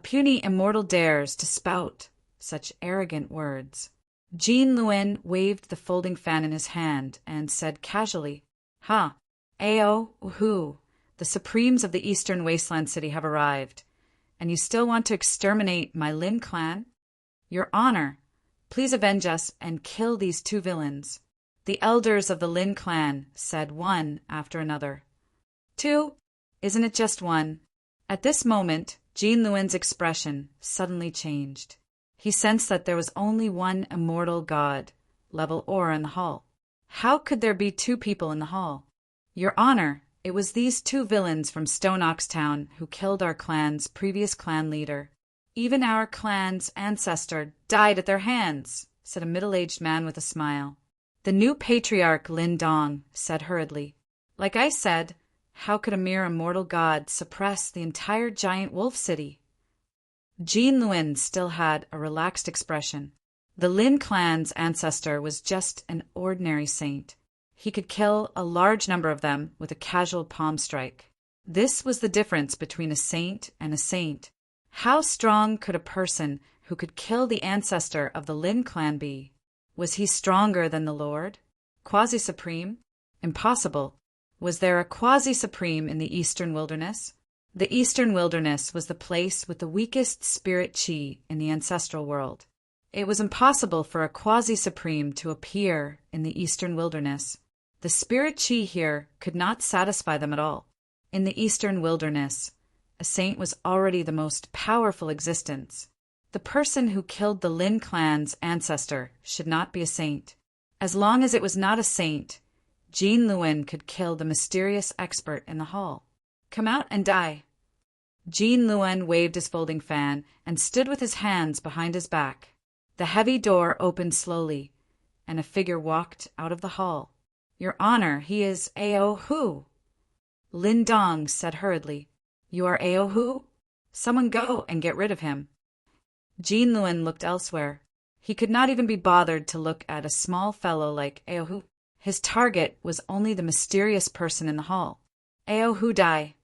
puny immortal dares to spout such arrogant words. Jean Luen waved the folding fan in his hand and said casually, Ao Hu, the supremes of the Eastern Wasteland City have arrived, and you still want to exterminate my Lin clan? Your Honor, please avenge us and kill these 2 villains. The elders of the Lin clan said one after another. 2? Isn't it just 1? At this moment, Jean Luen's expression suddenly changed. He sensed that there was only one immortal god, level aura in the hall. How could there be 2 people in the hall? Your Honor, it was these 2 villains from Stone Ox Town who killed our clan's previous clan leader. Even our clan's ancestor died at their hands, said a middle-aged man with a smile. The new patriarch Lin Dong said hurriedly, Like I said, how could a mere immortal god suppress the entire Giant Wolf City? Jean Luen still had a relaxed expression. The Lin clan's ancestor was just an ordinary saint. He could kill a large number of them with a casual palm strike. This was the difference between a saint and a saint. How strong could a person who could kill the ancestor of the Lin clan be? Was he stronger than the Lord? Quasi-supreme? Impossible. Was there a quasi-supreme in the Eastern Wilderness? The Eastern Wilderness was the place with the weakest spirit chi in the ancestral world. It was impossible for a quasi-supreme to appear in the Eastern Wilderness. The spirit chi here could not satisfy them at all. In the Eastern Wilderness, a saint was already the most powerful existence. The person who killed the Lin clan's ancestor should not be a saint. As long as it was not a saint, Jean Luen could kill the mysterious expert in the hall. Come out and die. Jean Luen waved his folding fan and stood with his hands behind his back. The heavy door opened slowly, and a figure walked out of the hall. "Your Honor, he is Ao-hu." Lin Dong said hurriedly, "You are Ao-hu? Someone go and get rid of him." Jean Luen looked elsewhere. He could not even be bothered to look at a small fellow like Ao-hu. His target was only the mysterious person in the hall. "Ao-hu die."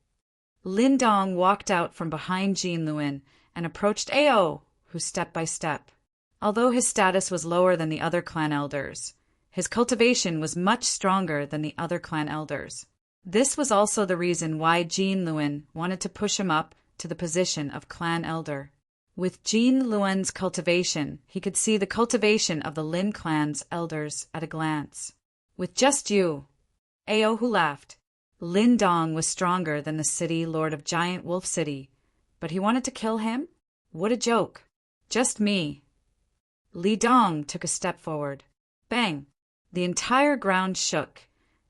Lin Dong walked out from behind Jean Luen and approached Ao-hu step by step. Although his status was lower than the other clan elders, his cultivation was much stronger than the other clan elders. This was also the reason why Jean Luen wanted to push him up to the position of clan elder. With Jean Luen's cultivation, he could see the cultivation of the Lin clan's elders at a glance. "With just you." Ao-hu laughed. Lin Dong was stronger than the city lord of Giant Wolf City, but he wanted to kill him? What a joke. "Just me." Li Dong took a step forward. Bang! The entire ground shook,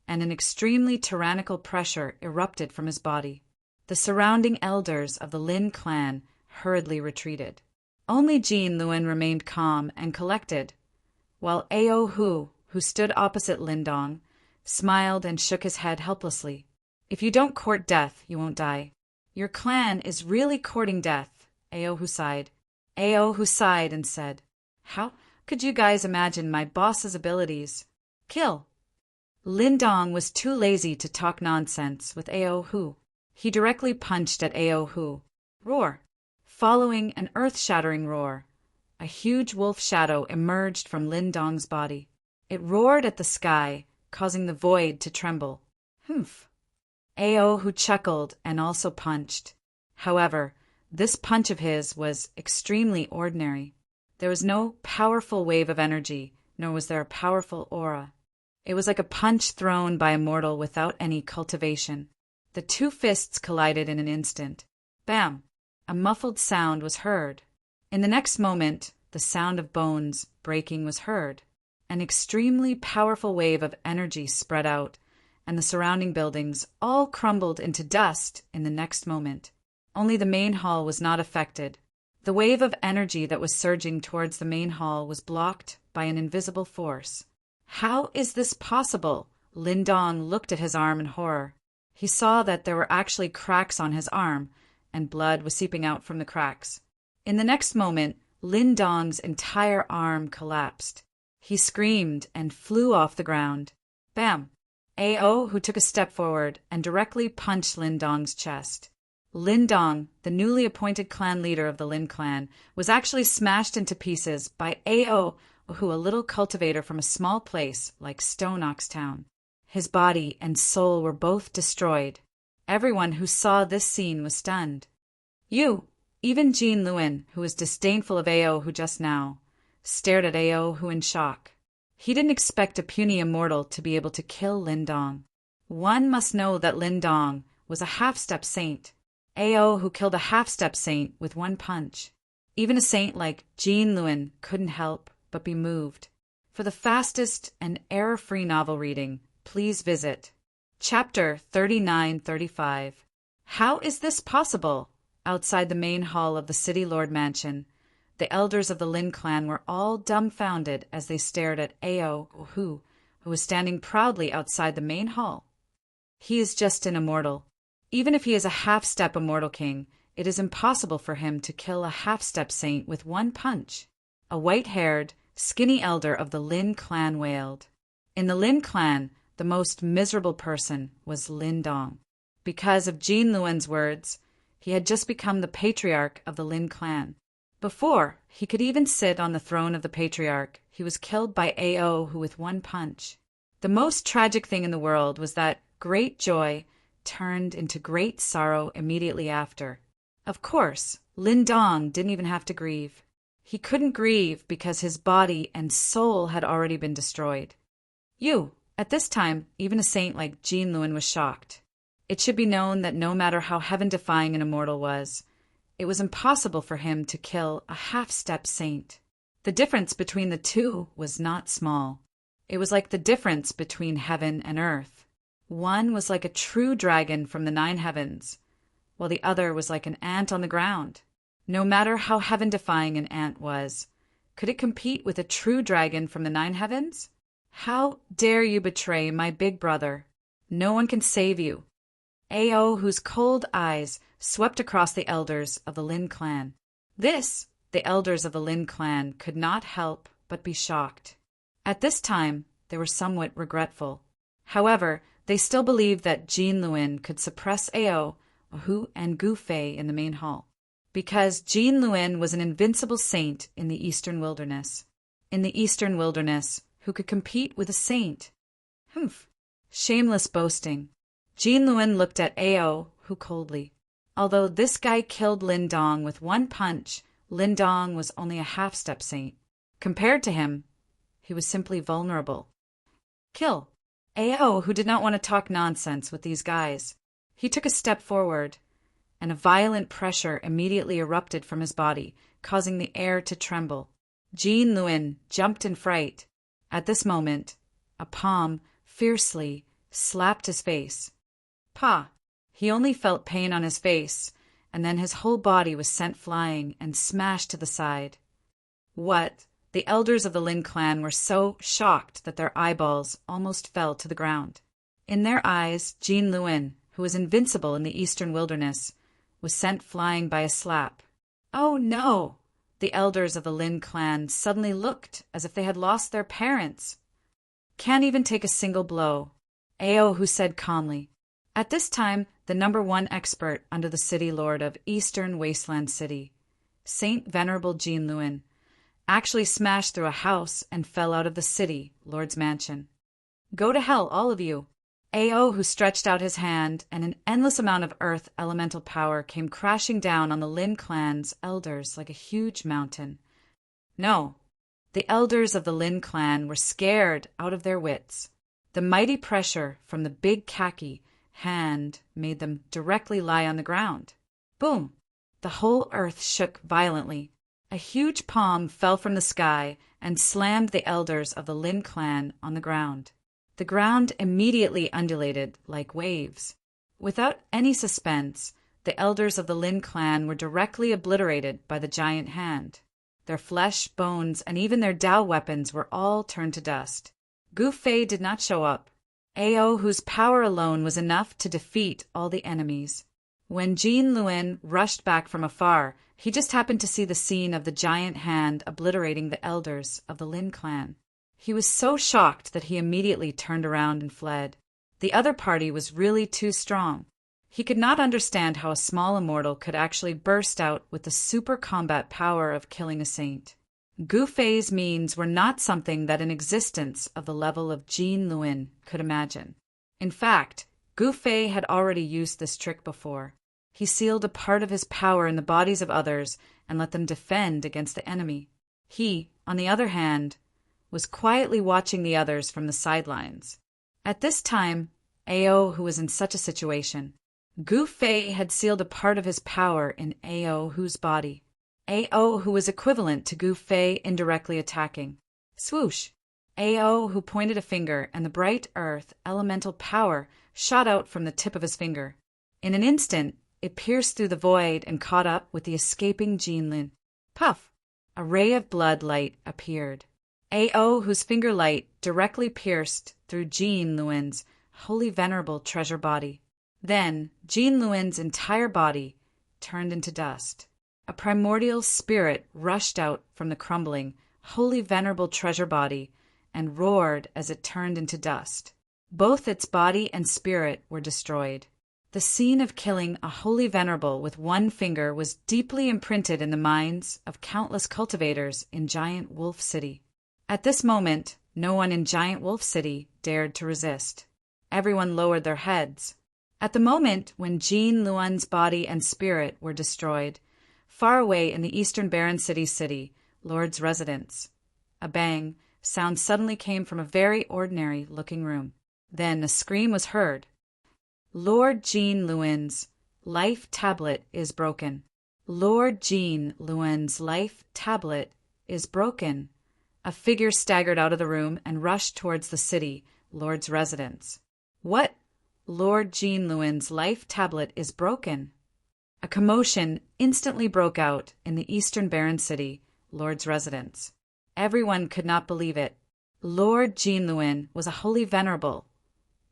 and an extremely tyrannical pressure erupted from his body. The surrounding elders of the Lin clan hurriedly retreated. Only Jean Luen remained calm and collected, while Ao-hu, who stood opposite Lin Dong, smiled and shook his head helplessly. "If you don't court death, you won't die." "Your clan is really courting death," Ao-hu sighed. Ao-hu sighed and said, "How could you guys imagine my boss's abilities? Kill." Lin Dong was too lazy to talk nonsense with Ao-hu. He directly punched at Ao-hu. Roar! Following an earth-shattering roar, a huge wolf shadow emerged from Lin Dong's body. It roared at the sky, causing the void to tremble. "Humph." Ao-hu chuckled and also punched. However, this punch of his was extremely ordinary. There was no powerful wave of energy, nor was there a powerful aura. It was like a punch thrown by a mortal without any cultivation. The two fists collided in an instant. Bam! A muffled sound was heard. In the next moment, the sound of bones breaking was heard. An extremely powerful wave of energy spread out, and the surrounding buildings all crumbled into dust in the next moment. Only the main hall was not affected. The wave of energy that was surging towards the main hall was blocked by an invisible force. How is this possible? Lin Dong looked at his arm in horror. He saw that there were actually cracks on his arm, and blood was seeping out from the cracks. In the next moment, Lin Dong's entire arm collapsed. He screamed and flew off the ground. Bam! Ao-hu took a step forward and directly punched Lin Dong's chest. Lin Dong, the newly appointed clan leader of the Lin clan, was actually smashed into pieces by Ao-hu, a little cultivator from a small place like Stone Ox Town. His body and soul were both destroyed. Everyone who saw this scene was stunned. Even Jean Luen, who was disdainful of Ao-hu just now, stared at Ao-hu in shock. He didn't expect a puny immortal to be able to kill Lin Dong. One must know that Lin Dong was a half-step saint. Ao-hu killed a half-step saint with one punch. Even a saint like Jean Luen couldn't help but be moved. For the fastest and error-free novel reading, please visit Chapter 3935. How is this possible? Outside the main hall of the City Lord Mansion, the elders of the Lin clan were all dumbfounded as they stared at Ao-hu, who was standing proudly outside the main hall. He is just an immortal. Even if he is a half-step immortal king, it is impossible for him to kill a half-step saint with one punch. A white-haired, skinny elder of the Lin clan wailed. In the Lin clan, the most miserable person was Lin Dong. Because of Jean Luen's words, he had just become the patriarch of the Lin clan. Before he could even sit on the throne of the patriarch, he was killed by Ao-hu with one punch. The most tragic thing in the world was that great joy turned into great sorrow immediately after. Of course, Lin Dong didn't even have to grieve. He couldn't grieve because his body and soul had already been destroyed. At this time, even a saint like Jean Luen was shocked. It should be known that no matter how heaven-defying an immortal was, it was impossible for him to kill a half-step saint. The difference between the two was not small. It was like the difference between heaven and earth. One was like a true dragon from the 9 heavens, while the other was like an ant on the ground. No matter how heaven-defying an ant was, could it compete with a true dragon from the 9 heavens? How dare you betray my big brother? No one can save you. Ao, whose cold eyes swept across the elders of the Lin clan. This, the elders of the Lin clan could not help but be shocked. At this time, they were somewhat regretful. However, they still believed that Jean Luen could suppress Ao and Gu Fei in the main hall, because Jean Luen was an invincible saint in the Eastern Wilderness. In the Eastern Wilderness, who could compete with a saint? Humph! Shameless boasting. Jean Luen looked at Ao coldly. Although this guy killed Lin Dong with one punch, Lin Dong was only a half-step saint. Compared to him, he was simply vulnerable. Kill. Ao, who did not want to talk nonsense with these guys. He took a step forward, and a violent pressure immediately erupted from his body, causing the air to tremble. Jean Luen jumped in fright. At this moment, a palm fiercely slapped his face. Pah! He only felt pain on his face, and then his whole body was sent flying and smashed to the side. What? The elders of the Lin clan were so shocked that their eyeballs almost fell to the ground. In their eyes, Jean Luen, who was invincible in the Eastern Wilderness, was sent flying by a slap. Oh no! The elders of the Lin clan suddenly looked as if they had lost their parents. Can't even take a single blow. Ao, who said calmly. At this time, the #1 expert under the city lord of Eastern Wasteland City, Saint Venerable Jean Luen, actually smashed through a house and fell out of the city lord's mansion. Go to hell, all of you. Ao, who stretched out his hand, and an endless amount of earth elemental power came crashing down on the Lin clan's elders like a huge mountain. No, the elders of the Lin clan were scared out of their wits. The mighty pressure from the big khaki hand made them directly lie on the ground. Boom! The whole earth shook violently. A huge palm fell from the sky and slammed the elders of the Lin clan on the ground. The ground immediately undulated like waves. Without any suspense, the elders of the Lin clan were directly obliterated by the giant hand. Their flesh, bones, and even their Dao weapons were all turned to dust. Gu Fei did not show up. Ao, whose power alone was enough to defeat all the enemies. When Jean Luen rushed back from afar, he just happened to see the scene of the giant hand obliterating the elders of the Lin clan. He was so shocked that he immediately turned around and fled. The other party was really too strong. He could not understand how a small immortal could actually burst out with the super combat power of killing a saint. Gu Fei's means were not something that an existence of the level of Jean Luen could imagine. In fact, Gu Fei had already used this trick before. He sealed a part of his power in the bodies of others and let them defend against the enemy. He, on the other hand, was quietly watching the others from the sidelines. At this time, Ao, who was in such a situation, Gu Fei had sealed a part of his power in Ao, whose body. Ao, who was equivalent to Gu Fei indirectly attacking. Swoosh! Ao, who pointed a finger, and the bright earth elemental power shot out from the tip of his finger. In an instant, it pierced through the void and caught up with the escaping Jean Luen. Puff! A ray of blood light appeared. Ao, whose finger light directly pierced through Jean Luen's holy venerable treasure body. Then, Jean Luen's entire body turned into dust. A primordial spirit rushed out from the crumbling, holy venerable treasure body and roared as it turned into dust. Both its body and spirit were destroyed. The scene of killing a holy venerable with one finger was deeply imprinted in the minds of countless cultivators in Giant Wolf City. At this moment, no one in Giant Wolf City dared to resist. Everyone lowered their heads. At the moment when Jean Luen's body and spirit were destroyed, far away in the eastern Barren City, Lord's residence, a bang sound suddenly came from a very ordinary-looking room. Then a scream was heard. Lord Jean Luen's life tablet is broken. Lord Jean Luen's life tablet is broken. A figure staggered out of the room and rushed towards the city, Lord's residence. What? Lord Jean Luen's life tablet is broken. A commotion instantly broke out in the eastern barren city, Lord's residence. Everyone could not believe it. Lord Jean Luyện was a holy venerable,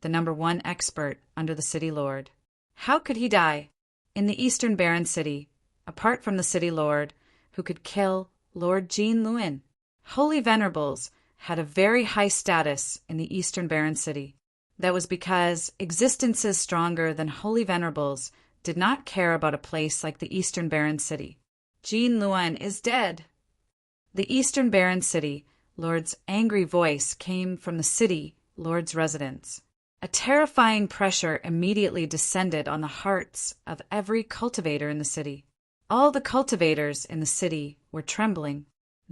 the #1 expert under the city lord. How could he die? In the eastern barren city, apart from the city lord, who could kill Lord Jean Luyện? Holy venerables had a very high status in the eastern barren city. That was because existences stronger than holy venerables did not care about a place like the eastern barren city. Jean Luyện is dead. The eastern barren city, Lord's angry voice came from the city, Lord's residence. A terrifying pressure immediately descended on the hearts of every cultivator in the city. All the cultivators in the city were trembling.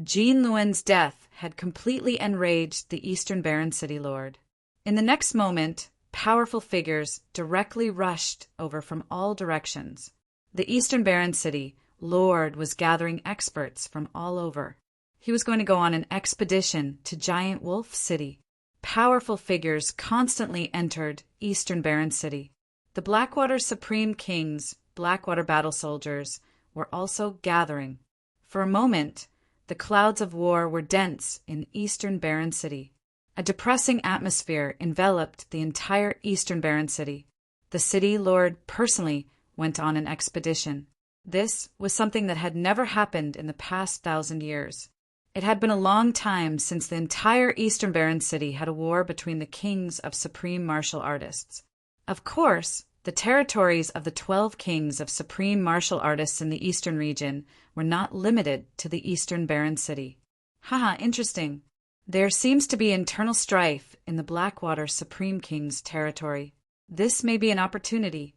Jean Luyent's death had completely enraged the eastern barren city lord. In the next moment, powerful figures directly rushed over from all directions. The eastern barren city lord was gathering experts from all over. He was going to go on an expedition to Giant Wolf City. Powerful figures constantly entered eastern barren city. The Blackwater Supreme King's Blackwater battle soldiers were also gathering. For a moment, the clouds of war were dense in eastern barren city. A depressing atmosphere enveloped the entire eastern barren city. The city lord personally went on an expedition. This was something that had never happened in the past 1,000 years. It had been a long time since the entire eastern barren city had a war between the kings of supreme martial artists. Of course, the territories of the 12 kings of supreme martial artists in the eastern region were not limited to the eastern barren city. Haha, interesting. There seems to be internal strife in the Blackwater Supreme King's territory. This may be an opportunity.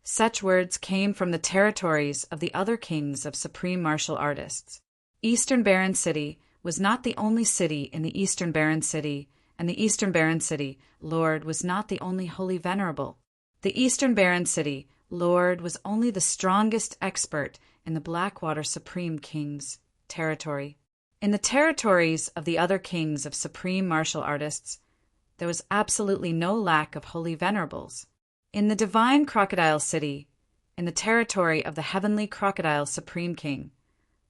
Such words came from the territories of the other kings of supreme martial artists. Eastern Barren City was not the only city in the Eastern Barren City, and the Eastern Barren City lord was not the only holy venerable. The Eastern Barren City lord was only the strongest expert in the Blackwater Supreme King's territory. In the territories of the other kings of supreme martial artists, there was absolutely no lack of holy venerables. In the Divine Crocodile City, in the territory of the Heavenly Crocodile Supreme King,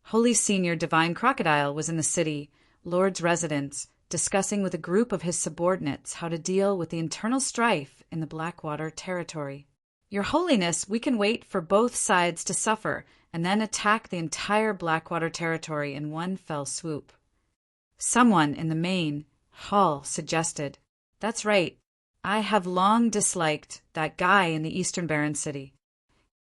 Holy Senior Divine Crocodile was in the city, Lord's residence, discussing with a group of his subordinates how to deal with the internal strife in the Blackwater territory. Your Holiness, we can wait for both sides to suffer and then attack the entire Blackwater territory in one fell swoop. Someone in the main hall suggested, "That's right. I have long disliked that guy in the Eastern Barren City."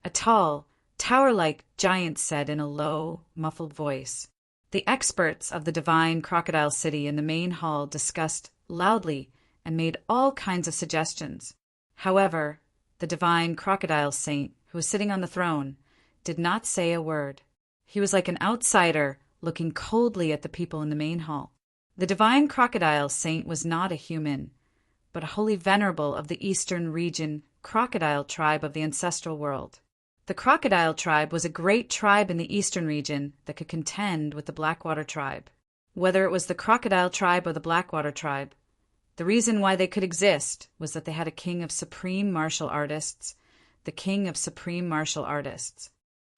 A tall, tower-like giant said in a low, muffled voice. The experts of the Divine Crocodile City in the main hall discussed loudly and made all kinds of suggestions. However, the Divine Crocodile Saint, who was sitting on the throne, did not say a word. He was like an outsider looking coldly at the people in the main hall. The Divine Crocodile Saint was not a human, but a holy venerable of the Eastern region crocodile tribe of the ancestral world. The crocodile tribe was a great tribe in the eastern region that could contend with the Blackwater tribe. Whether it was the crocodile tribe or the Blackwater tribe, the reason why they could exist was that they had a king of supreme martial artists, the king of supreme martial artists.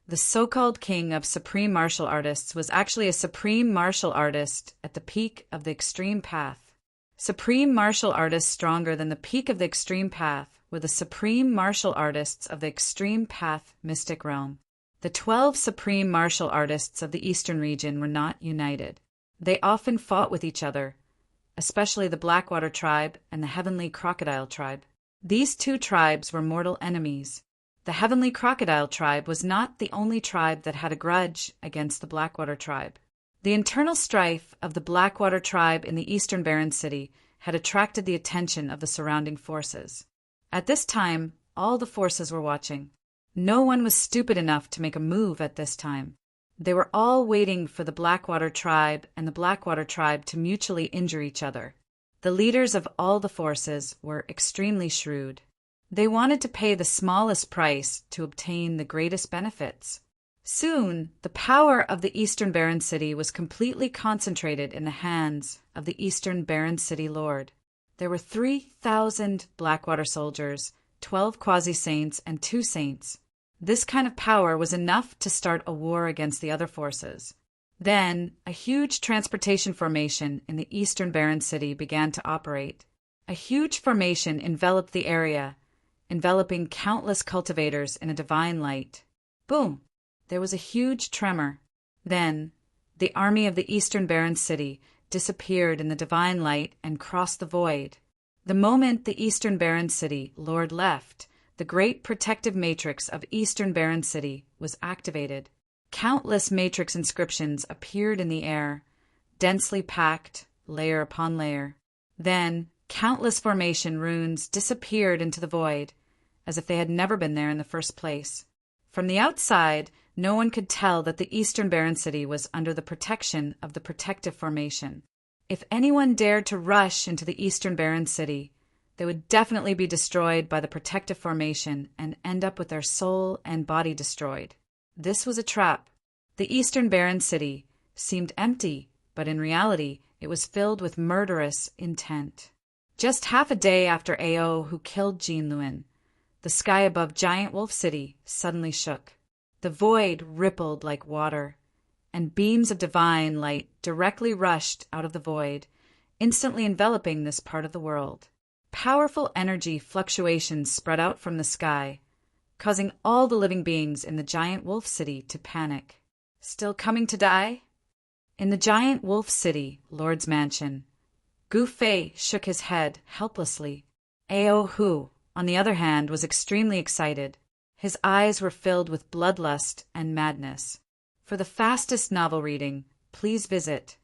The so-called king of supreme martial artists was actually a supreme martial artist at the peak of the extreme path. Supreme martial artists stronger than the peak of the extreme path were the supreme martial artists of the extreme path mystic realm. The 12 supreme martial artists of the eastern region were not united. They often fought with each other, especially the Blackwater tribe and the Heavenly Crocodile tribe. These two tribes were mortal enemies. The Heavenly Crocodile tribe was not the only tribe that had a grudge against the Blackwater tribe. The internal strife of the Blackwater tribe in the Eastern Barren City had attracted the attention of the surrounding forces. At this time, all the forces were watching. No one was stupid enough to make a move at this time. They were all waiting for the Blackwater tribe and the Blackwater tribe to mutually injure each other. The leaders of all the forces were extremely shrewd. They wanted to pay the smallest price to obtain the greatest benefits. Soon, the power of the Eastern Barren City was completely concentrated in the hands of the Eastern Barren City Lord. There were 3,000 Blackwater soldiers, 12 quasi-saints, and 2 saints. This kind of power was enough to start a war against the other forces. Then, a huge transportation formation in the eastern barren city began to operate. A huge formation enveloped the area, enveloping countless cultivators in a divine light. Boom! There was a huge tremor. Then, the army of the eastern barren city disappeared in the divine light and crossed the void. The moment the eastern barren city Lord left, the great protective matrix of eastern barren city was activated. Countless matrix inscriptions appeared in the air, densely packed, layer upon layer. Then, countless formation runes disappeared into the void, as if they had never been there in the first place. From the outside, no one could tell that the eastern barren city was under the protection of the protective formation. If anyone dared to rush into the eastern barren city, they would definitely be destroyed by the protective formation and end up with their soul and body destroyed. This was a trap. The eastern barren city seemed empty, but in reality, it was filled with murderous intent. Just half a day after Ao, who killed Jean Luen, the sky above Giant Wolf City suddenly shook. The void rippled like water, and beams of divine light directly rushed out of the void, instantly enveloping this part of the world. Powerful energy fluctuations spread out from the sky, causing all the living beings in the Giant Wolf City to panic. Still coming to die? In the Giant Wolf City, Lord's mansion, Gu Fei shook his head helplessly. Ao Hu, on the other hand, was extremely excited. His eyes were filled with bloodlust and madness. For the fastest novel reading, please visit